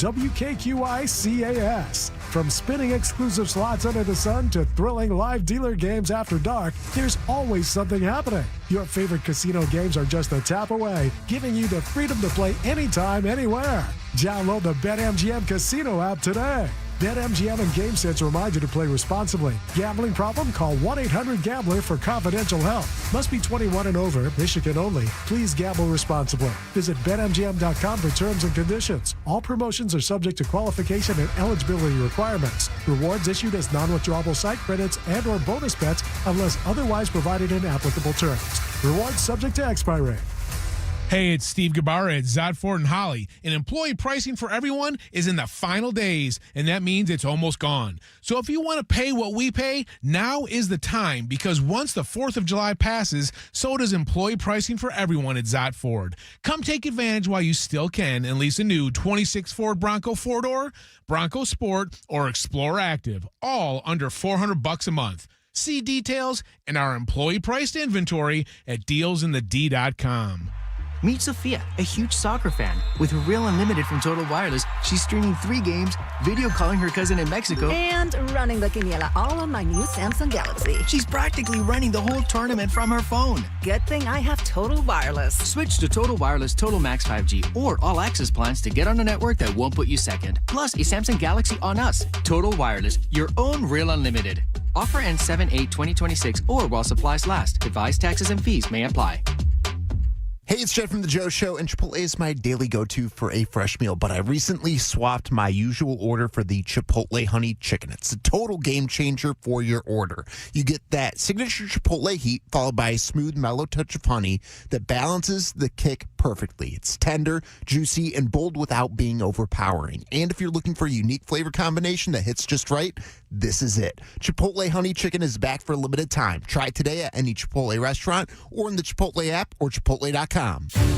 WKQICAS. From spinning exclusive slots under the sun to thrilling live dealer games after dark, there's always something happening. Your favorite casino games are just a tap away, giving you the freedom to play anytime, anywhere. Download the BetMGM Casino app today. BetMGM and GameSense remind you to play responsibly. Gambling problem? Call 1-800-GAMBLER for confidential help. Must be 21 and over. Michigan only. Please gamble responsibly. Visit BetMGM.com for terms and conditions. All promotions are subject to qualification and eligibility requirements. Rewards issued as non-withdrawable site credits and or bonus bets unless otherwise provided in applicable terms. Rewards subject to expiry. Hey, it's Steve Gabarra at Zod Ford and Holly. And employee pricing for everyone is in the final days, and that means it's almost gone. So if you want to pay what we pay, now is the time, because once the 4th of July passes, so does employee pricing for everyone at Zod Ford. Come take advantage while you still can and lease a new 26 Ford Bronco 4-door, Bronco Sport, or Explorer Active, all under $400 a month. See details in our employee-priced inventory at dealsinthed.com. Meet Sophia, a huge soccer fan. With Real Unlimited from Total Wireless, she's streaming 3 games, video calling her cousin in Mexico, and running the quiniela all on my new Samsung Galaxy. She's practically running the whole tournament from her phone. Good thing I have Total Wireless. Switch to Total Wireless Total Max 5G or All Access plans to get on a network that won't put you second. Plus, a Samsung Galaxy on us. Total Wireless, your own Real Unlimited. Offer ends 7/8/2026 or while supplies last. Device taxes and fees may apply. Hey, it's Jed from The Joe Show, and Chipotle is my daily go-to for a fresh meal, but I recently swapped my usual order for the Chipotle Honey Chicken. It's a total game changer for your order. You get that signature Chipotle heat followed by a smooth, mellow touch of honey that balances the kick perfectly. It's tender, juicy, and bold without being overpowering. And if you're looking for a unique flavor combination that hits just right, this is it. Chipotle Honey Chicken is back for a limited time. Try it today at any Chipotle restaurant or in the Chipotle app or chipotle.com.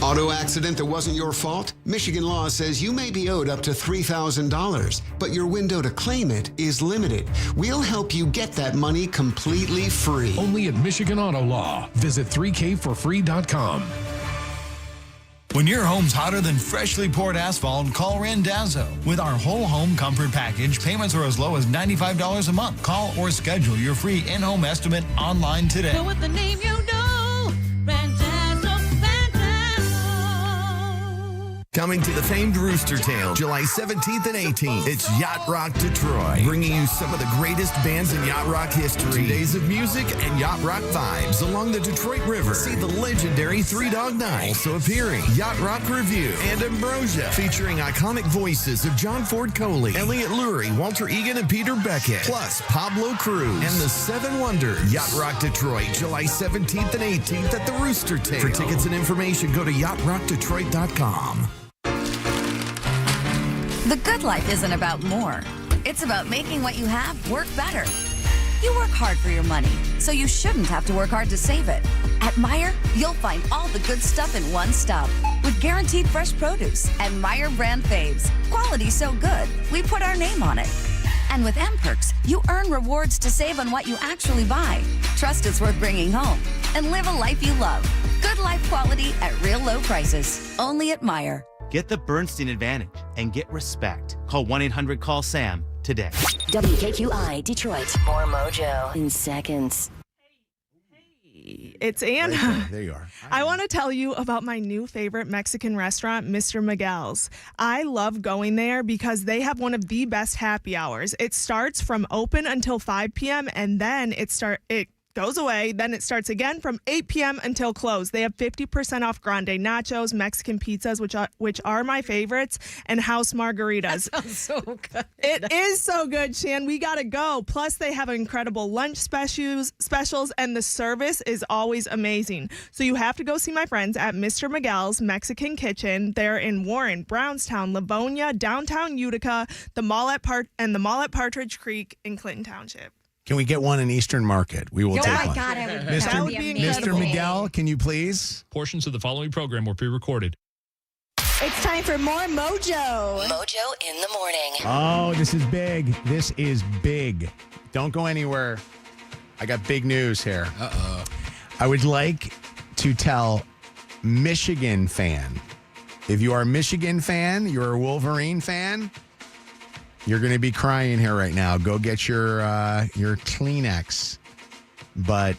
Auto accident that wasn't your fault? Michigan law says you may be owed up to $3,000, but your window to claim it is limited. We'll help you get that money completely free. Only at Michigan Auto Law. Visit 3kforfree.com. When your home's hotter than freshly poured asphalt, call Randazzo. With our whole home comfort package, payments are as low as $95 a month. Call or schedule your free in-home estimate online today. Go with the name you know, Randazzo. Coming to the famed Rooster Tail, July 17th and 18th. It's Yacht Rock Detroit, bringing you some of the greatest bands in yacht rock history. 2 days of music and yacht rock vibes along the Detroit River. See the legendary Three Dog Night. Also appearing, Yacht Rock Review and Ambrosia, featuring iconic voices of John Ford Coley, Elliot Lurie, Walter Egan, and Peter Beckett. Plus Pablo Cruz and the Seven Wonders. Yacht Rock Detroit, July 17th and 18th at the Rooster Tail. For tickets and information, go to yachtrockdetroit.com. The good life isn't about more. It's about making what you have work better. You work hard for your money, so you shouldn't have to work hard to save it. At Meijer, you'll find all the good stuff in one stop with guaranteed fresh produce and Meijer brand faves. Quality so good, we put our name on it. And with M-Perks, you earn rewards to save on what you actually buy. Trust it's worth bringing home and live a life you love. Good life quality at real low prices. Only at Meijer. Get the Bernstein advantage and get respect. Call 1-800-CALL-SAM today. WKQI Detroit. More Mojo in seconds. It's Anna. There you are. I want to tell you about my new favorite Mexican restaurant, Mr. Miguel's. I love going there because they have one of the best happy hours. It starts from open until 5 p.m. and then it goes away. Then it starts again from 8 p.m. until close. They have 50% off grande nachos, Mexican pizzas, which are my favorites, and house margaritas. That sounds so good. It is so good, Shan. We got to go. Plus, they have incredible lunch specials, and the service is always amazing. So you have to go see my friends at Mr. Miguel's Mexican Kitchen. They're in Warren, Brownstown, Livonia, downtown Utica, the mall at Partridge Creek in Clinton Township. Can we get one in Eastern Market? We will take one. Oh, my God. Mr. Mr. Miguel, can you please? Portions of the following program were pre-recorded. It's time for more Mojo. Mojo in the morning. Oh, this is big. This is big. Don't go anywhere. I got big news here. Uh-oh. I would like to tell Michigan fan. If you are a Michigan fan, you're a Wolverine fan, you're going to be crying here right now. Go get your Kleenex. But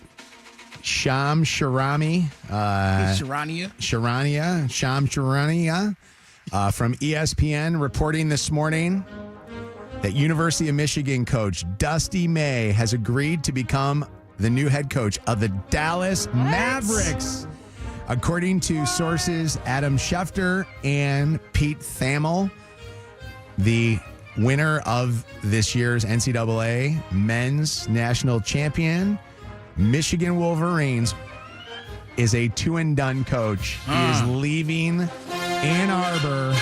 Sham Sharania from ESPN reporting this morning that University of Michigan coach Dusty May has agreed to become the new head coach of the Dallas Mavericks. According to sources Adam Schefter and Pete Thamel, the winner of this year's NCAA men's national champion, Michigan Wolverines, is a two-and-done coach. He is leaving Ann Arbor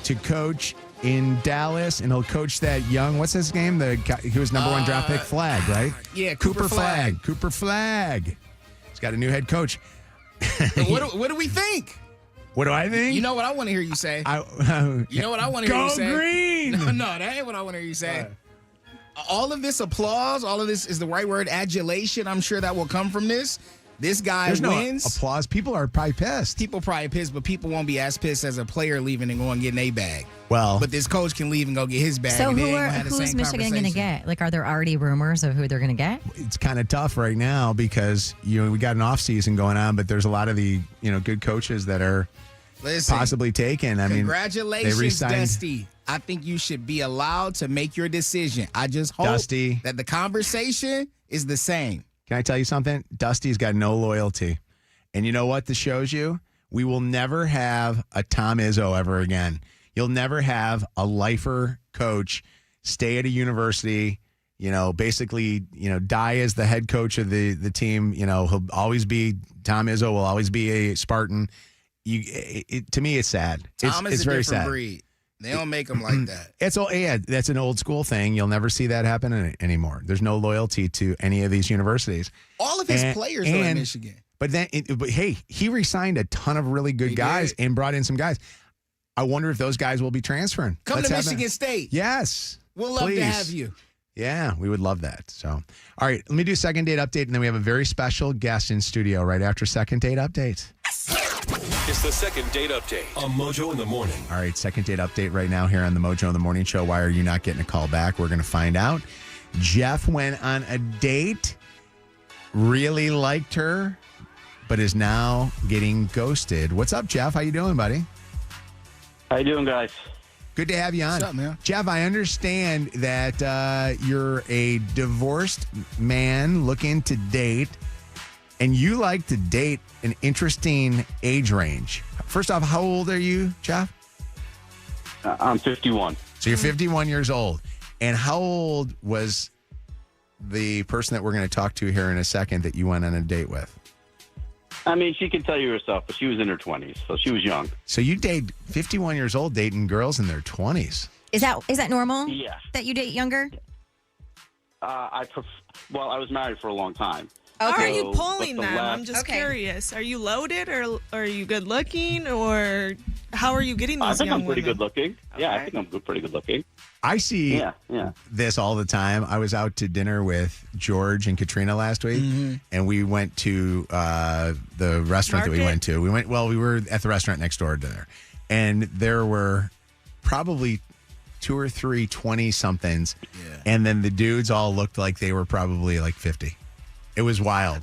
to coach in Dallas, and he'll coach that young, what's his name? The guy who was number one draft pick, Flagg, right? Yeah, Cooper Flagg. Cooper Flagg. He's got a new head coach. What do we think? What do I think? You know what I want to hear you say. You know what I want to hear you say. Go Green! No, that ain't what I want to hear you say. All of this applause, all of this is the right word, adulation. I'm sure that will come from this. This guy There's wins. no applause. People are probably pissed. People probably pissed, but people won't be as pissed as a player leaving and going and getting a bag. Well, but this coach can leave and go get his bag. So and who's Michigan going to get? Like, are there already rumors of who they're going to get? It's kind of tough right now because we got an off season going on, but there's a lot of the good coaches that are possibly taken. I mean, congratulations, Dusty. I think you should be allowed to make your decision. I just hope that the conversation is the same. Can I tell you something? Dusty's got no loyalty. And you know what this shows you? We will never have a Tom Izzo ever again. You'll never have a lifer coach stay at a university, basically, die as the head coach of the team. He'll always be, Tom Izzo will always be a Spartan. To me, it's sad. Tom is it's a very different sad. breed. They don't make them like that. That's an old school thing. You'll never see that happen anymore. There's no loyalty to any of these universities. All of his players are in Michigan. But hey, he re-signed a ton of really good guys and brought in some guys. I wonder if those guys will be transferring. Come to Michigan State. Yes. We'll love to have you. Yeah, we would love that. So, all right, let me do second date update, and then we have a very special guest in studio right after second date update. It's the second date update on Mojo in the Morning. All right, second date update right now here on the Mojo in the Morning Show. Why are you not getting a call back? We're going to find out. Jeff went on a date, really liked her, but is now getting ghosted. What's up, Jeff? How you doing, buddy? How you doing, guys? Good to have you on. What's up, man? Jeff, I understand that you're a divorced man looking to date, and you like to date an interesting age range. First off, how old are you, Jeff? I'm 51. So you're 51 years old. And how old was the person that we're going to talk to here in a second that you went on a date with? I mean, she can tell you herself, but she was in her 20s, so she was young. So you date 51 years old dating girls in their 20s. Is that normal? Yeah. That you date younger? I was married for a long time. How Okay. are you pulling but the them? last- I'm just curious. Are you loaded, or are you good looking, or how are you getting I these think young I'm pretty women? good looking. Yeah, I think I'm pretty good looking. I see Yeah. this all the time. I was out to dinner with George and Katrina last week, and we went to the restaurant that we went to. We were at the restaurant next door to there, and there were probably 2 or 3 20-somethings, and then the dudes all looked like they were probably like 50. It was wild.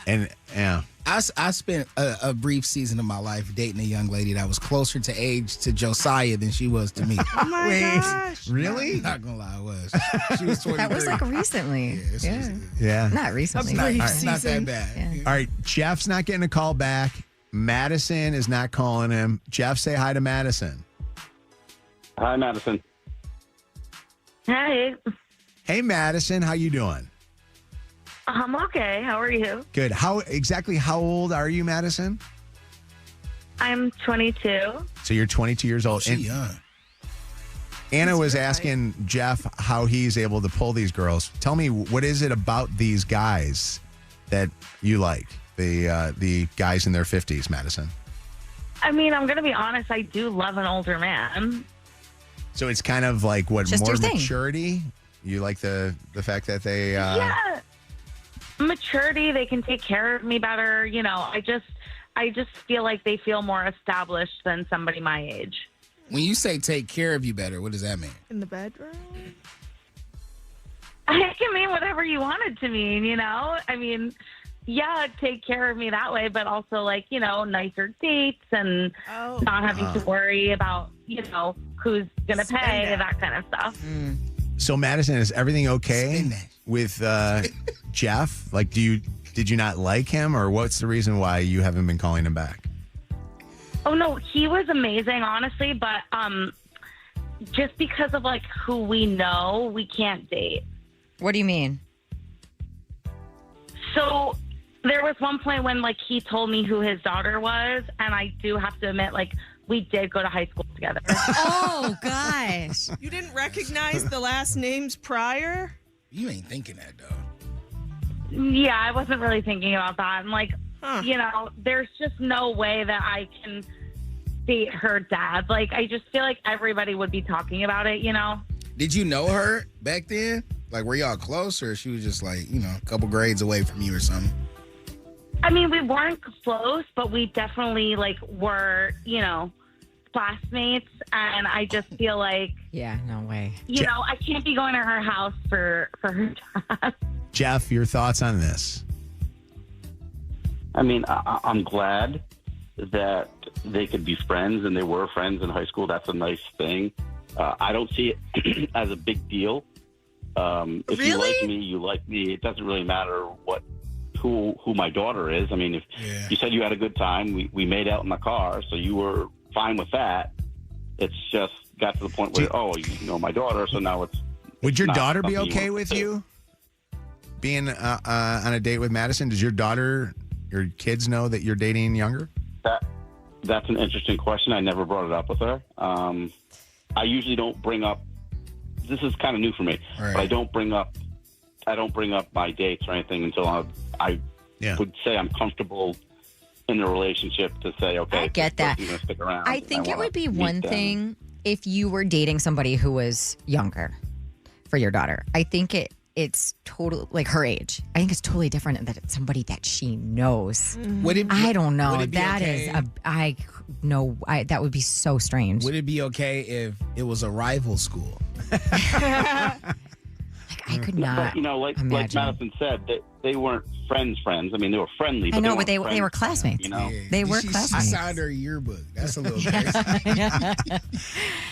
And yeah. I spent a brief season of my life dating a young lady that was closer to age to Josiah than she was to me. Oh my gosh. Really? Not gonna lie, I was. She was 23. That was like recently. Yeah. Not recently. Not season. that bad. Yeah. All right. Jeff's not getting a call back. Madison is not calling him. Jeff, say hi to Madison. Hi, Madison. Hey, Hey, Madison. How you doing? I'm okay. How are you? Good. How old are you, Madison? I'm 22. So you're 22 years old. She young. Anna was asking Jeff how he's able to pull these girls. Tell me, what is it about these guys that you like? The guys in their 50s, Madison. I mean, I'm going to be honest. I do love an older man. So it's kind of like what, Just more your thing. maturity? You like the fact that they Yeah. Maturity. They can take care of me better. You know, I just feel like they feel more established than somebody my age. When you say take care of you better, what does that mean? In the bedroom? I can mean whatever you want it to mean, you know? I mean, yeah, take care of me that way, but also, like, you know, nicer dates and not having to worry about, you know, who's going to pay, that kind of stuff. So, Madison, is everything okay with Jeff? Like, did you not like him, or what's the reason why you haven't been calling him back? Oh, no, he was amazing, honestly, but just because of, like, who we know, we can't date. What do you mean? So There was one point when, like, he told me who his daughter was, and I do have to admit, like, we did go to high school together. Oh, gosh. You didn't recognize the last names prior? You ain't thinking that, though. Yeah, I wasn't really thinking about that. I'm like, you know, there's just no way that I can date her dad. Like, I just feel like everybody would be talking about it, you know? Did you know her back then? Like, were y'all close, or she was just like, you know, a couple grades away from you or something? I mean, we weren't close, but we definitely, like, were, you know, classmates. And I just feel like, yeah, no way. You know, I can't be going to her house for her dad. Jeff, your thoughts on this? I mean, I'm glad that they could be friends, and they were friends in high school. That's a nice thing. I don't see it as a big deal. If you like me, you like me. It doesn't really matter who my daughter is. I mean, if you said you had a good time, we made out in the car, so you were fine with that. It's just got to the point where, you know my daughter, so now it's. Would your daughter be something okay with you being on a date with Madison? Does your kids know that you're dating younger? That's an interesting question. I never brought it up with her. I usually don't bring up. This is kind of new for me, but I don't bring up my dates or anything until I would say I'm comfortable in a relationship to say, okay, I get that. You're gonna stick around. I think it would be one thing if you were dating somebody who was younger for your daughter. I think it's totally like her age. I think it's totally different that it's somebody that she knows. I don't know. That would be so strange. Would it be okay if it was a rival school? I could not. But, you know, like Madison said, they weren't friends. I mean, they were friendly. But I know, they but they were classmates. You know, they were classmates. I signed her yearbook. That's a little crazy.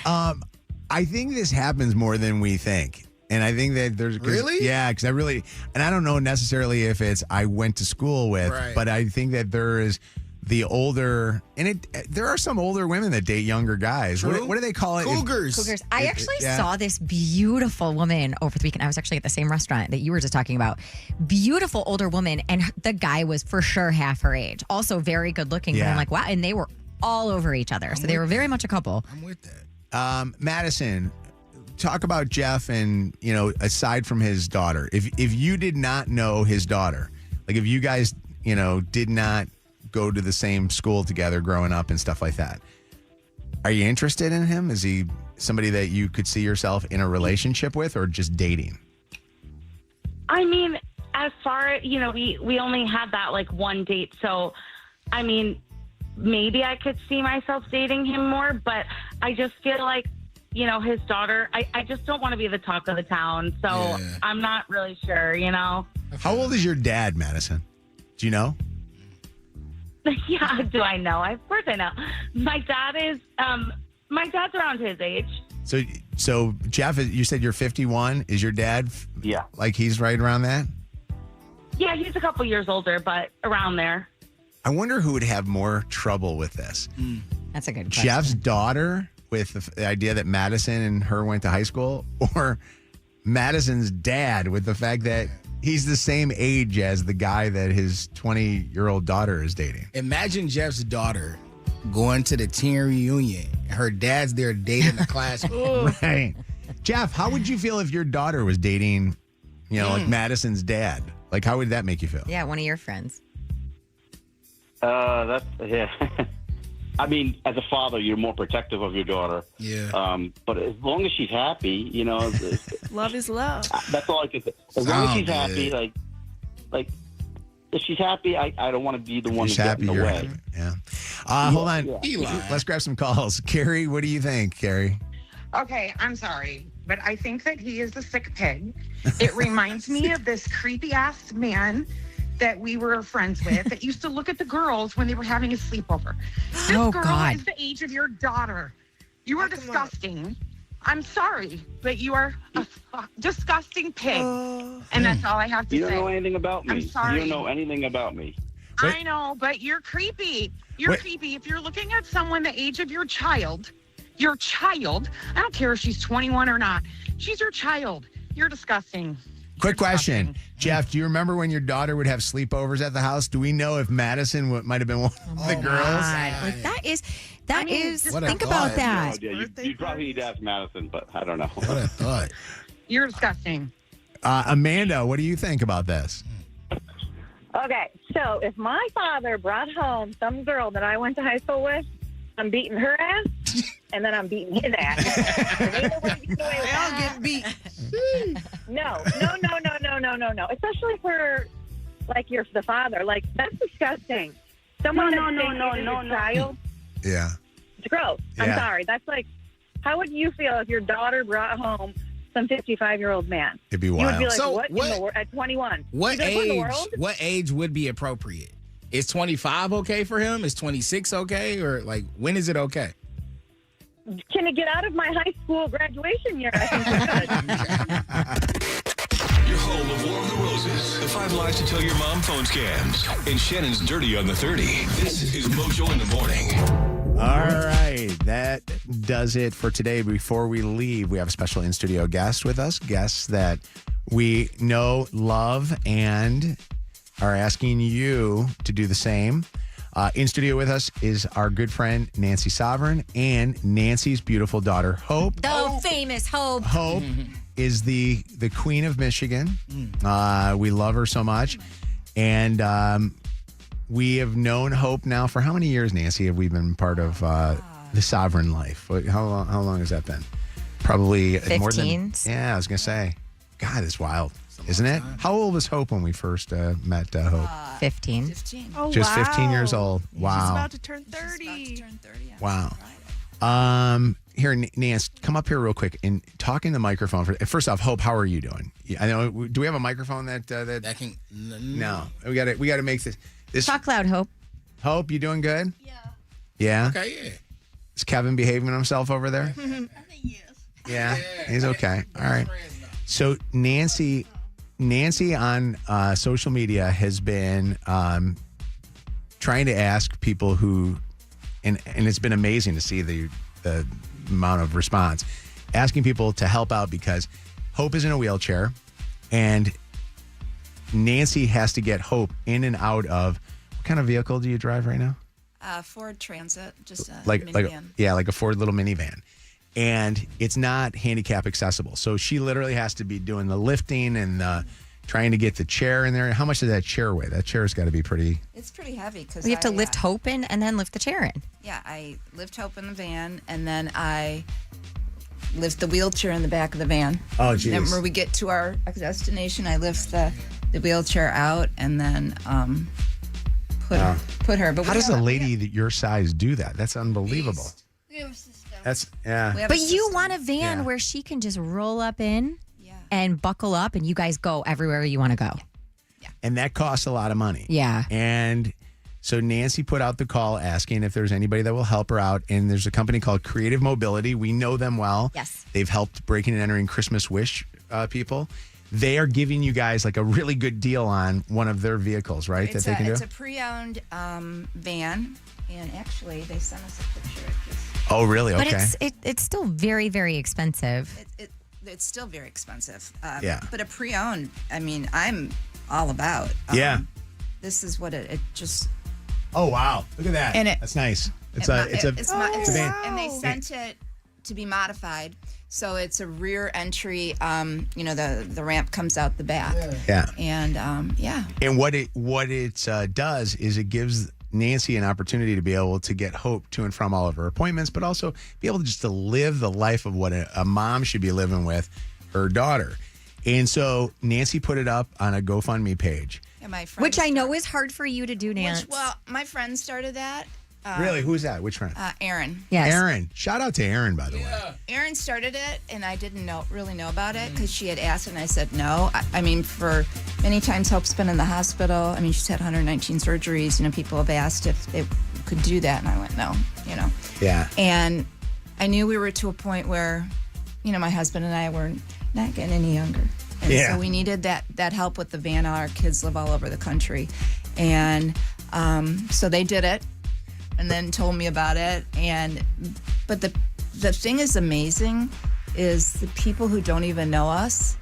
I think this happens more than we think. And I think that there's really, because I don't know necessarily if it's I went to school with, but I think that there is the older, and there are some older women that date younger guys. What do they call it? Cougars. I actually saw this beautiful woman over the weekend. I was actually at the same restaurant that you were just talking about. Beautiful older woman, and the guy was for sure half her age. Also very good looking. Yeah. And I'm like, wow. And they were all over each other. So they were very much a couple. I'm with that. Madison, talk about Jeff and, you know, aside from his daughter, if you did not know his daughter, like if you guys, you know, did not go to the same school together growing up and stuff like that, are you interested in him? Is he somebody that you could see yourself in a relationship with, or just dating? I mean, as far as, you know, we only had that like one date. So, I mean, maybe I could see myself dating him more, but I just feel like, you know, his daughter, I just don't want to be the talk of the town. So I'm not really sure, you know. How old is your dad, Madison? Do you know? Yeah, do I know? Of course I know. My dad's around his age. So Jeff, you said you're 51. Is your dad? Yeah. Like he's right around that? Yeah, he's a couple years older, but around there. I wonder who would have more trouble with this. That's a good question. Jeff's daughter with the idea that Madison and her went to high school, or Madison's dad with the fact that he's the same age as the guy that his 20-year-old daughter is dating. Imagine Jeff's daughter going to the teen reunion. Her dad's there dating a classmate. Right. Jeff, how would you feel if your daughter was dating, you know, like Madison's dad? Like, how would that make you feel? Yeah, one of your friends. Yeah. I mean, as a father, you're more protective of your daughter. Yeah. But as long as she's happy, you know. Love is love. That's all I can say. As long as she's happy, like if she's happy, I don't want to be the one to get in the way. Yeah. Hold on. Eli. Let's grab some calls. Carrie, what do you think, Carrie? Okay, I'm sorry, but I think that he is a sick pig. It reminds me of this creepy-ass man that we were friends with that used to look at the girls when they were having a sleepover. This girl is the age of your daughter. You are disgusting. I'm sorry, but you are a disgusting pig. And that's all I have to say. You don't know anything about me. I'm sorry. You don't know anything about me. I know, but you're creepy. You're creepy. If you're looking at someone the age of your child, I don't care if she's 21 or not. She's your child. You're disgusting. Quick question. Jeff, do you remember when your daughter would have sleepovers at the house? Do we know if Madison might have been one of the girls? Like that is think about that. Yeah, you probably need to ask Madison, but I don't know. What a thought. You're disgusting. Amanda, what do you think about this? Okay, so if my father brought home some girl that I went to high school with, I'm beating her ass, and then I'm beating his ass. They all get beat. No. Especially for, like, the father. Like, that's disgusting. Someone no. Child, yeah. it's gross. Yeah. I'm sorry. That's like, how would you feel if your daughter brought home some 55-year-old man? It'd be You wild. would be like, So what in the world? At 21. What You'd be like, what in the age? world? What age would be appropriate? Is 25 okay for him? Is 26 okay? Or like, when is it okay? Can it get out of my high school graduation year? I think it could. Your home of War of the Roses, the 5 lies to tell your mom phone scams, and Shannon's Dirty on the 30. This is Mojo in the Morning. All right, that does it for today. Before we leave, we have a special in-studio guest with us, guests that we know, love, and are asking you to do the same. In studio with us is our good friend, Nancy Sovereign, and Nancy's beautiful daughter, Hope. The famous Hope. Hope is the queen of Michigan. We love her so much. And we have known Hope now for how many years, Nancy, have we been part of the Sovereign life? How long has that been? Probably 15. more than... Yeah, I was going to say. God, it's wild, isn't it? How old was Hope when we first met Hope? 15. Oh, Just wow. 15 years old. Wow. She's about to turn 30. Wow. Here, Nance, come up here real quick and talk in the microphone. First off, Hope, how are you doing? I know. Do we have a microphone that can? No, we got to make this. Talk loud, Hope. Hope, you doing good? Yeah. Okay, yeah. Is Kevin behaving himself over there? I think yes. Yeah, he's okay. All right. So Nancy on social media has been trying to ask people who, and it's been amazing to see the amount of response, asking people to help out because Hope is in a wheelchair and Nancy has to get Hope in and out of, what kind of vehicle do you drive right now? Ford Transit, just a minivan. Like a Ford little minivan. And it's not handicap accessible. So she literally has to be doing the lifting and trying to get the chair in there. How much does that chair weigh? That chair's got to be pretty... It's pretty heavy because We have to lift Hope in and then lift the chair in. Yeah, I lift Hope in the van and then I lift the wheelchair in the back of the van. Oh, geez. Then when we get to our destination, I lift the wheelchair out and then put her. But how does a lady your size do that? That's unbelievable. We have a system. But you want a van where she can just roll up in and buckle up and you guys go everywhere you want to go. And that costs a lot of money. Yeah. And so Nancy put out the call asking if there's anybody that will help her out. And there's a company called Creative Mobility. We know them well. Yes. They've helped breaking and entering Christmas Wish people. They are giving you guys like a really good deal on one of their vehicles, right? It's a pre-owned van. And actually, they sent us a picture of this. Oh, really? Okay. But it's still very, very expensive. It's still very expensive. Yeah. But a pre-owned, I mean, I'm all about. Yeah. This is what it just... Oh, wow. Look at that. And that's nice. It's a van. And they sent it to be modified. So it's a rear entry, the ramp comes out the back. Yeah. And, And what it does is it gives Nancy an opportunity to be able to get Hope to and from all of her appointments, but also be able to live the life of what a mom should be living with her daughter. And so Nancy put it up on a GoFundMe page. Yeah, my friend Which I know is hard for you to do, Nance. My friend started that. Really? Who's that? Which friend? Aaron. Yes. Aaron. Shout out to Aaron, by the way. Aaron started it, and I didn't really know about it because she had asked, and I said no. I mean, for many times, Hope's been in the hospital. I mean, she's had 119 surgeries. People have asked if they could do that, and I went no. Yeah. And I knew we were to a point where, my husband and I were not getting any younger, and so we needed that help with the van. Our kids live all over the country, and so they did it. And then told me about it. But the thing is amazing is the people who don't even know us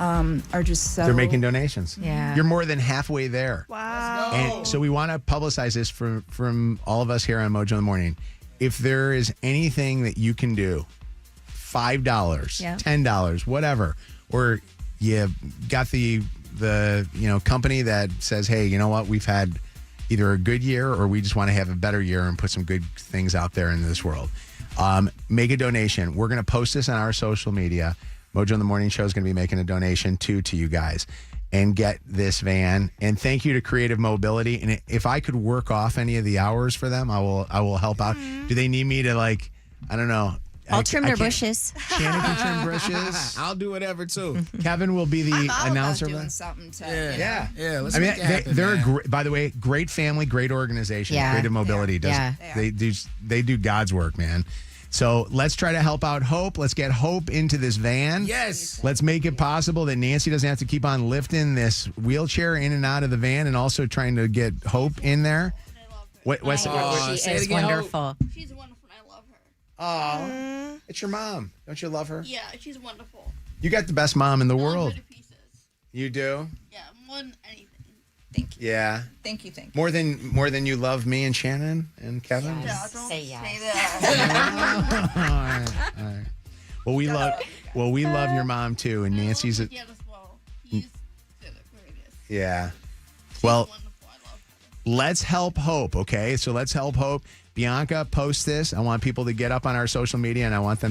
are just so. They're making donations. Yeah. You're more than halfway there. Wow. And so we want to publicize this from all of us here on Mojo in the Morning. If there is anything that you can do, $5, $10, whatever, or you got the company that says, hey, you know what, we've had either a good year or we just want to have a better year and put some good things out there in this world. Make a donation. We're going to post this on our social media. Mojo in the Morning Show is going to be making a donation to you guys and get this van. And thank you to Creative Mobility. And if I could work off any of the hours for them, I will help out. Do they need me to I don't know. I'll trim their bushes. Shannon can trim bushes. I'll do whatever too. Kevin will be the I'm all announcer. about doing something to, Yeah. Let's make it happen, they're man. by the way, great family, great organization. Yeah. Creative Mobility does. Yeah. They do God's work, man. So let's try to help out Hope. Let's get Hope into this van. Yes. Let's make it possible that Nancy doesn't have to keep on lifting this wheelchair in and out of the van, and also trying to get Hope in there. What's She is wonderful. She's wonderful. I love her. Oh, it's your mom. Don't you love her? Yeah, she's wonderful. You got the best mom in the world. You do? Yeah, more than anything. Thank you. Yeah. Thank you. More than you love me and Shannon and Kevin? Yes. Don't say yes. All right. Well, we love your mom too, and Nancy's a, yeah. Well, let's help Hope, okay? So let's help Hope. Bianca, post this. I want people to get up on our social media, and I want them